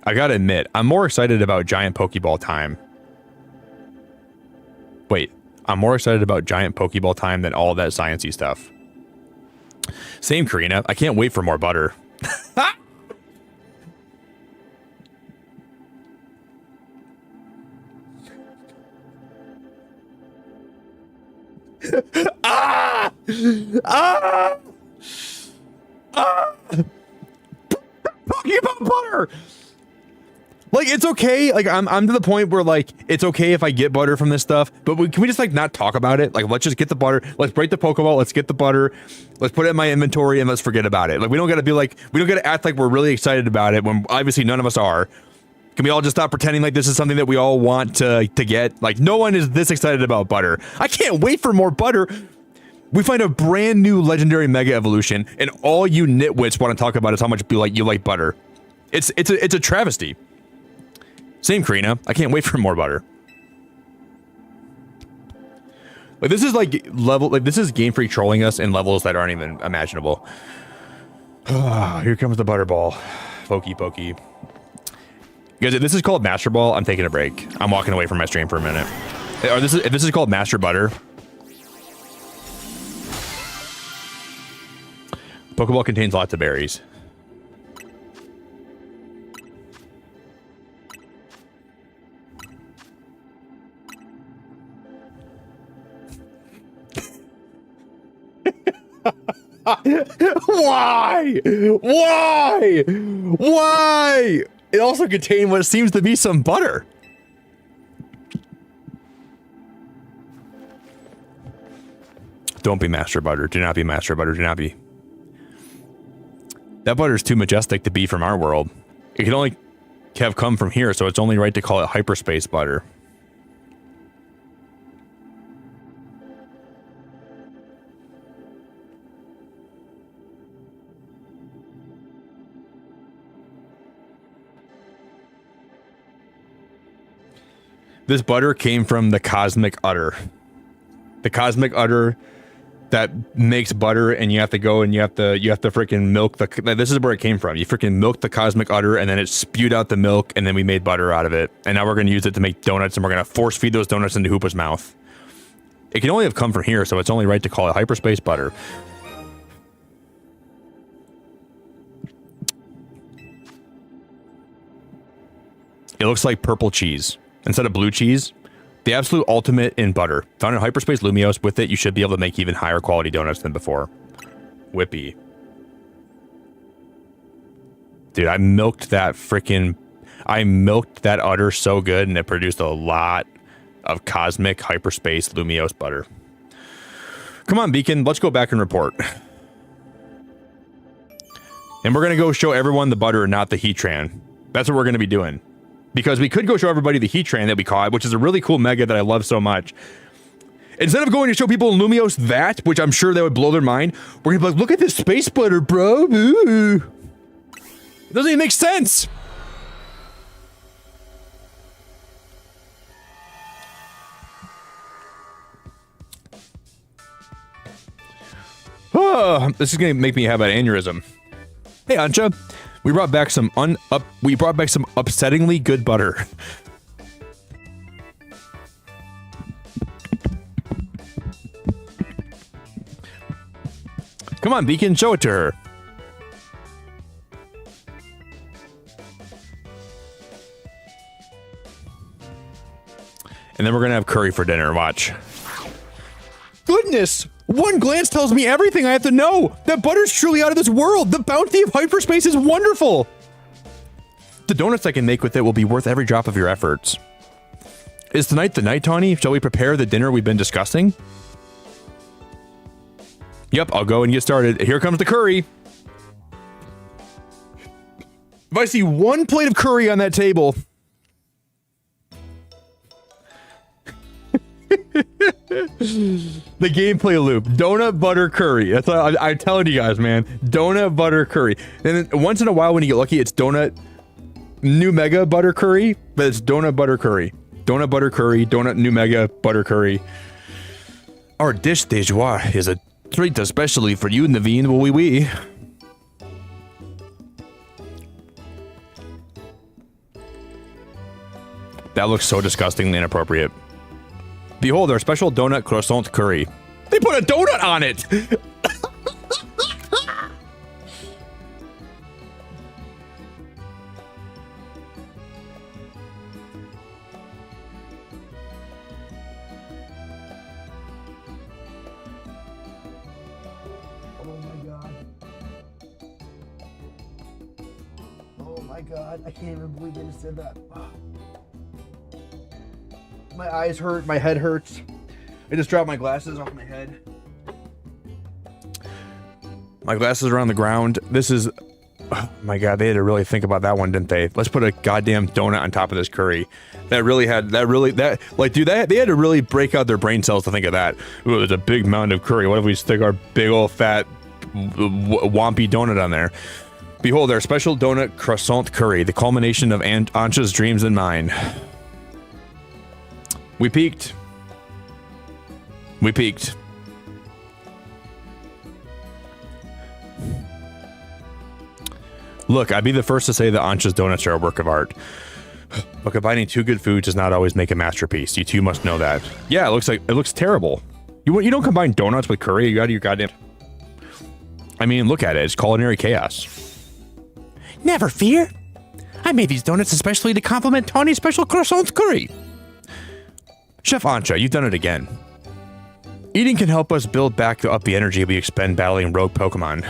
I gotta admit, I'm more excited about Giant Pokeball time. Wait, I'm more excited about Giant Pokeball time than all that sciencey stuff. Same, Karina. I can't wait for more butter. Ah! Ah! Ah! Pokemon butter! Like, it's okay. Like, I'm to the point where, like, it's okay if I get butter from this stuff, but can we just, like, not talk about it? Like, let's just get the butter. Let's break the Pokeball. Let's get the butter. Let's put it in my inventory and let's forget about it. Like, we don't gotta be like, we don't gotta act like we're really excited about it when obviously none of us are. Can we all just stop pretending like this is something that we all want to get? Like, no one is this excited about butter. I can't wait for more butter. We find a brand new legendary Mega Evolution, and all you nitwits want to talk about is how much you like butter. It's a travesty. Same, Karina. I can't wait for more butter. Like, this is like level, like this is Game Freak trolling us in levels that aren't even imaginable. Here comes the butterball. Pokey pokey. Guys, if this is called Master Ball, I'm taking a break. I'm walking away from my stream for a minute. Or if this is called Master Butter. Pokeball contains lots of berries. Why? Why? Why? It also contained what seems to be some butter. Don't be Master Butter. Do not be Master Butter. Do not be. That butter is too majestic to be from our world. It can only have come from here, so it's only right to call it Hyperspace Butter. This butter came from the Cosmic Udder. The Cosmic Udder that makes butter, and you have to go and you have to freaking milk the. This is where it came from. You freaking milk the Cosmic Udder, and then it spewed out the milk, and then we made butter out of it. And now we're going to use it to make donuts, and we're going to force feed those donuts into Hoopa's mouth. It can only have come from here, so it's only right to call it Hyperspace Butter. It looks like purple cheese instead of blue cheese. The absolute ultimate in butter. Found in Hyperspace Lumiose. With it, you should be able to make even higher quality donuts than before. Whippy. Dude, I milked that udder so good, and it produced a lot of cosmic Hyperspace Lumiose butter. Come on, Beacon, let's go back and report. And we're going to go show everyone the butter, not the Heatran. That's what we're going to be doing. Because we could go show everybody the Heatran that we caught, which is a really cool Mega that I love so much. Instead of going to show people in Lumiose that, which I'm sure that would blow their mind, we're going to be like, look at this space butter, bro. Ooh. It doesn't even make sense. Oh, this is going to make me have an aneurysm. Hey, Ansha. We brought back some upsettingly good butter. Come on, Beacon, show it to her. And then we're gonna have curry for dinner. Watch. Goodness! One glance tells me everything I have to know! That butter's truly out of this world! The bounty of hyperspace is wonderful! The donuts I can make with it will be worth every drop of your efforts. Is tonight the night, Tawny? Shall we prepare the dinner we've been discussing? Yep, I'll go and get started. Here comes the curry! If I see one plate of curry on that table... The gameplay loop. Donut butter curry. That's what I'm telling you guys, man. Donut butter curry. And then once in a while when you get lucky, it's donut new mega butter curry, but it's donut butter curry. Donut butter curry, donut new mega butter curry. Our dish de joie is a treat especially for you, Naveen. Oui, oui. That looks so disgustingly inappropriate. Behold, our special donut croissant curry. They put a donut on it! Oh my god. Oh my god, I can't even believe I just said that. My eyes hurt, my head hurts. I just dropped my glasses off my head. My glasses are on the ground. This is Oh my god, they had to really think about that one, didn't they? Let's put a goddamn donut on top of this curry. They had to really break out their brain cells to think of that. Ooh, there's a big mound of curry. What if we stick our big old fat wompy donut on there? Behold, our special donut croissant curry, the culmination of Ansha's dreams and mine. We peaked. We peaked. Look, I'd be the first to say that Ansha's donuts are a work of art. But combining two good foods does not always make a masterpiece. You two must know that. Yeah, it looks terrible. You don't combine donuts with curry. You got your goddamn. I mean, look at it. It's culinary chaos. Never fear. I made these donuts especially to complement Tawny's special croissant curry. Chef Ansha, you've done it again. Eating can help us build back up the energy we expend battling rogue Pokemon.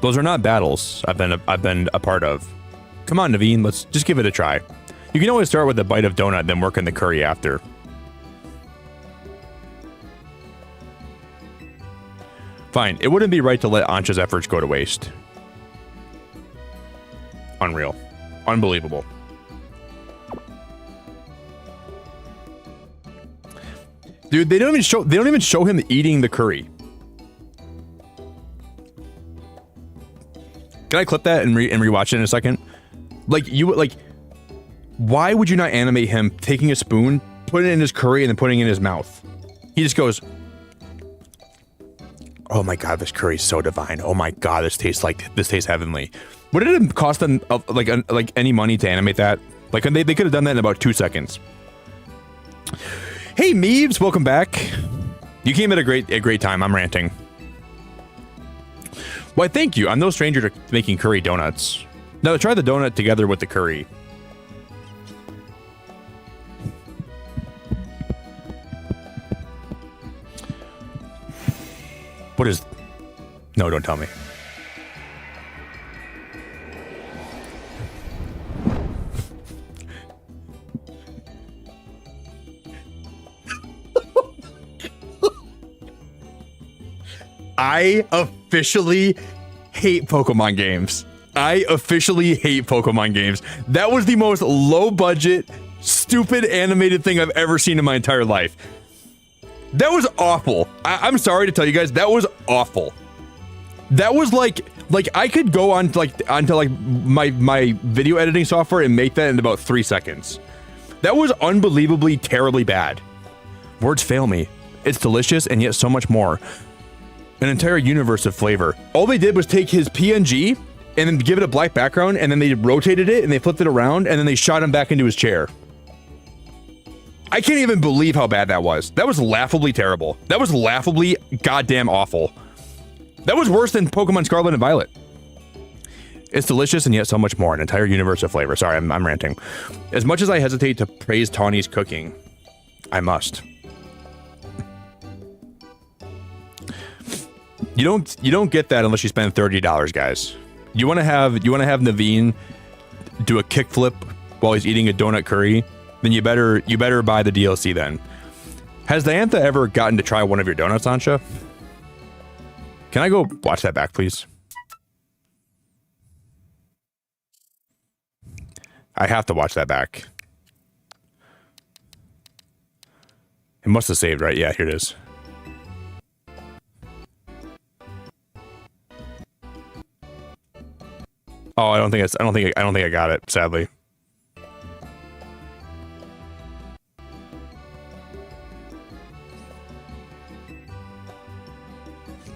Those are not battles I've been a part of. Come on, Naveen, let's just give it a try. You can always start with a bite of donut, then work in the curry after. Fine, it wouldn't be right to let Ansha's efforts go to waste. Unreal. Unbelievable. Dude, they don't even show him eating the curry. Can I clip that and rewatch it in a second? Why would you not animate him taking a spoon, putting it in his curry, and then putting it in his mouth? He just goes, "Oh my god, this curry is so divine. Oh my god, this tastes heavenly." What did it cost them like any money to animate that? Like they could have done that in about 2 seconds. Hey Meebs, welcome back. You came at a great time. I'm ranting. Why, thank you. I'm no stranger to making curry donuts. Now try the donut together with the curry. What is... No, don't tell me. I officially hate Pokemon games. I officially hate Pokemon games. That was the most low budget, stupid animated thing I've ever seen in my entire life. That was awful. I'm sorry to tell you guys, that was awful. That was like I could go onto my video editing software and make that in about 3 seconds. That was unbelievably terribly bad. Words fail me. It's delicious and yet so much more. An entire universe of flavor. All they did was take his PNG and then give it a black background, and then they rotated it and they flipped it around and then they shot him back into his chair. I can't even believe how bad that was. That was laughably terrible. That was laughably goddamn awful. That was worse than Pokemon Scarlet and Violet. It's delicious and yet so much more. An entire universe of flavor. Sorry, I'm ranting. As much as I hesitate to praise Tawny's cooking, I must. You don't get that unless you spend $30, guys. You want to have Naveen do a kickflip while he's eating a donut curry, then you better buy the DLC then. Has Diantha ever gotten to try one of your donuts, Ansha? Can I go watch that back, please? I have to watch that back. It must have saved, right? Yeah, here it is. Oh, I don't think I got it, sadly.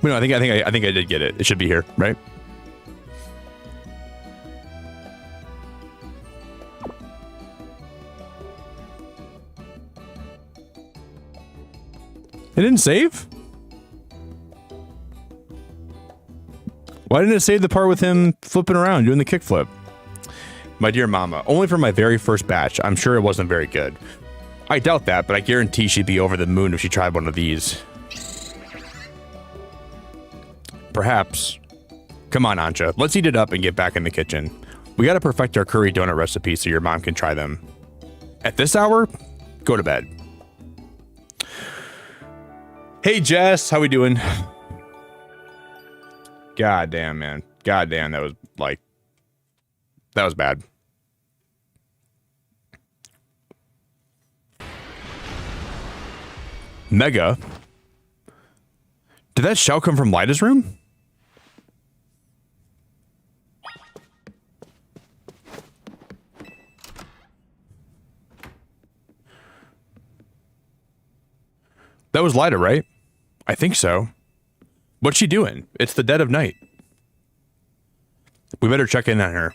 No, I think I did get it. It should be here, right? It didn't save? Why didn't it save the part with him flipping around, doing the kickflip? My dear mama, only for my very first batch. I'm sure it wasn't very good. I doubt that, but I guarantee she'd be over the moon if she tried one of these. Perhaps. Come on, Ansha. Let's eat it up and get back in the kitchen. We gotta perfect our curry donut recipe so your mom can try them. At this hour, go to bed. Hey, Jess. How we doing? God damn, man. God damn, that was like... That was bad. Mega? Did that shout come from Lida's room? That was Lida, right? I think so. What's she doing? It's the dead of night. We better check in on her.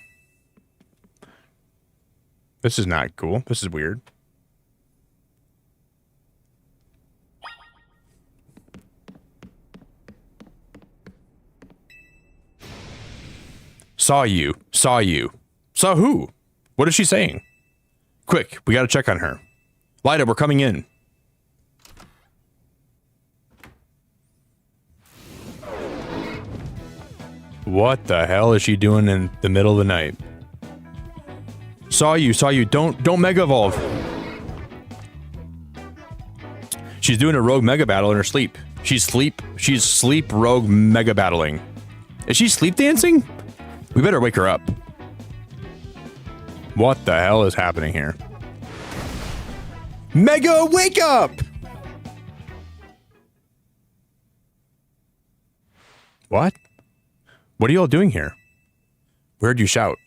This is not cool. This is weird. Saw you. Saw you. Saw who? What is she saying? Quick, we gotta check on her. Lida, we're coming in. What the hell is she doing in the middle of the night? Saw you, saw you. Don't Mega Evolve. She's doing a rogue Mega Battle in her sleep. She's sleep rogue Mega Battling. Is she sleep dancing? We better wake her up. What the hell is happening here? Mega, wake up! What? What are y'all doing here? Where'd you shout?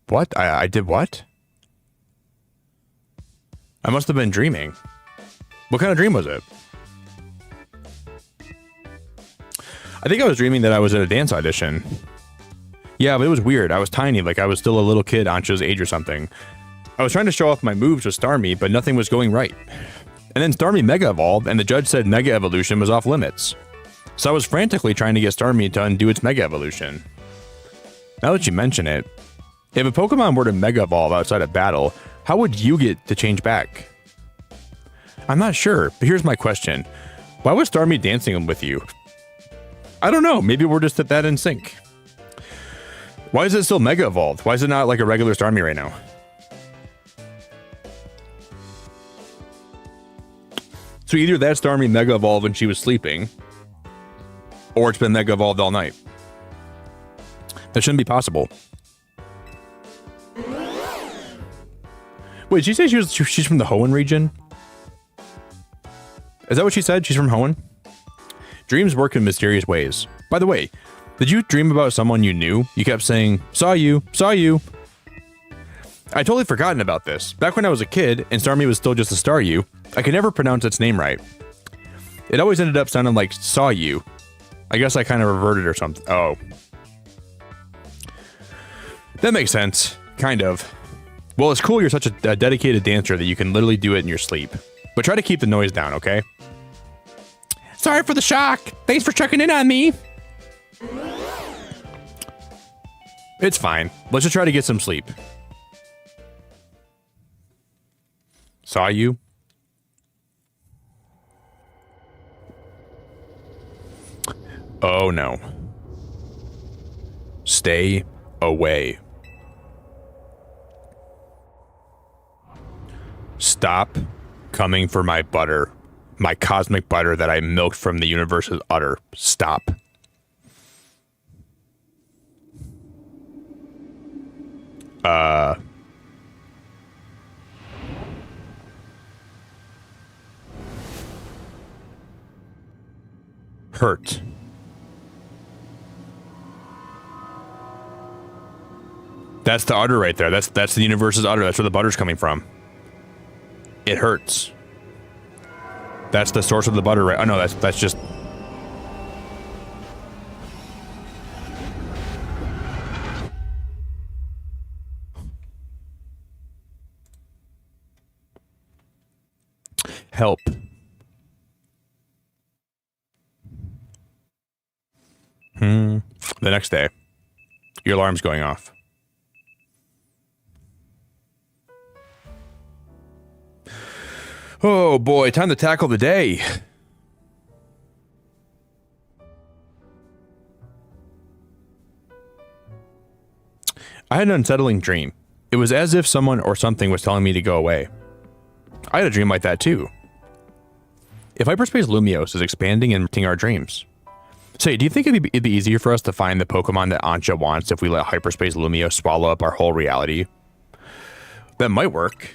What? I did what? I must have been dreaming. What kind of dream was it? I think I was dreaming that I was at a dance audition. Yeah, but it was weird. I was tiny, like I was still a little kid, Ansha's age or something. I was trying to show off my moves with Starmie, but nothing was going right. And then Starmie Mega Evolved, and the judge said Mega Evolution was off limits. So I was frantically trying to get Starmie to undo its Mega Evolution. Now that you mention it, if a Pokemon were to Mega Evolve outside of battle, how would you get to change back? I'm not sure, but here's my question. Why was Starmie dancing with you? I don't know, maybe we're just that in sync. Why is it still Mega Evolved? Why is it not like a regular Starmie right now? So either that Starmie Mega Evolved when she was sleeping, or it's been Mega Evolved all night. That shouldn't be possible. Wait, did she say she's from the Hoenn region? Is that what she said? She's from Hoenn? Dreams work in mysterious ways. By the way, did you dream about someone you knew? You kept saying, saw you, saw you. I totally forgotten about this. Back when I was a kid and Starmie was still just a Staryu, I could never pronounce its name right. It always ended up sounding like saw you. I guess I kind of reverted or something. Oh. That makes sense. Kind of. Well, it's cool you're such a dedicated dancer that you can literally do it in your sleep. But try to keep the noise down, okay? Sorry for the shock. Thanks for checking in on me. It's fine. Let's just try to get some sleep. Saw you? Oh no. Stay away. Stop coming for my butter. My cosmic butter that I milked from the universe's udder. Stop. Hurt. That's the udder right there. That's the universe's udder. That's where the butter's coming from. It hurts. That's the source of the butter, right? Oh no, that's just... Help. The next day, your alarm's going off. Oh boy, time to tackle the day. I had an unsettling dream. It was as if someone or something was telling me to go away. I had a dream like that too. If Hyperspace Lumiose is expanding and meeting our dreams, Say, do you think it'd be easier for us to find the Pokemon that Ansha wants if we let Hyperspace Lumiose swallow up our whole reality? That might work.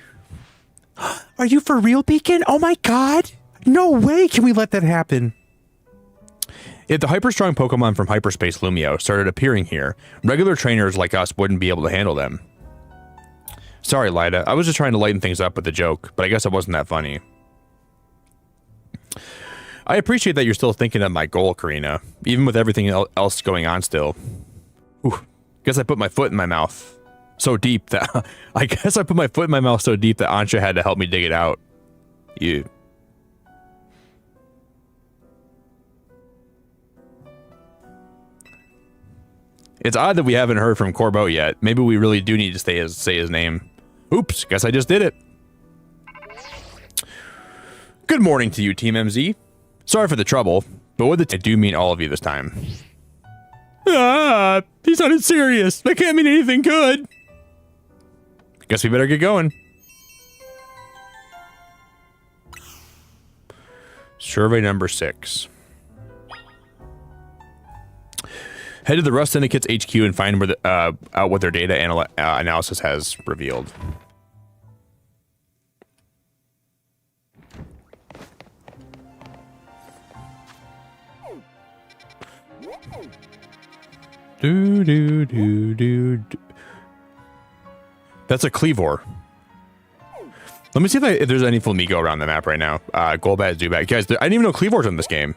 Are you for real, Beacon? Oh my god! No way can we let that happen. If the hyper-strong Pokemon from Hyperspace Lumiose started appearing here, regular trainers like us wouldn't be able to handle them. Sorry, Lida. I was just trying to lighten things up with the joke, but I guess it wasn't that funny. I appreciate that you're still thinking of my goal, Karina, even with everything else going on still. Ooh, guess I put my foot in my mouth so deep that I guess I put my foot in my mouth so deep that Ansha had to help me dig it out. You. It's odd that we haven't heard from Corbo yet. Maybe we really do need to say his name. Oops, guess I just did it. Good morning to you, Team MZ. Sorry for the trouble, but what I do mean all of you this time. Ah, he sounded serious. That can't mean anything good. Guess we better get going. Survey number 6. Head to the Rust Syndicate's HQ and find where out what their data analysis has revealed. That's a Cleavor. Let me see if there's any Flamigo around the map right now. Golbat, Zubat. Guys, I didn't even know Cleavor's in this game.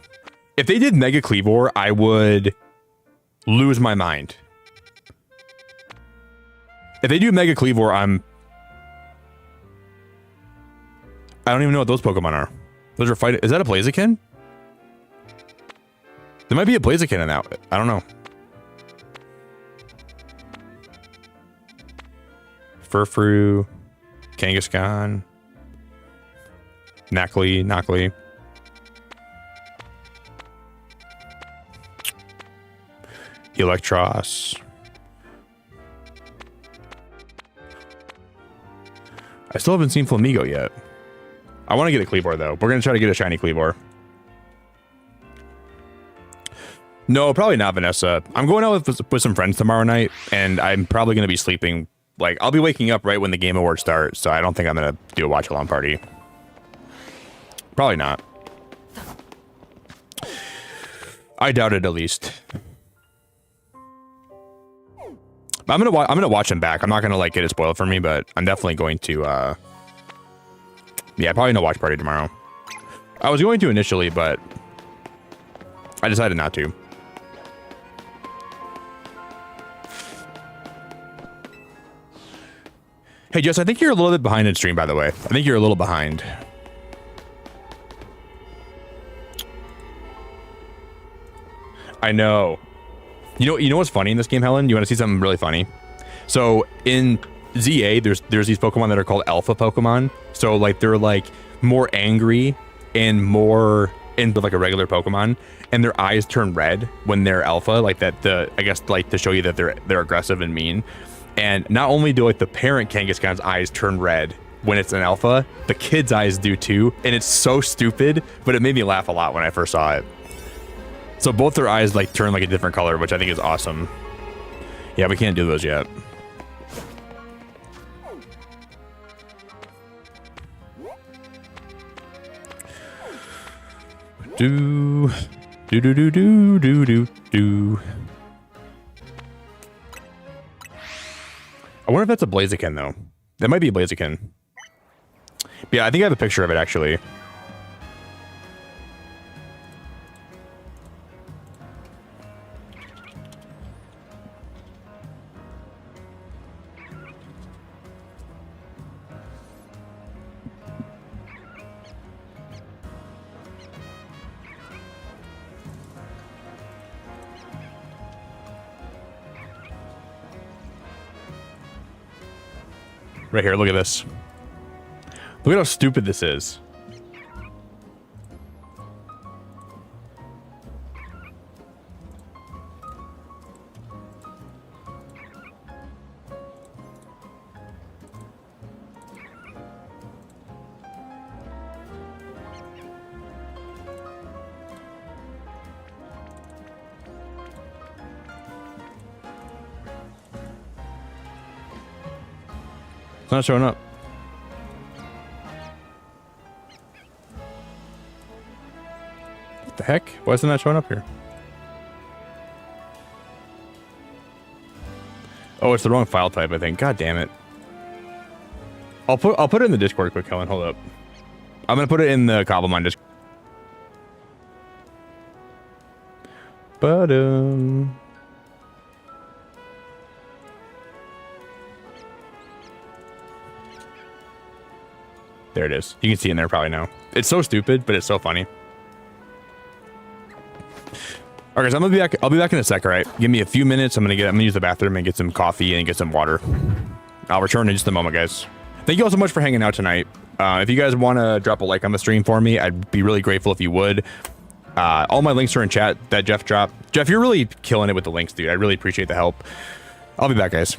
If they did Mega Cleavor, I would lose my mind. If they do Mega Cleavor, I don't even know what those Pokemon are. Those are fighting. Is that a Blaziken? There might be a Blaziken in that. I don't know. Furfrou, Kangaskhan, Knackley. Electros. I still haven't seen Flamigo yet. I want to get a Cleavor though. We're going to try to get a shiny Cleavor. No, probably not, Vanessa. I'm going out with some friends tomorrow night, and I'm probably going to be sleeping. Like, I'll be waking up right when the Game Awards start, so I don't think I'm going to do a watch-along party. Probably not. I doubt it, at least. I'm gonna watch him back. I'm not gonna like get it spoiled for me, but I'm definitely going to. Yeah, probably no watch party tomorrow. I was going to initially, but I decided not to. Hey, Jess, I think you're a little bit behind in stream, by the way. I think you're a little behind. I know. You know what's funny in this game, Helen? You want to see something really funny? So in ZA, there's these Pokemon that are called Alpha Pokemon. So like they're like more angry and more into like a regular Pokemon, and their eyes turn red when they're Alpha, like that. I guess like to show you that they're aggressive and mean. And not only do like the parent Kangaskhan's eyes turn red when it's an Alpha, the kid's eyes do too. And it's so stupid, but it made me laugh a lot when I first saw it. So both their eyes like turn like a different color, which I think is awesome. Yeah, we can't do those yet. Do. I wonder if that's a Blaziken though. That might be a Blaziken. But yeah, I think I have a picture of it actually. Right here, look at this. Look at how stupid this is. It's not showing up. What the heck? Why is it not showing up here? Oh, it's the wrong file type, I think. God damn it. I'll put it in the Discord quick, Helen. Hold up. I'm gonna put it in the Cobblemine Discord. But there it is. You can see it in there probably now. It's so stupid, but it's so funny. All right, guys, I'm gonna be back. I'll be back in a sec. All right, give me a few minutes. I'm gonna use the bathroom and get some coffee and get some water. I'll return in just a moment, guys. Thank you all so much for hanging out tonight. If you guys want to drop a like on the stream for me, I'd be really grateful if you would. All my links are in chat that Jeff dropped. Jeff, you're really killing it with the links, dude. I really appreciate the help. I'll be back, guys.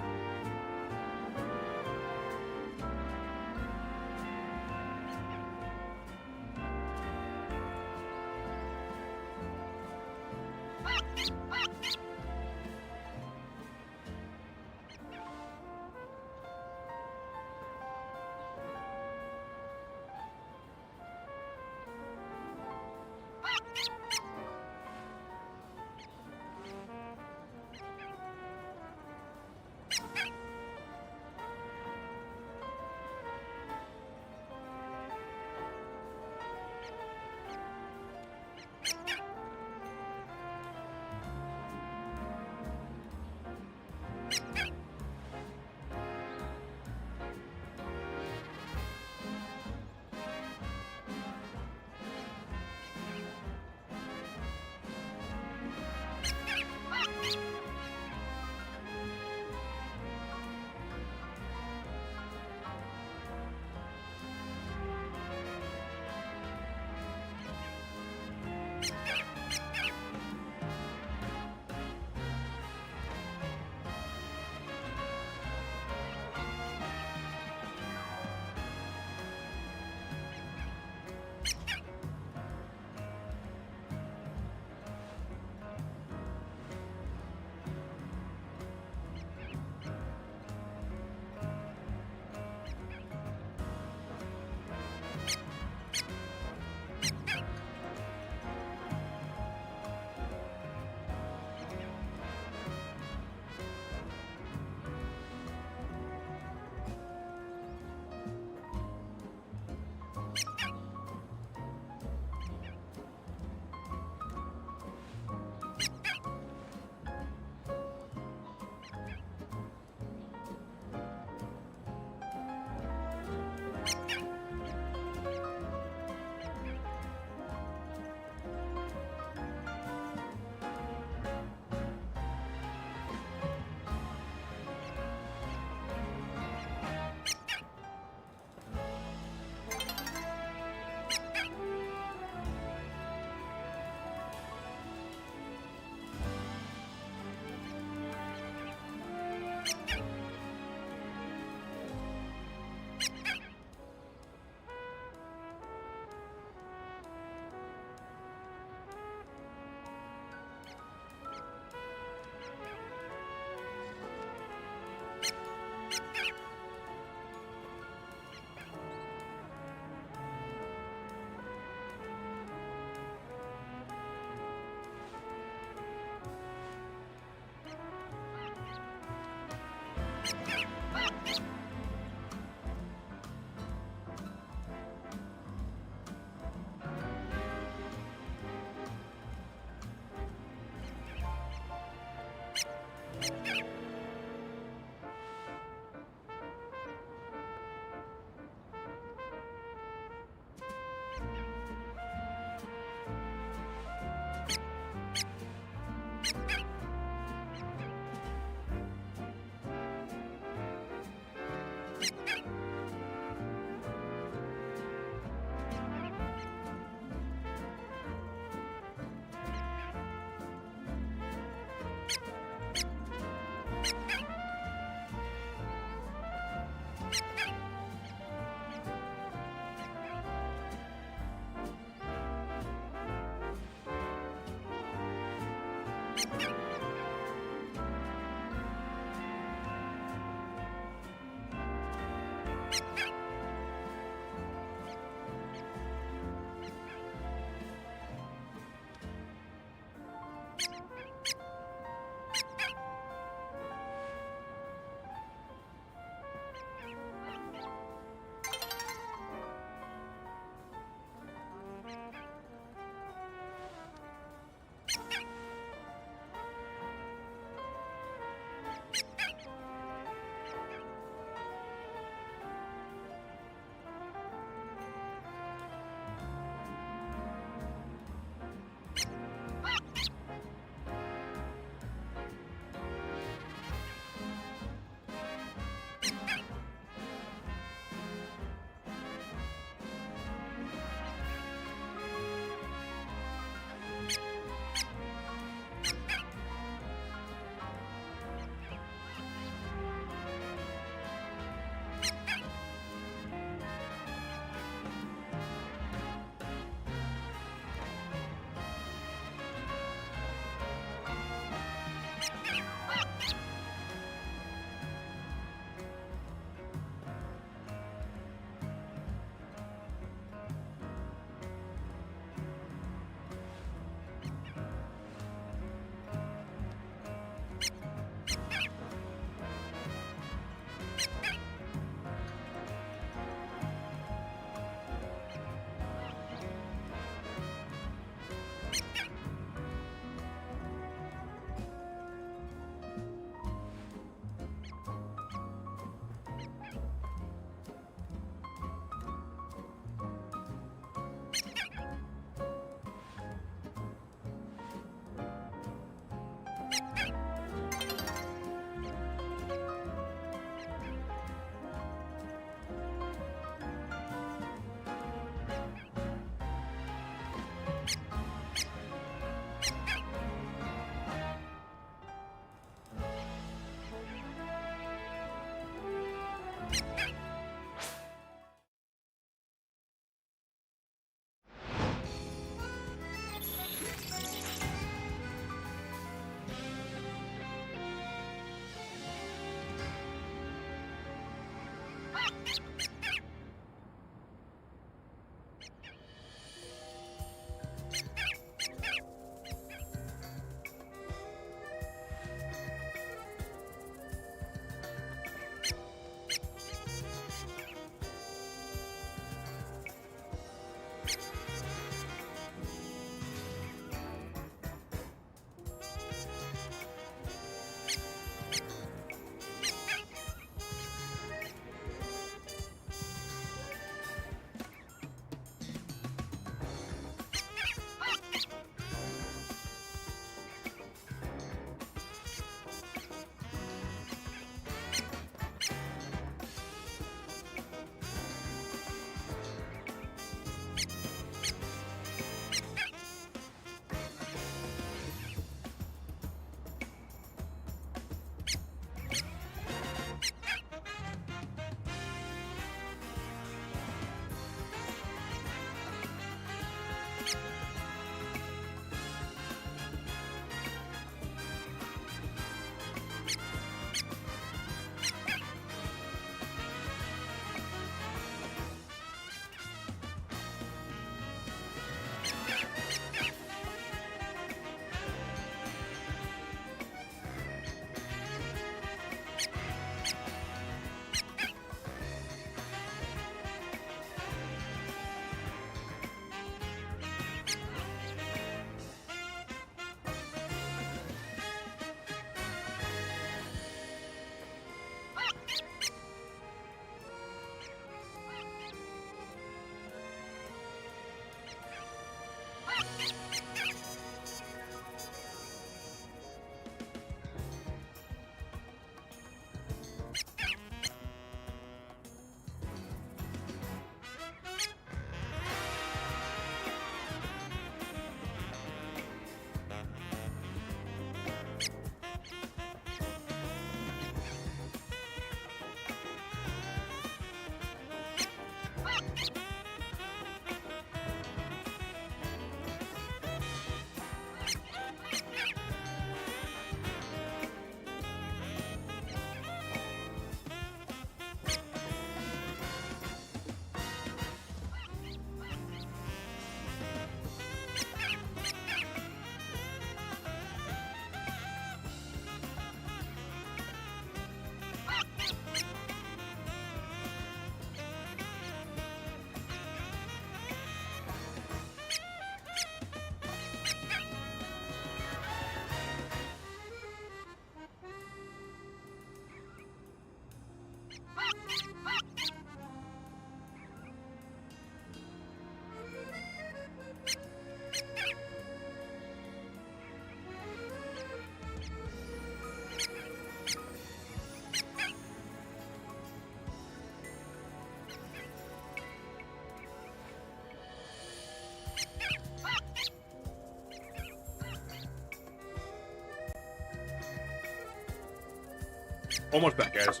Almost back, guys.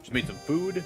Just made some food.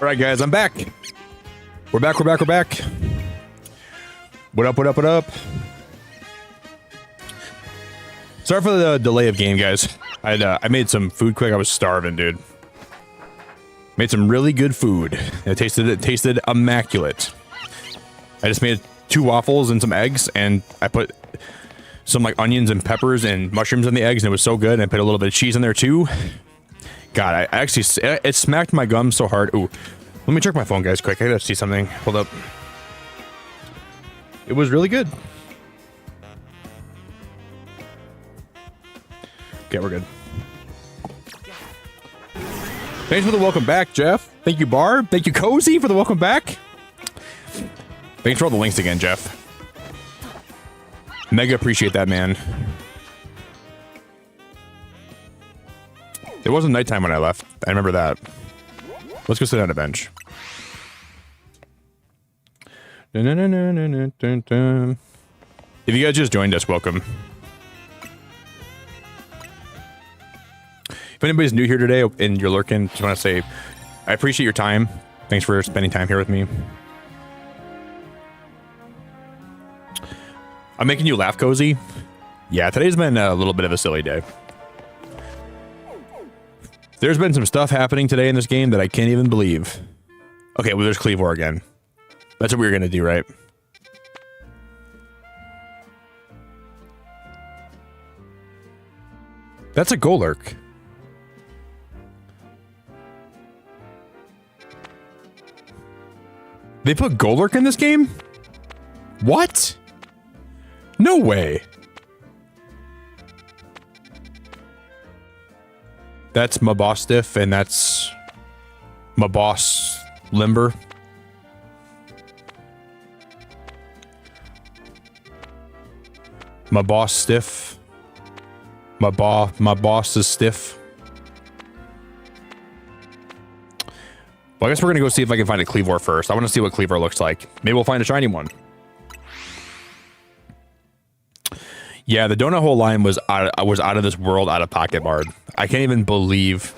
All right, guys, I'm back. We're back. What up? Sorry for the delay of game, guys. I made some food quick. I was starving, dude. Made some really good food. It tasted immaculate. I just made 2 waffles and some eggs, and I put some like onions and peppers and mushrooms in the eggs, and it was so good. And I put a little bit of cheese in there too. God, I actually, it smacked my gums so hard. Ooh, let me check my phone, guys, quick. I gotta see something. Hold up. It was really good. Okay, we're good. Thanks for the welcome back, Jeff. Thank you, Barb. Thank you, Cozy, for the welcome back. Thanks for all the links again, Jeff. Mega appreciate that, man. It wasn't nighttime when I left. I remember that. Let's go sit on a bench. If you guys just joined us, welcome. If anybody's new here today and you're lurking, just want to say I appreciate your time. Thanks for spending time here with me. I'm making you laugh, Cozy. Yeah, today's been a little bit of a silly day. There's been some stuff happening today in this game that I can't even believe. Okay, well, there's Cleavor again. That's what we were going to do, right? That's a Golurk. They put Golurk in this game? What? No way. That's Mabostiff, and that's Maboss Limber. Maboss Stiff. My boss is stiff. Well, I guess we're gonna go see if I can find a Cleavor first. I want to see what Cleavor looks like. Maybe we'll find a shiny one. Yeah, the donut hole line was out of this world, out of pocket, Bard. I can't even believe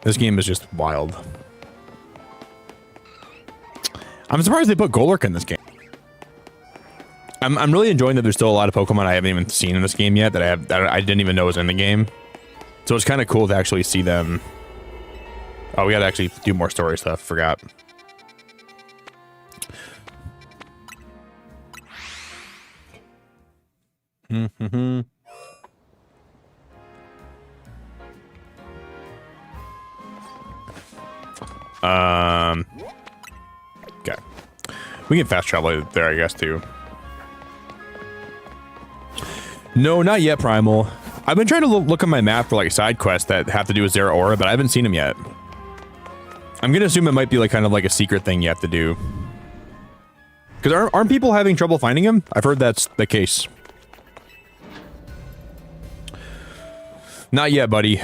this game is just wild. I'm surprised they put Golurk in this game. I'm really enjoying that there's still a lot of Pokemon I haven't even seen in this game yet that I didn't even know was in the game. So it's kind of cool to actually see them. Oh, we gotta actually do more story stuff. Forgot. Okay. We can fast travel there, I guess, too. No, not yet, Primal. I've been trying to look on my map for like side quests that have to do with Zeraora, but I haven't seen them yet. I'm gonna assume it might be like kind of like a secret thing you have to do. Because aren't people having trouble finding him? I've heard that's the case. Not yet, buddy.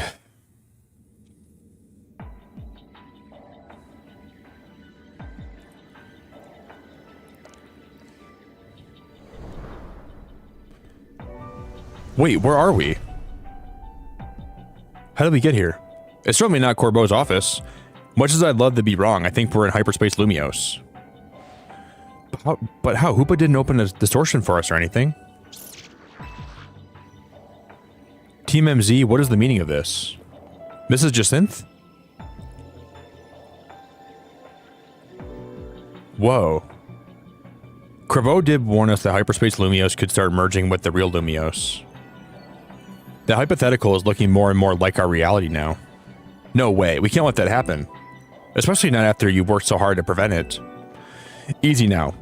Wait, where are we? How did we get here? It's certainly not Corbeau's office. Much as I'd love to be wrong, I think we're in Hyperspace Lumiose. But how? Hoopa didn't open a distortion for us or anything. Team MZ, what is the meaning of this? Mrs. Jacinth? Whoa. Corbeau did warn us that Hyperspace Lumiose could start merging with the real Lumiose. The hypothetical is looking more and more like our reality now. No way, we can't let that happen. Especially not after you worked so hard to prevent it. Easy now.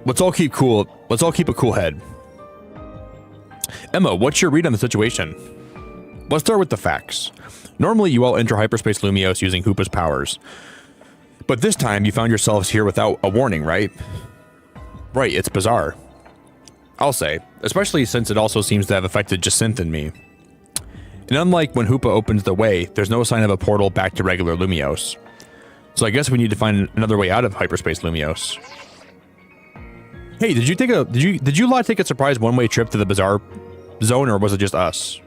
Let's all keep cool. Let's all keep a cool head. Emma, what's your read on the situation? Let's start with the facts. Normally, you all enter Hyperspace Lumiose using Hoopa's powers. But this time, you found yourselves here without a warning, right? Right, it's bizarre. I'll say, especially since it also seems to have affected Jacinth and me. And unlike when Hoopa opens the way, there's no sign of a portal back to regular Lumiose. So I guess we need to find another way out of Hyperspace Lumiose. Hey, did you lot take a surprise one-way trip to the bizarre zone, or was it just us?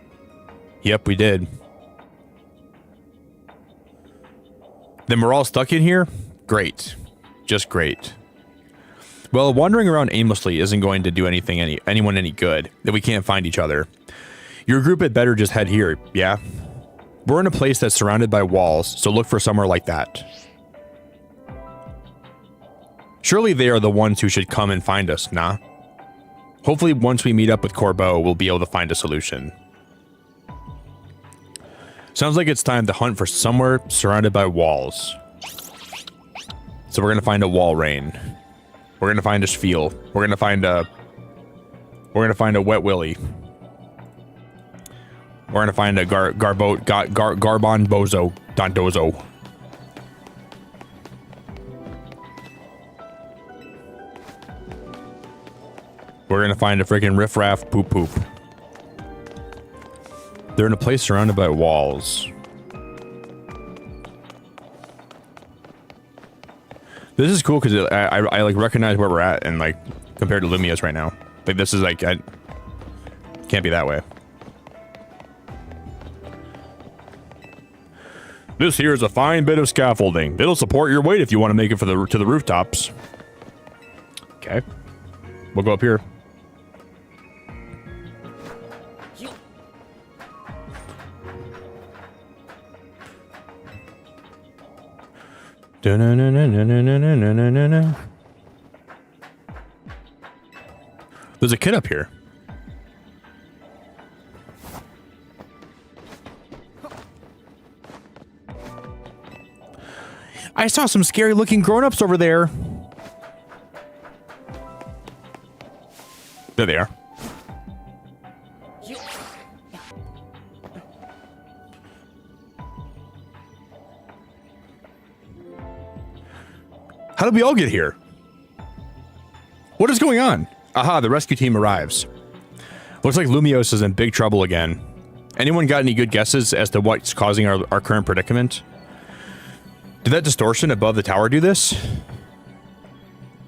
Yep, we did. Then we're all stuck in here? Great. Just great. Well, wandering around aimlessly isn't going to do anyone any good if we can't find each other. Your group had better just head here, yeah? We're in a place that's surrounded by walls, so look for somewhere like that. Surely they are the ones who should come and find us, nah? Hopefully once we meet up with Corbeau, we'll be able to find a solution. Sounds like it's time to hunt for somewhere surrounded by walls. So we're gonna find a wall rain. We're gonna find a Spiel. We're gonna find a Wet Willy. We're gonna find a Garbon Bozo Dondozo. We're gonna find a freaking riffraff poop poop. They're in a place surrounded by walls. This is cool because I like recognize where we're at and like compared to Lumiose right now. Like this is like can't be that way. This here is a fine bit of scaffolding. It'll support your weight if you want to make it to the rooftops. Okay, we'll go up here. There's a kid up here. I saw some scary looking grown-ups over there. There they are. How did we all get here? What is going on? Aha, the rescue team arrives. Looks like Lumiose is in big trouble again. Anyone got any good guesses as to what's causing our current predicament? Did that distortion above the tower do this?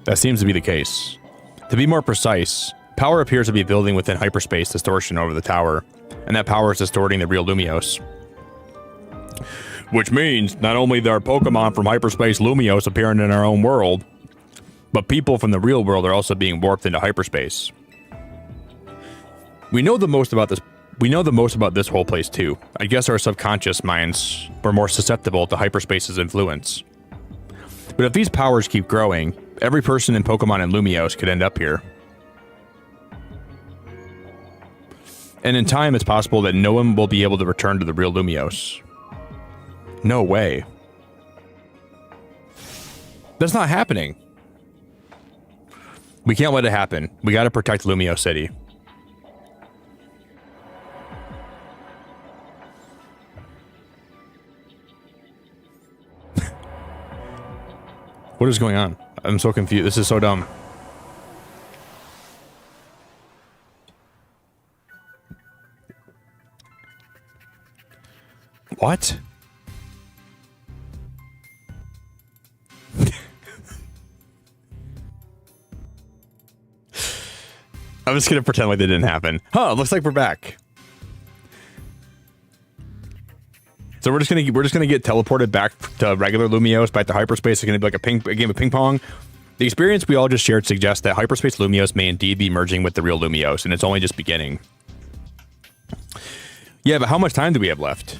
That seems to be the case. To be more precise, power appears to be building within hyperspace distortion over the tower, and that power is distorting the real Lumiose. Which means not only there are Pokemon from Hyperspace Lumiose appearing in our own world, but people from the real world are also being warped into hyperspace. We know the most about this whole place too. I guess our subconscious minds were more susceptible to hyperspace's influence. But if these powers keep growing, every person in Pokemon and Lumiose could end up here. And in time, it's possible that no one will be able to return to the real Lumiose. No way. That's not happening. We can't let it happen. We gotta protect Lumiose City. What is going on? I'm so confused. This is so dumb. What? I'm just gonna pretend like that didn't happen. Huh, looks like we're back. So we're just gonna get teleported back to regular Lumiose, back to hyperspace. It's gonna be like a game of ping pong. The experience we all just shared suggests that Hyperspace Lumiose may indeed be merging with the real Lumiose, and it's only just beginning. Yeah, but how much time do we have left?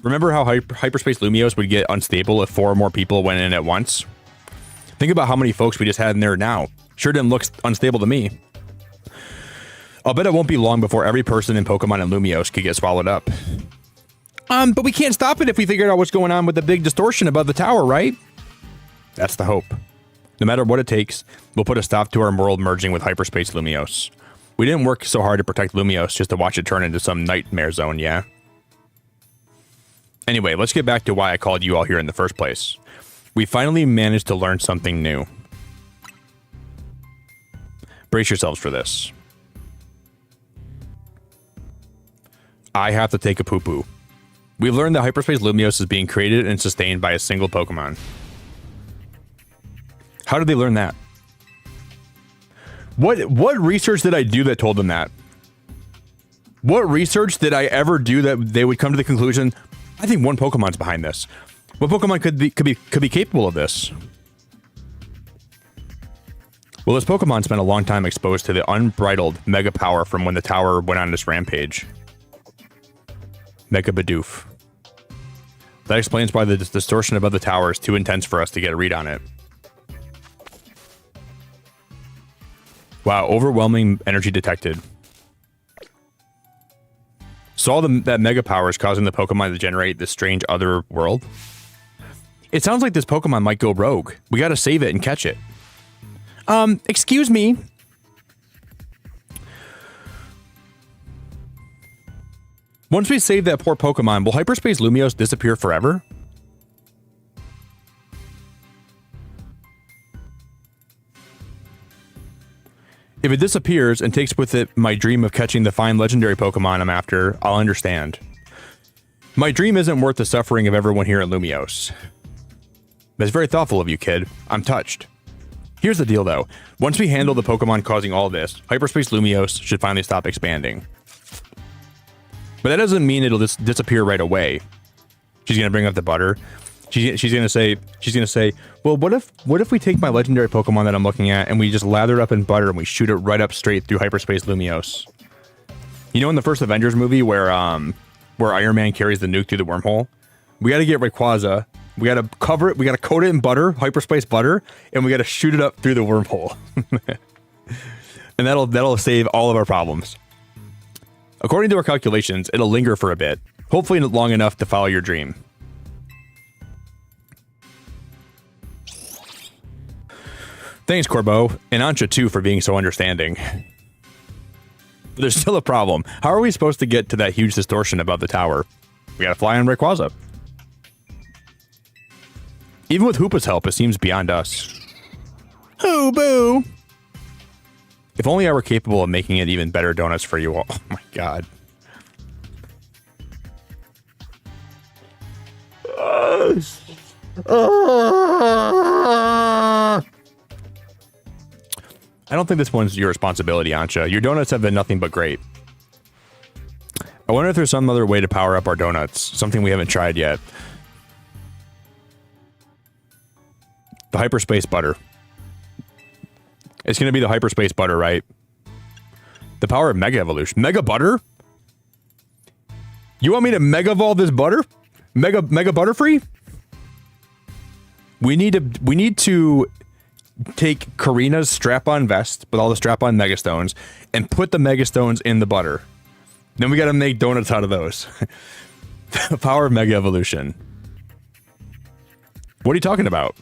Remember how Hyperspace Lumiose would get unstable if 4 or more people went in at once? Think about how many folks we just had in there now. Sure didn't look unstable to me. I'll bet it won't be long before every person in Pokemon and Lumiose could get swallowed up. But we can't stop it if we figured out what's going on with the big distortion above the tower, right? That's the hope. No matter what it takes, we'll put a stop to our world merging with Hyperspace Lumiose. We didn't work so hard to protect Lumiose just to watch it turn into some nightmare zone, yeah? Anyway, let's get back to why I called you all here in the first place. We finally managed to learn something new. Brace yourselves for this. I have to take a poo-poo. We've learned that Hyperspace Lumiose is being created and sustained by a single Pokemon. How did they learn that? What research did I do that told them that? What research did I ever do that they would come to the conclusion, I think one Pokemon's behind this? What Pokemon could be capable of this? Well, this Pokemon spent a long time exposed to the unbridled mega power from when the tower went on this rampage. Mega Bidoof. That explains why the distortion above the tower is too intense for us to get a read on it. Wow, overwhelming energy detected. Saw that mega power is causing the Pokemon to generate this strange other world. It sounds like this Pokemon might go rogue. We gotta save it and catch it. Excuse me. Once we save that poor Pokemon, will Hyperspace Lumiose disappear forever? If it disappears and takes with it my dream of catching the fine legendary Pokemon I'm after, I'll understand. My dream isn't worth the suffering of everyone here at Lumiose. That's very thoughtful of you, kid. I'm touched. Here's the deal, though. Once we handle the Pokemon causing all this, Hyperspace Lumiose should finally stop expanding. But that doesn't mean it'll just disappear right away. She's gonna bring up the butter. She's gonna say, well, what if we take my legendary Pokemon that I'm looking at and we just lather it up in butter and we shoot it right up straight through Hyperspace Lumiose? You know, in the first Avengers movie where Iron Man carries the nuke through the wormhole, we got to get Rayquaza, we got to cover it, we got to coat it in butter, hyperspace butter, and we got to shoot it up through the wormhole, and that'll save all of our problems. According to our calculations, it'll linger for a bit, hopefully long enough to follow your dream. Thanks, Corbo, and Ansha too for being so understanding. But there's still a problem. How are we supposed to get to that huge distortion above the tower? We gotta fly on Rayquaza. Even with Hoopa's help, it seems beyond us. Hoo-boo! If only I were capable of making it even better donuts for you all. Oh my god. I don't think this one's your responsibility, Ansha. Your donuts have been nothing but great. I wonder if there's some other way to power up our donuts. Something we haven't tried yet. The hyperspace butter. It's going to be the hyperspace butter, right? The power of Mega Evolution. Mega butter? You want me to Mega Evolve this butter? Mega Butterfree? We need to take Karina's strap-on vest with all the strap-on Megastones and put the Megastones in the butter. Then we got to make donuts out of those. The power of Mega Evolution. What are you talking about?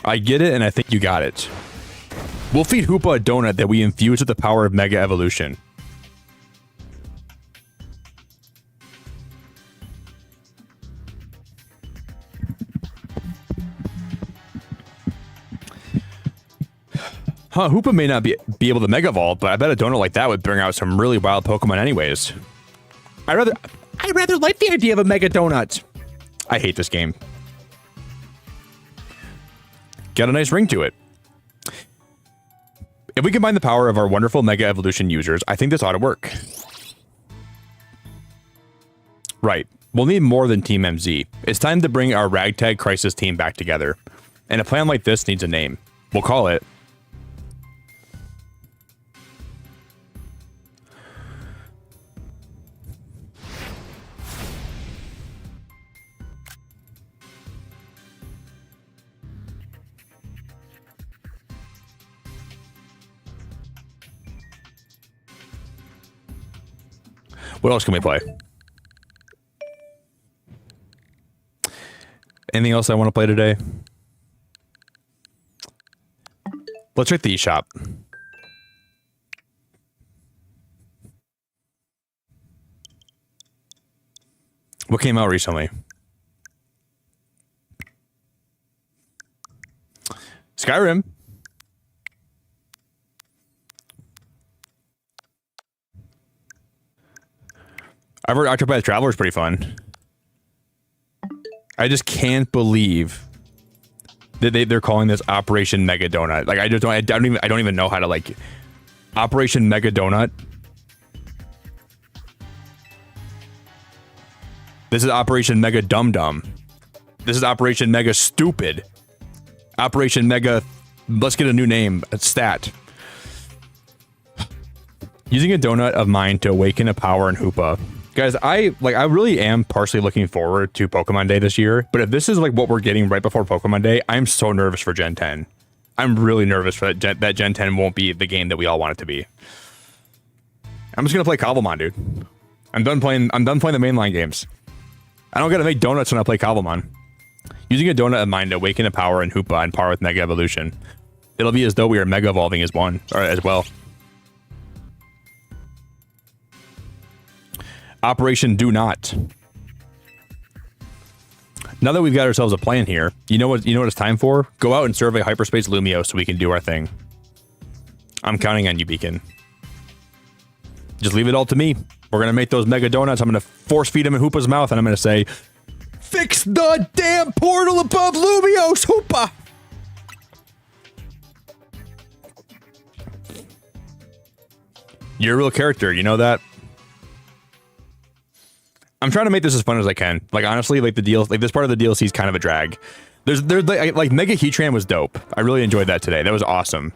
I get it, and I think you got it. We'll feed Hoopa a donut that we infuse with the power of Mega Evolution. Huh, Hoopa may not be able to Mega Evolve, but I bet a donut like that would bring out some really wild Pokemon anyways. I rather like the idea of a Mega Donut. I hate this game. Got a nice ring to it. If we combine the power of our wonderful Mega Evolution users, I think this ought to work. Right. We'll need more than Team MZ. It's time to bring our Ragtag Crisis team back together. And a plan like this needs a name. We'll call it... What else can we play? Anything else I want to play today? Let's check the eShop. What came out recently? Skyrim. I've heard Octopath Traveler is pretty fun. I just can't believe that they're calling this Operation Mega Donut. Like I don't even know how to like Operation Mega Donut. This is Operation Mega Dum Dum. This is Operation Mega Stupid. Operation Mega. Let's get a new name. A stat. Using a donut of mine to awaken a power in Hoopa. Guys, I really am partially looking forward to Pokemon Day this year, but if this is like what we're getting right before Pokemon Day, I'm so nervous for Gen 10. I'm really nervous for that Gen 10 won't be the game that we all want it to be. I'm just gonna play Cobblemon, dude. I'm done playing the mainline games. I don't gotta make donuts when I play Cobblemon. Using a donut of mine to awaken a power in Hoopa and par with Mega Evolution. It'll be as though we are Mega Evolving as one, or as well. Operation Do Not. Now that we've got ourselves a plan here, you know what it's time for? Go out and survey Hyperspace Lumiose so we can do our thing. I'm counting on you, Beacon. Just leave it all to me. We're gonna make those Mega Donuts. I'm gonna force feed them in Hoopa's mouth, and I'm gonna say, "Fix the damn portal above Lumiose, Hoopa!" You're a real character, you know that? I'm trying to make this as fun as I can. Like honestly, like this part of the DLC is kind of a drag. There's like Mega Heatran was dope. I really enjoyed that today. That was awesome.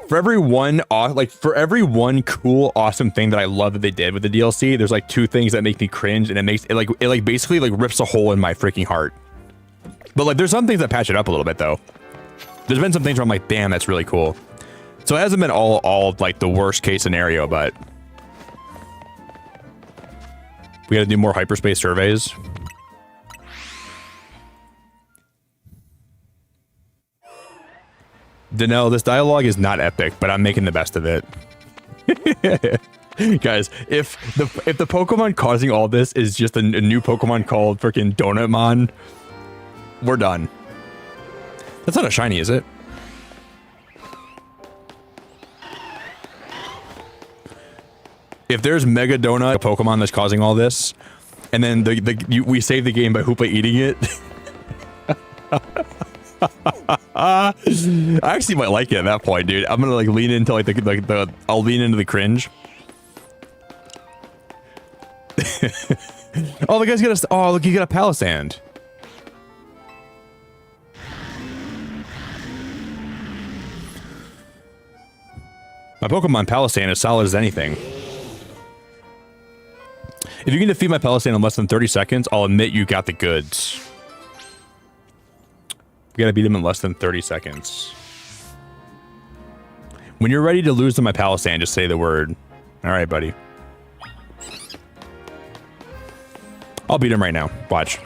For every one cool, awesome thing that I love that they did with the DLC, there's like two things that make me cringe, and it basically like rips a hole in my freaking heart. But like there's some things that patch it up a little bit though. There's been some things where I'm like, damn, that's really cool. So it hasn't been all like the worst case scenario, but we got to do more hyperspace surveys. Danelle, this dialogue is not epic, but I'm making the best of it. Guys, if the Pokemon causing all this is just a new Pokemon called freaking Donutmon, we're done. That's not a shiny, is it? If there's Mega Donut, a Pokemon that's causing all this, and then we save the game by Hoopa eating it. I actually might like it at that point, dude. I'm gonna like lean into I'll lean into the cringe. Oh, the guy's got a. Oh, look, he got a Palisand. My Pokemon Palisand is solid as anything. If you can defeat my Palisand in less than 30 seconds, I'll admit you got the goods. You gotta beat him in less than 30 seconds. When you're ready to lose to my Palisand, just say the word. Alright, buddy. I'll beat him right now. Watch.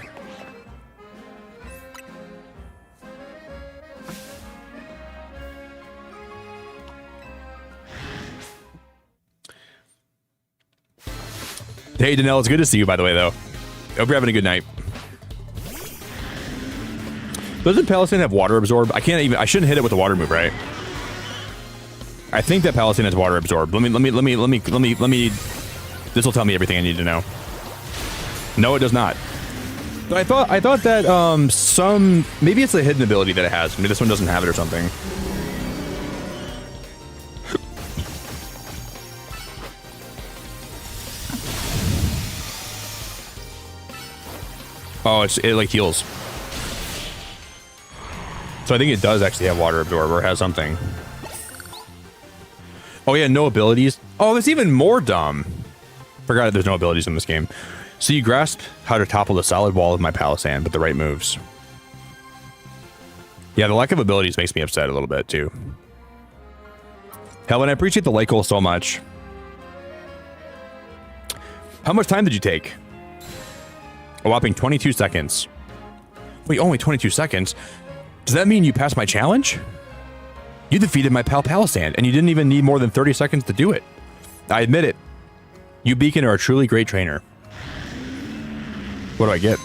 Hey, Danelle, it's good to see you, by the way, though. Hope you're having a good night. Doesn't Palisand have water absorb? I shouldn't hit it with the water move, right? I think that Palisand has water absorb. Let me. This will tell me everything I need to know. No, it does not. But I thought that maybe it's a hidden ability that it has. Maybe this one doesn't have it or something. Oh, it like heals. So I think it does actually have water absorb, or has something. Oh yeah, no abilities. Oh, that's even more dumb. Forgot that there's no abilities in this game. So you grasp how to topple the solid wall of my palisand with the right moves. Yeah, the lack of abilities makes me upset a little bit too. Helen, I appreciate the like goal so much. How much time did you take? A whopping 22 seconds. Wait, only 22 seconds? Does that mean you passed my challenge? You defeated my pal Palisand, and you didn't even need more than 30 seconds to do it. I admit it. You, Beacon, are a truly great trainer. What do I get?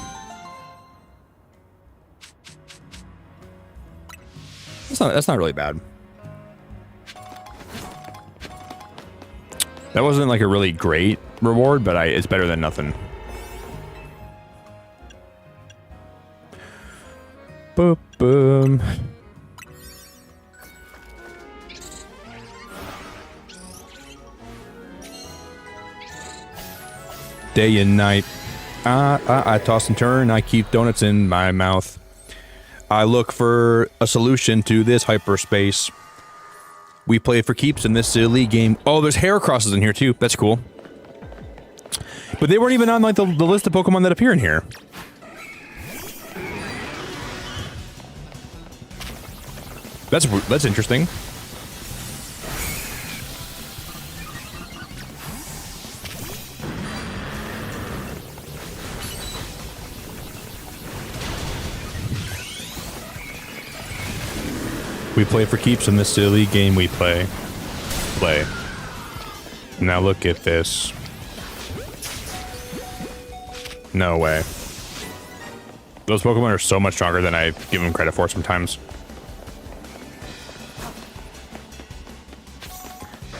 That's not really bad. That wasn't like a really great reward, but it's better than nothing. Boop, boom. Day and night. I toss and turn. I keep donuts in my mouth. I look for a solution to this hyperspace. We play for keeps in this silly game. Oh, there's hair crosses in here too. That's cool. But they weren't even on like the list of Pokemon that appear in here. That's interesting. We play for keeps in this silly game we play. Now look at this. No way. Those Pokemon are so much stronger than I give them credit for sometimes.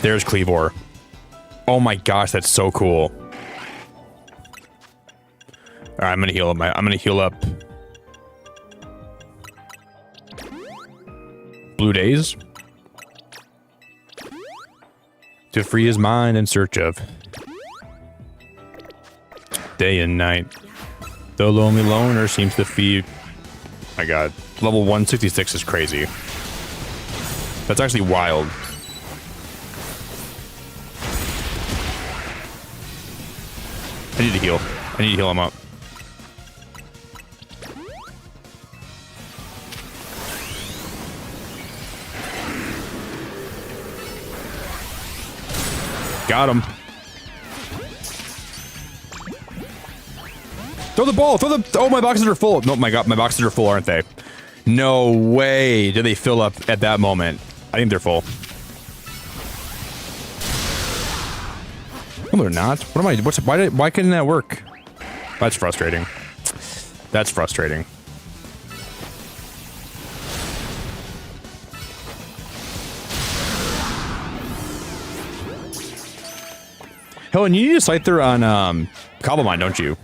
There's Cleavor. Oh my gosh, that's so cool. All right, I'm gonna heal up. I'm gonna heal up. Blue Days. To free his mind in search of. Day and night. The lonely loner seems to feed. My god. Level 166 is crazy. That's actually wild. I need to heal. I need to heal him up. Got him. Throw the ball. Throw the. Oh, my boxes are full. No, my god, my boxes are full, aren't they? No way. Did they fill up at that moment? I think they're full. No, they're not. What am I? Why couldn't that work? That's frustrating. That's frustrating. Helen, you need a Scyther on Cobblemine, don't you?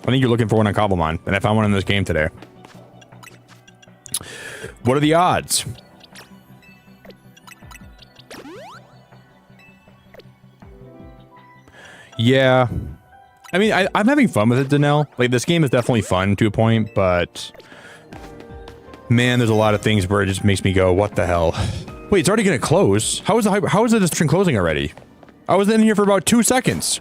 I think you're looking for one on Cobblemine, and I found one in this game today. What are the odds? Yeah. I mean, I'm having fun with it, Danelle. Like, this game is definitely fun to a point, but... Man, there's a lot of things where it just makes me go, what the hell? Wait, it's already gonna close? How is the discussion closing already? I was in here for about 2 seconds.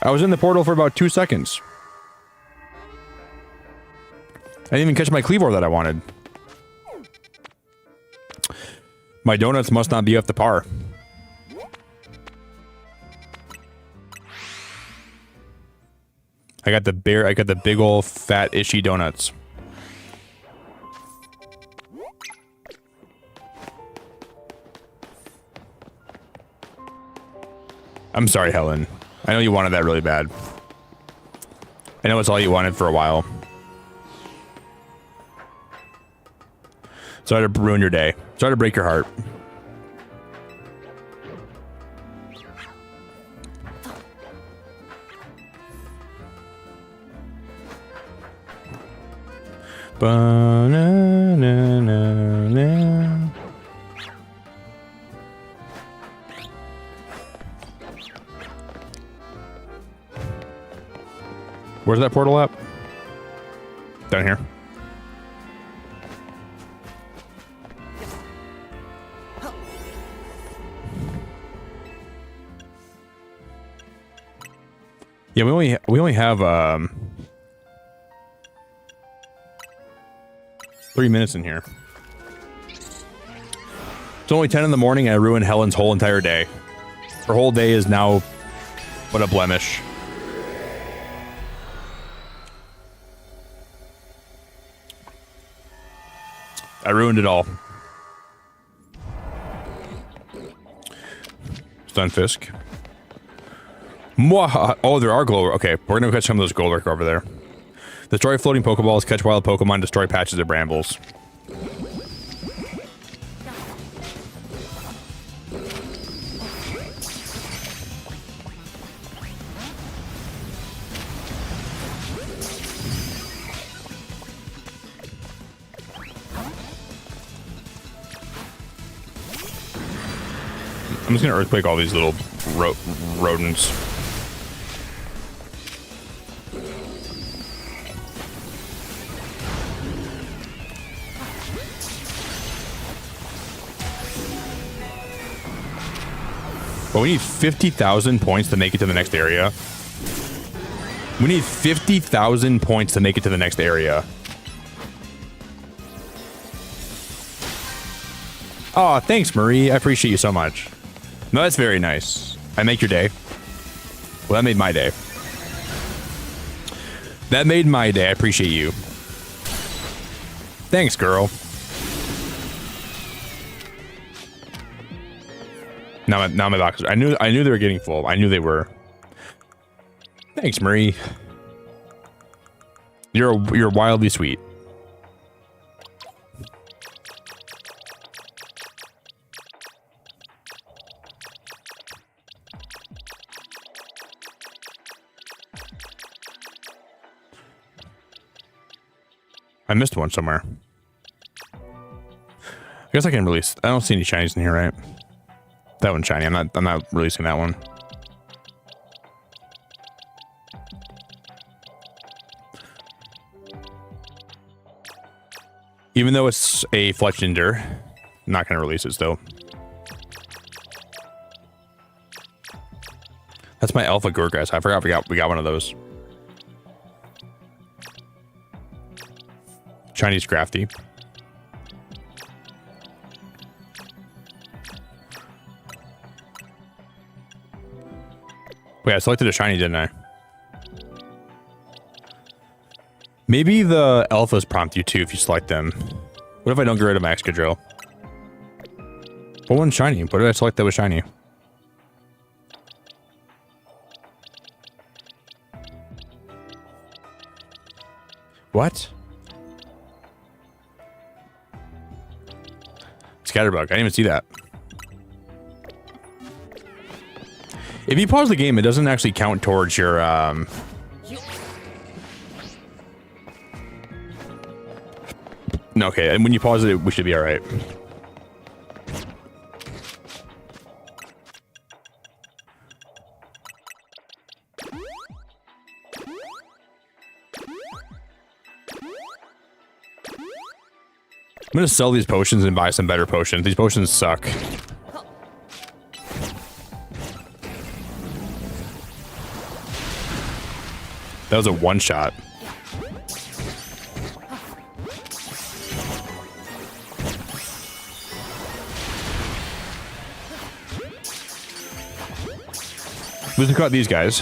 I was in the portal for about 2 seconds. I didn't even catch my Cleavor that I wanted. My donuts must not be up to par. I got the big old fat ishy donuts. I'm sorry, Helen. I know you wanted that really bad. I know it's all you wanted for a while. Sorry to ruin your day. Sorry to break your heart. Ba-na-na-na-na. Where's that portal at? Down here. Yeah, we only have 3 minutes in here. It's only 10 in the morning and I ruined Helen's whole entire day. Her whole day is now but a blemish. I ruined it all. Stunfisk. Mwah. Oh, there are glow. Okay, we're gonna catch some of those Golurk over there. Destroy floating Pokeballs, catch wild Pokemon, destroy patches of brambles. I'm just gonna earthquake all these little rodents. But we need 50,000 points to make it to the next area. We need 50,000 points to make it to the next area. Oh, thanks, Marie. I appreciate you so much. No, that's very nice. I make your day. Well, that made my day. That made my day. I appreciate you. Thanks, girl. Now my boxes. I knew they were getting full. I knew they were. Thanks, Marie. You're wildly sweet. I missed one somewhere. I guess I can release. I don't see any shinies in here, right? That one's shiny. I'm not releasing that one. Even though it's a Fletchinder, I'm not gonna release it still. That's my Alpha Gurgas. I forgot we got one of those. Chinese crafty. Wait, I selected a shiny, didn't I? Maybe the alphas prompt you too if you select them. What if I don't get rid of my Excadrill? What one's shiny? What did I select that was shiny? What? Scatterbug. I didn't even see that. If you pause the game, it doesn't actually count towards your, No, okay, and when you pause it, we should be alright. I'm gonna sell these potions and buy some better potions. These potions suck. That was a one-shot. Let's look at these guys.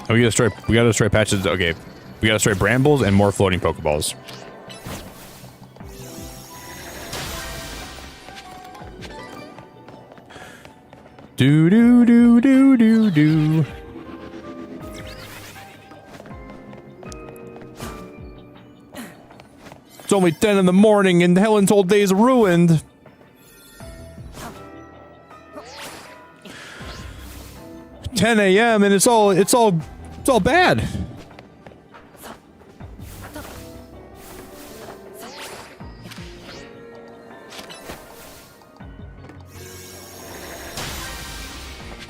Oh, we gotta destroy patches. Okay, we gotta destroy brambles and more floating Pokeballs. Do do do do do do. It's only 10 in the morning and Helen's whole day's ruined. $10 a.m. and it's all bad.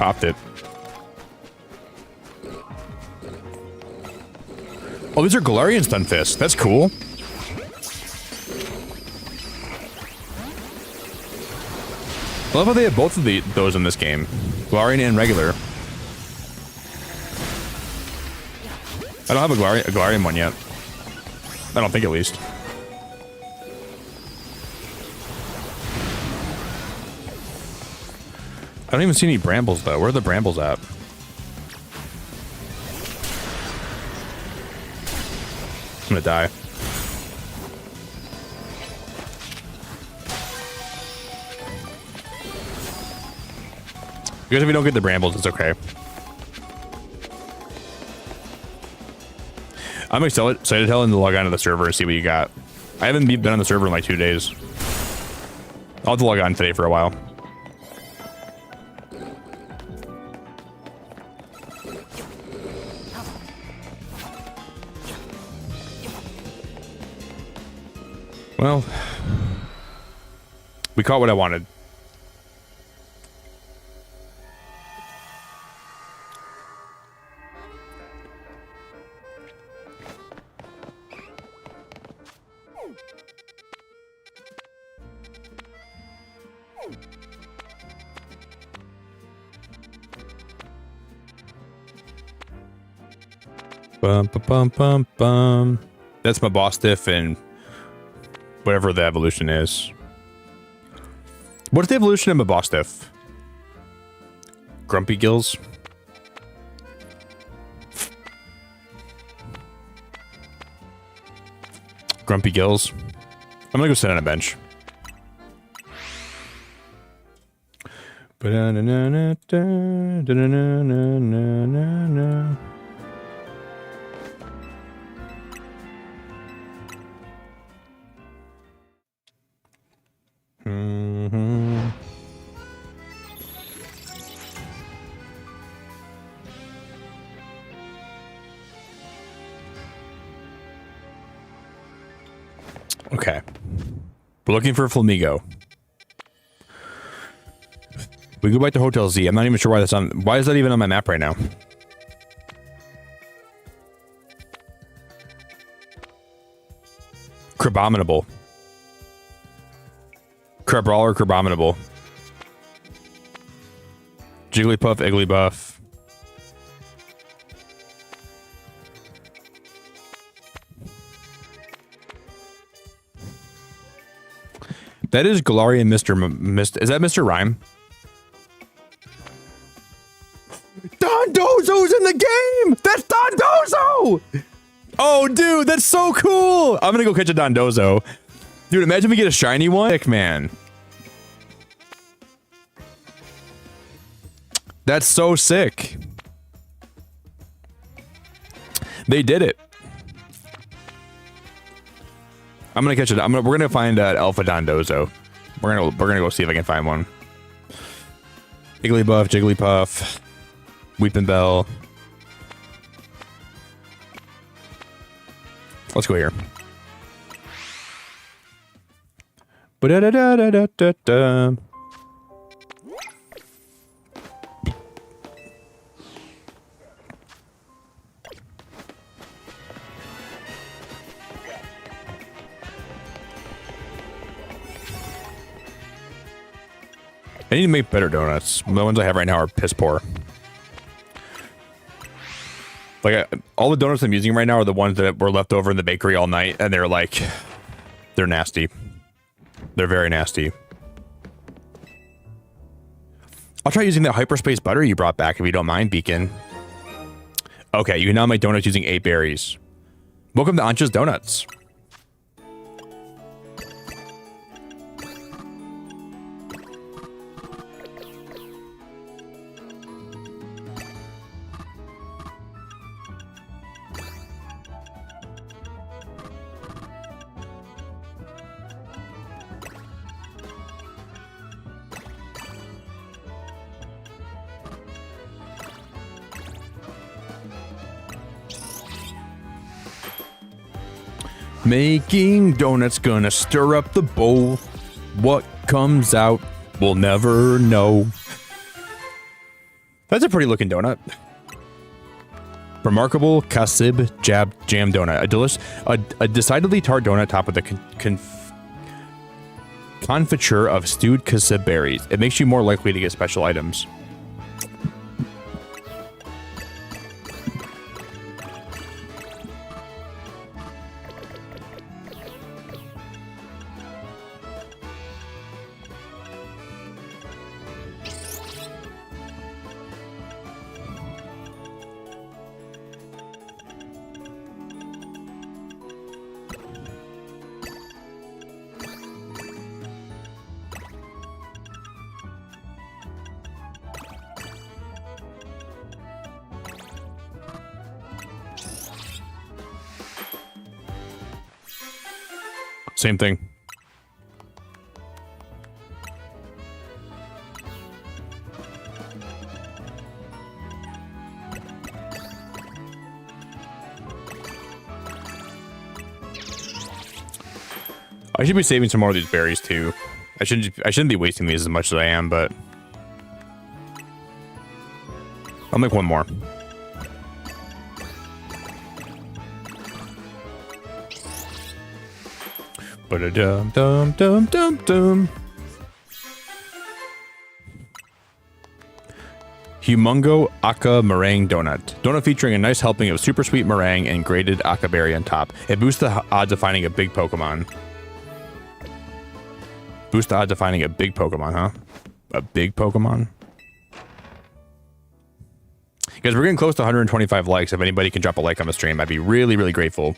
popped it. Oh, these are Galarian Stunfisk. That's cool. I love how they have both of those in this game. Galarian and regular. I don't have a Galarian one yet. I don't think, at least. I don't even see any brambles, though. Where are the brambles at? I'm gonna die. Because if we don't get the brambles, it's okay. I'm excited to tell him to log on to the server and see what you got. I haven't been on the server in like 2 days. I'll have to log on today for a while. Well, we caught what I wanted. Bum, bum, bum, bum, bum. That's my boss diff and whatever the evolution is. What's the evolution of my boss diff? Grumpy Gills? Grumpy Gills? I'm gonna go sit on a bench. Okay. We're looking for a Flamigo. We go back to Hotel Z. I'm not even sure why that's on. Why is that even on my map right now? Crabominable. Crabrawler or Crabominable. Jigglypuff, Igglybuff. That is Galarian Mr. Is that Mr. Rhyme? Dondozo's in the game! That's Dondozo! Oh, dude, that's so cool! I'm gonna go catch a Dondozo. Dude, imagine we get a shiny one. Sick, man. That's so sick. They did it. I'm gonna catch it. We're gonna find Alpha Dondozo. We're gonna go see if I can find one. Igglybuff, Jigglypuff, Weeping Bell. Let's go here. Ba-da-da-da-da-da-da. I need to make better donuts. The ones I have right now are piss poor. Like, all the donuts I'm using right now are the ones that were left over in the bakery all night, and they're like, they're nasty. They're very nasty. I'll try using that Hyperspace butter you brought back if you don't mind, Beacon. Okay, you can now make donuts using 8 berries. Welcome to Ansha's Donuts. Making donuts gonna stir up the bowl. What comes out, we'll never know. That's a pretty looking donut. Remarkable Kasib Jam Donut. A decidedly tart donut topped with a confiture of stewed Kasib berries. It makes you more likely to get special items. Same thing. I should be saving some more of these berries too. I shouldn't be wasting these as much as I am, but I'll make one more. Ba-da-dum, dum, dum, dum, dum. Humongo Aka Meringue Donut. Donut featuring a nice helping of super sweet meringue and grated aka berry on top. It boosts the odds of finding a big Pokemon. Boost the odds of finding a big Pokemon, huh? A big Pokemon? Guys, we're getting close to 125 likes. If anybody can drop a like on the stream, I'd be really, really grateful.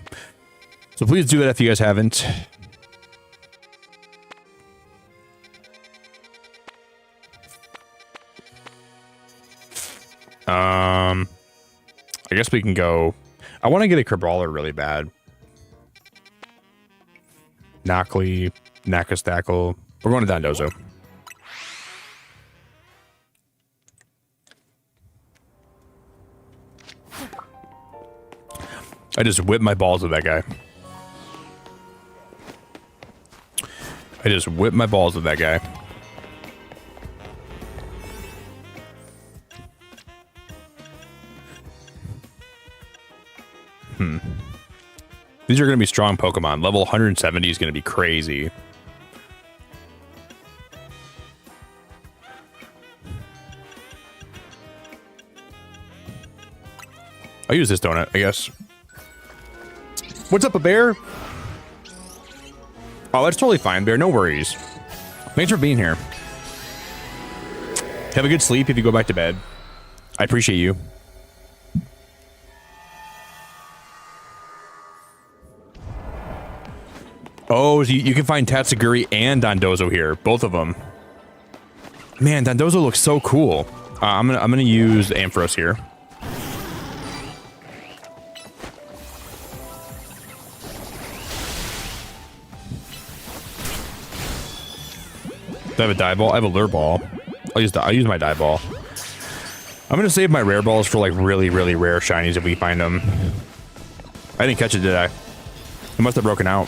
So please do that if you guys haven't. I guess we can go. I want to get a Crabrawler really bad. Knockley, Nakastackle. We're going to Dondozo. I just whipped my balls with that guy. I just whipped my balls with that guy. These are going to be strong Pokemon. Level 170 is going to be crazy. I'll use this donut, I guess. What's up, a bear? Oh, that's totally fine, bear. No worries. Thanks for being here. Have a good sleep if you go back to bed. I appreciate you. Oh, so you can find Tatsuguri and Dondozo here, both of them. Man, Dondozo looks so cool. I'm gonna use Ampharos here. Do I have a dye ball? I have a lure ball. I'll use my dye ball. I'm gonna save my rare balls for like really, really rare shinies if we find them. I didn't catch it, did I? It must have broken out.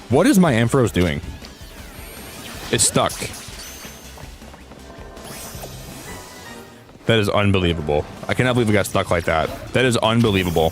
What is my Ampharos doing? It's stuck. That is unbelievable. I cannot believe it got stuck like that. That is unbelievable.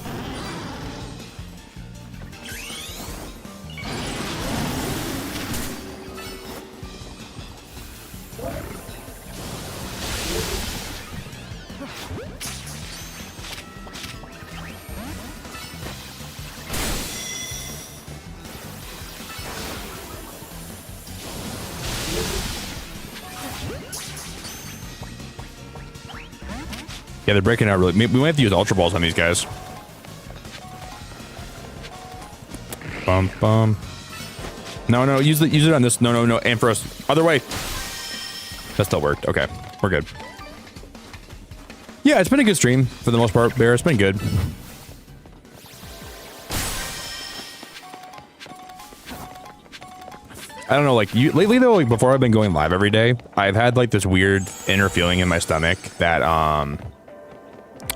Yeah, they're breaking out really. We might have to use Ultra Balls on these guys. Bum bum. No, use it on this. No, Ampharos. Other way. That still worked. Okay, we're good. Yeah, it's been a good stream for the most part, Bear. It's been good. I don't know, like lately though, like before I've been going live every day, I've had like this weird inner feeling in my stomach that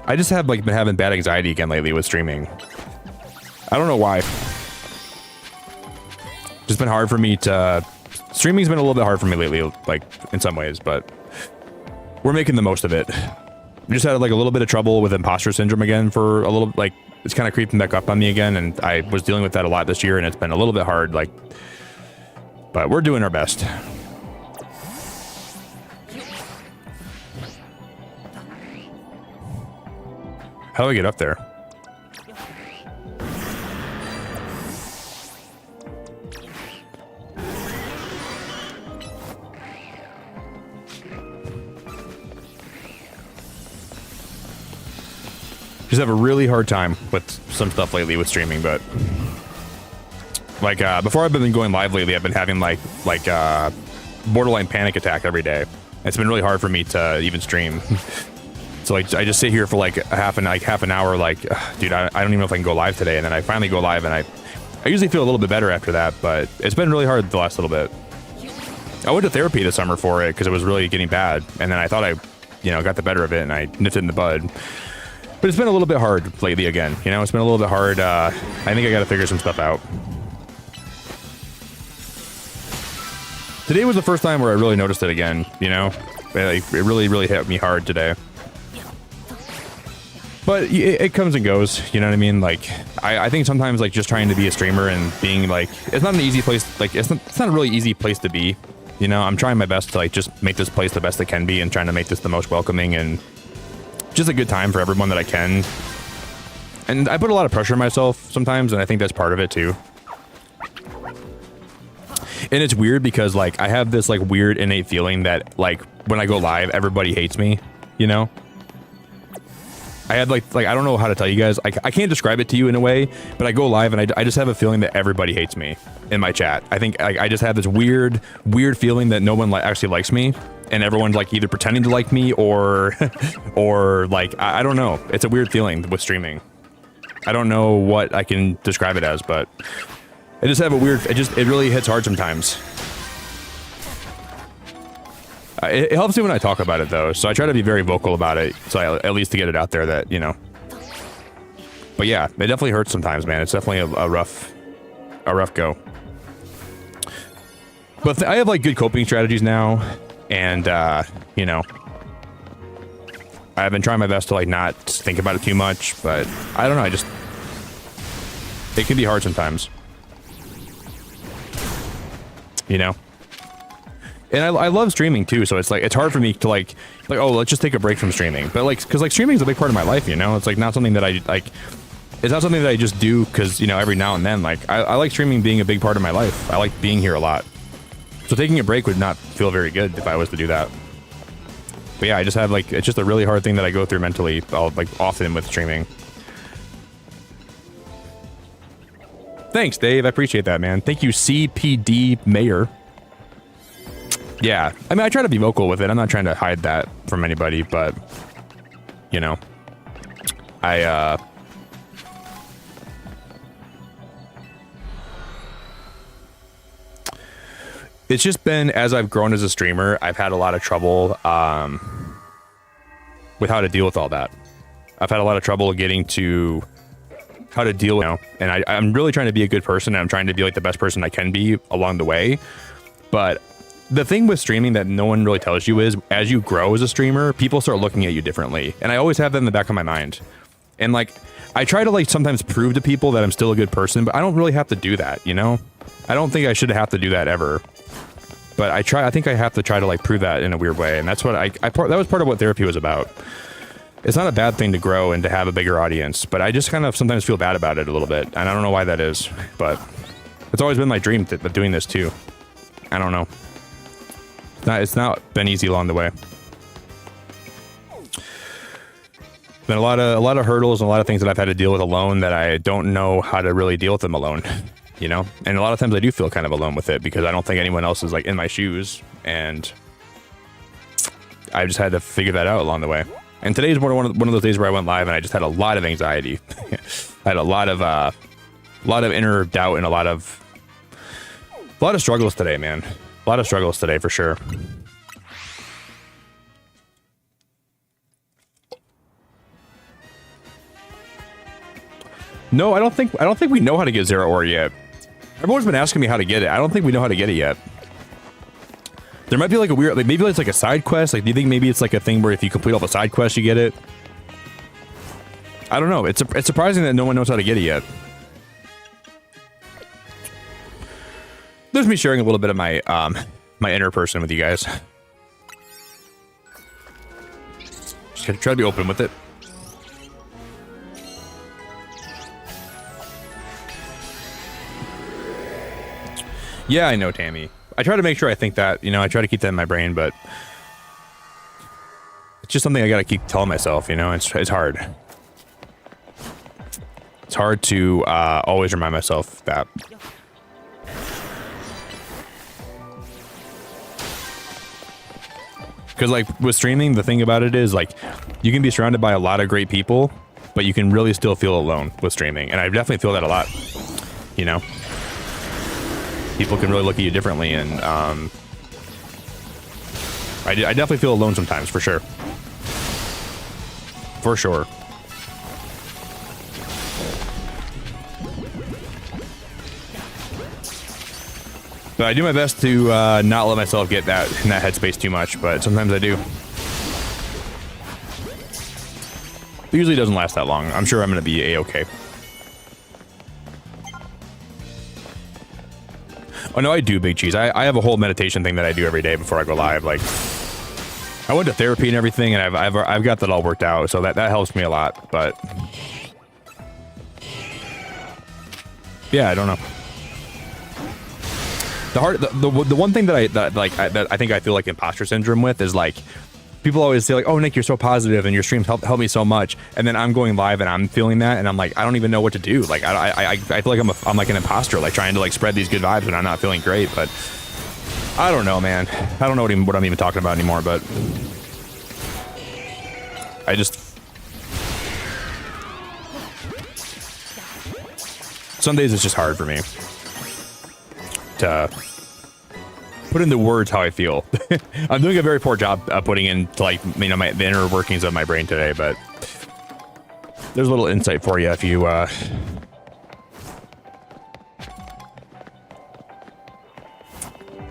I just have like been having bad anxiety again lately with streaming. I don't know why. Just been hard for me to... Streaming's been a little bit hard for me lately, like, in some ways, but we're making the most of it. I just had, like, a little bit of trouble with imposter syndrome again for a little, like, it's kind of creeping back up on me again, and I was dealing with that a lot this year, and it's been a little bit hard, like, but we're doing our best. How do I get up there? Just have a really hard time with some stuff lately with streaming, but like before I've been going live lately, I've been having like borderline panic attack every day. It's been really hard for me to even stream. So like I just sit here for like half an hour, like, dude, I don't even know if I can go live today. And then I finally go live, and I usually feel a little bit better after that, but it's been really hard the last little bit. I went to therapy this summer for it because it was really getting bad, and then I thought I, got the better of it, and I nipped it in the bud. But it's been a little bit hard lately again. It's been a little bit hard. I think I got to figure some stuff out. Today was the first time where I really noticed it again, It really, really hit me hard today. But it comes and goes, you know what I mean? Like, I think sometimes, like, just trying to be a streamer and being, like, it's not an easy place, like, it's not a really easy place to be, I'm trying my best to, like, just make this place the best it can be and trying to make this the most welcoming and just a good time for everyone that I can. And I put a lot of pressure on myself sometimes, and I think that's part of it too. And it's weird because, like, I have this, like, weird innate feeling that, like, when I go live, everybody hates me, I had like I don't know how to tell you guys. I can't describe it to you in a way, but I go live and I just have a feeling that everybody hates me in my chat. I think I just have this weird feeling that no one actually likes me, and everyone's like either pretending to like me or like I don't know. It's a weird feeling with streaming. I don't know what I can describe it as, but I just have a weird. It really hits hard sometimes. It helps me when I talk about it, though, so I try to be very vocal about it, so at least to get it out there that, But yeah, it definitely hurts sometimes, man. It's definitely a rough go. But I have, like, good coping strategies now, and, I've been trying my best to, like, not think about it too much, but I don't know, it can be hard sometimes. And I love streaming too, so it's like it's hard for me to like oh, let's just take a break from streaming. But like, because like streaming is a big part of my life, It's like not something that I like. It's not something that I just do because every now and then. Like I like streaming being a big part of my life. I like being here a lot. So taking a break would not feel very good if I was to do that. But yeah, I just have like it's just a really hard thing that I go through mentally, often with streaming. Thanks, Dave. I appreciate that, man. Thank you, CPD Mayor. Yeah, I mean, I try to be vocal with it. I'm not trying to hide that from anybody, but, it's just been, as I've grown as a streamer, I've had a lot of trouble with how to deal with all that. I've had a lot of trouble getting to how to deal with, and I'm really trying to be a good person, and I'm trying to be like the best person I can be along the way, but the thing with streaming that no one really tells you is, as you grow as a streamer, people start looking at you differently. And I always have that in the back of my mind. And like, I try to like sometimes prove to people that I'm still a good person, but I don't really have to do that, I don't think I should have to do that ever. But I think I have to try to like prove that in a weird way. And that's what that was part of what therapy was about. It's not a bad thing to grow and to have a bigger audience, but I just kind of sometimes feel bad about it a little bit. And I don't know why that is, but it's always been my dream doing this too. I don't know. It's not been easy along the way. Been a lot of hurdles and a lot of things that I've had to deal with alone that I don't know how to really deal with them alone, And a lot of times I do feel kind of alone with it because I don't think anyone else is like in my shoes, and I just had to figure that out along the way. And today is one of those days where I went live and I just had a lot of anxiety. I had a lot of inner doubt and a lot of struggles today, man. A lot of struggles today for sure. No, I don't think we know how to get Zero Ore yet. Everyone's been asking me how to get it. I don't think we know how to get it yet. There might be like a weird, like maybe it's like a side quest. Like, do you think maybe it's like a thing where if you complete all the side quests, you get it? I don't know. It's surprising that no one knows how to get it yet. There's me sharing a little bit of my my inner person with you guys. Just gotta try to be open with it. Yeah, I know, Tammy. I try to make sure I think that, you know, I try to keep that in my brain, but it's just something I gotta keep telling myself, you know, it's hard. It's hard to always remind myself that. Because, like, with streaming, the thing about it is, like, you can be surrounded by a lot of great people, but you can really still feel alone with streaming. And I definitely feel that a lot, you know? People can really look at you differently, and I definitely feel alone sometimes, for sure. For sure. But I do my best to not let myself get that in that headspace too much, but sometimes I do. It usually doesn't last that long. I'm sure I'm going to be A-okay. Oh, no, I do, Big Cheese. I have a whole meditation thing that I do every day before I go live. Like, I went to therapy and everything, and I've got that all worked out, so that helps me a lot, but... yeah, I don't know. The one thing that I think I feel like imposter syndrome with is, like, people always say, like, oh, Nick, you're so positive and your streams help me so much, and then I'm going live and I'm feeling that, and I'm like, I don't even know what to do. Like, I feel like I'm like an imposter, like trying to like spread these good vibes when I'm not feeling great. But I don't know, man. I don't know what I'm even talking about anymore. But I just, some days it's just hard for me to put into words how I feel. I'm doing a very poor job putting into, like, you know, the inner workings of my brain today, but there's a little insight for you if you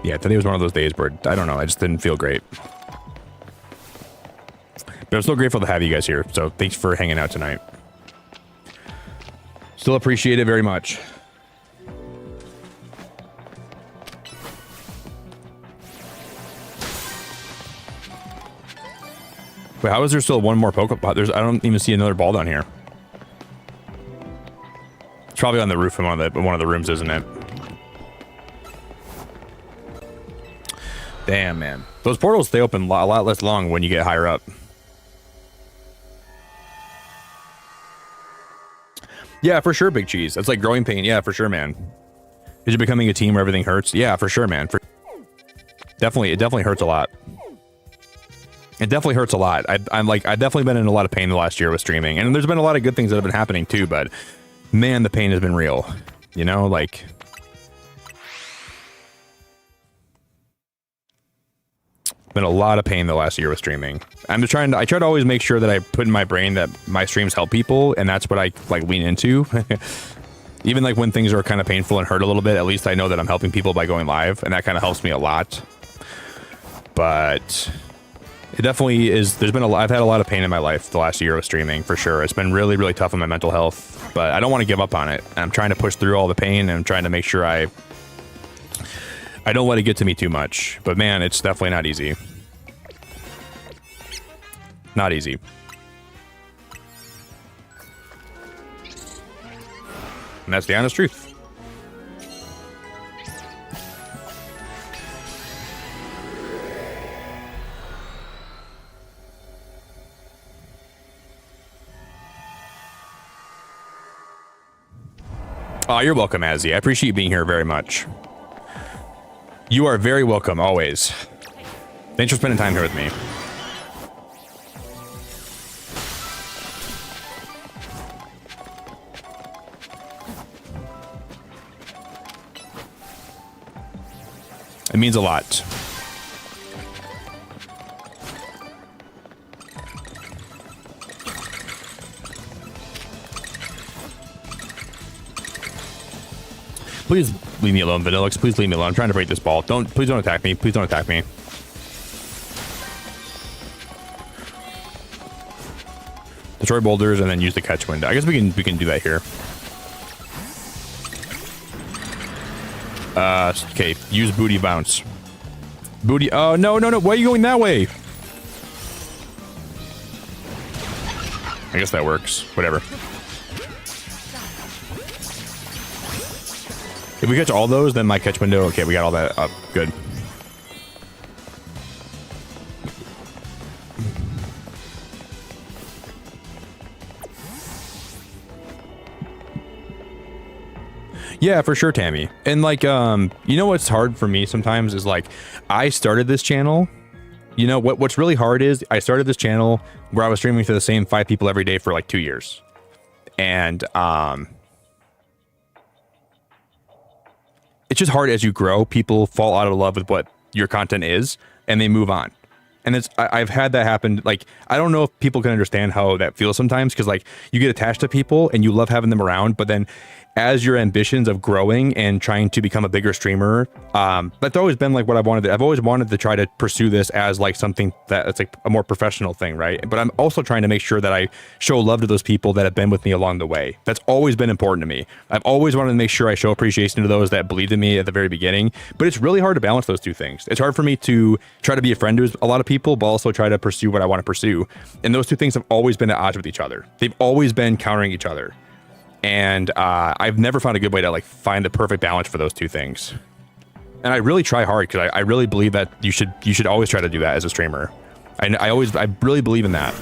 yeah, today was one of those days where I don't know, I just didn't feel great. But I'm still grateful to have you guys here, so thanks for hanging out tonight. Still appreciate it very much. Wait, how is there still one more Pokemon? I don't even see another ball down here. It's probably on the roof of one of the rooms, isn't it? Damn, man. Those portals stay open a lot less long when you get higher up. Yeah, for sure, Big Cheese. That's like growing pain. Yeah, for sure, man. Is it becoming a team where everything hurts? Yeah, for sure, man. It definitely hurts a lot. It definitely hurts a lot. I've definitely been in a lot of pain the last year with streaming, and there's been a lot of good things that have been happening too, but man, the pain has been real. You know, like, been a lot of pain the last year with streaming. I try to always make sure that I put in my brain that my streams help people, and that's what I like lean into. Even like when things are kind of painful and hurt a little bit, at least I know that I'm helping people by going live, and that kind of helps me a lot. But it definitely is. I've had a lot of pain in my life the last year of streaming, for sure. It's been really, really tough on my mental health, but I don't want to give up on it. I'm trying to push through all the pain, and I'm trying to make sure I don't let it get to me too much. But man, it's definitely not easy. Not easy. And that's the honest truth. Oh, you're welcome, Azzy. I appreciate you being here very much. You are very welcome, always. Thanks for spending time here with me. It means a lot. Please leave me alone, Vanillix. Please leave me alone. I'm trying to break this ball. Please don't attack me. Please don't attack me. Destroy boulders and then use the catch window. I guess we can do that here. Okay, use booty bounce. Booty. Oh no. Why are you going that way? I guess that works. Whatever. If we catch all those, then my catch window. Okay, we got all that up. Good. Yeah, for sure, Tammy. And like, you know what's hard for me sometimes is like, I started this channel. You know what's really hard is I started this channel where I was streaming to the same 5 people every day for like 2 years, and it's just hard as you grow. People fall out of love with what your content is, and they move on. And I've had that happen. Like, I don't know if people can understand how that feels sometimes, because like you get attached to people and you love having them around, but then as your ambitions of growing and trying to become a bigger streamer, that's always been like what I've wanted. I've always wanted to try to pursue this as like something that's like a more professional thing, right? But I'm also trying to make sure that I show love to those people that have been with me along the way. That's always been important to me. I've always wanted to make sure I show appreciation to those that believed in me at the very beginning, but it's really hard to balance those two things. It's hard for me to try to be a friend to a lot of people, but also try to pursue what I want to pursue. And those two things have always been at odds with each other. They've always been countering each other. And I've never found a good way to like find the perfect balance for those two things. And I really try hard, because I really believe that you should always try to do that as a streamer. I really believe in that.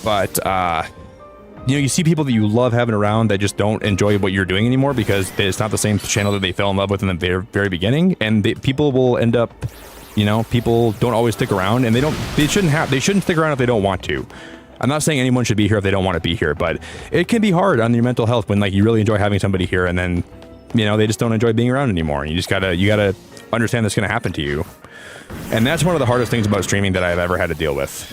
But you know, you see people that you love having around that just don't enjoy what you're doing anymore because it's not the same channel that they fell in love with in the very, very beginning. And people will end up, you know, people don't always stick around, and they shouldn't stick around if they don't want to. I'm not saying anyone should be here if they don't want to be here, but it can be hard on your mental health when like you really enjoy having somebody here, and then, you know, they just don't enjoy being around anymore. You gotta understand that's gonna happen to you. And that's one of the hardest things about streaming that I've ever had to deal with.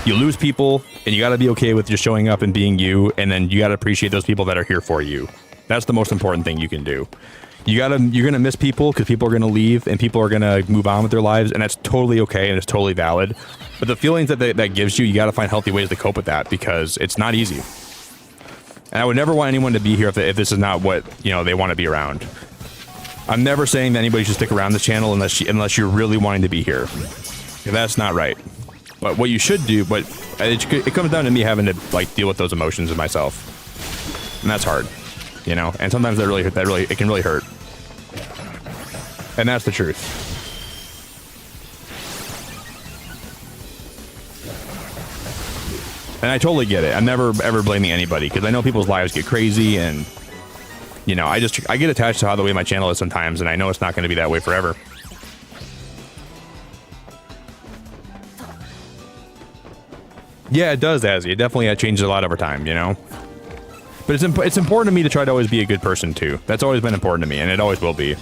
You lose people, and you gotta be okay with just showing up and being you, and then you gotta appreciate those people that are here for you. That's the most important thing you can do. You're gonna miss people because people are gonna leave and people are gonna move on with their lives, and that's totally okay and it's totally valid. But the feelings that gives you gotta find healthy ways to cope with that, because it's not easy. And I would never want anyone to be here if this is not what, you know, they want to be around. I'm never saying that anybody should stick around this channel unless you're really wanting to be here. That's not right. But what you should do, but it comes down to me having to like deal with those emotions in myself, and that's hard. You know, and sometimes it can really hurt. And that's the truth. And I totally get it. I'm never ever blaming anybody, because I know people's lives get crazy, and you know, I get attached to how the way my channel is sometimes, and I know it's not going to be that way forever. Yeah, it does, Azzy. It definitely changes a lot over time, you know. But it's important to me to try to always be a good person too. That's always been important to me, and it always will be.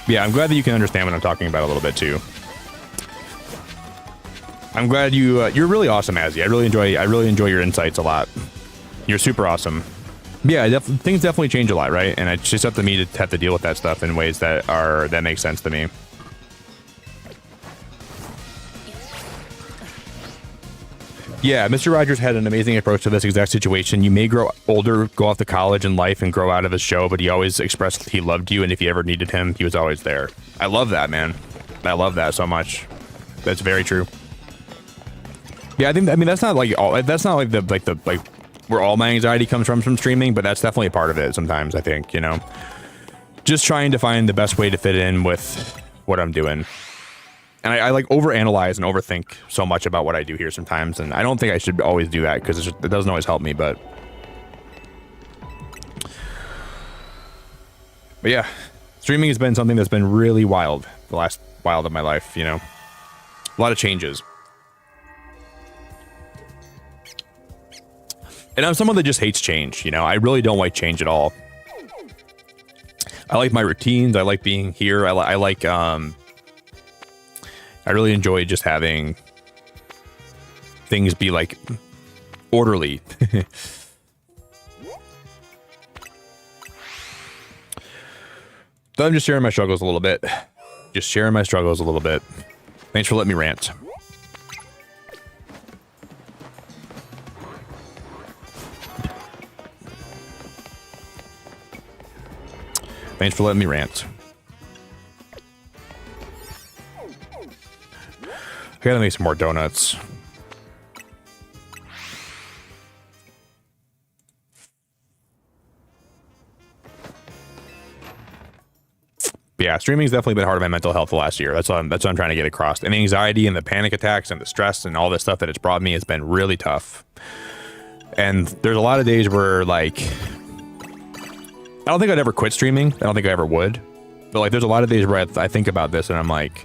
Yeah, I'm glad that you can understand what I'm talking about a little bit too. I'm glad you're really awesome, Azzy. I really enjoy your insights a lot. You're super awesome. Yeah, things definitely change a lot, right? And it's just up to me to have to deal with that stuff in ways that make sense to me. Yeah, Mr. Rogers had an amazing approach to this exact situation. You may grow older, go off to college in life, and grow out of his show, but he always expressed he loved you, and if you ever needed him, he was always there. I love that, man. I love that so much. That's very true. Yeah, I mean that's not like where all my anxiety comes from streaming, but that's definitely a part of it sometimes, I think, you know. Just trying to find the best way to fit in with what I'm doing. And I like overanalyze and overthink so much about what I do here sometimes, and I don't think I should always do that, because it doesn't always help me, but yeah, streaming has been something that's been really wild the last while of my life, you know. A lot of changes. And I'm someone that just hates change, you know. I really don't like change at all. I like my routines. I like being here. I really enjoy just having things be like orderly. So I'm just sharing my struggles a little bit. Just sharing my struggles a little bit. Thanks for letting me rant. Thanks for letting me rant. I gotta make some more donuts. But yeah, streaming's definitely been hard on my mental health the last year. That's what I'm trying to get across. And the anxiety and the panic attacks and the stress and all this stuff that it's brought me has been really tough. And there's a lot of days where, like, I don't think I'd ever quit streaming. I don't think I ever would. But like, there's a lot of days where I think about this and I'm like,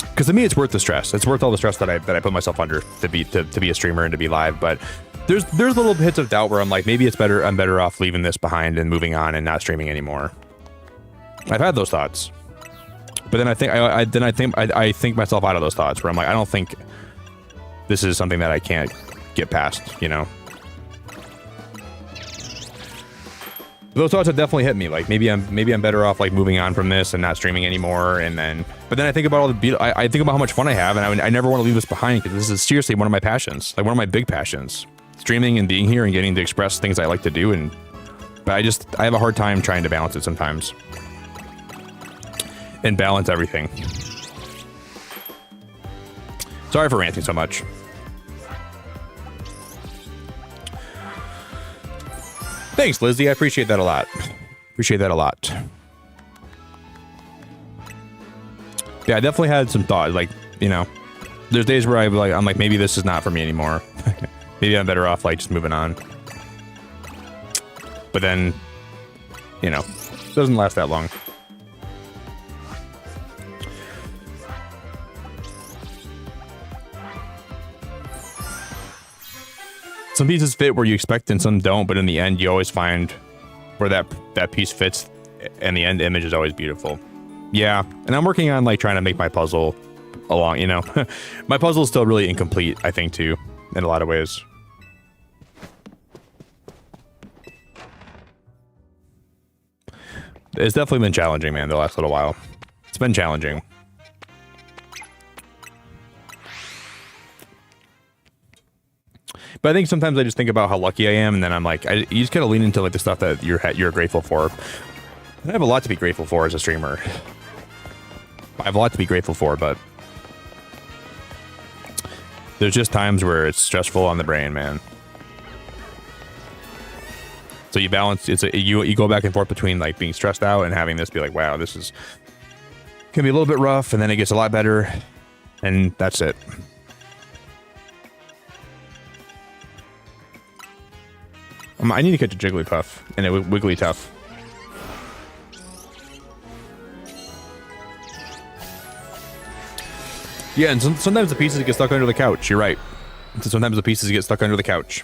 because to me, it's worth the stress. It's worth all the stress that I put myself under to be a streamer and to be live. But there's little hits of doubt where I'm like, maybe I'm better off leaving this behind and moving on and not streaming anymore. I've had those thoughts, but then I think myself out of those thoughts where I'm like, I don't think this is something that I can't get past, you know. Those thoughts have definitely hit me. Like maybe I'm better off like moving on from this and not streaming anymore. But then I think about all the I think about how much fun I have, and I never want to leave this behind because this is seriously one of my passions, like one of my big passions, streaming and being here and getting to express things I like to do. But I have a hard time trying to balance it sometimes and balance everything. Sorry for ranting so much. Thanks, Lizzie. I appreciate that a lot. Appreciate that a lot. Yeah, I definitely had some thought. Like, you know, there's days where I'm like, maybe this is not for me anymore. Maybe I'm better off like just moving on. But then, you know, it doesn't last that long. Some pieces fit where you expect and some don't, but in the end, you always find where that piece fits, and the end image is always beautiful. Yeah, and I'm working on like trying to make my puzzle along, you know. My puzzle is still really incomplete, I think, too, in a lot of ways. It's definitely been challenging, man, the last little while. It's been challenging. But I think sometimes I just think about how lucky I am, and then I'm like, you just gotta lean into like the stuff that you're grateful for. And I have a lot to be grateful for as a streamer. I have a lot to be grateful for, but there's just times where it's stressful on the brain, man. So you balance. You go back and forth between like being stressed out and having this be like, wow, this is can be a little bit rough, and then it gets a lot better, and that's it. I need to catch a Jigglypuff and a Wigglytuff. Yeah, and sometimes the pieces get stuck under the couch. You're right. Sometimes the pieces get stuck under the couch.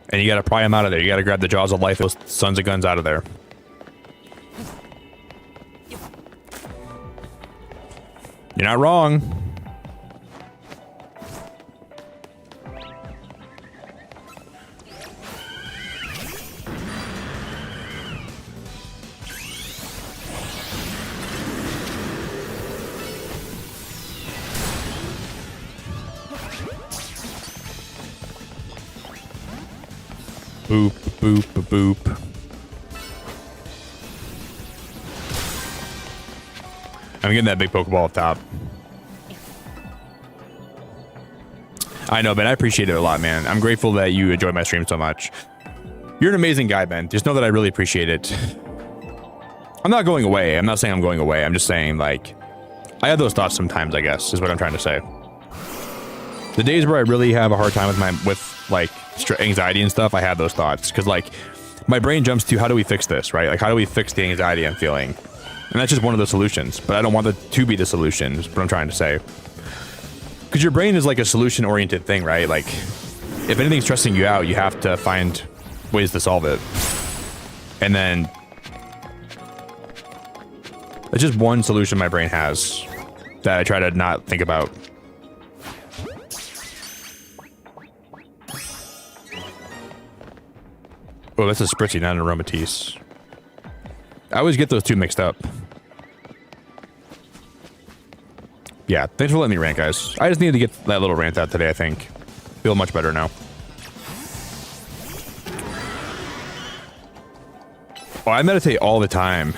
And you gotta pry them out of there. You gotta grab the jaws of life, those sons of guns out of there. You're not wrong. Boop, boop, boop. I'm getting that big Pokeball up top. I know, Ben. I appreciate it a lot, man. I'm grateful that you enjoy my stream so much. You're an amazing guy, Ben. Just know that I really appreciate it. I'm not going away. I'm not saying I'm going away. I'm just saying, like, I have those thoughts sometimes, I guess, is what I'm trying to say. The days where I really have a hard time with like, anxiety and stuff, I have those thoughts. Because, like, my brain jumps to, how do we fix this, right? Like, how do we fix the anxiety I'm feeling? And that's just one of the solutions, but I don't want it to be the solution, is what I'm trying to say. Because your brain is like a solution-oriented thing, right? Like, if anything's stressing you out, you have to find ways to solve it. And then, it's just one solution my brain has that I try to not think about. Oh, that's a Spritzy, not an Aromatisse. I always get those two mixed up. Yeah, thanks for letting me rant, guys. I just needed to get that little rant out today, I think. Feel much better now. Oh, I meditate all the time.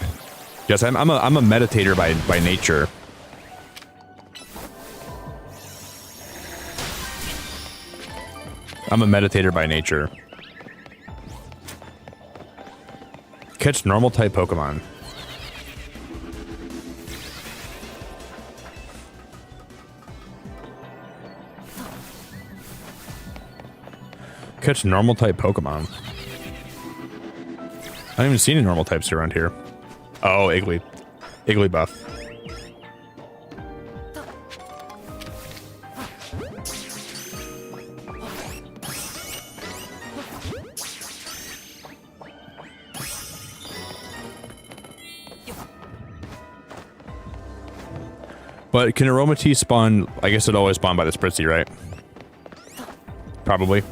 Yes, I'm a meditator by nature. I'm a meditator by nature. Catch normal type Pokemon. Catch normal type Pokemon. I haven't even seen any normal types around here. Oh, Igglybuff. But can Aromatisse spawn? I guess it always spawned by the Spritzy, right? Probably.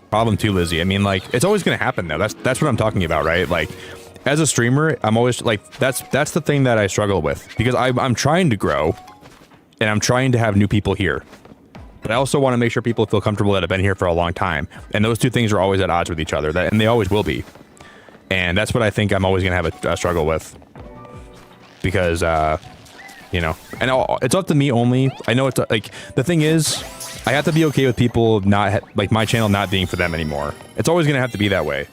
Problem too, Lizzie. I mean, like, it's always gonna happen though. That's what I'm talking about, right? Like, as a streamer, I'm always like, that's the thing that I struggle with, because I'm trying to grow, and I'm trying to have new people here, but I also want to make sure people feel comfortable that have been here for a long time, and those two things are always at odds with each other, and they always will be, and that's what I think I'm always gonna have a struggle with, because you know, and it's up to me only. I know it's like, the thing is, I have to be okay with people not, like, my channel not being for them anymore. It's always going to have to be that way.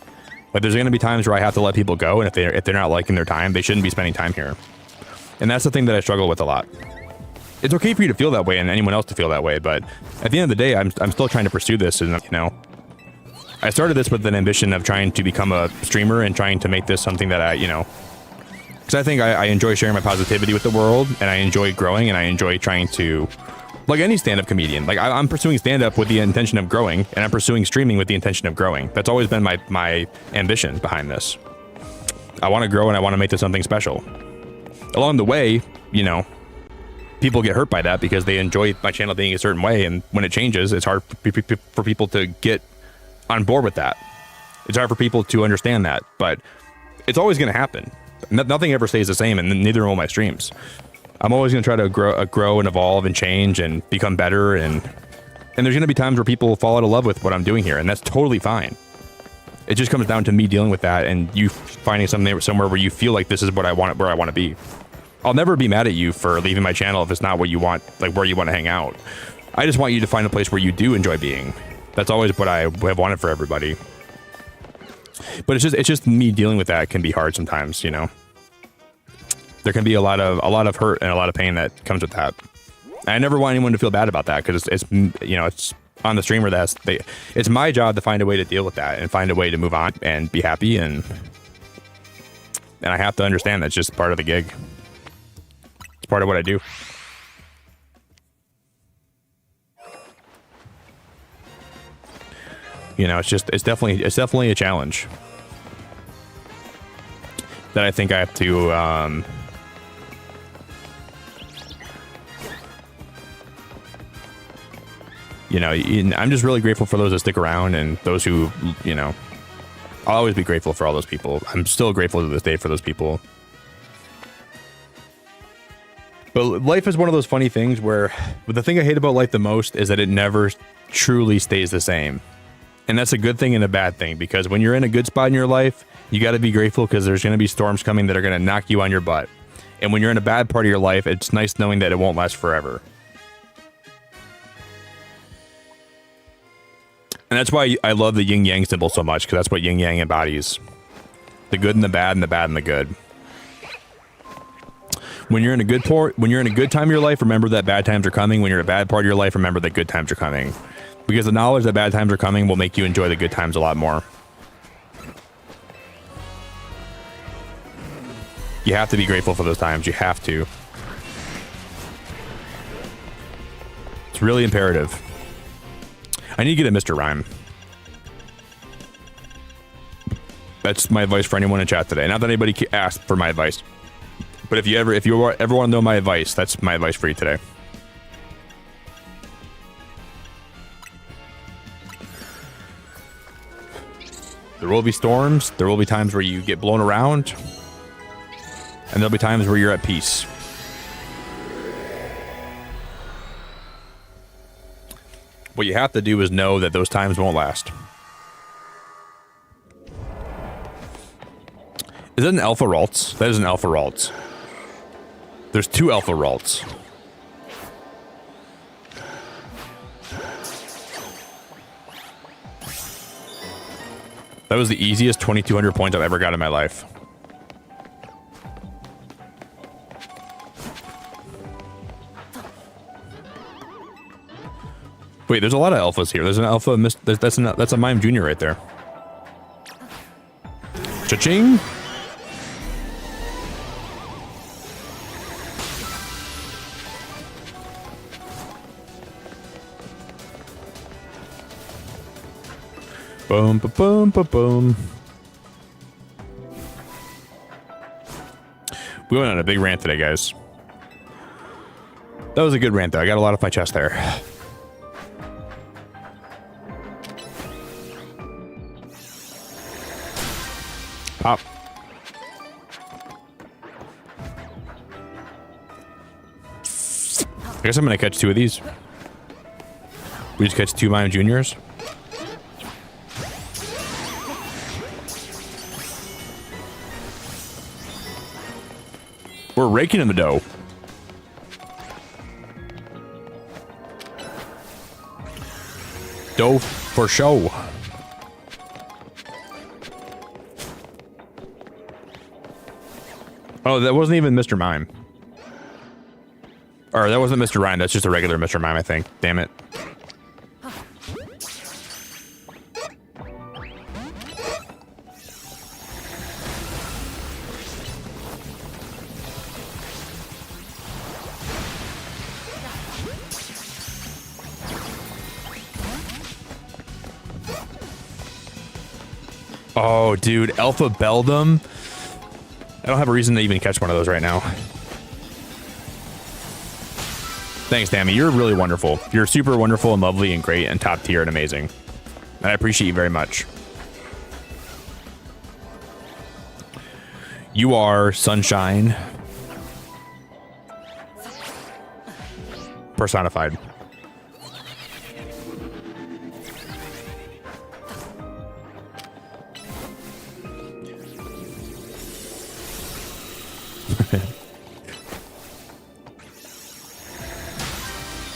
Like, there's going to be times where I have to let people go, and if they're not liking their time, they shouldn't be spending time here. And that's the thing that I struggle with a lot. It's okay for you to feel that way and anyone else to feel that way, but at the end of the day, I'm still trying to pursue this, and, you know, I started this with an ambition of trying to become a streamer and trying to make this something that I, you know, because I think I enjoy sharing my positivity with the world, and I enjoy growing, and I enjoy trying to, like any stand-up comedian, like I'm pursuing stand-up with the intention of growing, and I'm pursuing streaming with the intention of growing. That's always been my ambition behind this. I want to grow, and I want to make this something special. Along the way, you know, people get hurt by that because they enjoy my channel being a certain way, and when it changes, it's hard for people to get on board with that. It's hard for people to understand that, but it's always going to happen. Nothing ever stays the same, and neither will my streams. I'm always going to try to grow and evolve and change and become better, and there's going to be times where people fall out of love with what I'm doing here, and that's totally fine. It just comes down to me dealing with that, and you finding somewhere where you feel like this is what I want, where I want to be. I'll never be mad at you for leaving my channel if it's not what you want, like where you want to hang out. I just want you to find a place where you do enjoy being. That's always what I have wanted for everybody. But it's just me dealing with that can be hard sometimes, you know. There can be a lot of hurt and a lot of pain that comes with that. I never want anyone to feel bad about that, because it's you know, it's on the streamer it's my job to find a way to deal with that and find a way to move on and be happy, and I have to understand that's just part of the gig. It's part of what I do. You know, it's definitely a challenge that I think I have to you know, I'm just really grateful for those that stick around, and those who, you know, I'll always be grateful for all those people. I'm still grateful to this day for those people. But life is one of those funny things where the thing I hate about life the most is that it never truly stays the same. And that's a good thing and a bad thing, because when you're in a good spot in your life, you got to be grateful, because there's going to be storms coming that are going to knock you on your butt. And when you're in a bad part of your life, it's nice knowing that it won't last forever. And that's why I love the yin yang symbol so much, because that's what yin yang embodies. The good and the bad, and the bad and the good. When you're in a good time of your life, remember that bad times are coming. When you're in a bad part of your life, remember that good times are coming. Because the knowledge that bad times are coming will make you enjoy the good times a lot more. You have to be grateful for those times. You have to. It's really imperative. I need to get a Mr. Rhyme. That's my advice for anyone in chat today. Not that anybody asked for my advice, but if you ever want to know my advice, that's my advice for you today. There will be storms. There will be times where you get blown around. And there'll be times where you're at peace. What you have to do is know that those times won't last. Is that an alpha ralts? That is an alpha ralts. There's 2 alpha ralts. That was the easiest 2,200 points I've ever got in my life. Wait, there's a lot of alphas here. There's an alpha. That's a Mime Junior right there. Cha-ching! Boom, ba boom, ba boom. We went on a big rant today, guys. That was a good rant, though. I got a lot off my chest there. Pop. I guess I'm gonna catch 2 of these. We just catch 2 Mime Juniors. We're raking in the dough. Dough for show. Oh, that wasn't even Mr. Mime. Or that wasn't Mr. Ryan. That's just a regular Mr. Mime, I think. Damn it. Oh, dude. Alpha Beldum. I don't have a reason to even catch one of those right now. Thanks, Dammy. You're really wonderful. You're super wonderful and lovely and great and top tier and amazing. And I appreciate you very much. You are sunshine personified.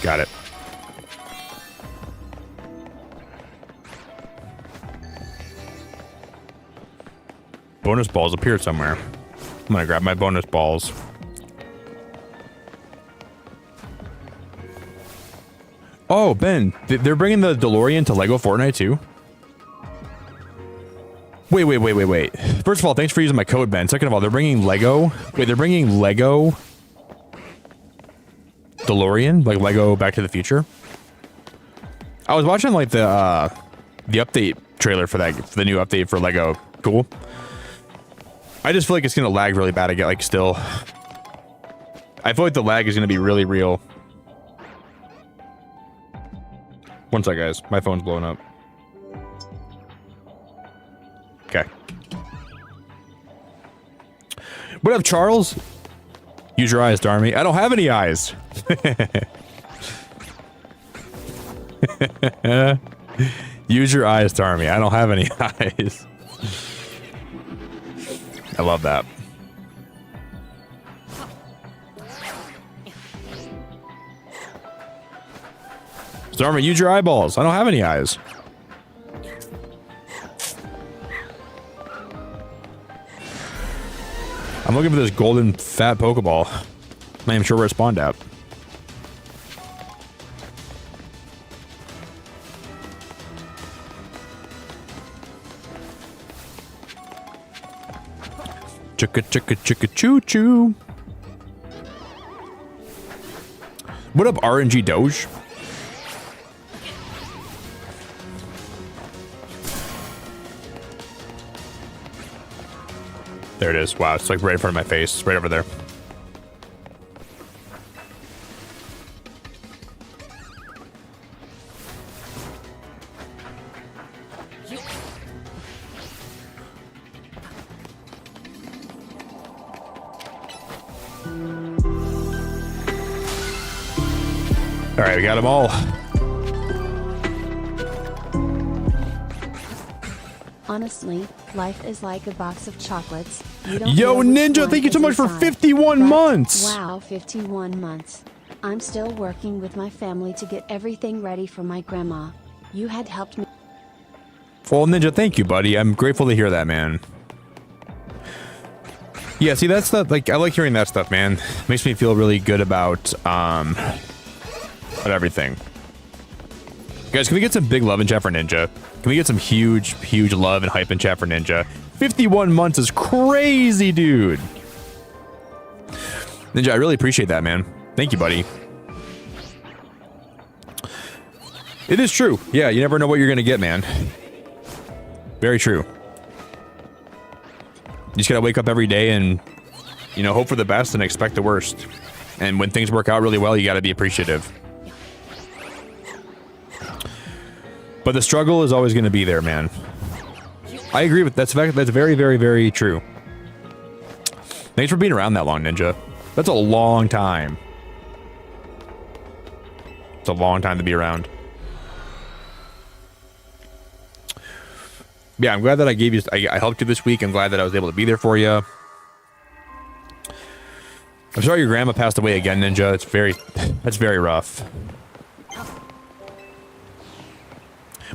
Got it. Bonus balls appeared somewhere. I'm gonna grab my bonus balls. Oh, Ben, they're bringing the DeLorean to Lego Fortnite too? Wait. First of all, thanks for using my code, Ben. Second of all, they're bringing Lego. Wait, they're bringing Lego DeLorean, like Lego Back to the Future. I was watching like the update trailer for that, for the new update for Lego. Cool. I just feel like it's gonna lag really bad again. Like still, I feel like the lag is gonna be really real. One sec, guys. My phone's blowing up. Okay. What up, Charles? Use your eyes, Darmy. I don't have any eyes. Use your eyes, Darmy. I don't have any eyes. I love that. Darmy, use your eyeballs. I don't have any eyes. I'm looking for this golden fat Pokeball. I'm not even sure where it spawned at. Chicka chicka chicka choo choo. What up, RNG Doge? There it is. Wow, it's like right in front of my face. It's right over there. All right, we got them all. Honestly, life is like a box of chocolates. You don't Yo, know which Ninja, one thank you so is much for inside. 51 But, months. Wow, 51 months. I'm still working with my family to get everything ready for my grandma. You had helped me. Well, Ninja, thank you, buddy. I'm grateful to hear that, man. Yeah, see, that stuff, like, I like hearing that stuff, man. Makes me feel really good about everything. Guys, can we get some big love in chat for Ninja? Can we get some huge, huge love and hype in chat for Ninja? 51 months is crazy, dude. Ninja, I really appreciate that, man. Thank you, buddy. It is true. Yeah, you never know what you're going to get, man. Very true. You just gotta wake up every day and, you know, hope for the best and expect the worst. And when things work out really well, you gotta be appreciative. But the struggle is always gonna be there, man. I agree with that's very, very, very true. Thanks for being around that long, Ninja. That's a long time. It's a long time to be around. Yeah, I'm glad that I gave you. I helped you this week. I'm glad that I was able to be there for you. I'm sorry your grandma passed away again, Ninja. That's very rough.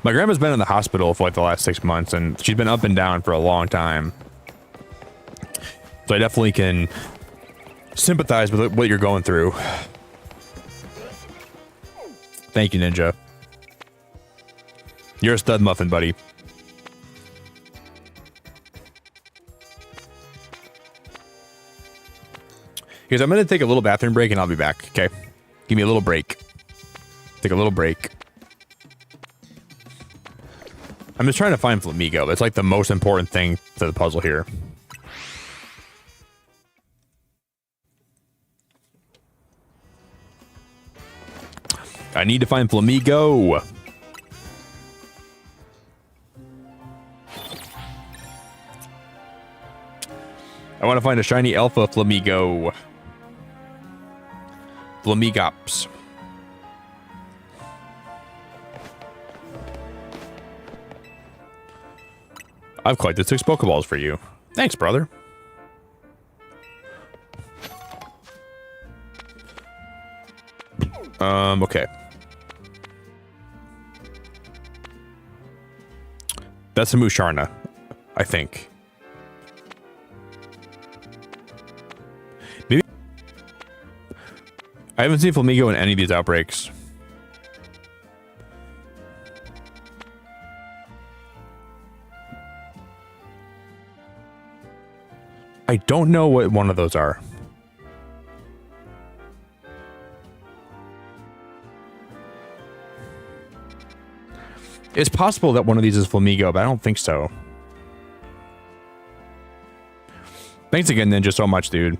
My grandma's been in the hospital for like the last 6 months, and she's been up and down for a long time. So I definitely can sympathize with what you're going through. Thank you, Ninja. You're a stud muffin, buddy. Because I'm going to take a little bathroom break and I'll be back, okay? Give me a little break. Take a little break. I'm just trying to find Flamigo. That's like the most important thing to the puzzle here. I need to find Flamigo. I want to find a shiny alpha Flamigo. Flamigops. I've collected 6 Pokeballs for you. Thanks, brother. Okay. That's a Musharna, I think. Maybe I haven't seen Flamigo in any of these outbreaks. I don't know what one of those are. It's possible that one of these is Flamigo, but I don't think so. Thanks again, Ninja, so much, dude.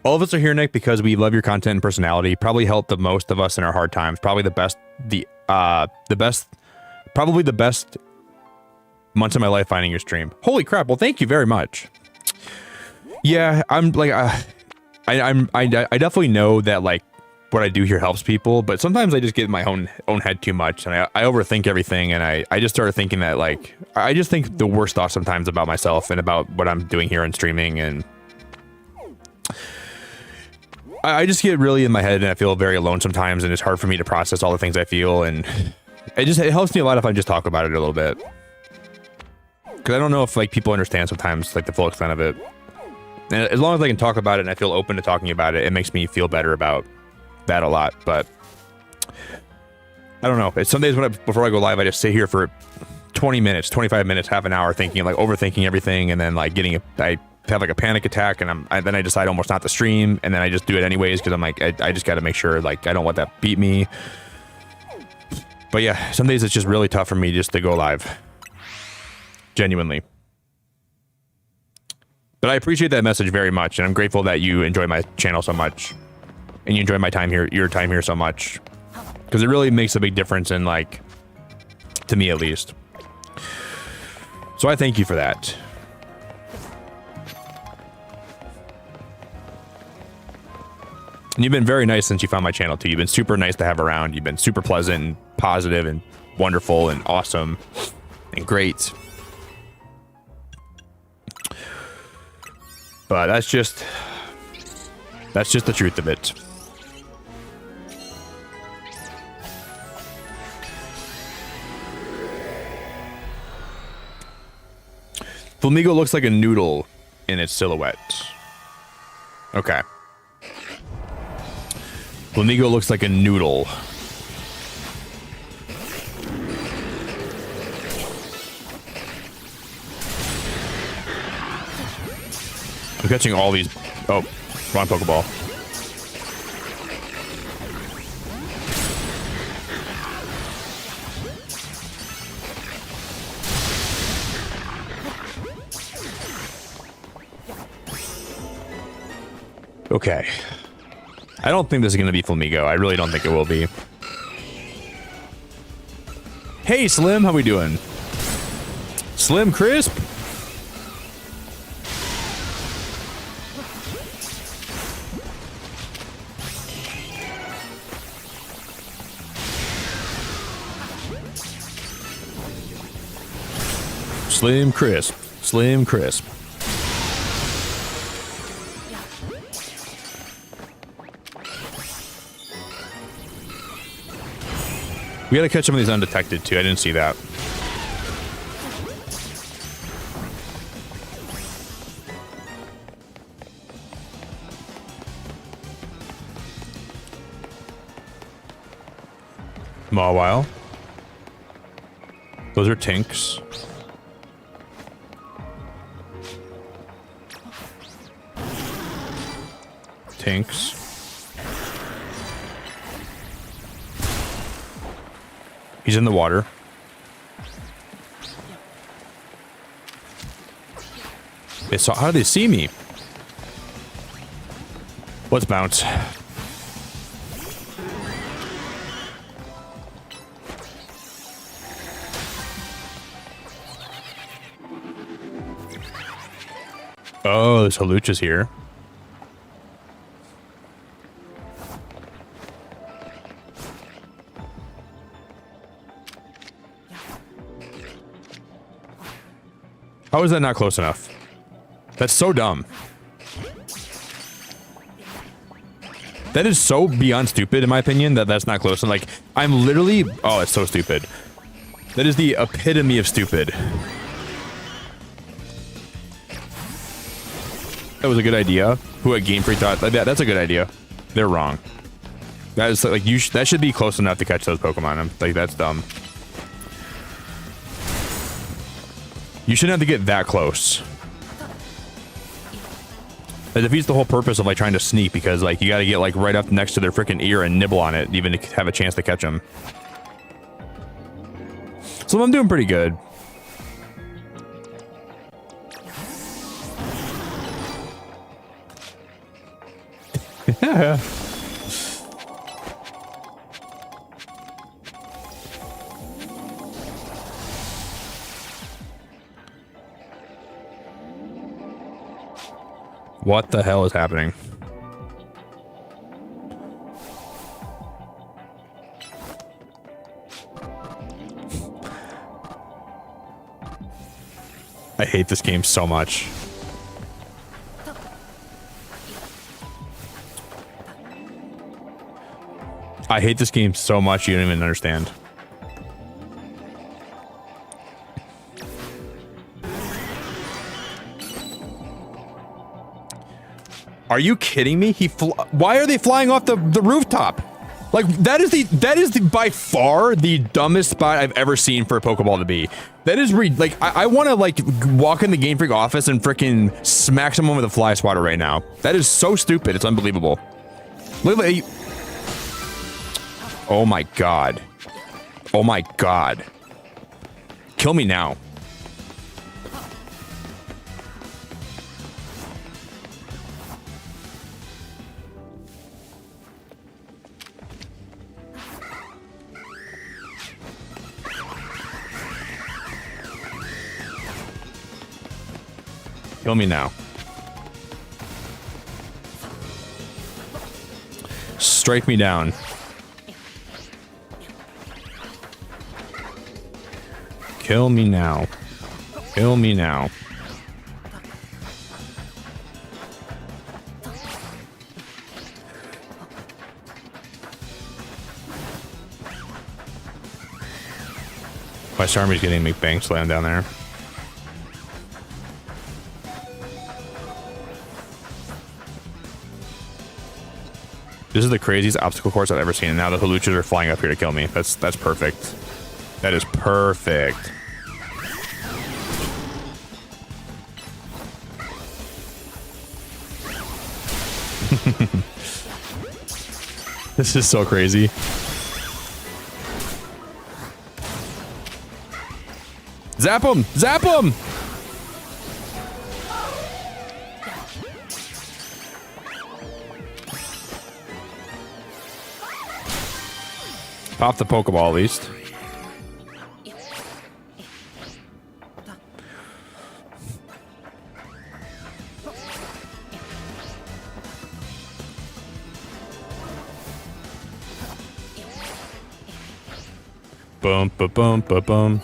All of us are here, Nick, because we love your content and personality. Probably helped the most of us in our hard times. Probably the best months of my life finding your stream. Holy crap! Well, thank you very much. Yeah, I'm like, I definitely know that like what I do here helps people, but sometimes I just get in my own head too much, and I overthink everything, and I just started thinking that like I just think the worst thoughts sometimes about myself and about what I'm doing here in streaming, and I just get really in my head, and I feel very alone sometimes, and it's hard for me to process all the things I feel, and it helps me a lot if I just talk about it a little bit, because I don't know if like people understand sometimes like the full extent of it. And as long as I can talk about it and I feel open to talking about it, it makes me feel better about that a lot. But I don't know. It's some days before I go live, I just sit here for 20 minutes, 25 minutes, half an hour thinking, like overthinking everything, and then like I have like a panic attack, and then I decide almost not to stream, and then I just do it anyways because I'm like I just got to make sure like I don't want that beat me. But yeah, some days it's just really tough for me just to go live. Genuinely. But I appreciate that message very much, and I'm grateful that you enjoy my channel so much, and you enjoy my time here, your time here so much, because it really makes a big difference in like, to me at least. So I thank you for that. And you've been very nice since you found my channel too. You've been super nice to have around. You've been super pleasant and positive and wonderful and awesome and great. But that's just the truth of it. Flamigo looks like a noodle in its silhouette. Okay. Flamigo looks like a noodle. I'm catching all these. Oh, wrong Pokeball. Okay. I don't think this is going to be Flamigo. I really don't think it will be. Hey, Slim. How we doing? Slim Crisp? Slim Crisp. Slim Crisp. We gotta catch some of these undetected too. I didn't see that. Mawile. Those are Tinks. Tinks. He's in the water. They saw. How did they see me? Let's bounce. Oh, there's Halucha's here. How is that not close enough? That's so dumb. That is so beyond stupid, in my opinion, that that's not close. And like, I'm literally... Oh, it's so stupid. That is the epitome of stupid. That was a good idea. Who at Game Freak thought that's a good idea. They're wrong. That is like that should be close enough to catch those Pokemon. I'm like, that's dumb. You shouldn't have to get that close. That defeats the whole purpose of like trying to sneak, because like you got to get like right up next to their freaking ear and nibble on it even to have a chance to catch them. So I'm doing pretty good. Yeah. What the hell is happening? I hate this game so much. I hate this game so much you don't even understand. Are you kidding me? Why are they flying off the rooftop? Like that is the by far the dumbest spot I've ever seen for a Pokeball to be. That is like I want to like walk in the Game Freak office and freaking smack someone with a fly swatter right now. That is so stupid. It's unbelievable. Look at oh my god. Oh my god. Kill me now. Kill me now. strike me down. Kill me now. Kill me now. My Starmie's getting me bang slammed down there. This is the craziest obstacle course I've ever seen, and now the Haluchas are flying up here to kill me. That's perfect. That is perfect. This is so crazy. Zap him! Zap him! Pop the Pokeball at least. Boom, ba boom, ba boom.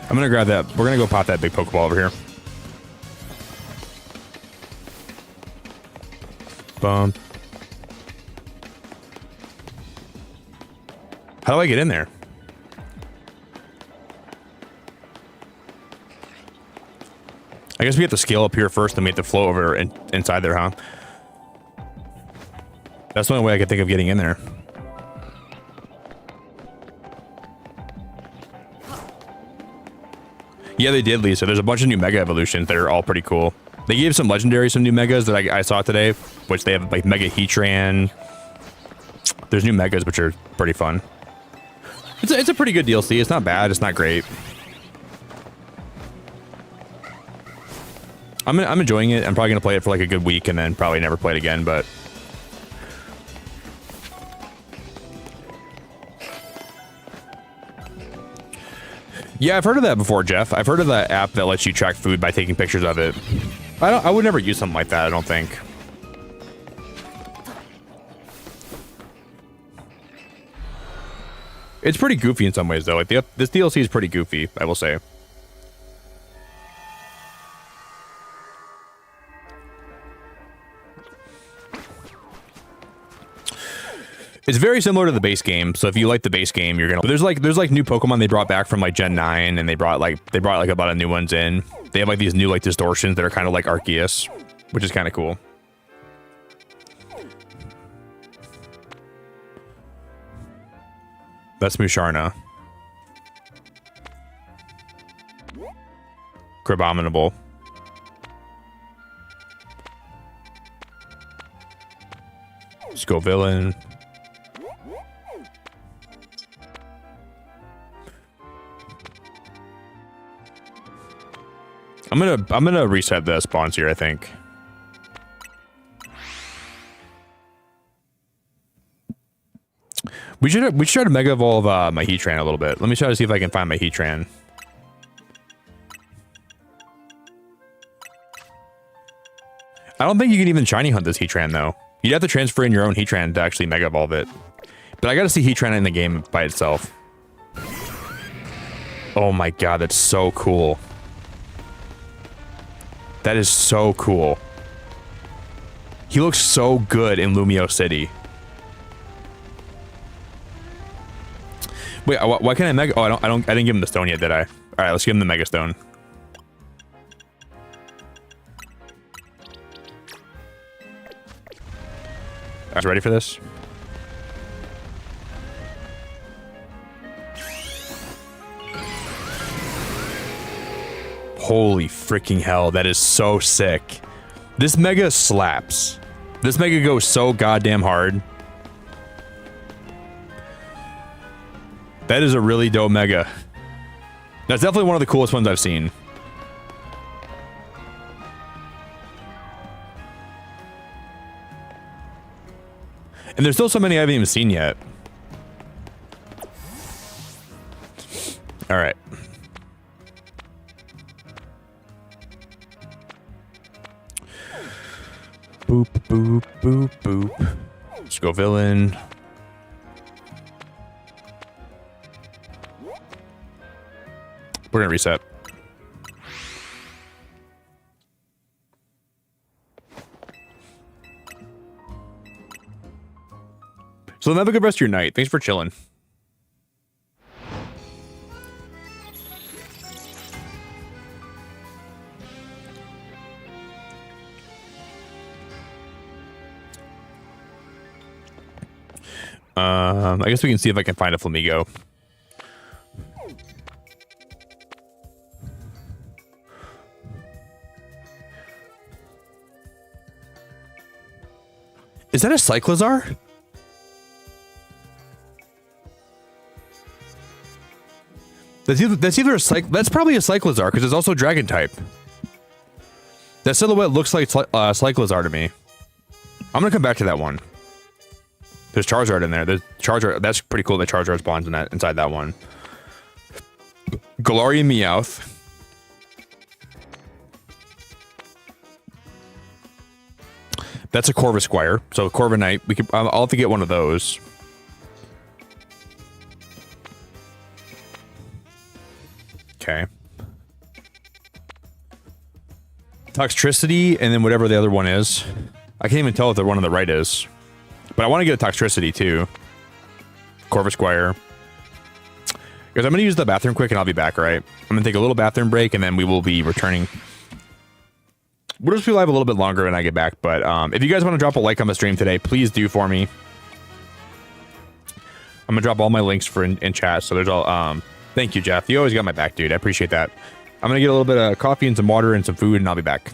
I'm gonna grab that. We're gonna go pop that big Pokeball over here. Boom. How do I get in there? I guess we have to scale up here first and make the flow over inside there, huh? That's the only way I could think of getting in there. Yeah, they did, Lisa. There's a bunch of new Mega Evolutions that are all pretty cool. They gave some legendaries, some new Megas that I saw today, which they have like Mega Heatran. There's new Megas, which are pretty fun. It's a pretty good DLC. It's not bad. It's not great. I'm enjoying it. I'm probably gonna play it for like a good week and then probably never play it again. But yeah, I've heard of that before, Jeff. I've heard of that app that lets you track food by taking pictures of it. I would never use something like that. I don't think. It's pretty goofy in some ways, though. Like this DLC is pretty goofy, I will say. It's very similar to the base game, so if you like the base game, you're gonna. There's like new Pokemon they brought back from like Gen 9, and they brought like a lot of new ones in. They have like these new like distortions that are kind of like Arceus, which is kind of cool. That's Musharna. Crabominable. Scovillain. I'm gonna reset the spawns here, I think. We should try to Mega Evolve my Heatran a little bit. Let me try to see if I can find my Heatran. I don't think you can even shiny hunt this Heatran though. You'd have to transfer in your own Heatran to actually Mega Evolve it. But I gotta see Heatran in the game by itself. Oh my god, that's so cool. That is so cool. He looks so good in Lumiose City. Wait, why can't I Mega? Oh, I didn't give him the stone yet, did I? All right, let's give him the Mega Stone. Guys, ready for this? Holy freaking hell, that is so sick. This Mega slaps. This Mega goes so goddamn hard. That is a really dope Mega. That's definitely one of the coolest ones I've seen. And there's still so many I haven't even seen yet. All right. boop, boop, boop, boop. Let's go villain. We're gonna reset. So have a good rest of your night. Thanks for chilling. I guess we can see if I can find a Flamigo. Is that a Cyclizar? That's either a that's probably a Cyclizar because it's also Dragon type. That silhouette looks like Cyclizar to me. I'm gonna come back to that one. There's Charizard in there. There's Charizard. That's pretty cool that Charizard spawns in that inside that one. Galarian Meowth. That's a Corvisquire. So Corviknight. We could. I'll have to get one of those. Okay. Toxtricity, and then whatever the other one is. I can't even tell if the one on the right is. But I want to get a Toxtricity too. Corvisquire. Guys, I'm going to use the bathroom quick and I'll be back, all right? I'm going to take a little bathroom break and then we will be returning. We'll just be live a little bit longer when I get back. But if you guys want to drop a like on the stream today, please do for me. I'm going to drop all my links for in chat. So there's all... thank you, Jeff. You always got my back, dude. I appreciate that. I'm going to get a little bit of coffee and some water and some food and I'll be back.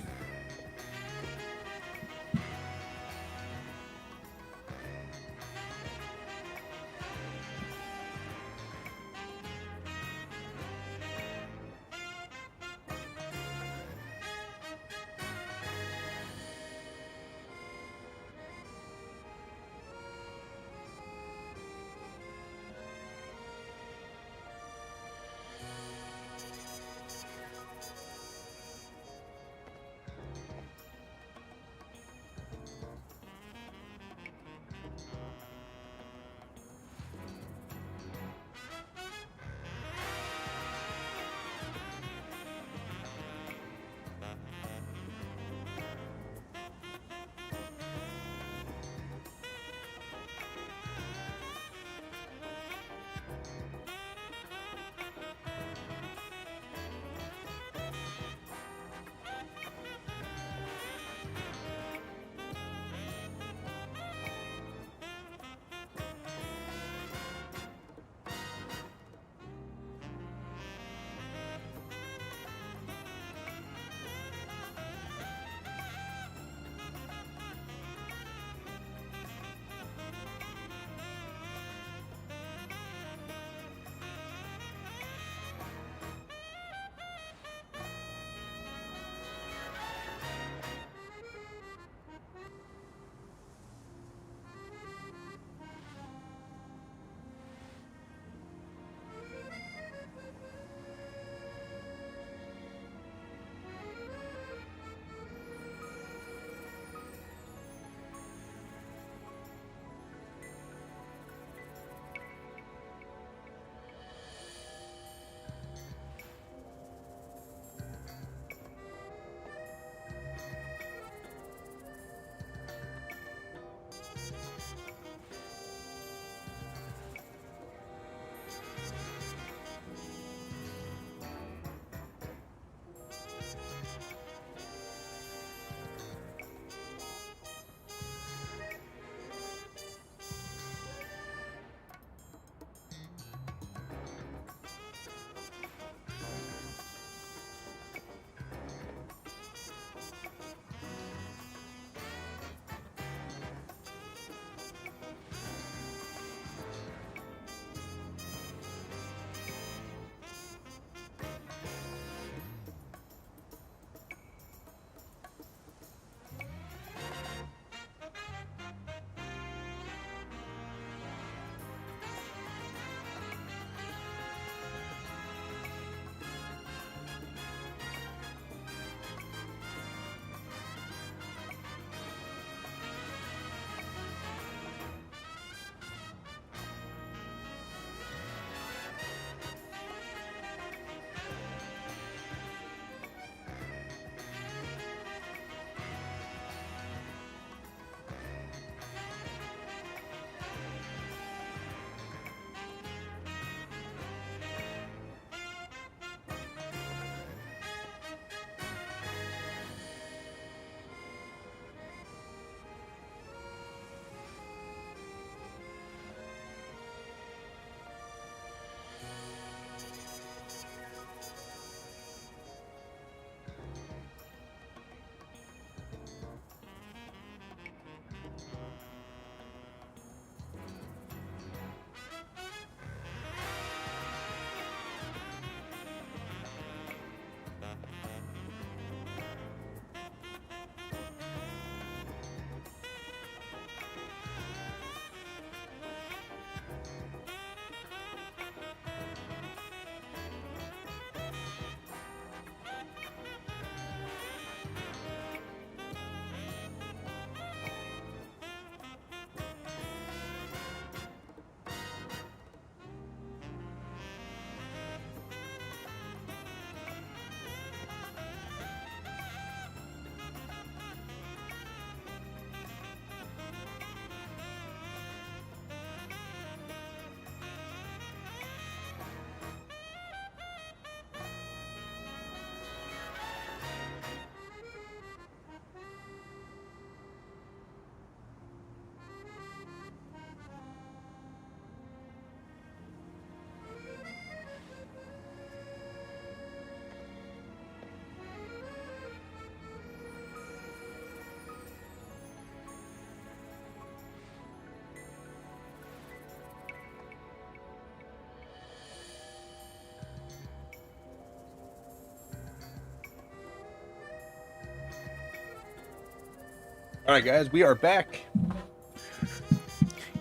All right, guys, we are back.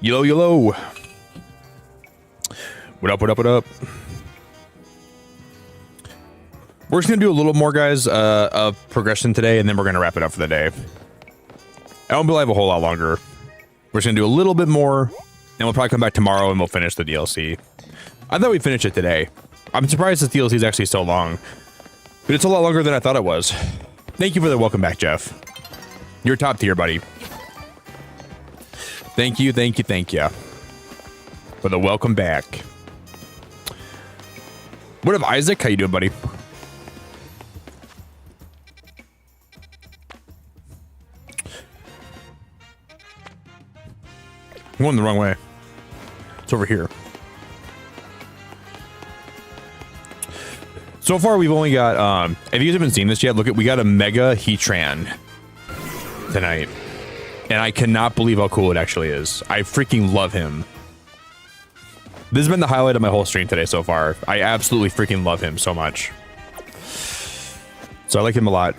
Yellow, yellow. What up, what up, what up? We're just going to do a little more, guys, of progression today, and then we're going to wrap it up for the day. I won't be live a whole lot longer. We're just going to do a little bit more, and we'll probably come back tomorrow, and we'll finish the DLC. I thought we'd finish it today. I'm surprised this DLC is actually so long, but it's a lot longer than I thought it was. Thank you for the welcome back, Jeff. You're top tier, buddy. Thank you, thank you, thank you for the welcome back. What up, Isaac? How you doing, buddy? I'm going the wrong way. It's over here. So far, we've only got, if you guys haven't seen this yet, look at, we got a Mega Heatran tonight. And I cannot believe how cool it actually is. I freaking love him. This has been the highlight of my whole stream today so far. I absolutely freaking love him so much. So I like him a lot.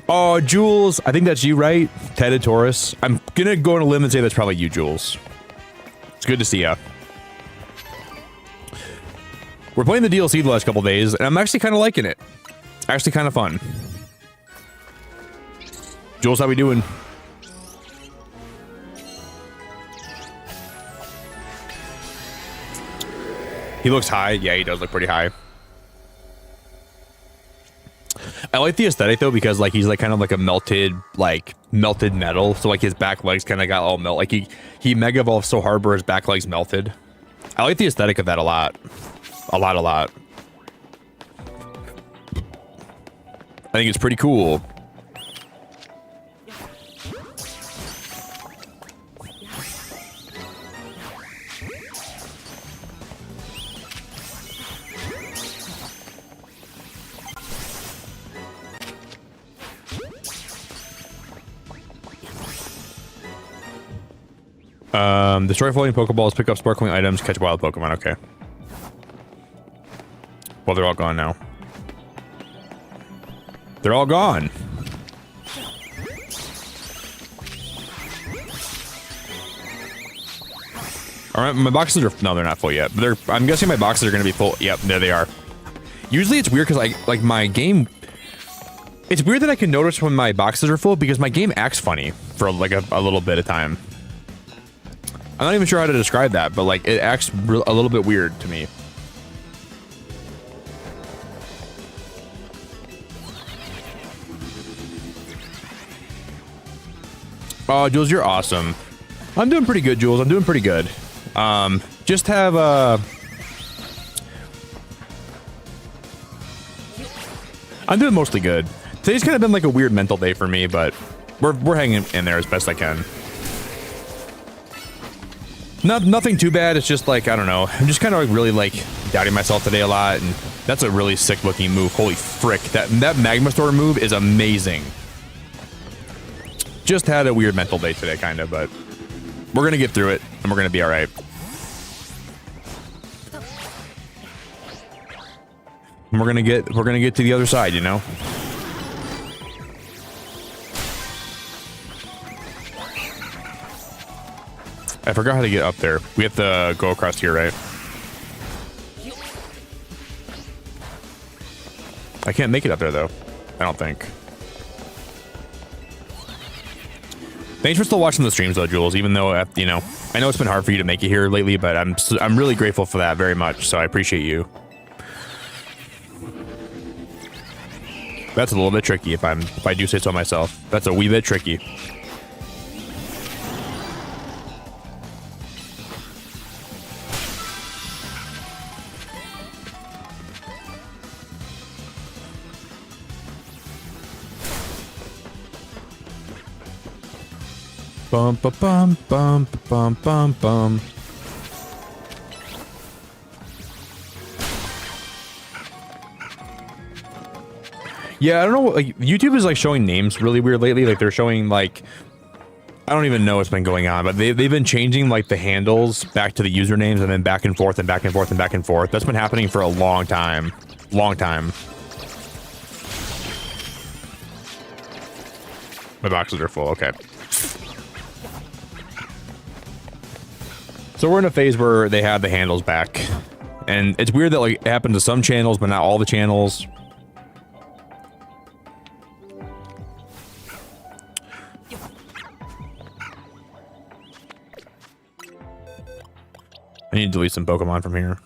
Oh, Jules, I think that's you, right? Ted Taurus. I'm gonna go on a limb and say that's probably you, Jules. It's good to see ya. We're playing the DLC the last couple days, and I'm actually kind of liking it. It's actually kind of fun. Jules, how we doing? He looks high. Yeah, he does look pretty high. I like the aesthetic though, because like he's like kind of like a melted metal. So like his back legs kind of got all melt. Like he mega evolved so hard where his back legs melted. I like the aesthetic of that a lot. A lot. I think it's pretty cool. Destroy floating Pokeballs, pick up sparkling items, catch wild Pokemon. Okay. Well, they're all gone now. They're all gone. All right, my boxes are... No, they're not full yet. But I'm guessing my boxes are going to be full. Yep, there they are. Usually it's weird because like my game... It's weird that I can notice when my boxes are full because my game acts funny for like a little bit of time. I'm not even sure how to describe that, but like it acts a little bit weird to me. Oh, Jules, you're awesome. I'm doing pretty good, Jules. I'm doing pretty good. Just have I'm doing mostly good. Today's kind of been like a weird mental day for me, but we're hanging in there as best I can. Nothing too bad. It's just like, I don't know. I'm just kind of like really like doubting myself today a lot, and that's a really sick looking move. Holy frick. That Magma Store move is amazing. Just had a weird mental day today, kind of, but we're going to get through it, and we're going to be all right. And we're going to get to the other side, you know? I forgot how to get up there. We have to go across here, right? I can't make it up there, though. I don't think. Thanks for still watching the streams, though, Jules. Even though, you know, I know it's been hard for you to make it here lately, but I'm really grateful for that very much. So I appreciate you. That's a little bit tricky if I do say so myself. That's a wee bit tricky. Bum ba bum bum bum bum bum. Yeah, I don't know. Like YouTube is like showing names really weird lately. Like they're showing like I don't even know what's been going on, but they've been changing like the handles back to the usernames and then back and forth and back and forth and back and forth. That's been happening for a long time. Long time. My boxes are full. Okay. So we're in a phase where they have the handles back. And it's weird that like it happened to some channels, but not all the channels. I need to delete some Pokemon from here.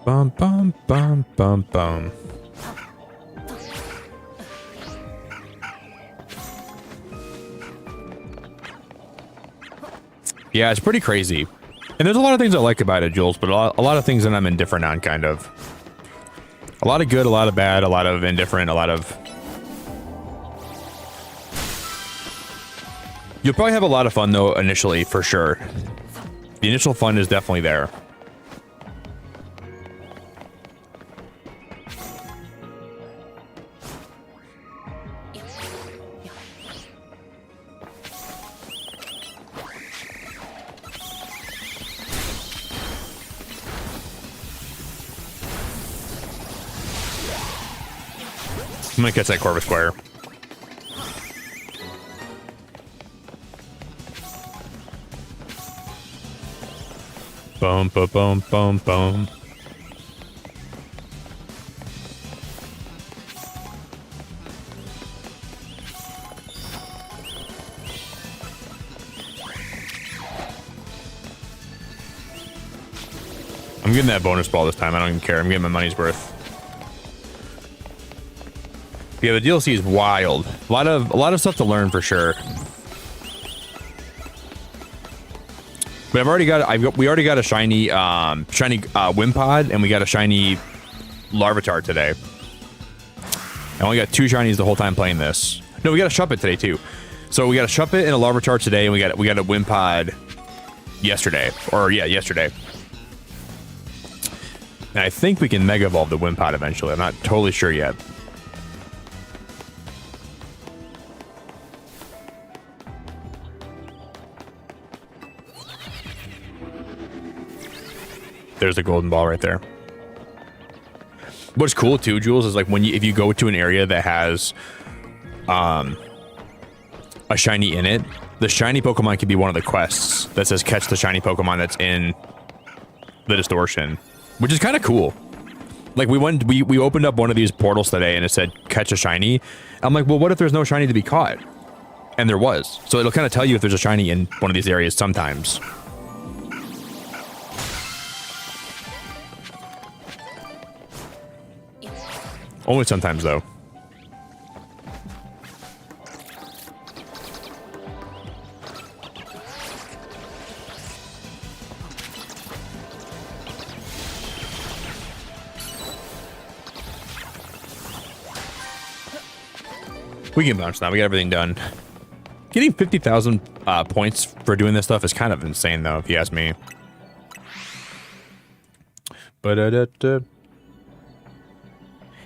Bum, bum, bum, bum, bum. Yeah, it's pretty crazy. And there's a lot of things I like about it, Jules, but a lot of things that I'm indifferent on, kind of. A lot of good, a lot of bad, a lot of indifferent, a lot of... You'll probably have a lot of fun, though, initially, for sure. The initial fun is definitely there. I'm gonna catch that Corvus Square. Boom, boom, boom, boom, boom. I'm getting that bonus ball this time. I don't even care. I'm getting my money's worth. Yeah, the DLC is wild. A lot of stuff to learn for sure. But I've already got we already got a shiny Wimpod, and we got a shiny Larvitar today. I only got 2 shinies the whole time playing this. No, we got a Shuppet today too. So we got a Shuppet and a Larvitar today, and we got a Wimpod yesterday. Or yeah, yesterday. And I think we can Mega Evolve the Wimpod eventually. I'm not totally sure yet. There's the golden ball right there. What's cool too, Jules, is like if you go to an area that has a shiny in it, the shiny Pokemon can be one of the quests that says catch the shiny Pokemon that's in the distortion, which is kind of cool. Like we opened up one of these portals today and it said catch a shiny. I'm like, well, what if there's no shiny to be caught? And there was. So it'll kind of tell you if there's a shiny in one of these areas sometimes. Only sometimes, though. We can bounce now. We got everything done. Getting 50,000 points for doing this stuff is kind of insane, though, if you ask me.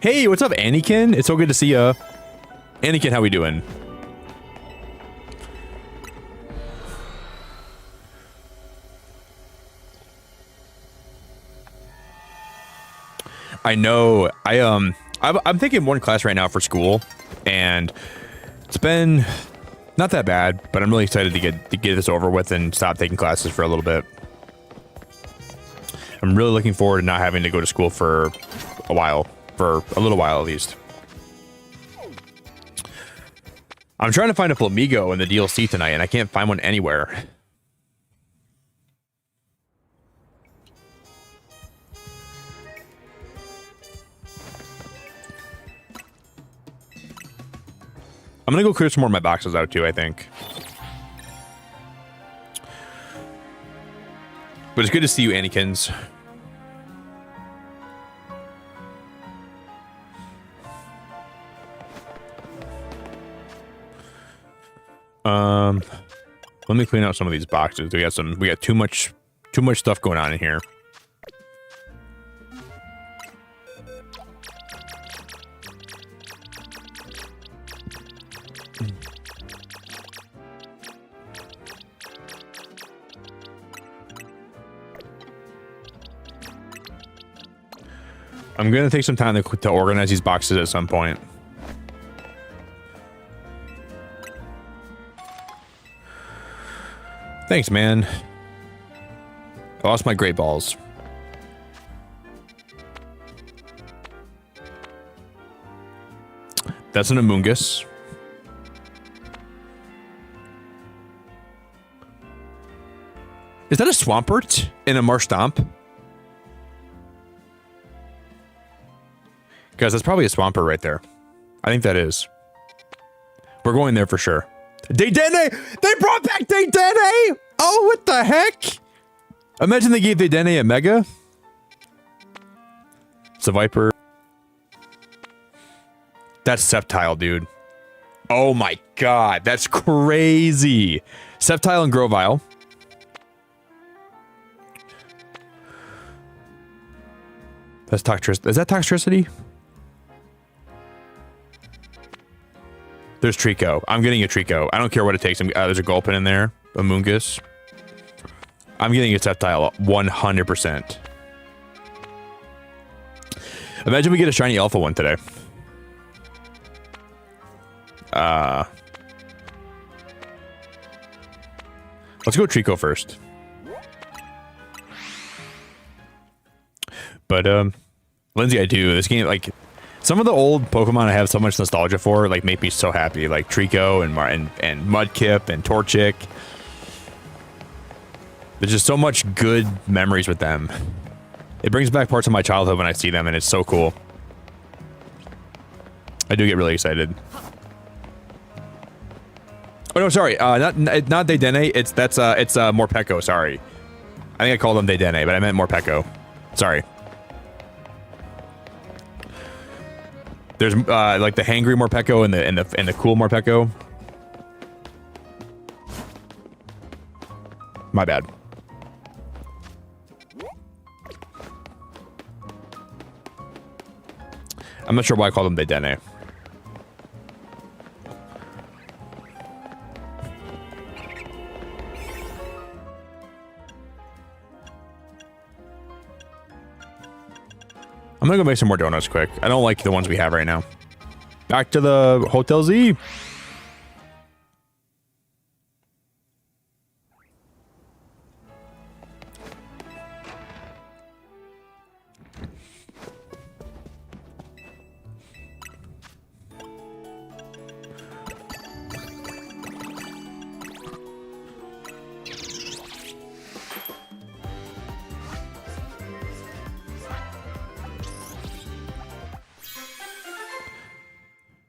Hey, what's up, Anakin? It's so good to see ya. Anakin, how we doing? I know. I'm taking one class right now for school, and it's been not that bad, but I'm really excited to get this over with and stop taking classes for a little bit. I'm really looking forward to not having to go to school for a while. For a little while at least. I'm trying to find a Flamigo in the DLC tonight, and I can't find one anywhere. I'm gonna go clear some more of my boxes out too, I think. But it's good to see you, Anakins. Let me clean out some of these boxes. We got too much stuff going on in here. I'm gonna take some time to organize these boxes at some point. Thanks, man. I lost my great balls. That's an Amoongus. Is that a Swampert in a Marshtomp? Guys, that's probably a Swampert right there. I think that is. We're going there for sure. Dedenne! They brought back Dedenne! Oh, what the heck? Imagine they gave Dedenne a Mega. It's a Viper. That's Sceptile, dude. Oh my god, that's crazy. Sceptile and Grovyle. That's Toxtricity. Is that Toxtricity? There's Trico. I'm getting a Trico. I don't care what it takes. There's a Gulpin in there. A Moongus. I'm getting a Sceptile 100%. Imagine we get a shiny Alpha one today. Let's go Trico first. But, Lindsay, I do. This game, like, some of the old Pokemon I have so much nostalgia for, like, make me so happy. Like Trico and Mudkip and Torchic. There's just so much good memories with them. It brings back parts of my childhood when I see them, and it's so cool. I do get really excited. Oh no, sorry. Not Dedenne. It's Morpeko. Sorry, I think I called them Dedenne, but I meant Morpeko. Sorry. There's like the hangry Morpeko and the cool Morpeko. My bad. I'm not sure why I called them Dedenne. I'm gonna go make some more donuts quick. I don't like the ones we have right now. Back to the Hotel Z.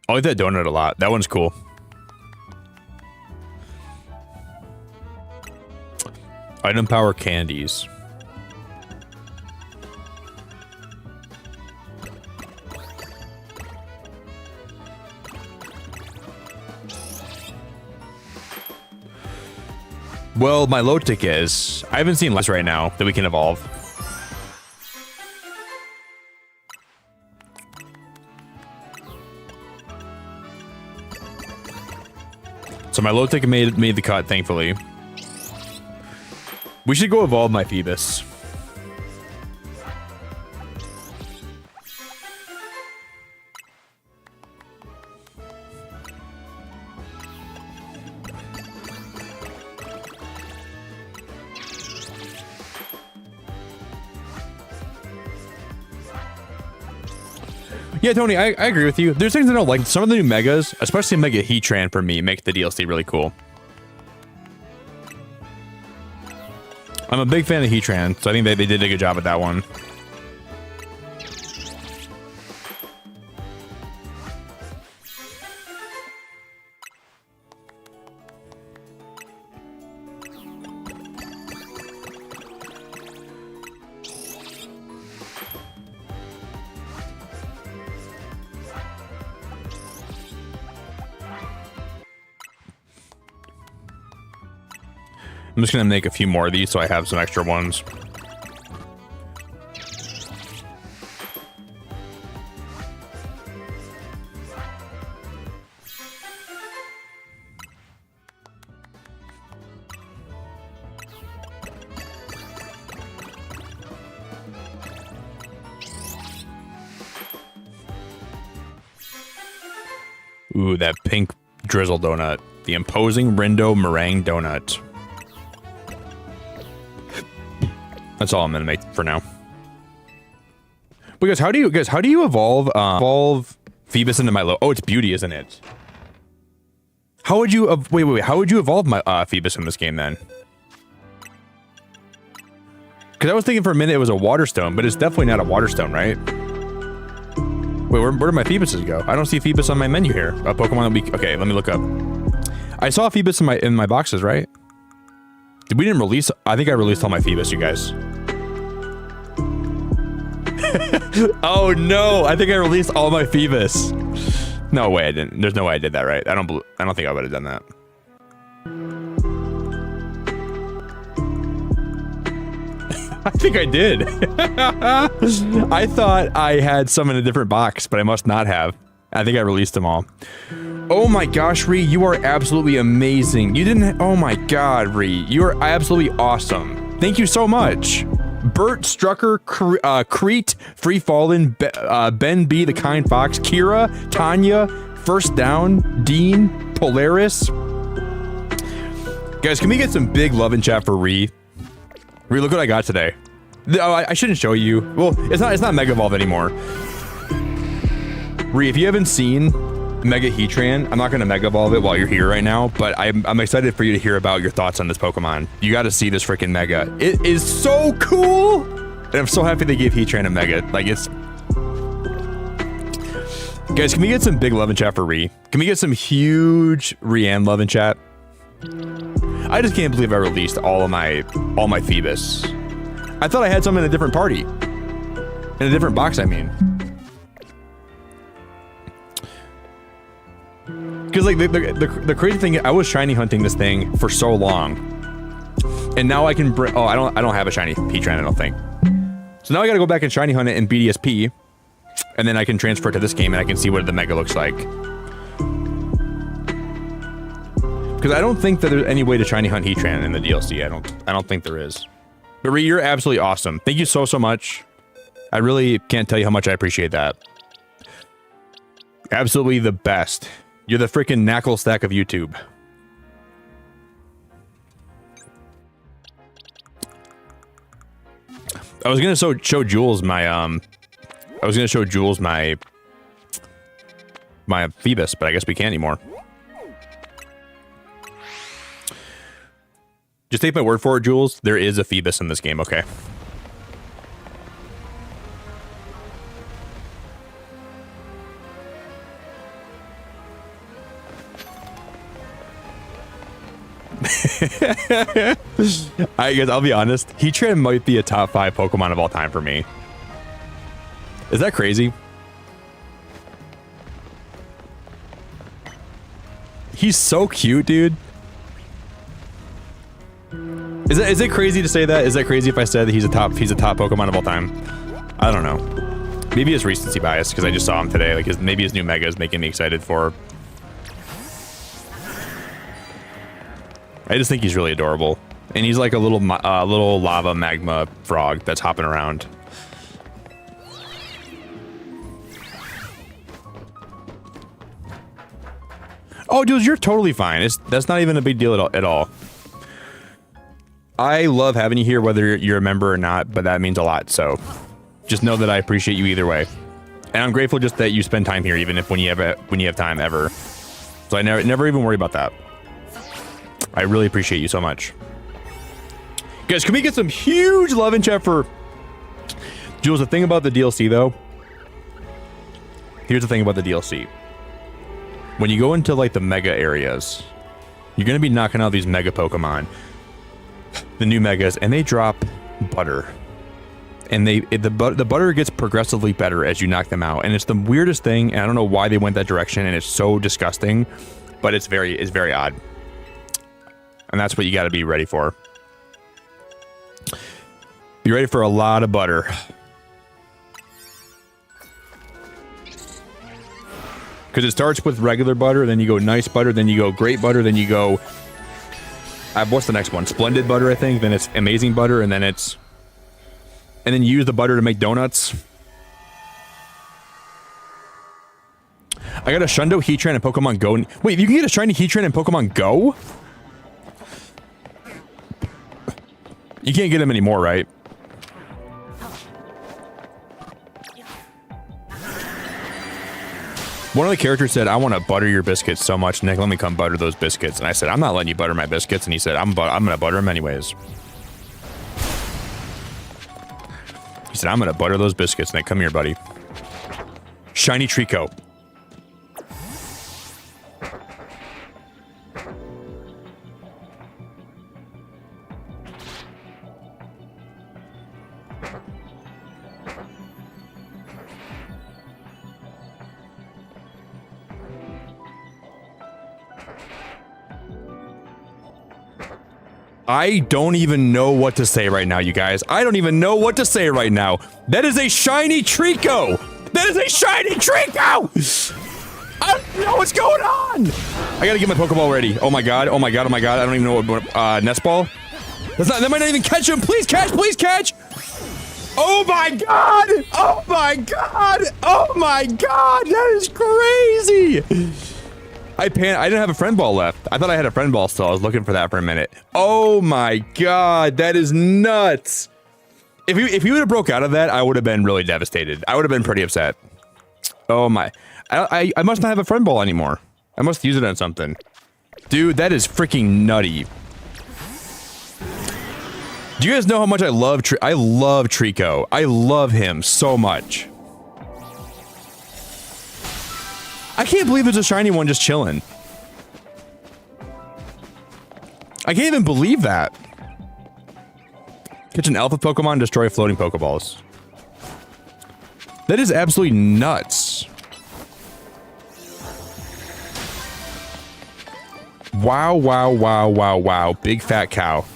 I like that donut a lot. That one's cool. Item power candies. Well, my low tick is... I haven't seen less right now that we can evolve. So my low tick made the cut, thankfully. We should go evolve my Phoebus. Yeah, Tony, I agree with you. There's things I don't like. Some of the new Megas, especially Mega Heatran for me, make the DLC really cool. I'm a big fan of Heatran, so I think they did a good job with that one. I'm just gonna make a few more of these so I have some extra ones. Ooh, that pink drizzle donut. The imposing Rindo meringue donut. That's all I'm gonna make for now. Because how do you evolve Phoebus into my Oh, it's beauty, isn't it? How would you wait, how would you evolve my Phoebus in this game then? Because I was thinking for a minute it was a water stone, but it's definitely not a water stone, right? Wait, where did my Phoebuses go? I don't see Phoebus on my menu here. A Pokemon that we okay, let me look up. I saw Phoebus in my boxes, right? We didn't release. I think I released all my Phoebus, you guys. Oh no! I think I released all my Phoebus. No way I didn't. There's no way I did that, right? I don't think I would have done that. I think I did. I thought I had some in a different box, but I must not have. I think I released them all. Oh my gosh, Ree, you are absolutely amazing. You didn't. Oh my god, Ree, you are absolutely awesome. Thank you so much. Bert, Strucker, Crete, Free Fallen, Ben B, the Kind Fox, Kira, Tanya, First Down, Dean, Polaris. Guys, can we get some big love in chat for Ree? Ree, look what I got today. Oh, I shouldn't show you. Well, it's not Mega Evolve anymore. Ree, if you haven't seen Mega Heatran, I'm not going to Mega Evolve it while you're here right now, but I'm excited for you to hear about your thoughts on this Pokemon. You got to see this freaking Mega. It is so cool! And I'm so happy they gave Heatran a Mega. Like, it's... Guys, can we get some big love in chat for Ree? Can we get some huge Rianne love in chat? I just can't believe I released all my Phoebus. I thought I had some in a different party. In a different box, I mean. Because like the crazy thing, I was shiny hunting this thing for so long, and now I can bring. Oh, I don't have a shiny Heatran, I don't think. So now I got to go back and shiny hunt it in BDSP, and then I can transfer it to this game and I can see what the Mega looks like. Because I don't think that there's any way to shiny hunt Heatran in the DLC. I don't think there is. But Ree, you're absolutely awesome. Thank you so much. I really can't tell you how much I appreciate that. Absolutely the best. You're the freaking knackle stack of YouTube. I was gonna show Jules my my Phoebus, but I guess we can't anymore. Just take my word for it, Jules. There is a Phoebus in this game, okay? I guess I'll be honest. Heatran might be a top 5 Pokemon of all time for me. Is that crazy? He's so cute, dude. Is it crazy to say that? Is that crazy if I said that he's a top Pokemon of all time? I don't know. Maybe it's recency bias because I just saw him today. Like maybe his new Mega is making me excited for. I just think he's really adorable, and he's like a little lava magma frog that's hopping around. Oh, dude, you're totally fine. That's not even a big deal at all. I love having you here, whether you're a member or not, but that means a lot. So, just know that I appreciate you either way, and I'm grateful just that you spend time here, even if when you have time ever. So I never even worry about that. I really appreciate you so much. Guys, can we get some huge love in chat for Jules? The thing about the DLC, though, here's the thing about the DLC. When you go into like the Mega areas, you're gonna be knocking out these Mega Pokemon, the new Megas, and they drop butter, and the butter gets progressively better as you knock them out, and it's the weirdest thing, and I don't know why they went that direction, and it's so disgusting, but it's very odd. And that's what you got to be ready for. Be ready for a lot of butter. Because it starts with regular butter, then you go nice butter, then you go great butter, then you go... what's the next one? Splendid butter, I think. Then it's amazing butter, and then it's... And then you use the butter to make donuts. I got a Shundo Heatran in Pokemon Go. Wait, you can get a shiny Heatran in Pokemon Go? You can't get him anymore, right? One of the characters said, I want to butter your biscuits so much, Nick, let me come butter those biscuits. And I said, I'm not letting you butter my biscuits. And he said, I'm going to butter them anyways. He said, I'm going to butter those biscuits. Nick, come here, buddy. Shiny Trico. I don't even know what to say right now, you guys. I don't even know what to say right now. That is a shiny Trico! That is a shiny Trico! I don't know what's going on! I gotta get my Pokeball ready. Oh my god, oh my god, oh my god. I don't even know what, Nest Ball? That might not even catch him. Please catch, please catch! Oh my god! Oh my god! Oh my god! That is crazy! I didn't have a friend ball left. I thought I had a friend ball still. I was looking for that for a minute. Oh my god, that is nuts. If he would have broke out of that, I would have been really devastated. I would have been pretty upset. Oh my. I must not have a friend ball anymore. I must use it on something. Dude, that is freaking nutty. Do you guys know how much I love Trico? I love him so much. I can't believe there's a shiny one just chilling. I can't even believe that. Catch an alpha Pokemon, destroy floating Pokeballs. That is absolutely nuts. Wow, wow, wow, wow, wow. Big fat cow.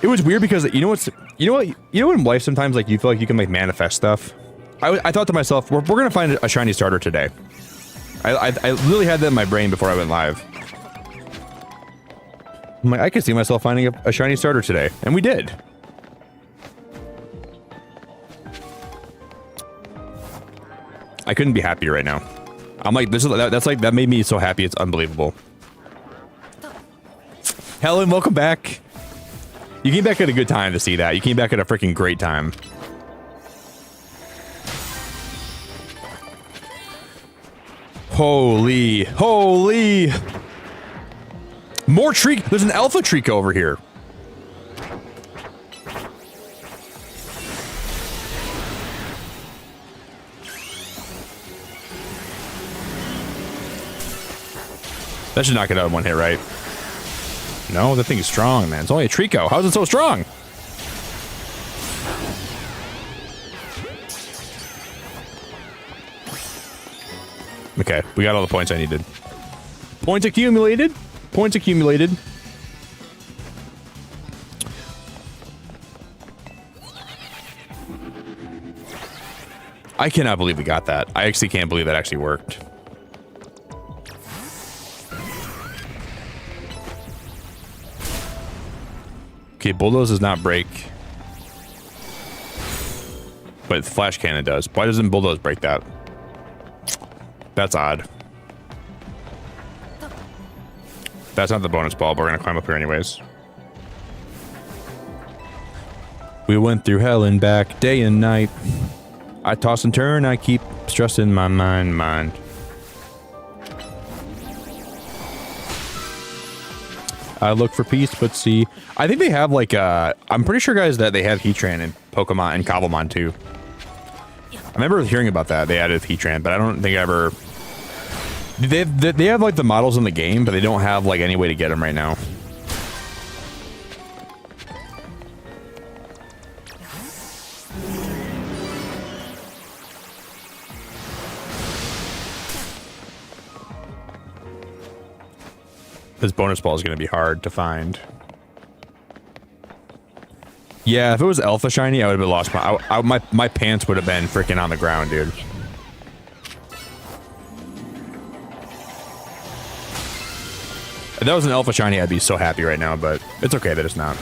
It was weird because you know what in life sometimes like you feel like you can like manifest stuff. I thought to myself, we're gonna find a shiny starter today. I literally had that in my brain before I went live. I'm like, I could see myself finding a shiny starter today, and we did. I couldn't be happier right now. I'm like, that made me so happy. It's unbelievable. Helen, welcome back. You came back at a good time to see that. You came back at a freaking great time. Holy. More Trico. There's an alpha Trico over here. That should knock it out in one hit, right? No, that thing is strong, man. It's only a Trico. How is it so strong? Okay, we got all the points I needed. Points accumulated. Points accumulated. I cannot believe we got that. I actually can't believe that actually worked. Okay, Bulldoze does not break. But Flash Cannon does. Why doesn't Bulldoze break that? That's odd. That's not the bonus ball, but we're gonna climb up here anyways. We went through hell and back, day and night. I toss and turn, I keep stressing my mind. I look for peace, but see. I think they have like I'm pretty sure, guys, that they have Heatran in Pokemon and Cobblemon too. I remember hearing about that. They added Heatran, but I don't think I ever... They have like the models in the game, but they don't have like any way to get them right now. This bonus ball is going to be hard to find. Yeah, if it was Alpha Shiny, I would have lost my pants would have been freaking on the ground, dude. If that was an Alpha Shiny, I'd be so happy right now, but it's okay that it's not.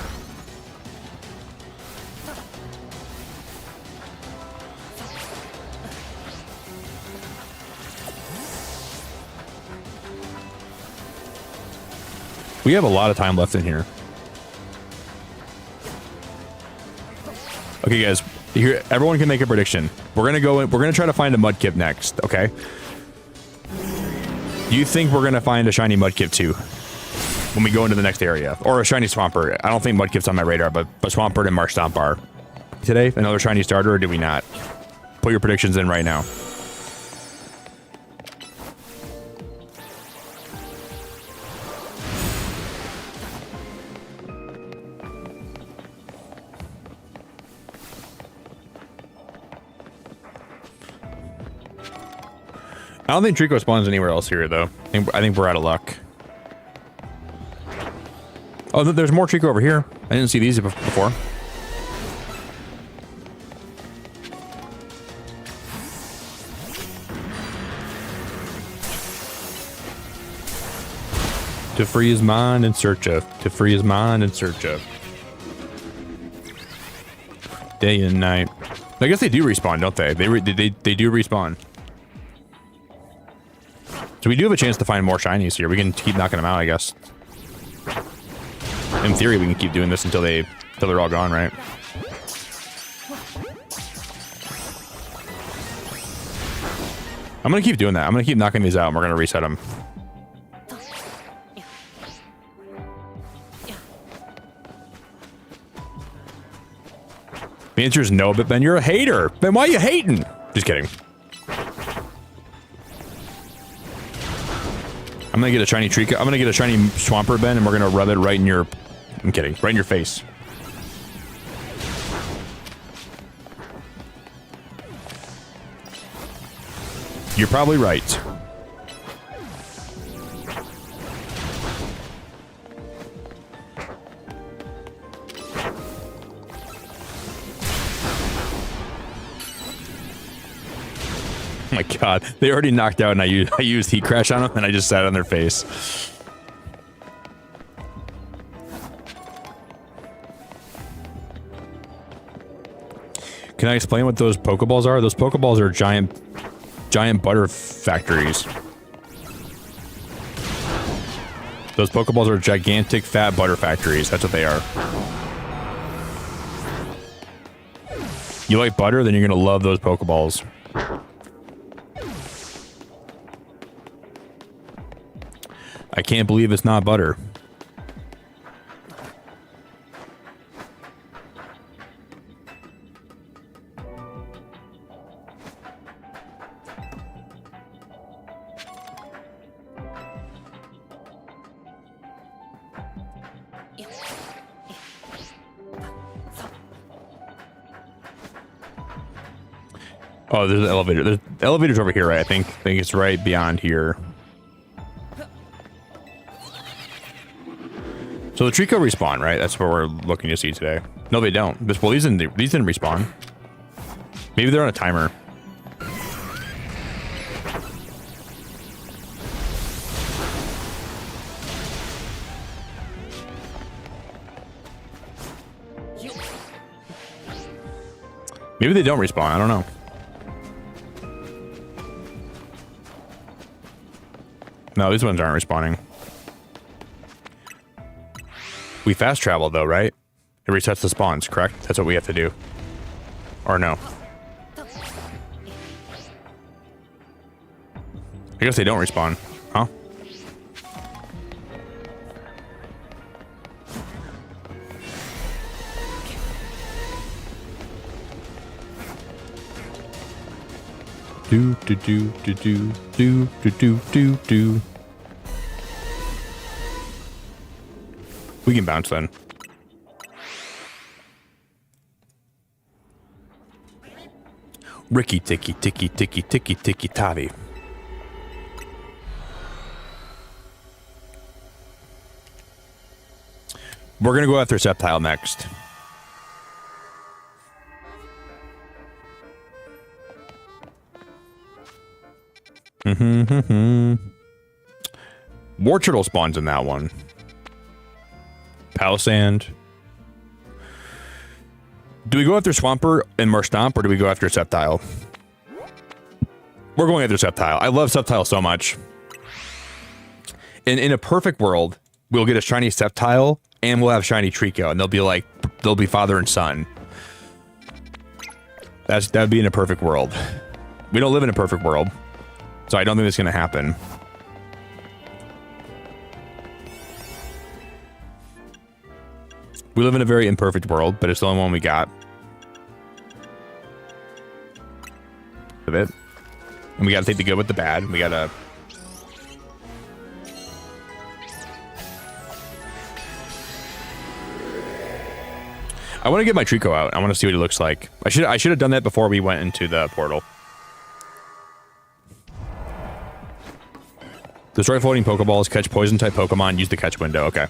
We have a lot of time left in here. Okay, guys. Here, everyone can make a prediction. We're gonna go in, we're gonna try to find a Mudkip next, okay? Do you think we're gonna find a shiny Mudkip too when we go into the next area? Or a shiny Swampert? I don't think Mudkip's on my radar, but Swampert and Marshtomp are. Today, another shiny starter, or do we not? Put your predictions in right now. I don't think Trico spawns anywhere else here, though. I think we're out of luck. Oh, there's more Trico over here. I didn't see these before. To free his mind in search of. To free his mind in search of. Day and night. I guess they do respawn, don't they? They do respawn. So we do have a chance to find more shinies here. We can keep knocking them out, I guess. In theory, we can keep doing this until they're all gone, right? I'm gonna keep doing that. I'm gonna keep knocking these out, and we're gonna reset them. The answer is no, but Ben, you're a hater. Ben, why are you hating? Just kidding. I'm gonna get a shiny Trico. I'm gonna get a shiny Swampert, Ben, and we're gonna rub it right in your... I'm kidding. Right in your face. You're probably right. Oh my god, they already knocked out and I used Heat Crash on them and I just sat on their face. Can I explain what those Pokeballs are? Those Pokeballs are giant butter factories. Those Pokeballs are gigantic fat butter factories. That's what they are. You like butter? Then you're gonna love those Pokeballs. I can't believe it's not butter. Oh, there's an elevator. The elevator's over here, right? I think it's right beyond here. So the Trico respawn, right? That's what we're looking to see today. No, they don't. Well, these didn't respawn. Maybe they're on a timer. Maybe they don't respawn. I don't know. No, these ones aren't respawning. We fast travel though, right? It resets the spawns, correct? That's what we have to do. Or no? I guess they don't respawn, huh? Do do do do do do do do do do. We can bounce then. Ricky ticky ticky ticky ticky ticky tavi. We're gonna go after Sceptile next. War Turtle spawns in that one. Palisand. Do we go after Swampert and Marshtomp, or do we go after Sceptile? We're going after Sceptile. I love Sceptile so much. In a perfect world, we'll get a shiny Sceptile and we'll have shiny Trico, and they'll be father and son. That'd be in a perfect world. We don't live in a perfect world, so I don't think that's gonna happen. We live in a very imperfect world, but it's the only one we got. Of it. And we gotta take the good with the bad. We gotta... I want to get my Trico out. I want to see what he looks like. I should have done that before we went into the portal. Destroy floating Pokeballs, catch poison-type Pokemon, use the catch window. Okay.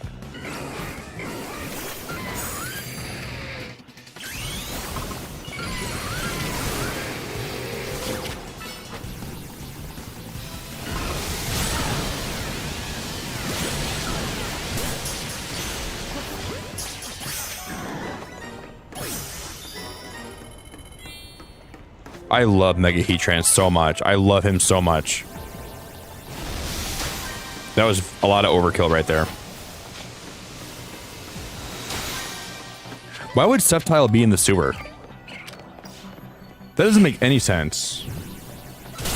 I love Mega Heatran so much. I love him so much. That was a lot of overkill right there. Why would Sceptile be in the sewer? That doesn't make any sense.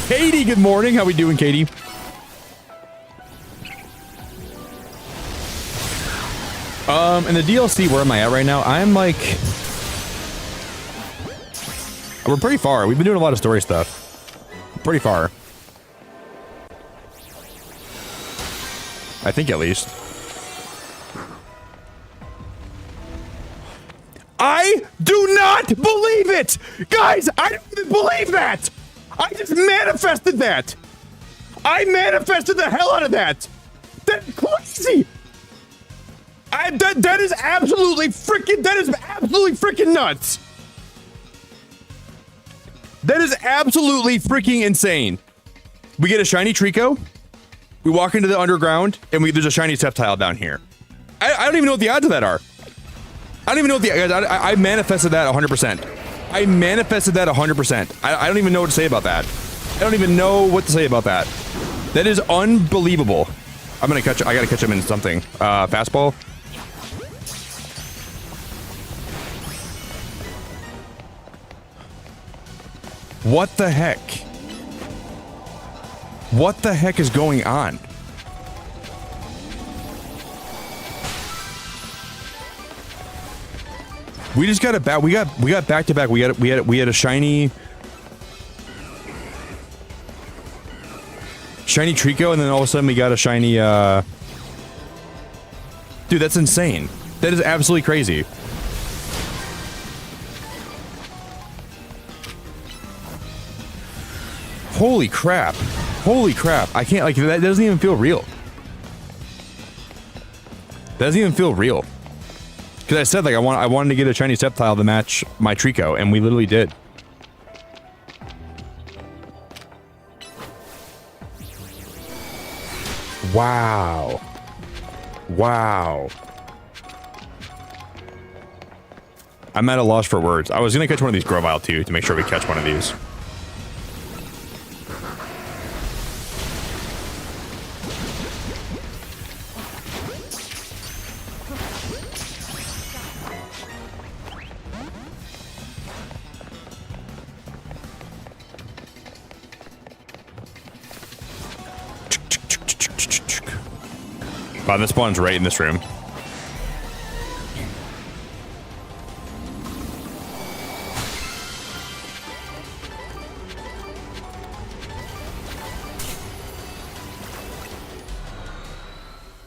Katie, good morning. How we doing, Katie? In the DLC, where am I at right now? I'm like... We're pretty far. We've been doing a lot of story stuff. Pretty far. I think at least. I do not believe it! Guys, I don't even believe that! I just manifested that! I manifested the hell out of that! That's crazy! That is absolutely freaking nuts! That is absolutely freaking insane. We get a shiny Trico, we walk into the underground, and there's a shiny Sceptile down here. I don't even know what the odds of that are. I don't even know what the... I manifested that 100%. I manifested that 100%. I don't even know what to say about that. I don't even know what to say about that. That is unbelievable. I'm gonna catch... I gotta catch him in something. Fastball. What the heck? What the heck is going on? We just got a back. We got back to back. We had a shiny Trico, and then all of a sudden we got a shiny. Dude, that's insane. That is absolutely crazy. Holy crap. Holy crap. I can't, like, that doesn't even feel real. That doesn't even feel real. Because I said, like, I wanted to get a shiny Sceptile to match my Trico, and we literally did. Wow. Wow. I'm at a loss for words. I was going to catch one of these Grovyle, too, to make sure we catch one of these. Wow, this spawn's right in this room.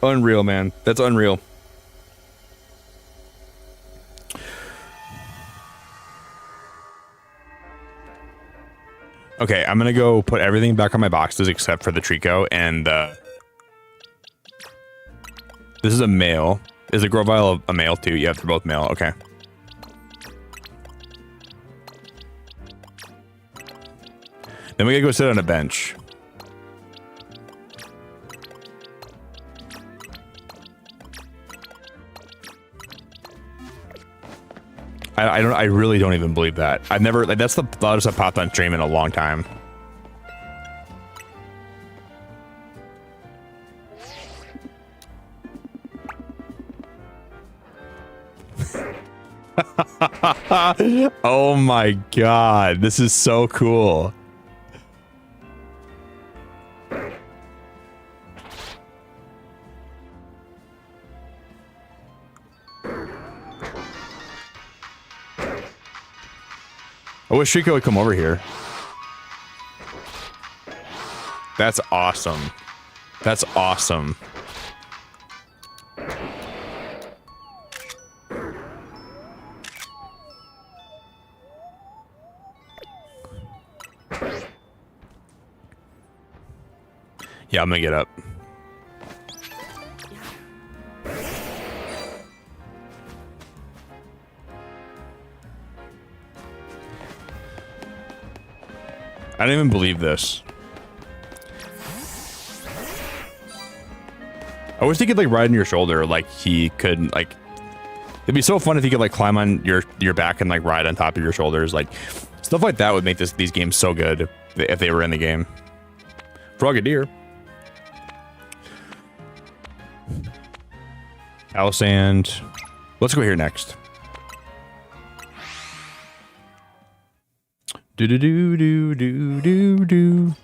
Unreal, man. That's unreal. Okay, I'm gonna go put everything back on my boxes except for the Trico and this is a male. Is the Grovyle a male too? Yeah, they're both male. Okay. Then we gotta go sit on a bench. I really don't even believe that. I've never, like, that's the thought I've popped on stream in a long time. Oh my god, this is so cool. I wish Rico would come over here. That's awesome. That's awesome. Yeah, I'm gonna get up. I don't even believe this. I wish he could like ride on your shoulder like he could like. It'd be so fun if he could like climb on your back and like ride on top of your shoulders. Like stuff like that would make these games so good if they were in the game. Frogadier. Alisand. Let's go here next. Do do do do do do do.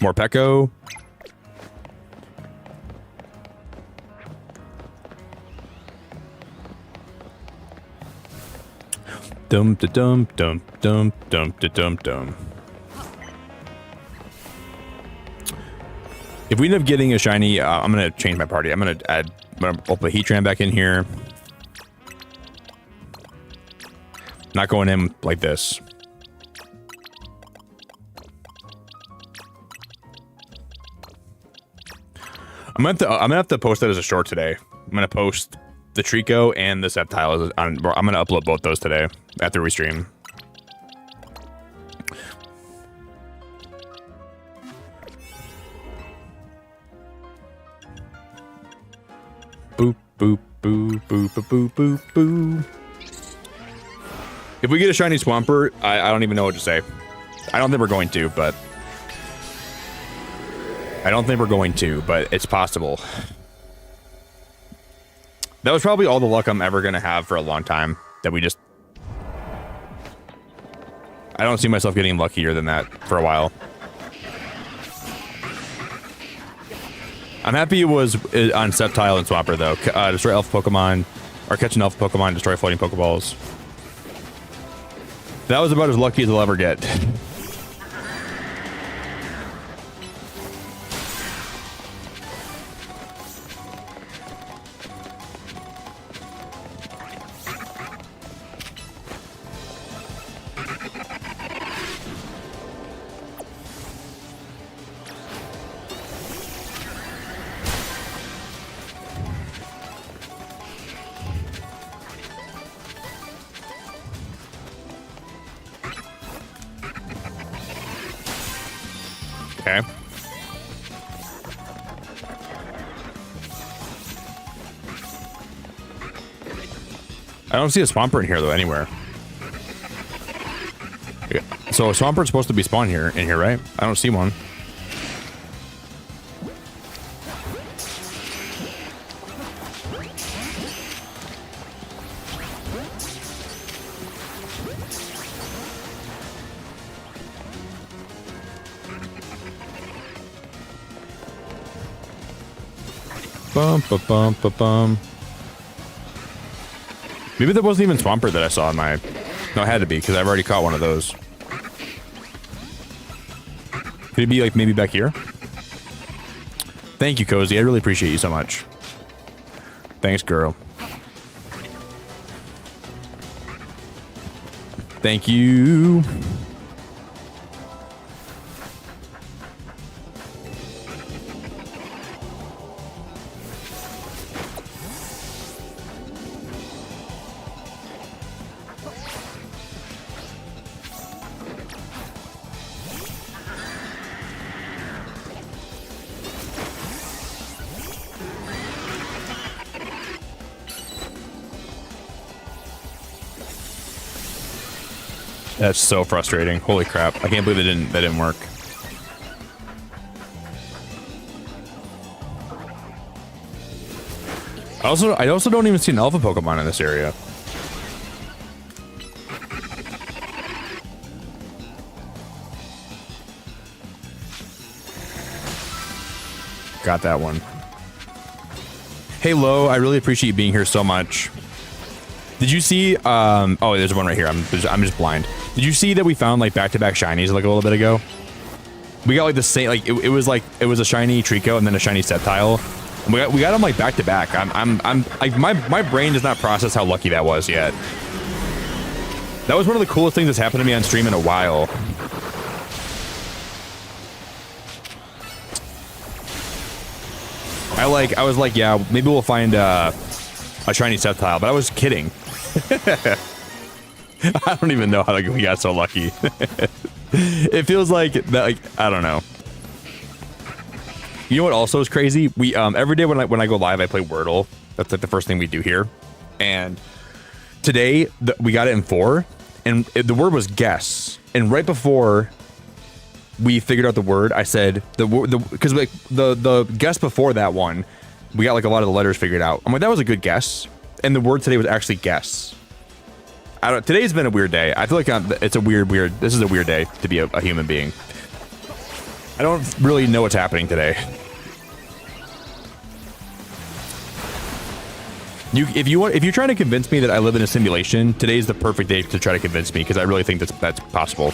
More Pecco. Dum da dum dum dum dum da dum dum. If we end up getting a shiny, I'm gonna change my party. I'm gonna put Heatran back in here. Not going in like this. I'm gonna have to post that as a short today. I'm gonna post the Trico and the Sceptile. I'm gonna upload both those today after we stream. Boop boop boop boop boop boop boop. If we get a shiny Swampert, I don't even know what to say. I don't think we're going to, but it's possible. That was probably all the luck I'm ever gonna have for a long time. That we just, I don't see myself getting luckier than that for a while. I'm happy it was on Sceptile and Swampert though. Destroy elf Pokemon, or catch an elf Pokemon, destroy floating Pokeballs. That was about as lucky as I'll ever get. Okay. I don't see a Swampert in here though anywhere. Yeah. So a Swampert's supposed to be spawned in here, right? I don't see one. Bum, ba, bum, ba, bum. Maybe there wasn't even Swampert that I saw in my... No, it had to be, because I've already caught one of those. Could it be, like, maybe back here? Thank you, Cozy. I really appreciate you so much. Thanks, girl. Thank you. That's so frustrating. Holy crap. I can't believe that didn't work. I also don't even see an Alpha Pokemon in this area. Got that one. Hey, Lo, I really appreciate you being here so much. Did you see, oh, there's one right here. I'm just blind. Did you see that we found like back-to-back shinies like a little bit ago? We got like the same, like it was a shiny Trico and then a shiny Sceptile. And we got them like back-to-back. I'm like, my brain does not process how lucky that was yet. That was one of the coolest things that's happened to me on stream in a while. I was like, yeah, maybe we'll find a shiny Sceptile, but I was kidding. I don't even know how we got so lucky. It feels like that, like, I don't know. You know what also is crazy? We every day when I go live, I play Wordle. That's like the first thing we do here. And today we got it in 4, and the word was guess. And right before we figured out the word, I said because like the guess before that one, we got like a lot of the letters figured out. I'm like, that was a good guess, and the word today was actually guess. Today's been a weird day. I feel like it's a weird. This is a weird day to be a human being. I don't really know what's happening today. If you're trying to convince me that I live in a simulation, today's the perfect day to try to convince me, because I really think that's possible.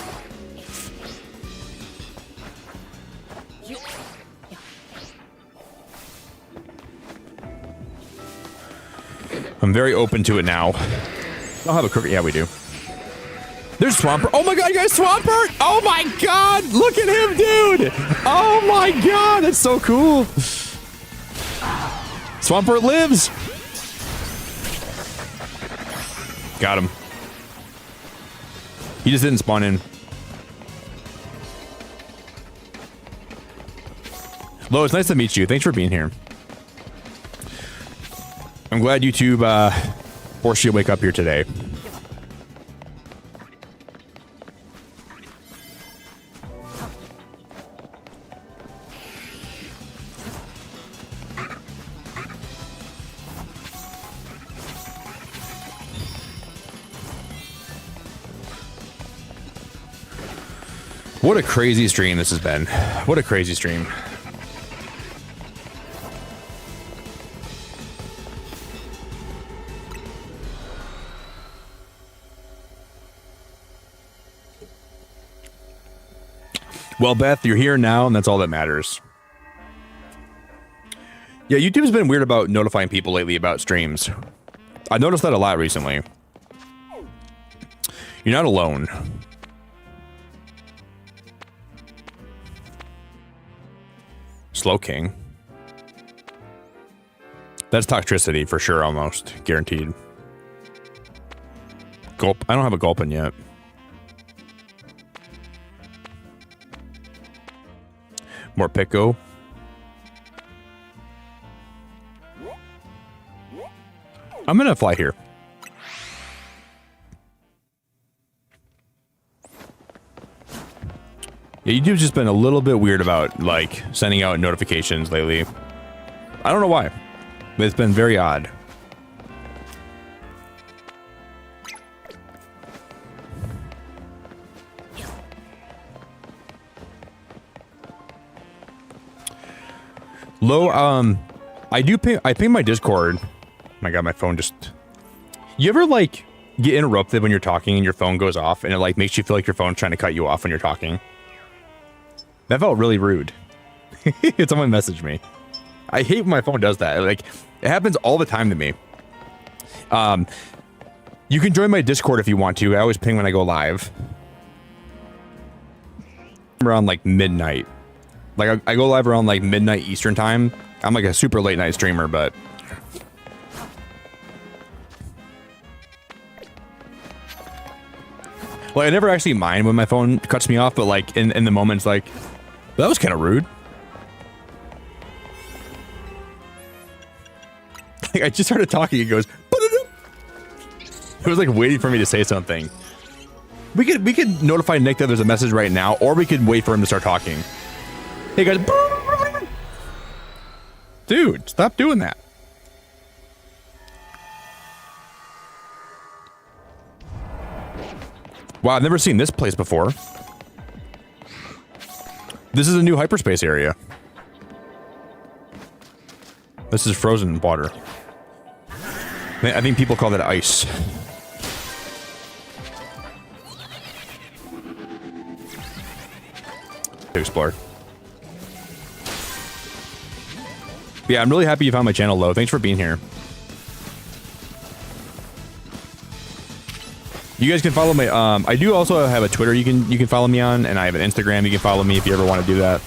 I'm very open to it now. I'll have a cookie. Yeah, we do. There's Swampert. Oh my god, you guys, Swampert! Oh my god! Look at him, dude! Oh my god, that's so cool! Swampert lives! Got him. He just didn't spawn in. Lo, it's nice to meet you. Thanks for being here. I'm glad YouTube forced you to wake up here today. What a crazy stream this has been. What a crazy stream. Well, Beth, you're here now, and that's all that matters. Yeah, YouTube's been weird about notifying people lately about streams. I noticed that a lot recently. You're not alone. Slow King. That's toxicity for sure, almost. Guaranteed. Gulp. I don't have a Gulpin yet. More Pico. I'm gonna fly here. Yeah, YouTube's just been a little bit weird about like sending out notifications lately. I don't know why, but it's been very odd. Low, I ping my Discord. Oh my god, my phone just... You ever, like, get interrupted when you're talking and your phone goes off and it, like, makes you feel like your phone's trying to cut you off when you're talking? That felt really rude. Someone messaged me. I hate when my phone does that. Like, it happens all the time to me. You can join my Discord if you want to. I always ping when I go live. Around, like, midnight. Like, I go live around, like, midnight Eastern time. I'm, like, a super late night streamer, but... Well, I never actually mind when my phone cuts me off, but, like, in the moment, it's like, that was kind of rude. Like, I just started talking, it goes... It was, like, waiting for me to say something. We could notify Nick that there's a message right now, or we could wait for him to start talking. Hey guys, dude, stop doing that. Wow, I've never seen this place before. This is a new hyperspace area. This is frozen water. I think people call that ice. To explore. Yeah, I'm really happy you found my channel, Lo. Thanks for being here. You guys can follow my. I do also have a Twitter you can follow me on, and I have an Instagram you can follow me if you ever want to do that.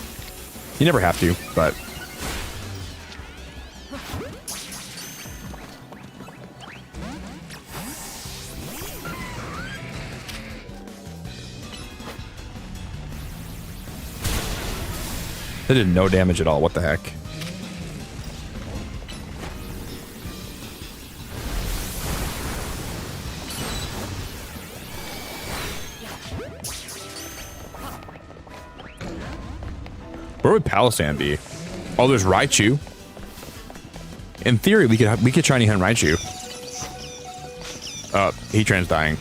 You never have to, but. That did no damage at all. What the heck? Where would Palisand be? Oh, there's Raichu. In theory, we could shiny hunt Raichu. Heatran's dying.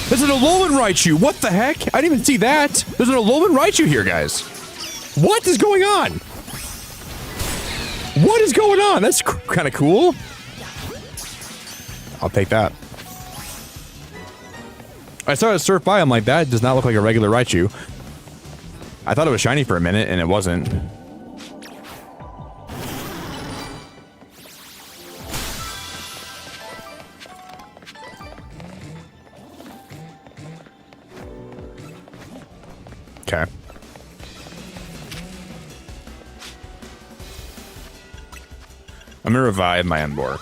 There's an Alolan Raichu. What the heck? I didn't even see that. There's an Alolan Raichu here, guys. What is going on? What is going on? That's kind of cool. I'll take that. I saw it surf by. I'm like, that does not look like a regular Raichu. I thought it was shiny for a minute, and it wasn't. Okay. I'm gonna revive my Emboar.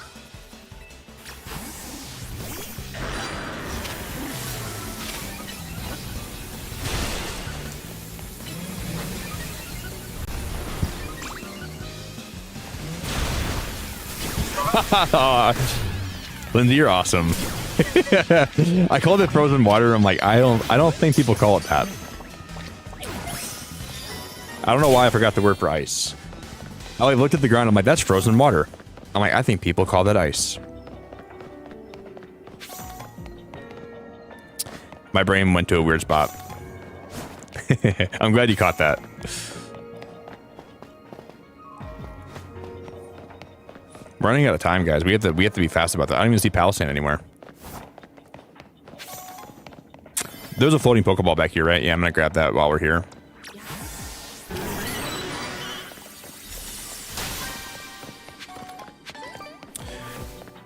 Lindsay, you're awesome. I called it frozen water. I'm like, I don't think people call it that. I don't know why I forgot the word for ice. I looked at the ground. I'm like, that's frozen water. I'm like, I think people call that ice. My brain went to a weird spot. I'm glad you caught that. Running out of time, guys. We have to be fast about that. I don't even see Palisand anywhere. There's a floating Pokeball back here, right? Yeah, I'm gonna grab that while we're here.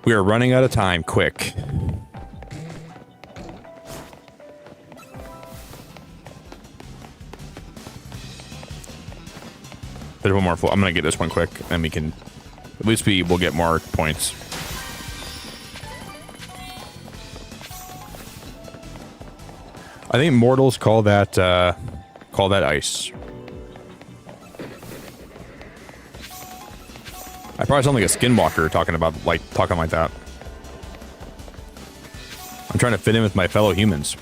We are running out of time. Quick. There's one more. I'm gonna get this one quick, and we can. At least we'll get more points. I think mortals call that ice. I probably sound like a skinwalker talking like that. I'm trying to fit in with my fellow humans.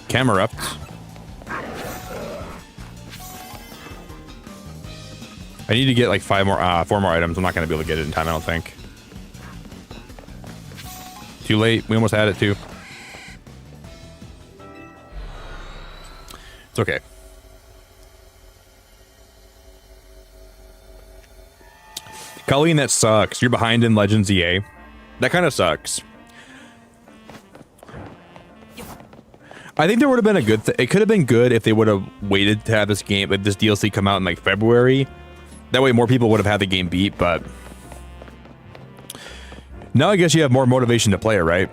Camerupt. I need to get like 4 more items. I'm not going to be able to get it in time, I don't think. Too late. We almost had it too. It's okay. Colleen, that sucks. You're behind in Legends EA. That kind of sucks. I think there would have been a good thing. It could have been good if they would have waited to have this game, this DLC come out in like February. That way more people would have had the game beat, but now I guess you have more motivation to play it, right?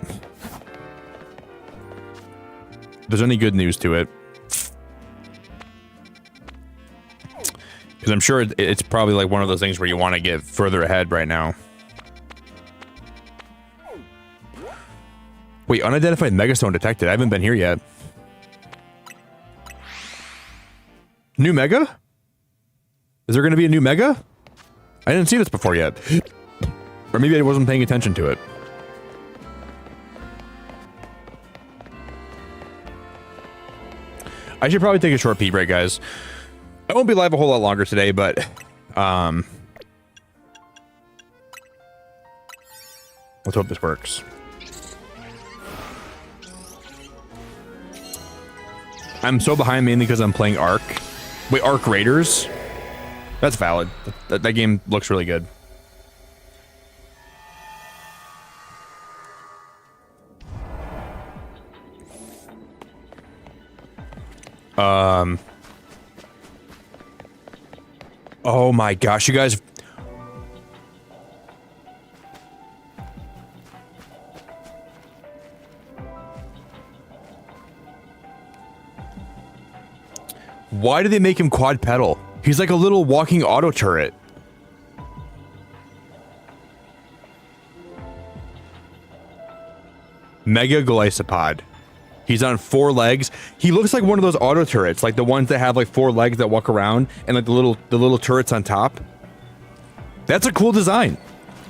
If there's any good news to it. Because I'm sure it's probably like one of those things where you want to get further ahead right now. Wait, unidentified Megastone detected. I haven't been here yet. New Mega? Is there going to be a new Mega? I didn't see this before yet. Or maybe I wasn't paying attention to it. I should probably take a short pee break, guys. I won't be live a whole lot longer today, but let's hope this works. I'm so behind mainly because I'm playing Ark. Wait, Ark Raiders? That's valid. That game looks really good. Oh my gosh, you guys. Why did they make him quad pedal? He's like a little walking auto turret. Mega Glycopod. He's on 4 legs. He looks like one of those auto turrets, like the ones that have like 4 legs that walk around and like the little turrets on top. That's a cool design.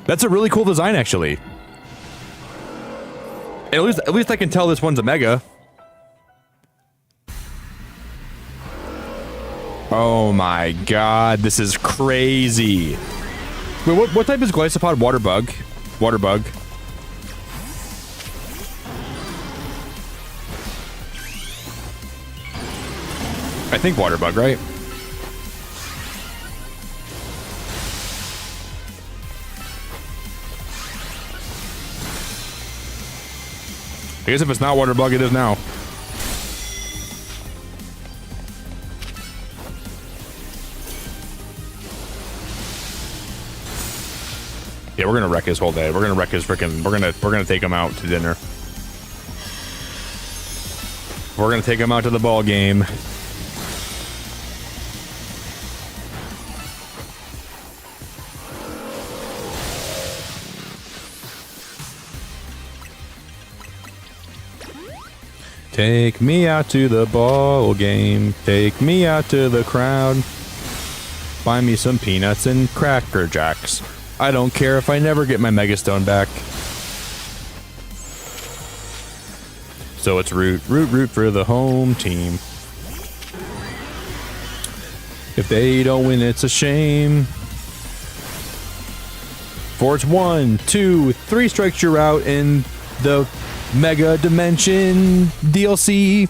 That's a really cool design, actually. At least I can tell this one's a Mega. Oh my god, this is crazy. Wait, what type is Glycopod? Water bug. Water bug. I think water bug, right? I guess if it's not water bug, it is now. Yeah, we're gonna wreck his whole day. We're gonna wreck his freaking. We're gonna take him out to dinner. We're gonna take him out to the ball game. Take me out to the ball game. Take me out to the crowd. Buy me some peanuts and Cracker Jacks. I don't care if I never get my Megastone back. So it's root for the home team. If they don't win, it's a shame. For it's 1, 2, 3 strikes, you're out in the Mega Dimension DLC.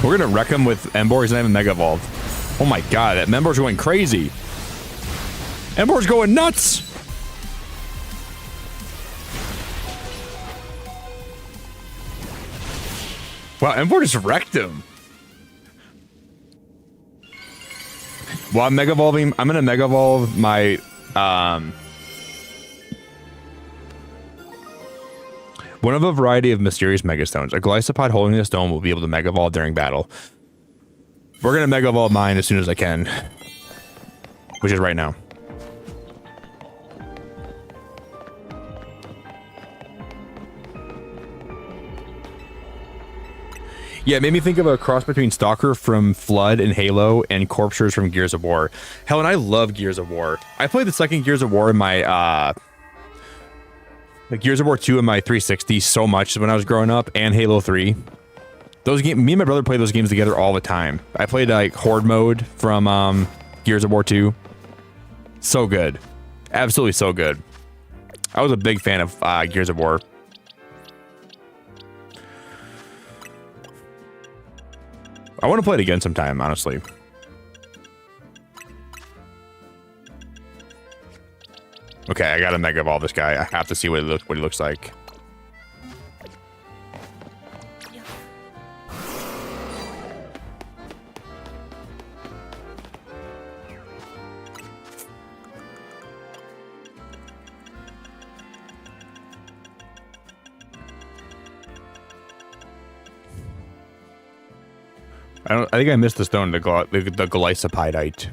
We're gonna wreck him with Emboar. He's not even Mega Evolved. Oh my god, that Emboar's going crazy. Emboar's going nuts. Wow, Emboar just wrecked him. Well, I'm Mega Evolving. I'm gonna Mega Evolve my one of a variety of mysterious Mega Stones. A Glycopod holding the stone will be able to Mega Evolve during battle. We're gonna Mega Evolve mine as soon as I can, which is right now. Yeah, it made me think of a cross between Stalker from Flood and Halo and Corpsers from Gears of War. Hell, and I love Gears of War. I played the second Gears of War in my Gears of War 2 in my 360 so much when I was growing up, and Halo 3. Those games, me and my brother played those games together all the time. I played like Horde mode from Gears of War 2. So good. Absolutely so good. I was a big fan of Gears of War. I want to play it again sometime, honestly. Okay, I gotta Mega Evolve this guy. I have to see what he looks like. I think I missed the stone, the Glycopodite.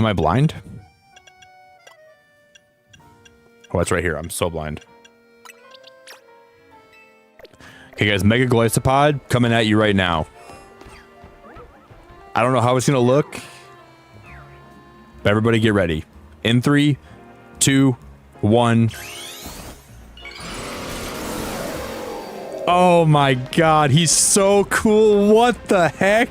Am I blind? Oh, it's right here. I'm so blind. Okay, guys, Mega Glycopod coming at you right now. I don't know how it's gonna look, but everybody get ready. In 3, 2, 1. Oh my god, he's so cool. What the heck?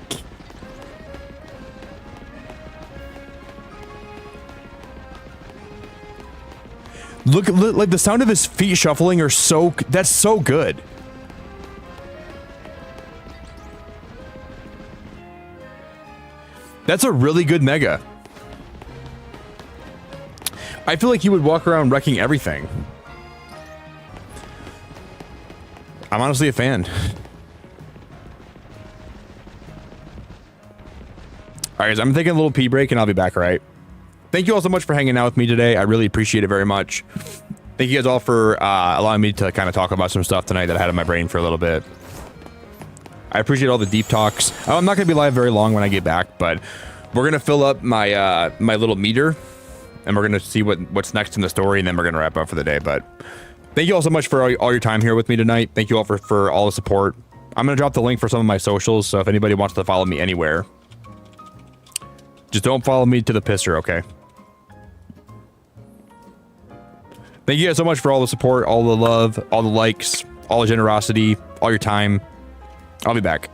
Look, like the sound of his feet shuffling are that's so good. That's a really good Mega. I feel like he would walk around wrecking everything. I'm honestly a fan. All right, guys, I'm taking a little pee break and I'll be back, all right? Thank you all so much for hanging out with me today. I really appreciate it very much. Thank you guys all for allowing me to kind of talk about some stuff tonight that I had in my brain for a little bit. I appreciate all the deep talks. I'm not going to be live very long when I get back, but we're going to fill up my my little meter, and we're going to see what's next in the story, and then we're going to wrap up for the day. But thank you all so much for all your time here with me tonight. Thank you all for all the support. I'm going to drop the link for some of my socials, so if anybody wants to follow me anywhere, just don't follow me to the pisser, okay? Thank you guys so much for all the support, all the love, all the likes, all the generosity, all your time. I'll be back.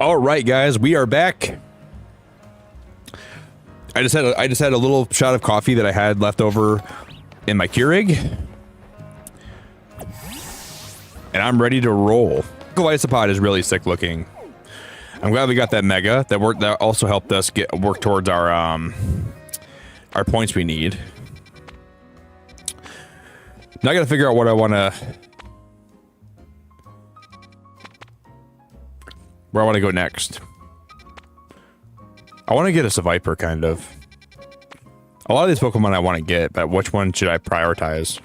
All right, guys, we are back. I just had a little shot of coffee that I had left over in my Keurig. and I'm ready to roll. Glycopod is really sick looking. I'm glad we got that mega. That also helped us work towards our points we need. Now I gotta figure out what I wanna... where I wanna go next. I wanna get us a Viper, kind of. A lot of these Pokemon I wanna get, but which one should I prioritize?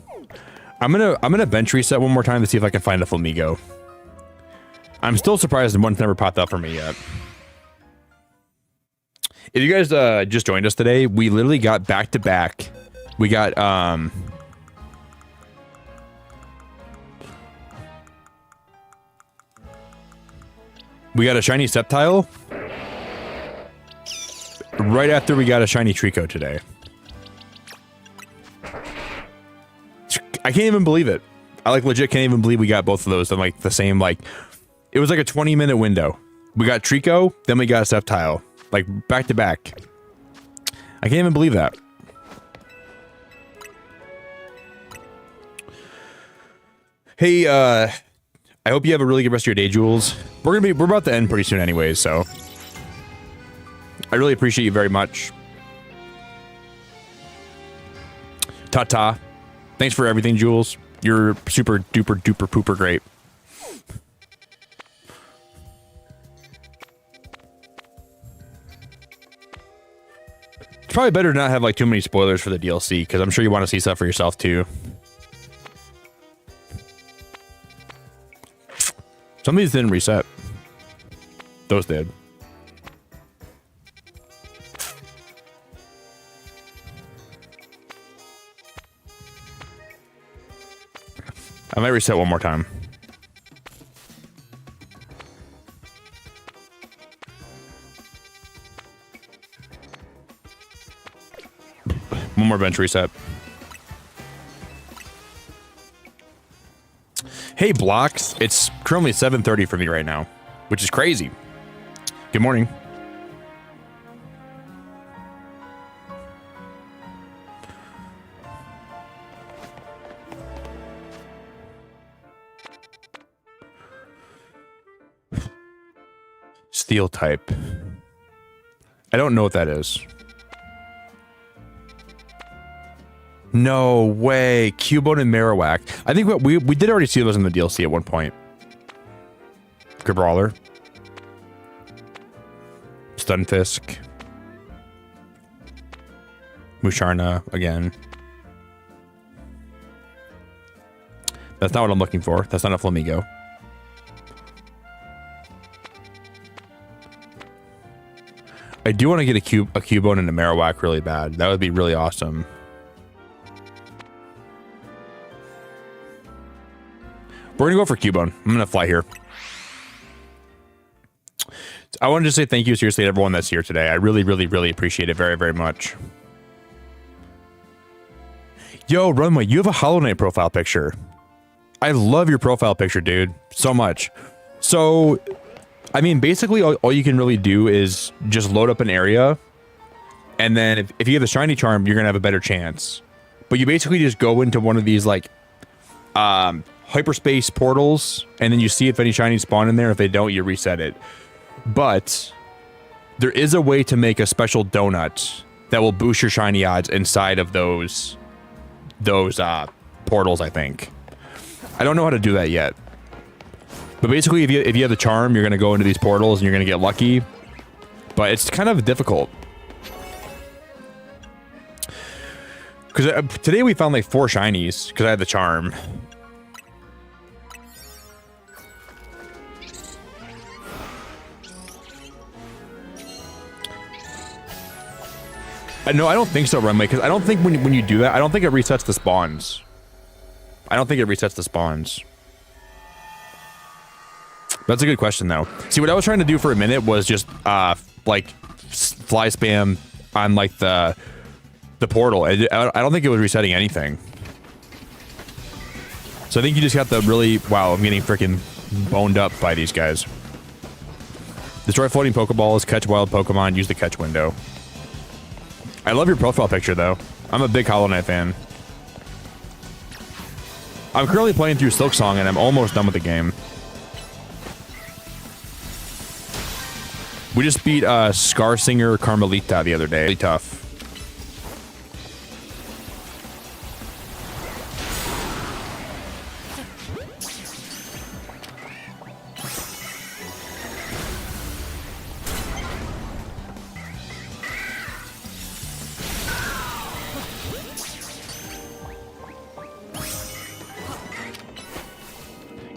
I'm gonna bench reset one more time to see if I can find a Flamigo. I'm still surprised one's never popped up for me yet. If you guys just joined us today, we literally got back-to-back. We got, we got a shiny Sceptile right after we got a shiny Trico today. I can't even believe it. I like legit can't even believe we got both of those in like the same, like, it was like a 20-minute window. We got Trico, then we got a Sceptile, like back to back. I can't even believe that. Hey, I hope you have a really good rest of your day, Jules. We're about to end pretty soon anyways, so I really appreciate you very much. Ta-ta. Thanks for everything, Jules. You're super duper duper pooper great. It's probably better to not have like too many spoilers for the DLC, because I'm sure you want to see stuff for yourself too. Some of these didn't reset. Those did. I might reset one more time. One more bench reset. Hey, Blocks. It's currently 7:30 for me right now, which is crazy. Good morning. Steel type. I don't know what that is. No way. Cubone and Marowak. I think we did already see those in the DLC at one point. Brawler. Stunfisk. Musharna again. That's not what I'm looking for. That's not a Flamigo. I do want to get a Cubone and a Marowak really bad. That would be really awesome. We're gonna go for Cubone. I'm gonna fly here. I wanted to say thank you seriously to everyone that's here today. I really, really, really appreciate it very, very much. Yo, Runway, you have a Hollow Knight profile picture. I love your profile picture, dude. So much. So, I mean, basically all you can really do is just load up an area. And then if you have the shiny charm, you're gonna have a better chance. But you basically just go into one of these like hyperspace portals, and then you see if any shinies spawn in there. If they don't, you reset it. But there is a way to make a special donut that will boost your shiny odds inside of those portals, I think. I don't know how to do that yet. But basically, if you have the charm, you're going to go into these portals and you're going to get lucky. But it's kind of difficult. Because today we found like 4 shinies because I had the charm. No, I don't think so, Runway, because I don't think when you do that, I don't think it resets the spawns. I don't think it resets the spawns. That's a good question, though. See, what I was trying to do for a minute was just, like, fly spam on, like, the portal. I don't think it was resetting anything. So I think you just have to really... Wow, I'm getting freaking boned up by these guys. Destroy floating Pokeballs, catch wild Pokemon, use the catch window. I love your profile picture, though. I'm a big Hollow Knight fan. I'm currently playing through Silk Song, and I'm almost done with the game. We just beat Scar Singer Carmelita the other day. Really tough.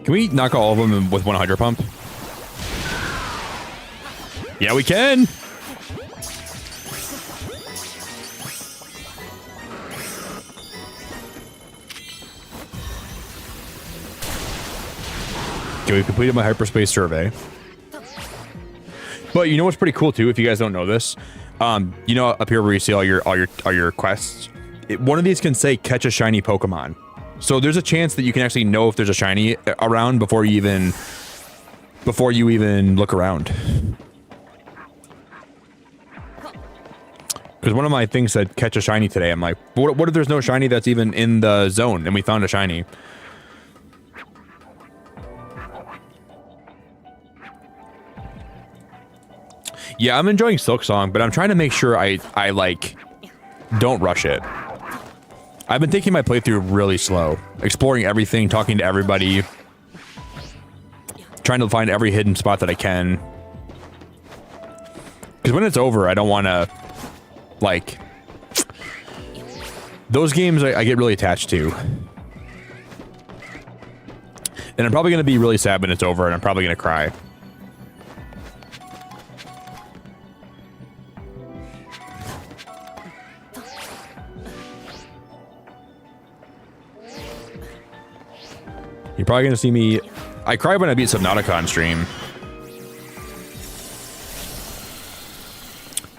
Can we knock all of them with 100 pump? Yeah, we can. Okay, we completed my hyperspace survey. But you know what's pretty cool too, if you guys don't know this, you know up here where you see all your quests, one of these can say catch a shiny Pokemon. So there's a chance that you can actually know if there's a shiny around before you even look around. Because one of my things said catch a shiny today. I'm like, what if there's no shiny that's even in the zone and we found a shiny? Yeah, I'm enjoying Silk Song, but I'm trying to make sure I like don't rush it. I've been taking my playthrough really slow, exploring everything, talking to everybody, trying to find every hidden spot that I can. Because when it's over, I don't want to, like, those games I get really attached to. And I'm probably going to be really sad when it's over, and I'm probably going to cry. You're probably going to see me... I cried when I beat Subnautica on stream.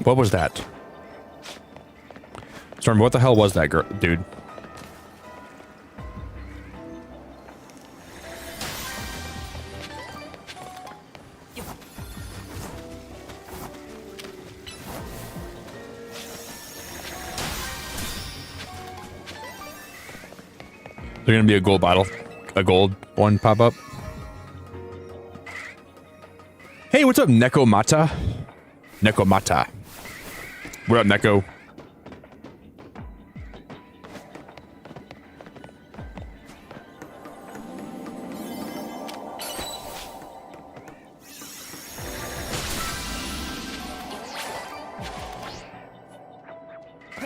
What was that? Storm, what the hell was that, dude? There's going to be a gold bottle. A gold one pop up. Hey, what's up, Nekomata? Nekomata. What up, Neko?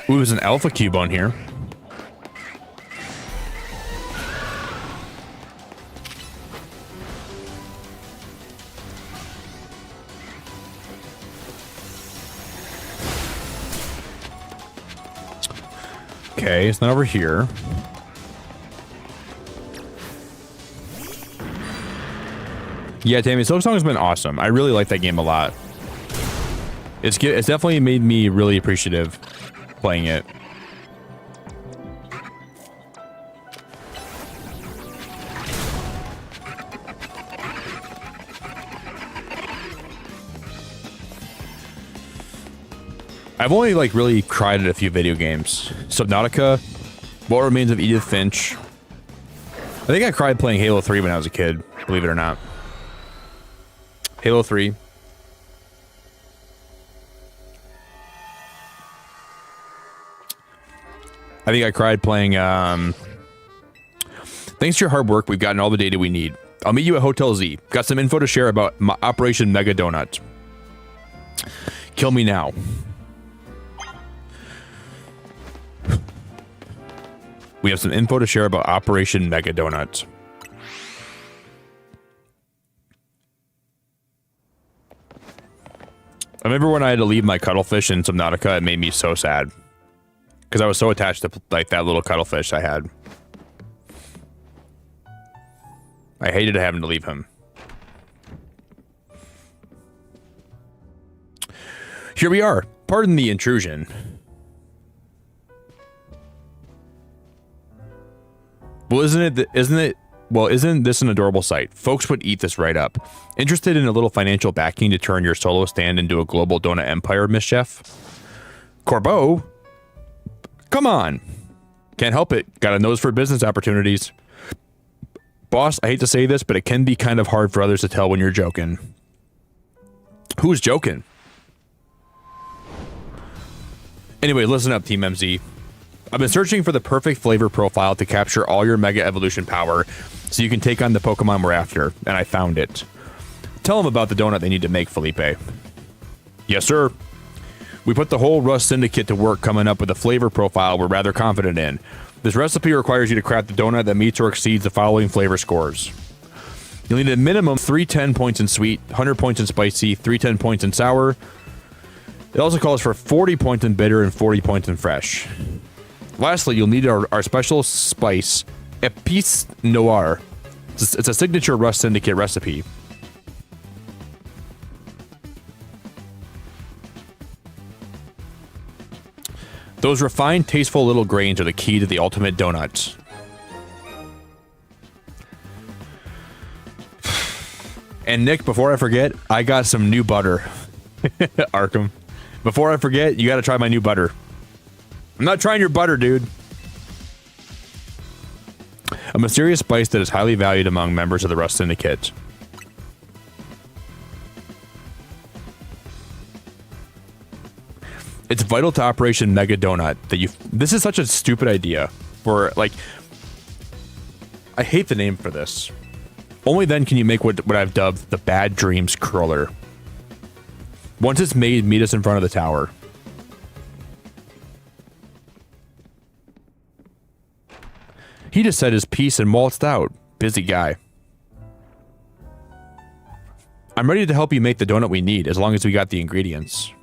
Ooh, there's an alpha cube on here. Okay, it's not over here. Yeah, Tammy, Silk Song has been awesome. I really like that game a lot. It's definitely made me really appreciative playing it. I've only like really cried at a few video games. Subnautica, What Remains of Edith Finch. I think I cried playing Halo 3 when I was a kid, believe it or not. Halo 3. I think I cried playing, thanks to your hard work, we've gotten all the data we need. I'll meet you at Hotel Z. Got some info to share about Operation Mega Donut. Kill me now. We have some info to share about Operation Mega Donut. I remember when I had to leave my cuttlefish in Subnautica, it made me so sad. Because I was so attached to like that little cuttlefish I had. I hated having to leave him. Here we are. Pardon the intrusion. Well, isn't this an adorable sight? Folks would eat this right up. Interested in a little financial backing to turn your solo stand into a global donut empire, Miss Chef? Corbeau? Come on. Can't help it. Got a nose for business opportunities. Boss, I hate to say this, but it can be kind of hard for others to tell when you're joking. Who's joking? Anyway, listen up, Team MZ. I've been searching for the perfect flavor profile to capture all your Mega Evolution power so you can take on the Pokemon we're after, and I found it. Tell them about the donut they need to make, Felipe. Yes, sir. We put the whole Rust Syndicate to work coming up with a flavor profile we're rather confident in. This recipe requires you to craft a donut that meets or exceeds the following flavor scores. You'll need a minimum 310 points in sweet, 100 points in spicy, 310 points in sour. It also calls for 40 points in bitter and 40 points in fresh. Lastly, you'll need our special spice, Épice Noire. It's a signature Rust Syndicate recipe. Those refined, tasteful little grains are the key to the ultimate donut. And Nick, before I forget, I got some new butter. Arkham. Before I forget, you gotta try my new butter. I'm not trying your butter, dude. A mysterious spice that is highly valued among members of the Rust Syndicate. It's vital to Operation Mega Donut that you... This is such a stupid idea for, like... I hate the name for this. Only then can you make what I've dubbed the Bad Dreams Curler. Once it's made, meet us in front of the tower. He just said his piece and waltzed out. Busy guy. I'm ready to help you make the donut we need, as long as we got the ingredients.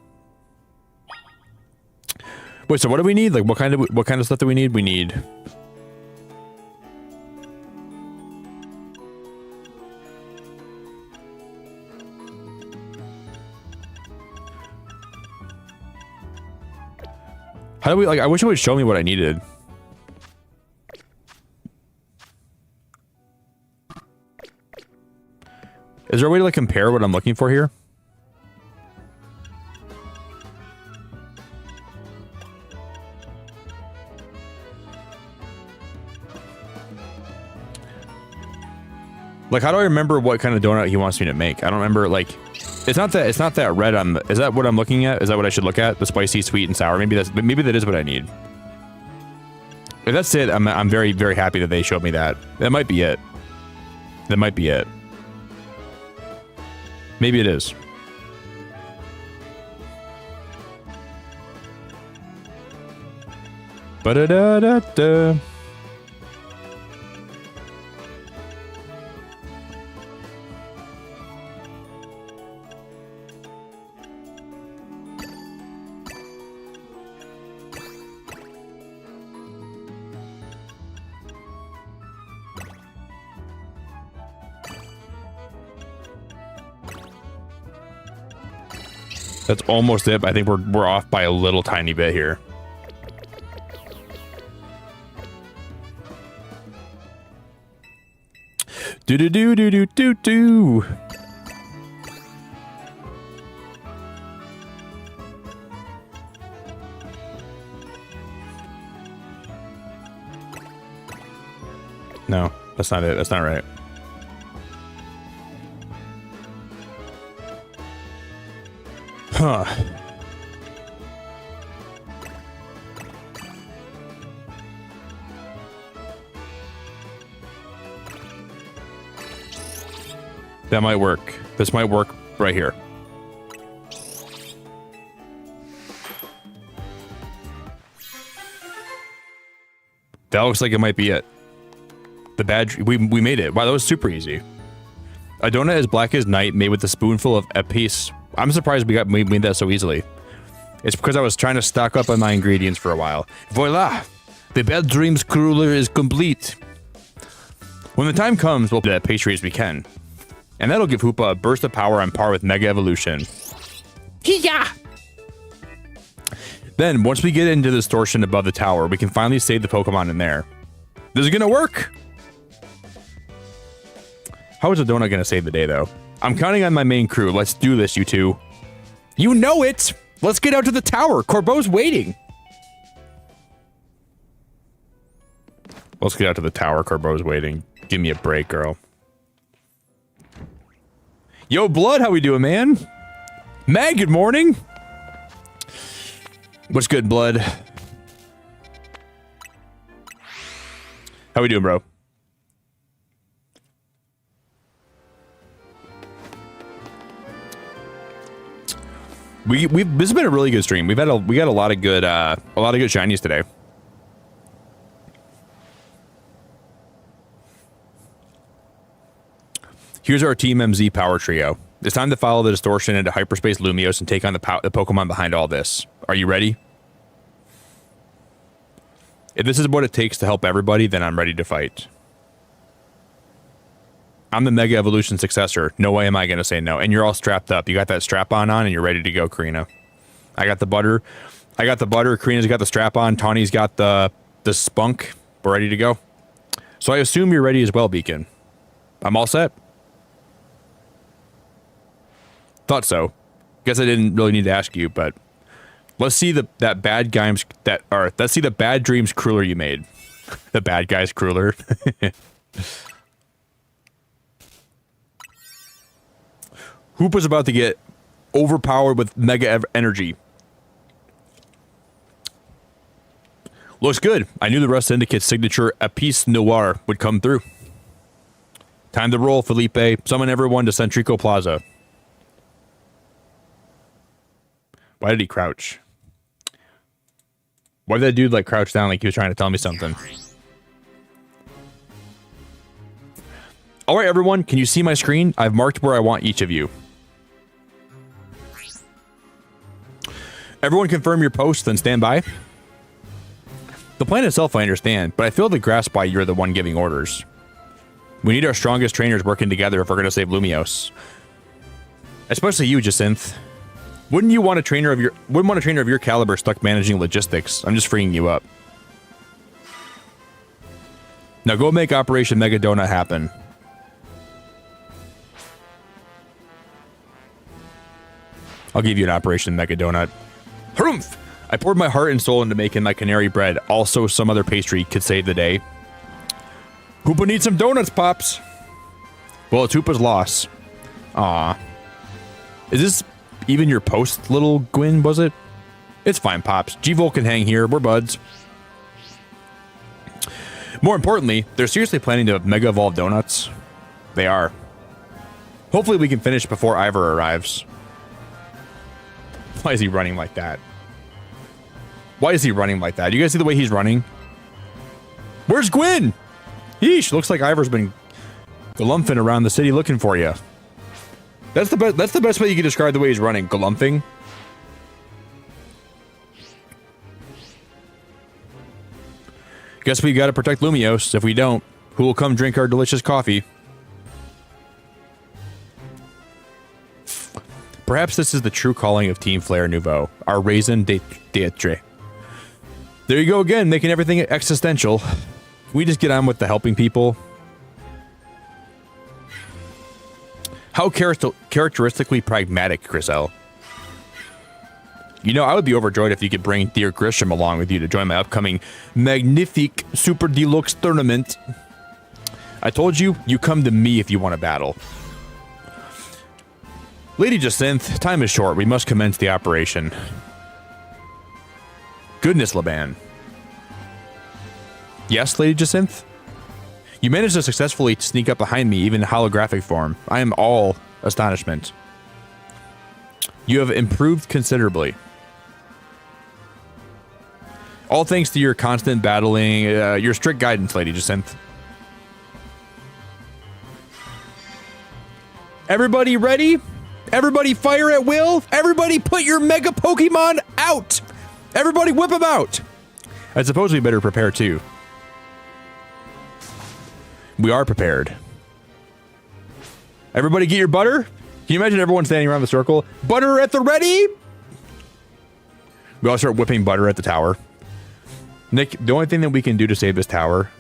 Wait, so what do we need? Like, what kind of stuff do we need? We need... How do we, like, I wish it would show me what I needed. Is there a way to, like, compare what I'm looking for here? Like, how do I remember what kind of donut he wants me to make? I don't remember, like... It's not that red on the... Is that what I'm looking at? Is that what I should look at? The spicy, sweet, and sour? Maybe that is what I need. If that's it, I'm very, very happy that they showed me that. That might be it. That might be it. Maybe it is. Ba-da-da-da-da. That's almost it, but I think we're off by a little tiny bit here. Do do do do do do do. No, that's not it. That's not right. Huh. That might work. This might work right here. That looks like it might be it. The badge, we made it. Wow, that was super easy. A donut as black as night made with a spoonful of Épice. I'm surprised we made that so easily. It's because I was trying to stock up on my ingredients for a while. Voila! The Bad Dreams Cruller is complete. When the time comes, we'll do that pastry as we can. And that'll give Hoopa a burst of power on par with Mega Evolution. Hee-yah! Then, once we get into the distortion above the tower, we can finally save the Pokemon in there. This is gonna work! How is a donut gonna save the day, though? I'm counting on my main crew. Let's do this, you two. You know it! Let's get out to the tower. Corbeau's waiting. Let's get out to the tower. Corbeau's waiting. Give me a break, girl. Yo, Blood, how we doing, man? Mag, good morning. What's good, Blood? How we doing, bro? This has been a really good stream. We got a lot of good shinies today. Here's our Team MZ power trio. It's time to follow the distortion into Hyperspace Lumiose and take on the Pokemon behind all this. Are you ready? If this is what it takes to help everybody, then I'm ready to fight. I'm the Mega Evolution successor. No way am I going to say no. And you're all strapped up. You got that strap-on and you're ready to go, Karina. I got the butter. Karina's got the strap-on. Tawny's got the spunk. We're ready to go. So I assume you're ready as well, Beacon. I'm all set. Thought so. Guess I didn't really need to ask you, but let's see let's see the bad dreams crueler you made. The bad guys crueler. Hoopa's about to get overpowered with mega energy. Looks good. I knew the Rust Syndicate's signature Epis Noir would come through. Time to roll, Felipe. Summon everyone to Centrico Plaza. Why did he crouch? Why did that dude like crouch down like he was trying to tell me something? All right, everyone. Can you see my screen? I've marked where I want each of you. Everyone confirm your posts, then stand by. The plan itself I understand, but I feel the grasp why you're the one giving orders. We need our strongest trainers working together if we're going to save Lumiose. Especially you, Jacinth. Wouldn't want a trainer of your caliber stuck managing logistics? I'm just freeing you up. Now go make Operation Mega Donut happen. I'll give you an Operation Mega Donut. Harumph! I poured my heart and soul into making my canary bread. Also, some other pastry could save the day. Hoopa needs some donuts, Pops. Well, it's Hoopa's loss. Aw. Is this even your post, little Gwyn, was it? It's fine, Pops. G-Vol can hang here. We're buds. More importantly, they're seriously planning to Mega Evolve donuts. They are. Hopefully we can finish before Ivor arrives. Why is he running like that? Why is he running like that? You guys see the way he's running? Where's Gwyn? Yeesh, looks like Ivor's been galumphing around the city looking for you. That's the best way you can describe the way he's running. Galumphing. Guess we gotta protect Lumiose. If we don't, who will come drink our delicious coffee? Perhaps this is the true calling of Team Flare Nouveau. Our raison d'etre. There you go again, making everything existential. Can we just get on with the helping people? How characteristically pragmatic, Griselle. You know, I would be overjoyed if you could bring dear Grisham along with you to join my upcoming Magnifique Super Deluxe tournament. I told you, you come to me if you want to battle. Lady Jacinth, time is short. We must commence the operation. Goodness, Laban. Yes, Lady Jacinth? You managed to successfully sneak up behind me, even in holographic form. I am all astonishment. You have improved considerably. All thanks to your constant battling, your strict guidance, Lady Jacinth. Everybody ready? Everybody fire at will? Everybody put your Mega Pokemon out! Everybody whip them out! I suppose we better prepare too. We are prepared. Everybody get your butter? Can you imagine everyone standing around the circle? Butter at the ready? We all start whipping butter at the tower. Nick, the only thing that we can do to save this tower,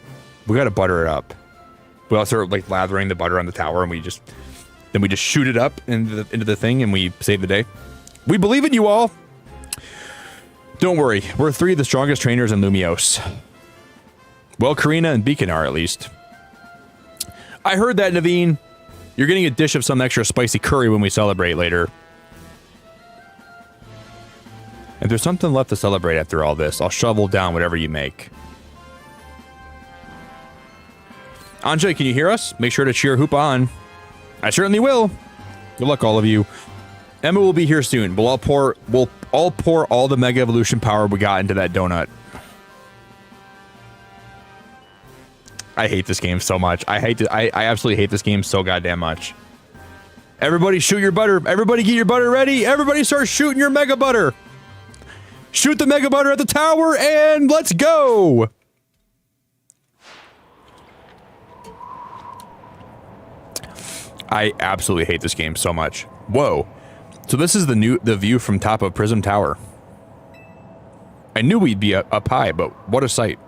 we gotta butter it up. We all start like lathering the butter on the tower and we just shoot it up into the thing and we save the day. We believe in you all. Don't worry, we're 3 of the strongest trainers in Lumiose. Well, Karina and Beacon are at least. I heard that, Naveen. You're getting a dish of some extra spicy curry when we celebrate later. If there's something left to celebrate after all this, I'll shovel down whatever you make. Ansha, can you hear us? Make sure to cheer Hoopa on. I certainly will. Good luck, all of you. Emma will be here soon. We'll all pour all the Mega Evolution power we got into that donut. I hate this game so much. I absolutely hate this game so goddamn much. Everybody shoot your butter. Everybody get your butter ready. Everybody start shooting your Mega Butter. Shoot the Mega Butter at the tower and let's go. I absolutely hate this game so much. Whoa. So this is the view from top of Prism Tower. I knew we'd be up high, but what a sight.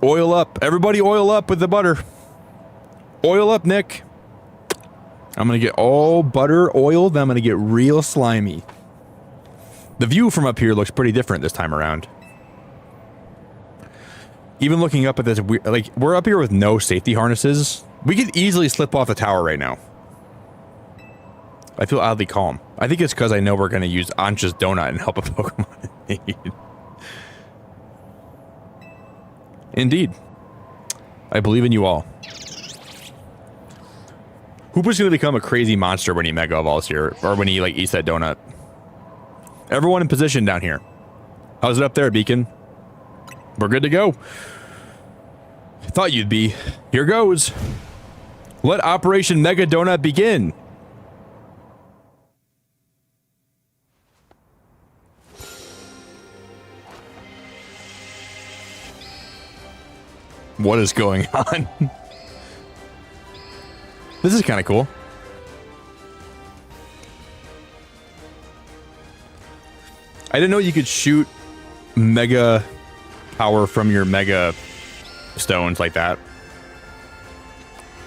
Oil up. Everybody oil up with the butter. Oil up, Nick. I'm going to get all butter oiled, then I'm going to get real slimy. The view from up here looks pretty different this time around. Even looking up at this, like, we're up here with no safety harnesses. We could easily slip off the tower right now. I feel oddly calm. I think it's because I know we're going to use Ansha's donut and help a Pokemon in need. Indeed. I believe in you all. Hoopa's going to become a crazy monster when he Mega Evolves here, or when he, like, eats that donut. Everyone in position down here. How's it up there, Beacon? We're good to go. Thought you'd be. Here goes. Let Operation Mega Donut begin. What is going on? This is kind of cool. I didn't know you could shoot Mega power from your Mega stones like that.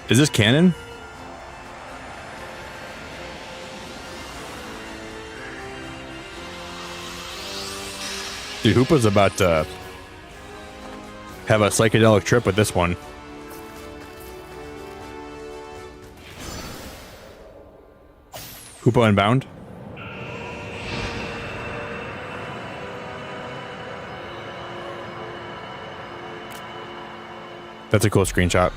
Is this canon? Dude, Hoopa's about to have a psychedelic trip with this one. Hoopa Unbound. That's a cool screenshot.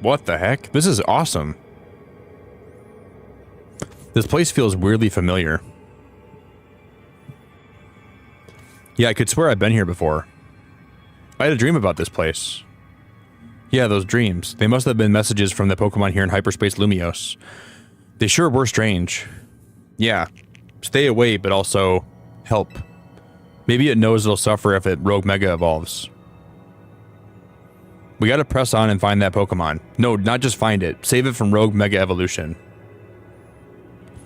What the heck? This is awesome. This place feels weirdly familiar. Yeah, I could swear I've been here before. I had a dream about this place. Yeah, those dreams. They must have been messages from the Pokemon here in Hyperspace Lumiose. They sure were strange. Yeah. Stay away, but also help. Maybe it knows it'll suffer if it Rogue Mega evolves. We gotta press on and find that Pokemon. No, not just find it. Save it from Rogue Mega Evolution.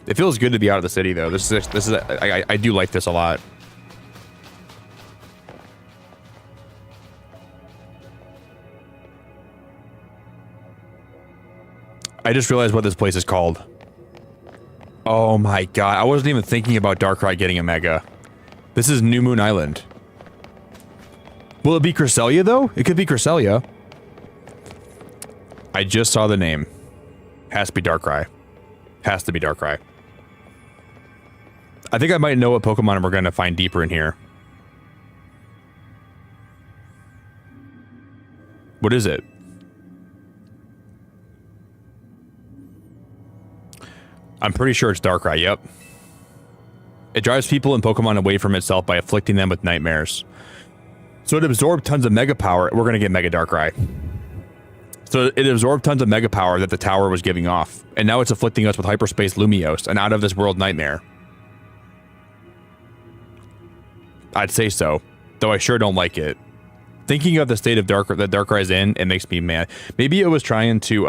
It feels good to be out of the city, though. I do like this a lot. I just realized what this place is called. Oh my god, I wasn't even thinking about Darkrai getting a Mega. This is New Moon Island. Will it be Cresselia, though? It could be Cresselia. I just saw the name. Has to be Darkrai. Has to be Darkrai. I think I might know what Pokemon we're going to find deeper in here. What is it? I'm pretty sure it's Darkrai, yep. It drives people and Pokemon away from itself by afflicting them with nightmares. So it absorbed tons of Mega power. We're going to get Mega Darkrai. So it absorbed tons of Mega power that the tower was giving off. And now it's afflicting us with Hyperspace Lumiose, an out-of-this-world nightmare. I'd say so, though I sure don't like it. Thinking of the state of that Darkrai's in, it makes me mad. Maybe it was trying to,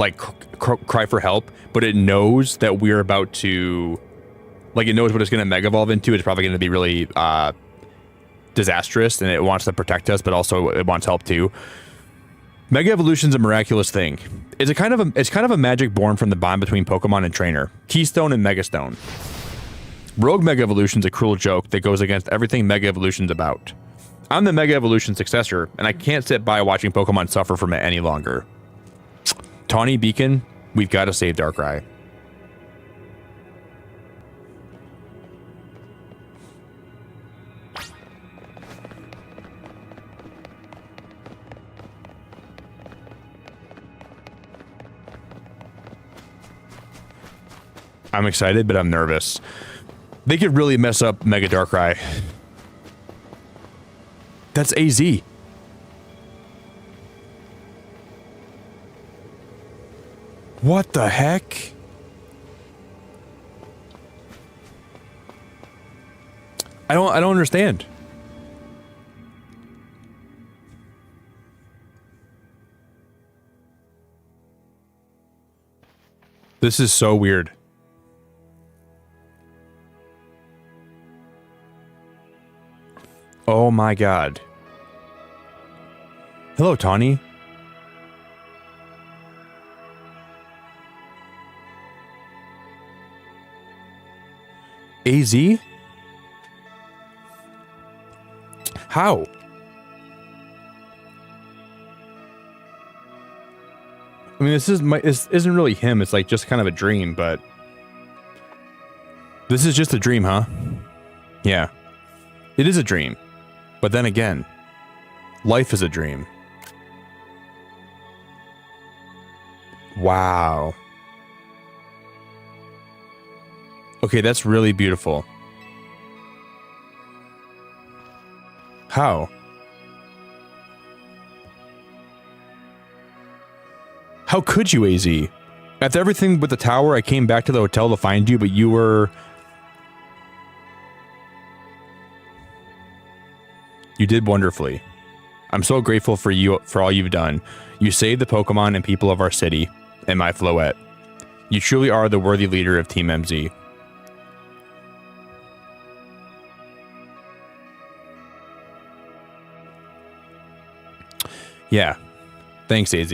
like cry for help, but it knows that we're about to, like, it knows what it's going to mega evolve into. It's probably going to be really disastrous, and it wants to protect us, but also it wants help too. Mega evolution's a miraculous thing. It's kind of a magic born from the bond between Pokemon and trainer. Keystone and Megastone. Rogue Mega Evolution's a cruel joke that goes against everything Mega Evolution's about. I'm the Mega Evolution successor, and I can't sit by watching Pokemon suffer from it any longer. Tawny Beacon, we've got to save Darkrai. I'm excited, but I'm nervous. They could really mess up Mega Darkrai. That's AZ. What the heck? I don't understand. This is so weird. Oh my god. Hello, Tawny. AZ? How? I mean, this isn't really him. It's like just kind of a dream, but this is just a dream, huh? Yeah. It is a dream. But then again, life is a dream. Wow. Okay, that's really beautiful. How? How could you, AZ? After everything with the tower, I came back to the hotel to find you, but you were... You did wonderfully. I'm so grateful for you, for all you've done. You saved the Pokemon and people of our city, and my Floette. You truly are the worthy leader of Team MZ. Yeah. Thanks, AZ.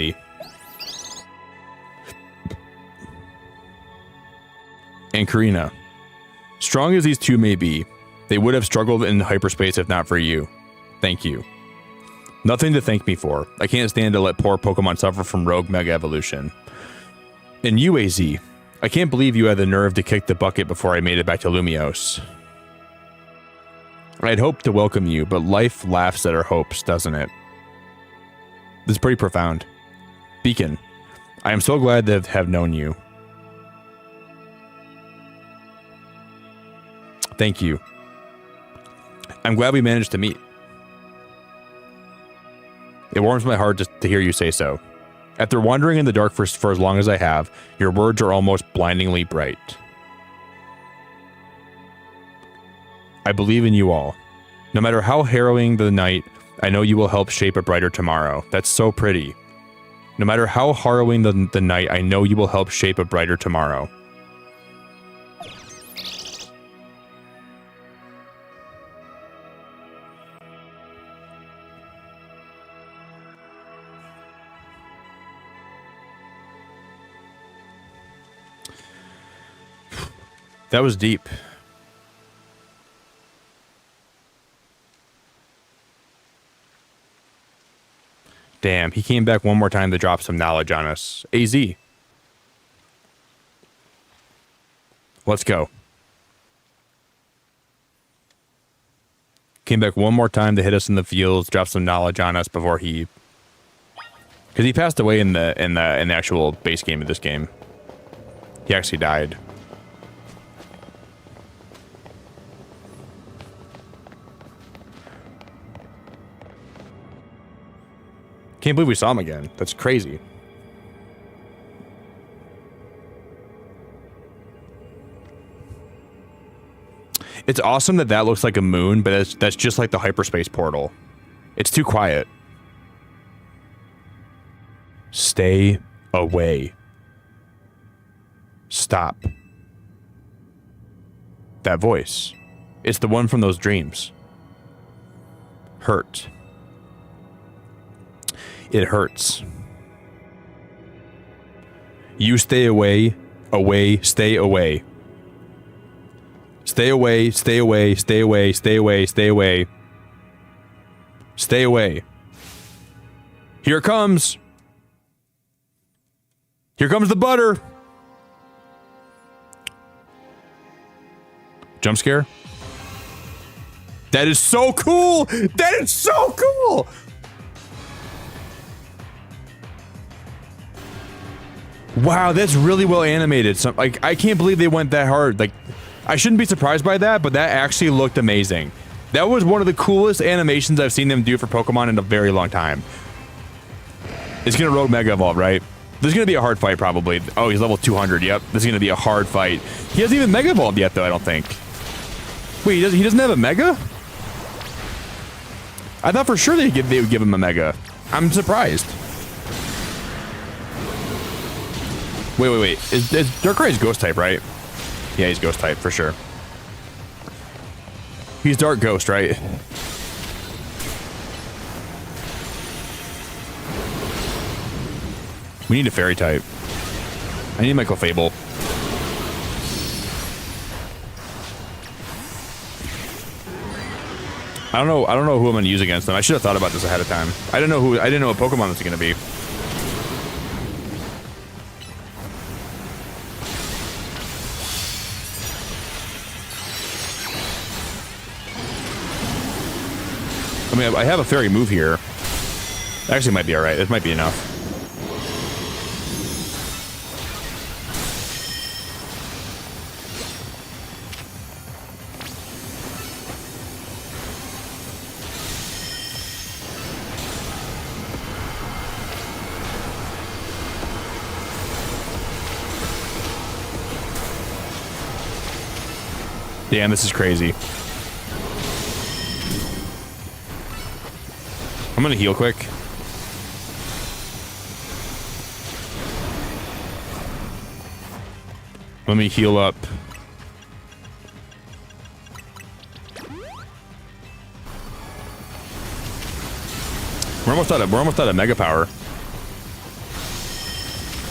And Karina. Strong as these two may be, they would have struggled in hyperspace if not for you. Thank you. Nothing to thank me for. I can't stand to let poor Pokemon suffer from Rogue Mega Evolution. And you, AZ. I can't believe you had the nerve to kick the bucket before I made it back to Lumiose. I'd hoped to welcome you, but life laughs at our hopes, doesn't it? This is pretty profound. Beacon, I am so glad to have known you. Thank you. I'm glad we managed to meet. It warms my heart just to hear you say so. After wandering in the dark for as long as I have, your words are almost blindingly bright. I believe in you all. No matter how harrowing the night, I know you will help shape a brighter tomorrow. That's so pretty. No matter how harrowing the night, I know you will help shape a brighter tomorrow. That was deep. Damn, he came back one more time to drop some knowledge on us. AZ. Let's go. Came back one more time to hit us in the fields, drop some knowledge on us before he... Because he passed away in the actual base game of this game. He actually died. Can't believe we saw him again. That's crazy. It's awesome that looks like a moon, but that's just like the hyperspace portal. It's too quiet. Stay away. Stop. That voice. It's the one from those dreams. Hurt. It hurts. You stay away, away, stay away. Stay away, stay away, stay away, stay away, stay away. Stay away. Here it comes. Here comes the butter. Jump scare? That is so cool! That is so cool! Wow, that's really well animated. Like, I can't believe they went that hard. Like, I shouldn't be surprised by that, but that actually looked amazing. That was one of the coolest animations I've seen them do for Pokemon in a very long time. It's gonna Rogue Mega Evolve, right? There's gonna be a hard fight, probably. Oh, he's level 200, yep. This is gonna be a hard fight. He hasn't even Mega Evolved yet, though, I don't think. Wait, he doesn't have a Mega? I thought for sure they would give him a Mega. I'm surprised. Wait. Is Darkrai's Ghost type, right? Yeah, he's Ghost type, for sure. He's Dark Ghost, right? We need a Fairy type. I need Michael Fable. I don't know who I'm gonna use against them. I should have thought about this ahead of time. I didn't know what Pokemon this was gonna be. I mean, I have a fairy move here. Actually, might be alright. It might be enough. Damn, this is crazy. I'm gonna heal quick. Let me heal up. We're almost out of Mega Power.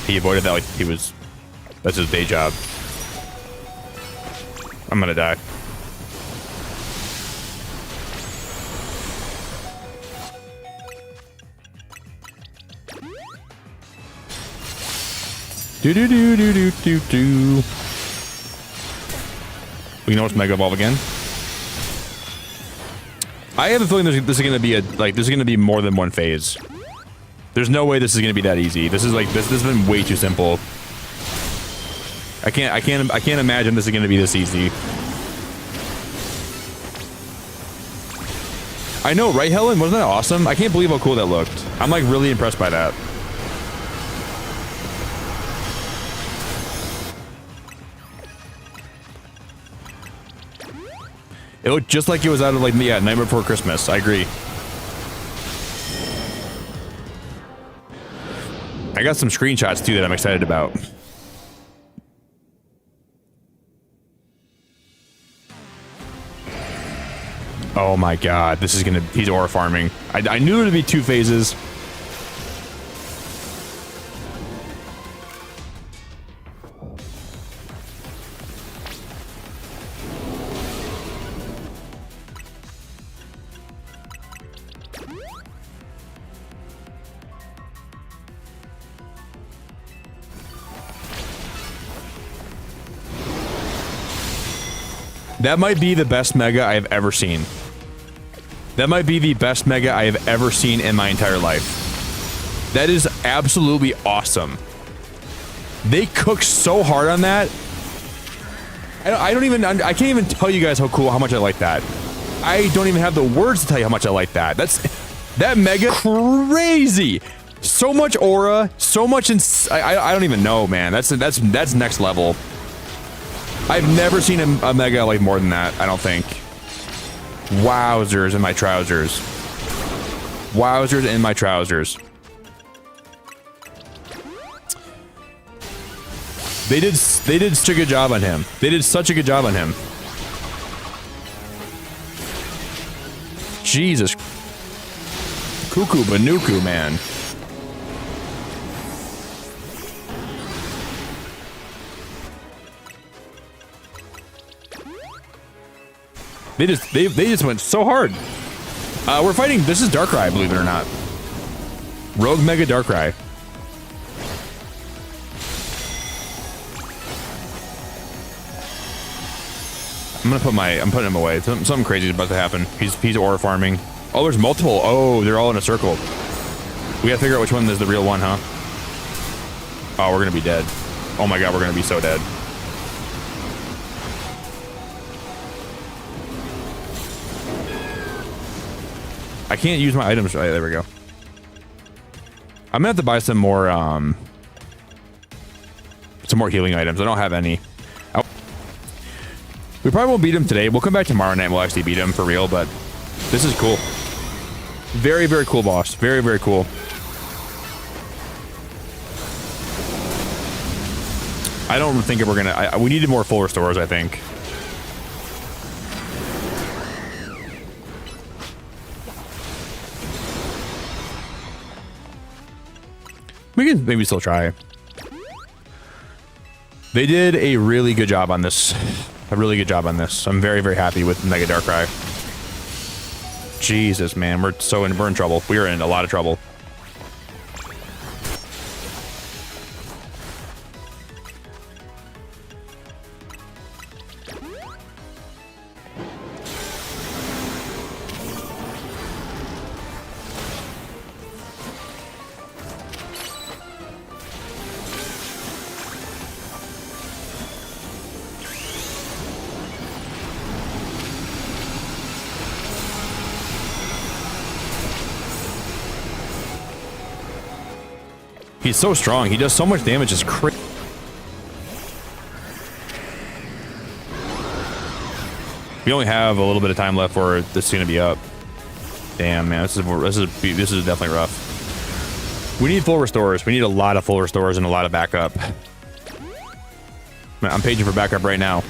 He avoided that like he was... That's his day job. I'm gonna die. Do. We can almost Mega Evolve again. I have a feeling this is gonna be there's gonna be more than one phase. There's no way this is gonna be that easy. This has been way too simple. I can't imagine this is gonna be this easy. I know, right, Helen? Wasn't that awesome? I can't believe how cool that looked. I'm like really impressed by that. It looked just like it was out of like, yeah, Nightmare Before Christmas. I agree. I got some screenshots too that I'm excited about. Oh my god, this is gonna... He's aura farming. I knew it would be two phases. That might be the best Mega I have ever seen. That might be the best Mega I have ever seen in my entire life. That is absolutely awesome. They cooked so hard on that. I can't even tell you guys how much I like that. I don't even have the words to tell you how much I like that. That Mega crazy. So much aura, so much I don't even know, man. That's next level. I've never seen a Mega like more than that, I don't think. Wowzers in my trousers. Wowzers in my trousers. They did such a good job on him. They did such a good job on him. Jesus. Cuckoo Banuku, man. They just went so hard. We're fighting. This is Darkrai, believe it or not. Rogue Mega Darkrai. I'm putting him away. Something crazy is about to happen. He's aura farming. Oh, there's multiple. Oh, they're all in a circle. We gotta figure out which one is the real one, huh? Oh, we're gonna be dead. Oh my god, we're gonna be so dead. I can't use my items. Oh, there we go. I'm gonna have to buy some more healing items. I don't have any. We probably won't beat him today. We'll come back tomorrow night and we'll actually beat him for real, but this is cool. Very, very cool boss. Very, very cool. I don't think we're gonna... we needed more full restores, I think. We can maybe still try. They did a really good job on this. A really good job on this. I'm very, very happy with Mega Darkrai. Jesus, man, we're in trouble. We are in a lot of trouble. He's so strong. He does so much damage. It's crazy. We only have a little bit of time left for this to be up. Damn, man, this is definitely rough. We need full restores. We need a lot of full restores and a lot of backup. I'm paging for backup right now.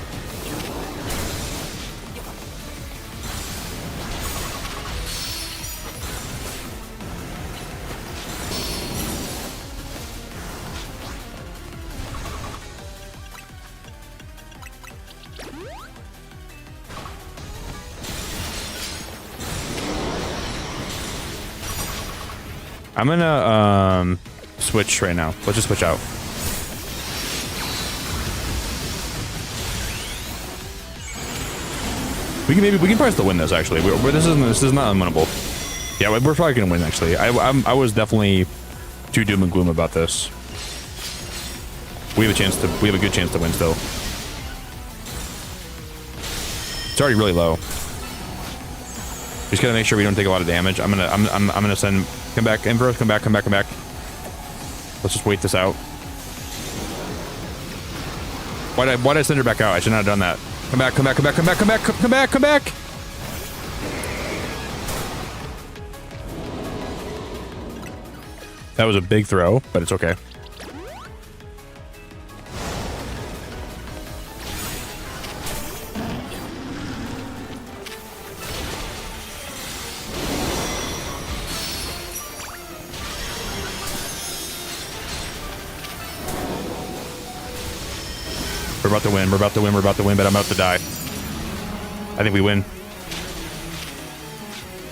I'm gonna switch right now. Let's just switch out. We can probably still win this actually. This is not unwinnable. Yeah, we're probably gonna win actually. I was definitely too doom and gloom about this. We have a good chance to win still. It's already really low. Just gotta make sure we don't take a lot of damage. I'm gonna send. Come back, Emperor. Come back. Let's just wait this out. Why'd I send her back out? I should not have done that. Come back. That was a big throw, but it's okay. We're about to win, but I'm about to die. I think we win.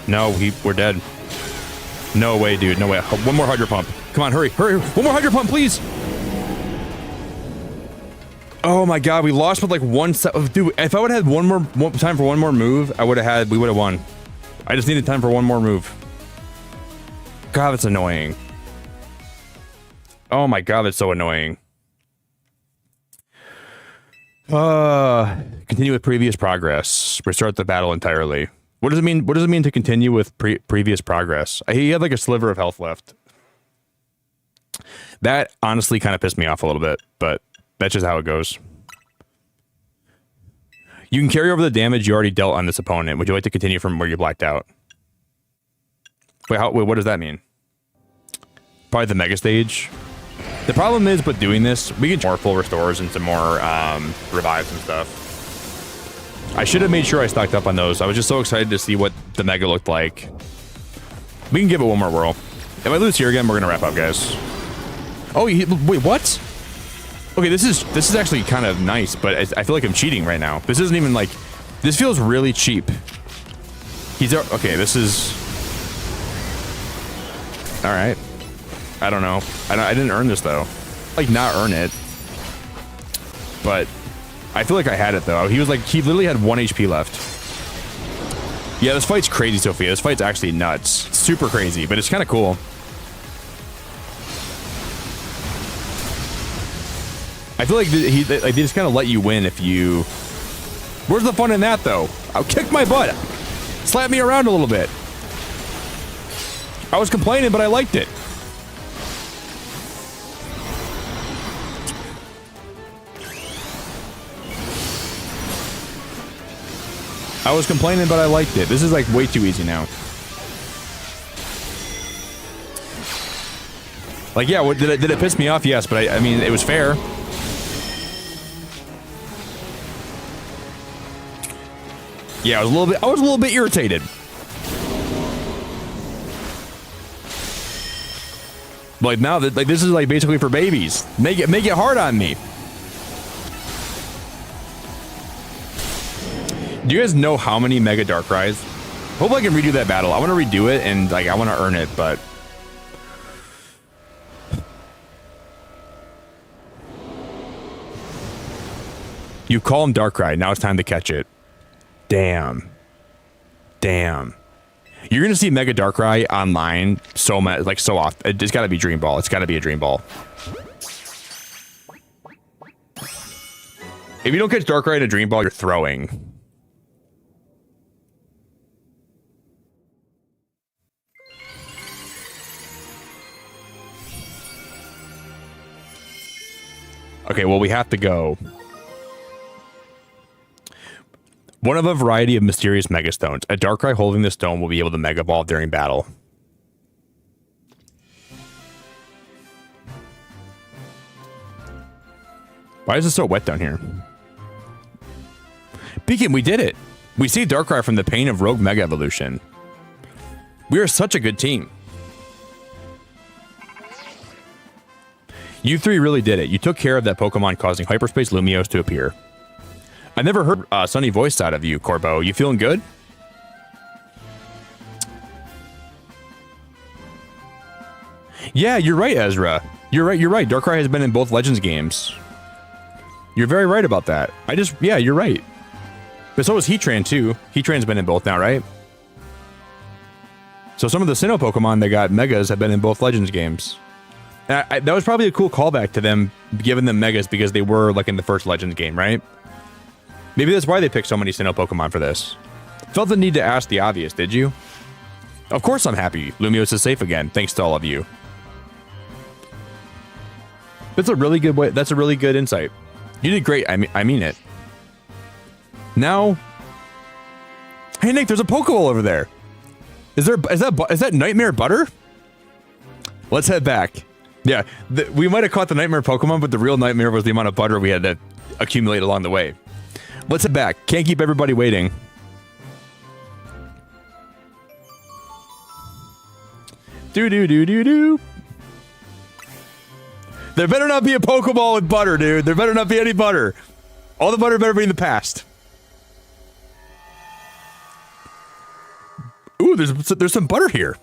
No, we're dead. No way, dude, no way. One more Hydro Pump. Come on, hurry. One more Hydro Pump, please. Oh my god, we lost with like one set of... Dude, if I would have had one more time for one more move, we would have won. I just needed time for one more move. God, that's annoying. Oh my god, that's so annoying. Continue with previous progress. Restart the battle entirely. What does it mean? What does it mean to continue with previous progress? He had like a sliver of health left. That honestly kind of pissed me off a little bit, but that's just how it goes. You can carry over the damage you already dealt on this opponent. Would you like to continue from where you blacked out? Wait, what does that mean? Probably the mega stage. The problem is with doing this, we get more full restores and some more revives and stuff. I should have made sure I stocked up on those. I was just so excited to see what the Mega looked like. We can give it one more whirl. If I lose here again, we're gonna wrap up, guys. Oh, wait, what? Okay, this is actually kind of nice, but I feel like I'm cheating right now. This isn't even like, this feels really cheap. Okay, this is, all right. I don't know. I didn't earn this though. Like not earn it, but I feel like I had it though. He literally had 1 HP left. Yeah, this fight's crazy, Sophia. This fight's actually nuts. It's super crazy, but it's kind of cool. I feel like they just kind of let you win if you... Where's the fun in that though? I'll kick my butt. Slap me around a little bit. I was complaining, but I liked it. I was complaining, but I liked it. This is like way too easy now. Like, yeah, did it piss me off? Yes, but I mean, it was fair. Yeah, I was a little bit irritated. Like now that this is like basically for babies. Make it hard on me. Do you guys know how many Mega Darkrai's? Hope I can redo that battle. I want to redo it and like I want to earn it, but you call him Darkrai. Now it's time to catch it. Damn. You're gonna see Mega Darkrai online so much, like so often. It's got to be Dream Ball. It's got to be a Dream Ball. If you don't catch Darkrai in a Dream Ball, you're throwing. Okay, well, we have to go. One of a variety of mysterious Mega Stones. A Darkrai holding the stone will be able to Mega Ball during battle. Why is it so wet down here? Beacon, we did it. We saved Darkrai from the pain of Rogue Mega Evolution. We are such a good team. You three really did it. You took care of that Pokemon, causing Hyperspace Lumiose to appear. I never heard a sunny voice out of you, Corbo. You feeling good? Yeah, you're right, Ezra. You're right. Darkrai has been in both Legends games. You're very right about that. Yeah, you're right. But so is Heatran, too. Heatran's been in both now, right? So some of the Sinnoh Pokemon that got Megas have been in both Legends games. And that was probably a cool callback to them giving them Megas because they were like in the first Legends game, right? Maybe that's why they picked so many Sinnoh Pokemon for this. Felt the need to ask the obvious, did you? Of course I'm happy. Lumiose is safe again, thanks to all of you. That's a really good way. That's a really good insight. You did great. I mean it. Now, hey Nick, there's a Pokeball over there. Is that Nightmare Butter? Let's head back. Yeah, we might have caught the Nightmare Pokemon, but the real nightmare was the amount of butter we had to accumulate along the way. Let's head back. Can't keep everybody waiting. Do. There better not be a Pokeball with butter, dude. There better not be any butter. All the butter better be in the past. Ooh, there's some butter here.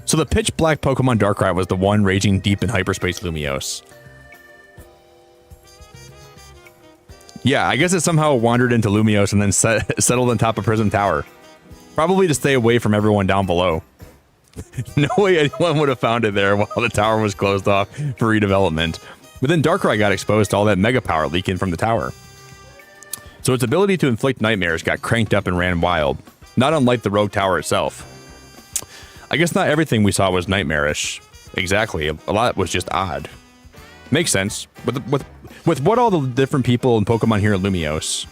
So the pitch black Pokemon Darkrai was the one raging deep in Hyperspace Lumiose. Yeah, I guess it somehow wandered into Lumiose and then settled on top of Prism Tower. Probably to stay away from everyone down below. No way anyone would have found it there while the tower was closed off for redevelopment. But then Darkrai got exposed to all that mega power leaking from the tower. So its ability to inflict nightmares got cranked up and ran wild. Not unlike the Rogue Tower itself. I guess not everything we saw was nightmarish. Exactly, a lot was just odd. Makes sense. With what all the different people and Pokemon here at Lumiose,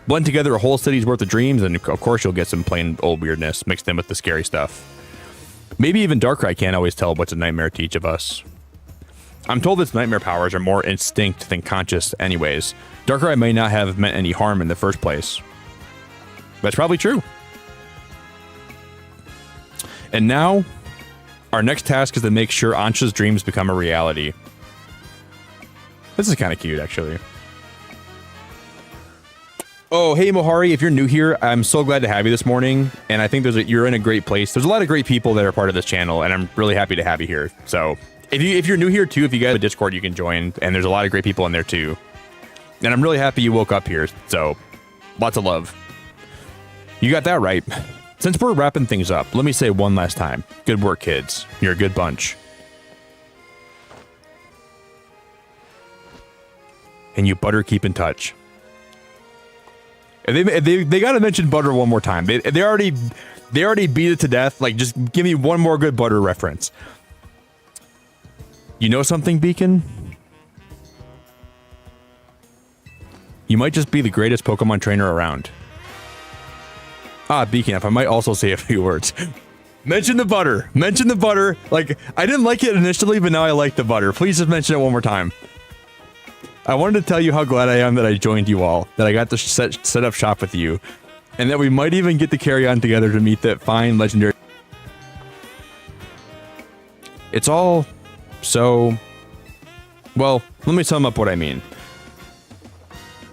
blend together a whole city's worth of dreams, and of course you'll get some plain old weirdness mixed in with the scary stuff. Maybe even Darkrai can't always tell what's a nightmare to each of us. I'm told its nightmare powers are more instinct than conscious anyways. Darkrai may not have meant any harm in the first place. That's probably true. And now, our next task is to make sure Ansha's dreams become a reality. This is kind of cute, actually. Oh, hey Mohari, if you're new here, I'm so glad to have you this morning, and I think you're in a great place. There's a lot of great people that are part of this channel, and I'm really happy to have you here. So, if you're new here too, if you guys have a Discord, you can join, and there's a lot of great people in there too. And I'm really happy you woke up here, so lots of love. You got that right. Since we're wrapping things up, let me say one last time. Good work, kids. You're a good bunch. And you butter keep in touch. They gotta mention butter one more time. They already beat it to death. Like, just give me one more good butter reference. You know something, Beacon? You might just be the greatest Pokemon trainer around. Ah, Beacon, if I might also say a few words. Mention the butter. Mention the butter. Like, I didn't like it initially, but now I like the butter. Please just mention it one more time. I wanted to tell you how glad I am that I joined you all, that I got to set up shop with you, and that we might even get to carry on together to meet that fine legendary. It's all so... Well, let me sum up what I mean.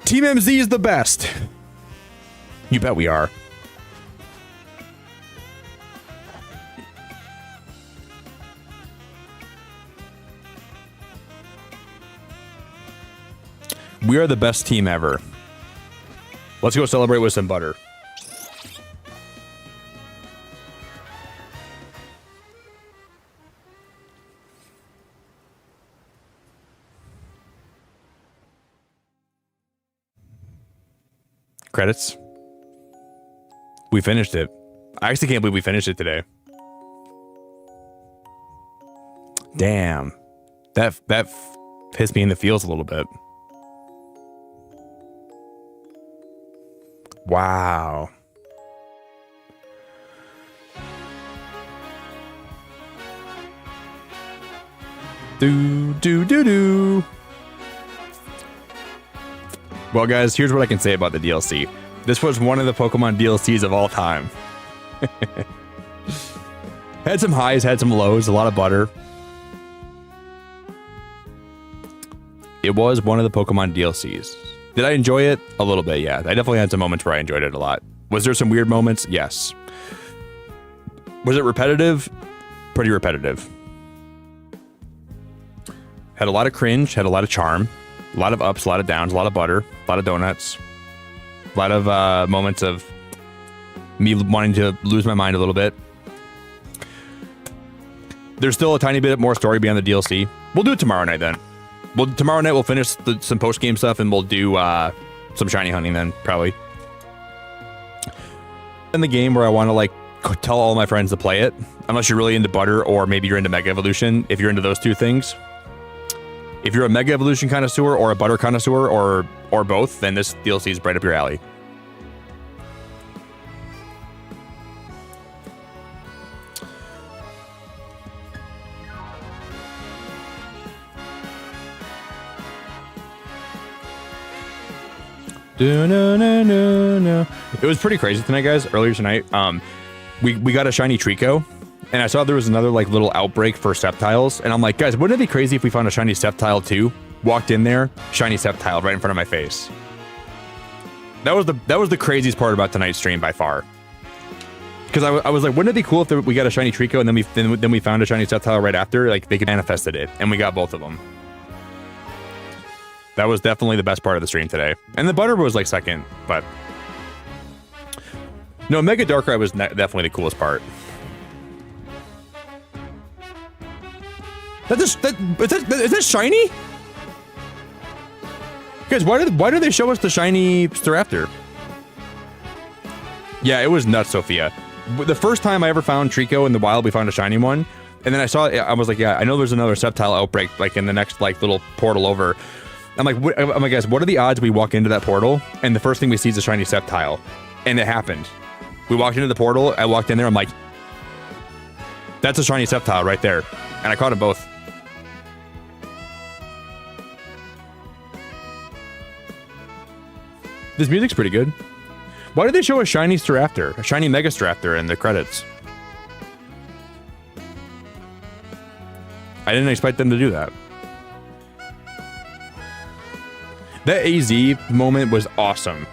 Team MZ is the best. You bet we are. We are the best team ever. Let's go celebrate with some butter. Credits. We finished it. I actually can't believe we finished it today. Damn. That hits me in the feels a little bit. Wow. Do. Well, guys, here's what I can say about the DLC. This was one of the Pokemon DLCs of all time. Had some highs, had some lows, a lot of butter. It was one of the Pokemon DLCs. Did I enjoy it? A little bit, yeah. I definitely had some moments where I enjoyed it a lot. Was there some weird moments? Yes. Was it repetitive? Pretty repetitive. Had a lot of cringe, had a lot of charm, a lot of ups, a lot of downs, a lot of butter, a lot of donuts, a lot of moments of me wanting to lose my mind a little bit. There's still a tiny bit more story beyond the DLC. We'll do it tomorrow night then. Well, tomorrow night we'll finish some post-game stuff and we'll do some shiny hunting then, probably. In the game where I want to like tell all my friends to play it, unless you're really into butter or maybe you're into Mega Evolution, if you're into those two things. If you're a Mega Evolution connoisseur or a butter connoisseur or both, then this DLC is right up your alley. It was pretty crazy tonight, guys. Earlier tonight, we got a shiny Trico, and I saw there was another like little outbreak for Sceptiles, and I'm like, guys, wouldn't it be crazy if we found a shiny Sceptile too? Walked in there, shiny Sceptile right in front of my face. That was the craziest part about tonight's stream by far. Because I was like, wouldn't it be cool if we got a shiny Trico and then we found a shiny Sceptile right after? Like they could manifested it, and we got both of them. That was definitely the best part of the stream today. And the butter was like second, but... No, Mega Darkrai was definitely the coolest part. Is that shiny? Guys, why do they show us the shiny Staraptor? Yeah, it was nuts, Sophia. The first time I ever found Trico in the wild, we found a shiny one. And then I saw it, I was like, yeah, I know there's another Sceptile outbreak, like in the next like little portal over. I'm like, guys, what are the odds we walk into that portal and the first thing we see is a shiny Sceptile? And it happened. We walked into the portal, I walked in there, I'm like, That's a shiny Sceptile right there. And I caught them both. This music's pretty good. Why did they show a shiny Staraptor? A shiny Mega Staraptor in the credits? I didn't expect them to do that. That AZ moment was awesome.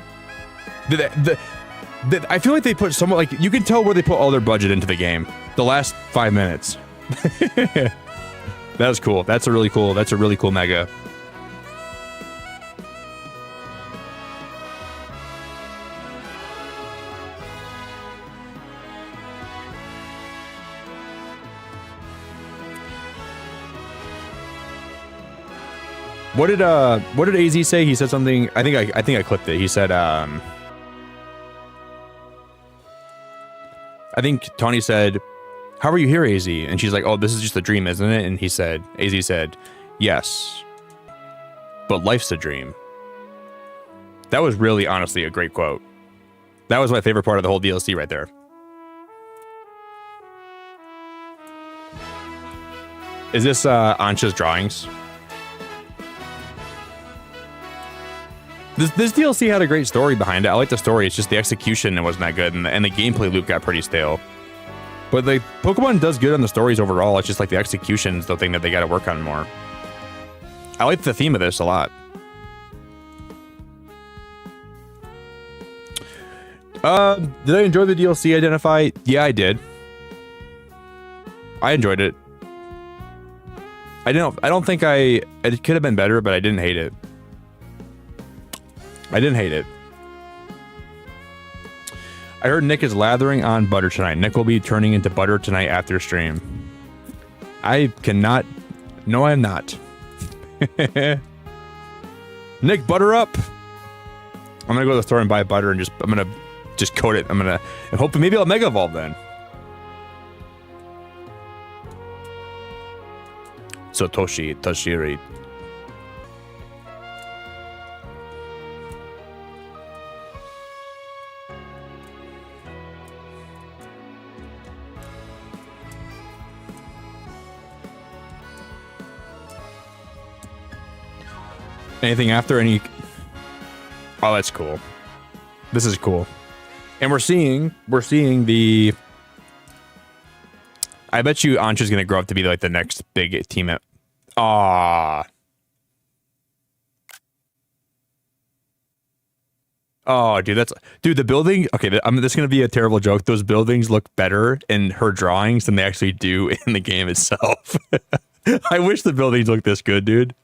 I feel like they put somewhat, like, you can tell where they put all their budget into the game. The last 5 minutes. That was cool. That's a really cool Mega. What did AZ say? He said something. I think I clipped it. He said I think Tawny said, "How are you here, AZ?" And she's like, "Oh, this is just a dream, isn't it?" And he said, AZ said, "Yes, but life's a dream." That was really, honestly, a great quote. That was my favorite part of the whole DLC right there. Is this Ansha's drawings? This DLC had a great story behind it. I like the story. It's just the execution wasn't that good, and the gameplay loop got pretty stale. But the Pokemon does good on the stories overall. It's just like the execution's the thing that they got to work on more. I like the theme of this a lot. Did I enjoy the DLC Identify? Yeah, I did. I enjoyed it. I don't think it could have been better, but I didn't hate it. I didn't hate it. I heard Nick is lathering on butter tonight. Nick will be turning into butter tonight after stream. I cannot. No, I'm not. Nick, butter up. I'm gonna go to the store and buy butter and I'm gonna just coat it. And hopefully maybe I'll Mega Evolve then. Satoshi Tashiri. Anything after any? Oh, that's cool. This is cool. And we're seeing the. I bet you Ansha's gonna grow up to be like the next big team at. Ah. Oh, dude, the building. Okay, this is gonna be a terrible joke. Those buildings look better in her drawings than they actually do in the game itself. I wish the buildings looked this good, dude.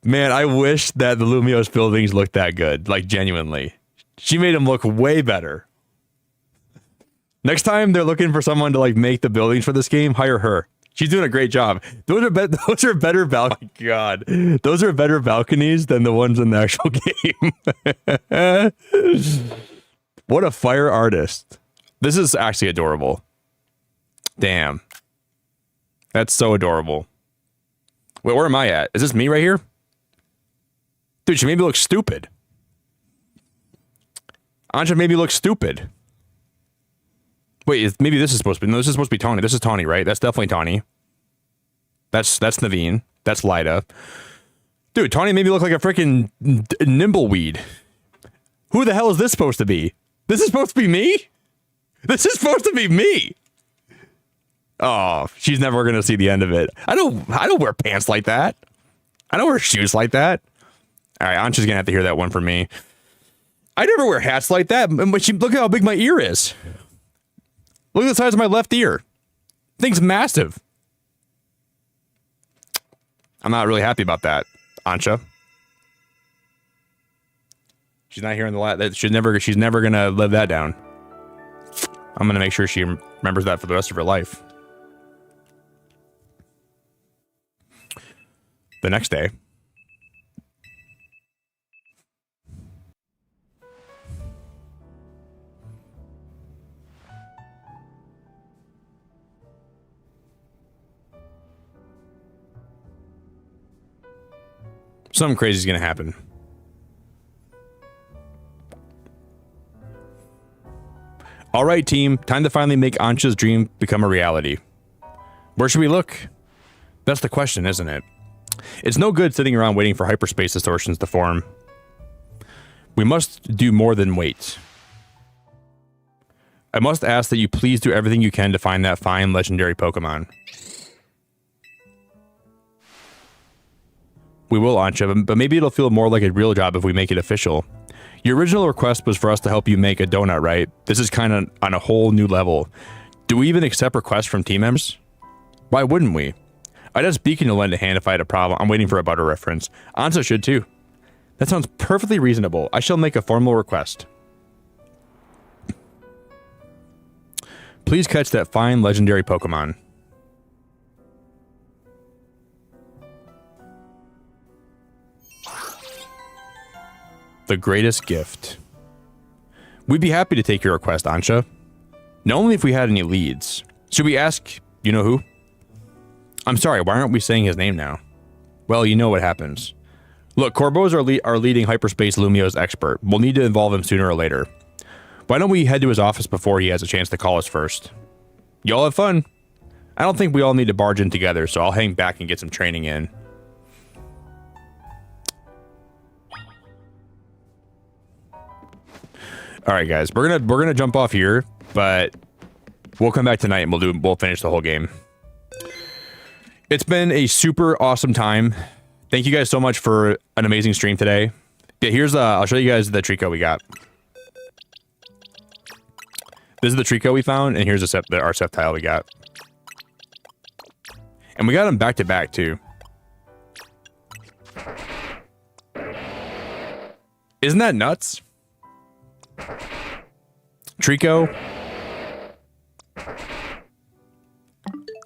Man, I wish that the Lumiose buildings looked that good. Like, genuinely. She made them look way better. Next time they're looking for someone to, like, make the buildings for this game, hire her. She's doing a great job. Those are better balconies. Oh, God. Those are better balconies than the ones in the actual game. What a fire artist. This is actually adorable. Damn. That's so adorable. Wait, where am I at? Is this me right here? Dude, she made me look stupid. Ansha made me look stupid. Wait, maybe this is supposed to be... No, this is supposed to be Tawny. This is Tawny, right? That's definitely Tawny. That's Naveen. That's Lida. Dude, Tawny made me look like a freaking nimbleweed. Who the hell is this supposed to be? This is supposed to be me? This is supposed to be me! Oh, she's never gonna see the end of it. I don't wear pants like that. I don't wear shoes like that. All right, Ansha's gonna have to hear that one from me. I never wear hats like that. But look at how big my ear is. Look at the size of my left ear. Thing's massive. I'm not really happy about that, Ansha. She's not hearing the lot. She's never gonna live that down. I'm gonna make sure she remembers that for the rest of her life. The next day. Something crazy is going to happen. All right, team. Time to finally make Ansha's dream become a reality. Where should we look? That's the question, isn't it? It's no good sitting around waiting for hyperspace distortions to form. We must do more than wait. I must ask that you please do everything you can to find that fine legendary Pokemon. We will, Ansha, but maybe it'll feel more like a real job if we make it official. Your original request was for us to help you make a donut, right? This is kind of on a whole new level. Do we even accept requests from team members? Why wouldn't we? I'd ask Beacon to lend a hand if I had a problem. I'm waiting for a butter reference. Ansha should too. That sounds perfectly reasonable. I shall make a formal request. Please catch that fine legendary Pokemon. The greatest gift. We'd be happy to take your request, Ansha. Not only if we had any leads. Should we ask, you know who? I'm sorry, why aren't we saying his name now? Well, you know what happens. Look, Corbo's our leading Hyperspace Lumiose expert. We'll need to involve him sooner or later. Why don't we head to his office before he has a chance to call us first? Y'all have fun. I don't think we all need to barge in together, so I'll hang back and get some training in. All right, guys, we're gonna jump off here, but we'll come back tonight and we'll finish the whole game. It's been a super awesome time. Thank you guys so much for an amazing stream today. Yeah, here's I'll show you guys the Trico we got. This is the Trico we found, and here's our Sceptile we got. And we got them back to back too. Isn't that nuts? Trico.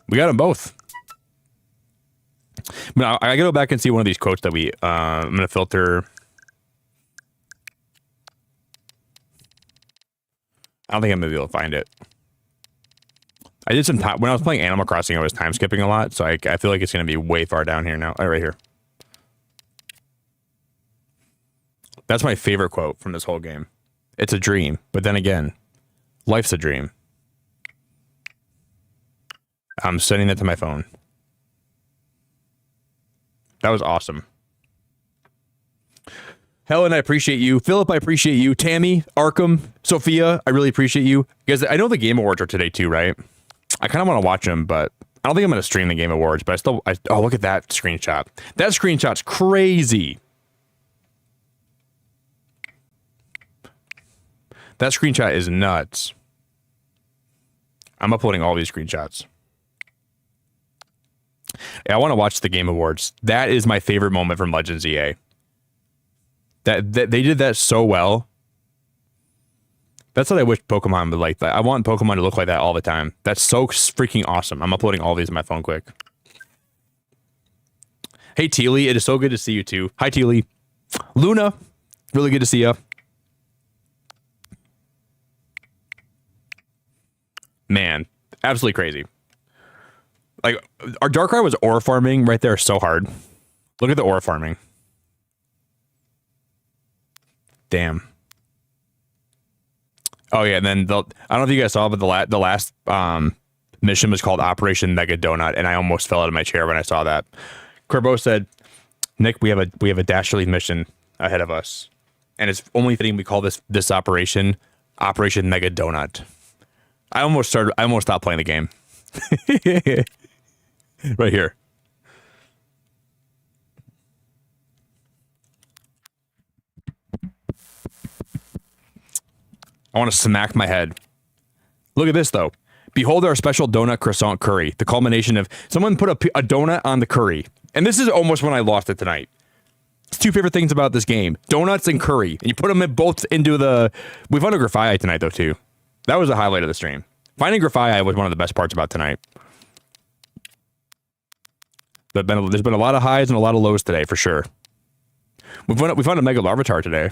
We got them both. But I gotta go back and see one of these quotes that I'm gonna filter. I don't think I'm gonna be able to find it. I did some time when I was playing Animal Crossing. I was time skipping a lot, so I feel like it's gonna be way far down here now. Oh, right here. That's my favorite quote from this whole game. It's a dream, but then again, life's a dream. I'm sending that to my phone. That was awesome. Helen, I appreciate you. Philip, I appreciate you. Tammy, Arkham, Sophia, I really appreciate you. Guys, I know the Game Awards are today too, right? I kind of want to watch them, but I don't think I'm going to stream the Game Awards, but oh, look at that screenshot. That screenshot's crazy. That screenshot is nuts. I'm uploading all these screenshots. Yeah, I want to watch the Game Awards. That is my favorite moment from Legends EA. That they did that so well. That's what I wish Pokemon would like. I want Pokemon to look like that all the time. That's so freaking awesome. I'm uploading all these on my phone quick. Hey, Teely. It is so good to see you, too. Hi, Teely. Luna. Really good to see you. Man, absolutely crazy. Like, our Darkrai was ore farming right there so hard. Look at the ore farming. Damn. Oh, yeah, and then I don't know if you guys saw, but the last mission was called Operation Mega Donut, and I almost fell out of my chair when I saw that. Corbo said, Nick, we have a Dastardly mission ahead of us, and it's only fitting we call this operation Operation Mega Donut. I almost stopped playing the game. Right here. I want to smack my head. Look at this, though. Behold our special donut croissant curry. The culmination of... Someone put a donut on the curry. And this is almost when I lost it tonight. It's two favorite things about this game. Donuts and curry. And you put them both into the... We found a Grafaiai tonight, though, too. That was the highlight of the stream. Finding Grafaiai was one of the best parts about tonight. There's been a lot of highs and a lot of lows today, for sure. We found a Mega Larvitar today.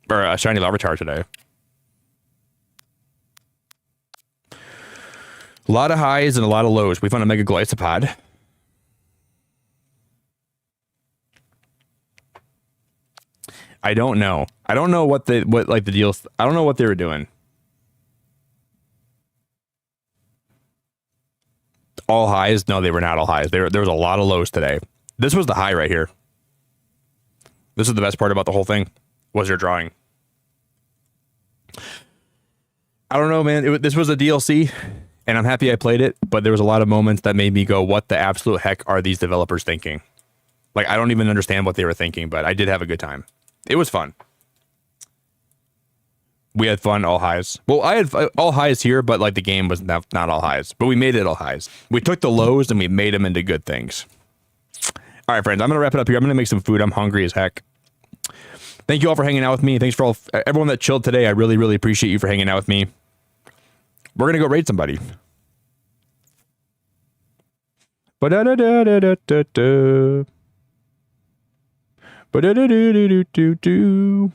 Or a Shiny Larvitar today. A lot of highs and a lot of lows. We found a Mega Glycopod. I don't know. I don't know what the deal. I don't know what they were doing. all highs. No, they were not all highs. There was a lot of lows today. This was the high right here. This is the best part about the whole thing, was your drawing. I don't know, man. This was a DLC, and I'm happy I played it, but there was a lot of moments that made me go, what the absolute heck are these developers thinking? Like, I don't even understand what they were thinking, but I did have a good time. It was fun. We had fun, all highs. Well, I had all highs here, but like the game was not all highs. But we made it all highs. We took the lows and we made them into good things. All right, friends, I'm going to wrap it up here. I'm going to make some food. I'm hungry as heck. Thank you all for hanging out with me. Thanks for everyone that chilled today. I really, really appreciate you for hanging out with me. We're going to go raid somebody. Ba-da-da-da-da-da-da. Ba-da-da-da-da-da-da.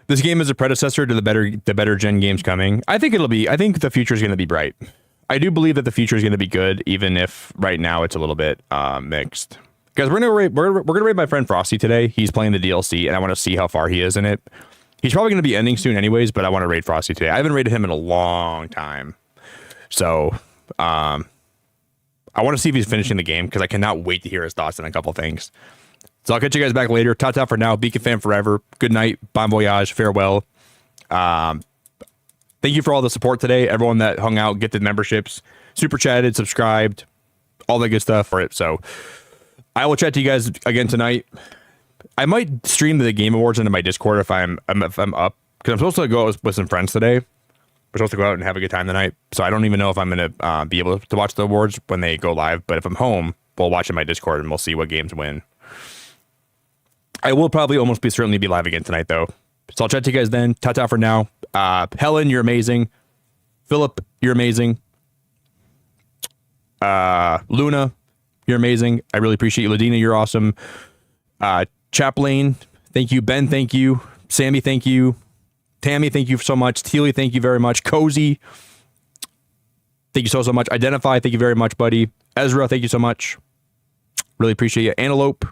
This game is a predecessor to the better gen games coming. I think the future is going to be bright. I do believe that the future is going to be good, even if right now it's a little bit mixed. Guys, we're gonna raid my friend Frosty today. He's playing the DLC, and I want to see how far he is in it. He's probably going to be ending soon, anyways. But I want to raid Frosty today. I haven't raided him in a long time, so I want to see if he's finishing the game because I cannot wait to hear his thoughts on a couple things. So I'll catch you guys back later. Ta-ta for now. Beacon fan forever. Good night. Bon voyage. Farewell. Thank you for all the support today. Everyone that hung out, get the memberships, super chatted, subscribed, all that good stuff for it. So I will chat to you guys again tonight. I might stream the Game Awards into my Discord if I'm up, because I'm supposed to go with some friends today. We're supposed to go out and have a good time tonight. So I don't even know if I'm going to be able to watch the awards when they go live. But if I'm home, we'll watch in my Discord and we'll see what games win. I will probably almost certainly be live again tonight, though. So I'll chat to you guys then. Ta-ta for now. Helen, you're amazing. Philip, you're amazing. Luna, you're amazing. I really appreciate you. Ladina, you're awesome. Chaplain, thank you. Ben, thank you. Sammy, thank you. Tammy, thank you so much. Teely, thank you very much. Cozy, thank you so much. Identify, thank you very much, buddy. Ezra, thank you so much. Really appreciate you. Antelope,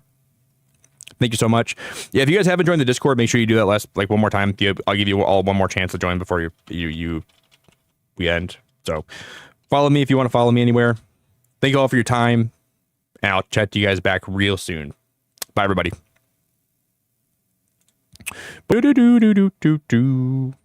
thank you so much. Yeah, if you guys haven't joined the Discord, make sure you do that one more time. I'll give you all one more chance to join before we end. So follow me if you want to follow me anywhere. Thank you all for your time, and I'll chat to you guys back real soon. Bye, everybody. Do do do do do do.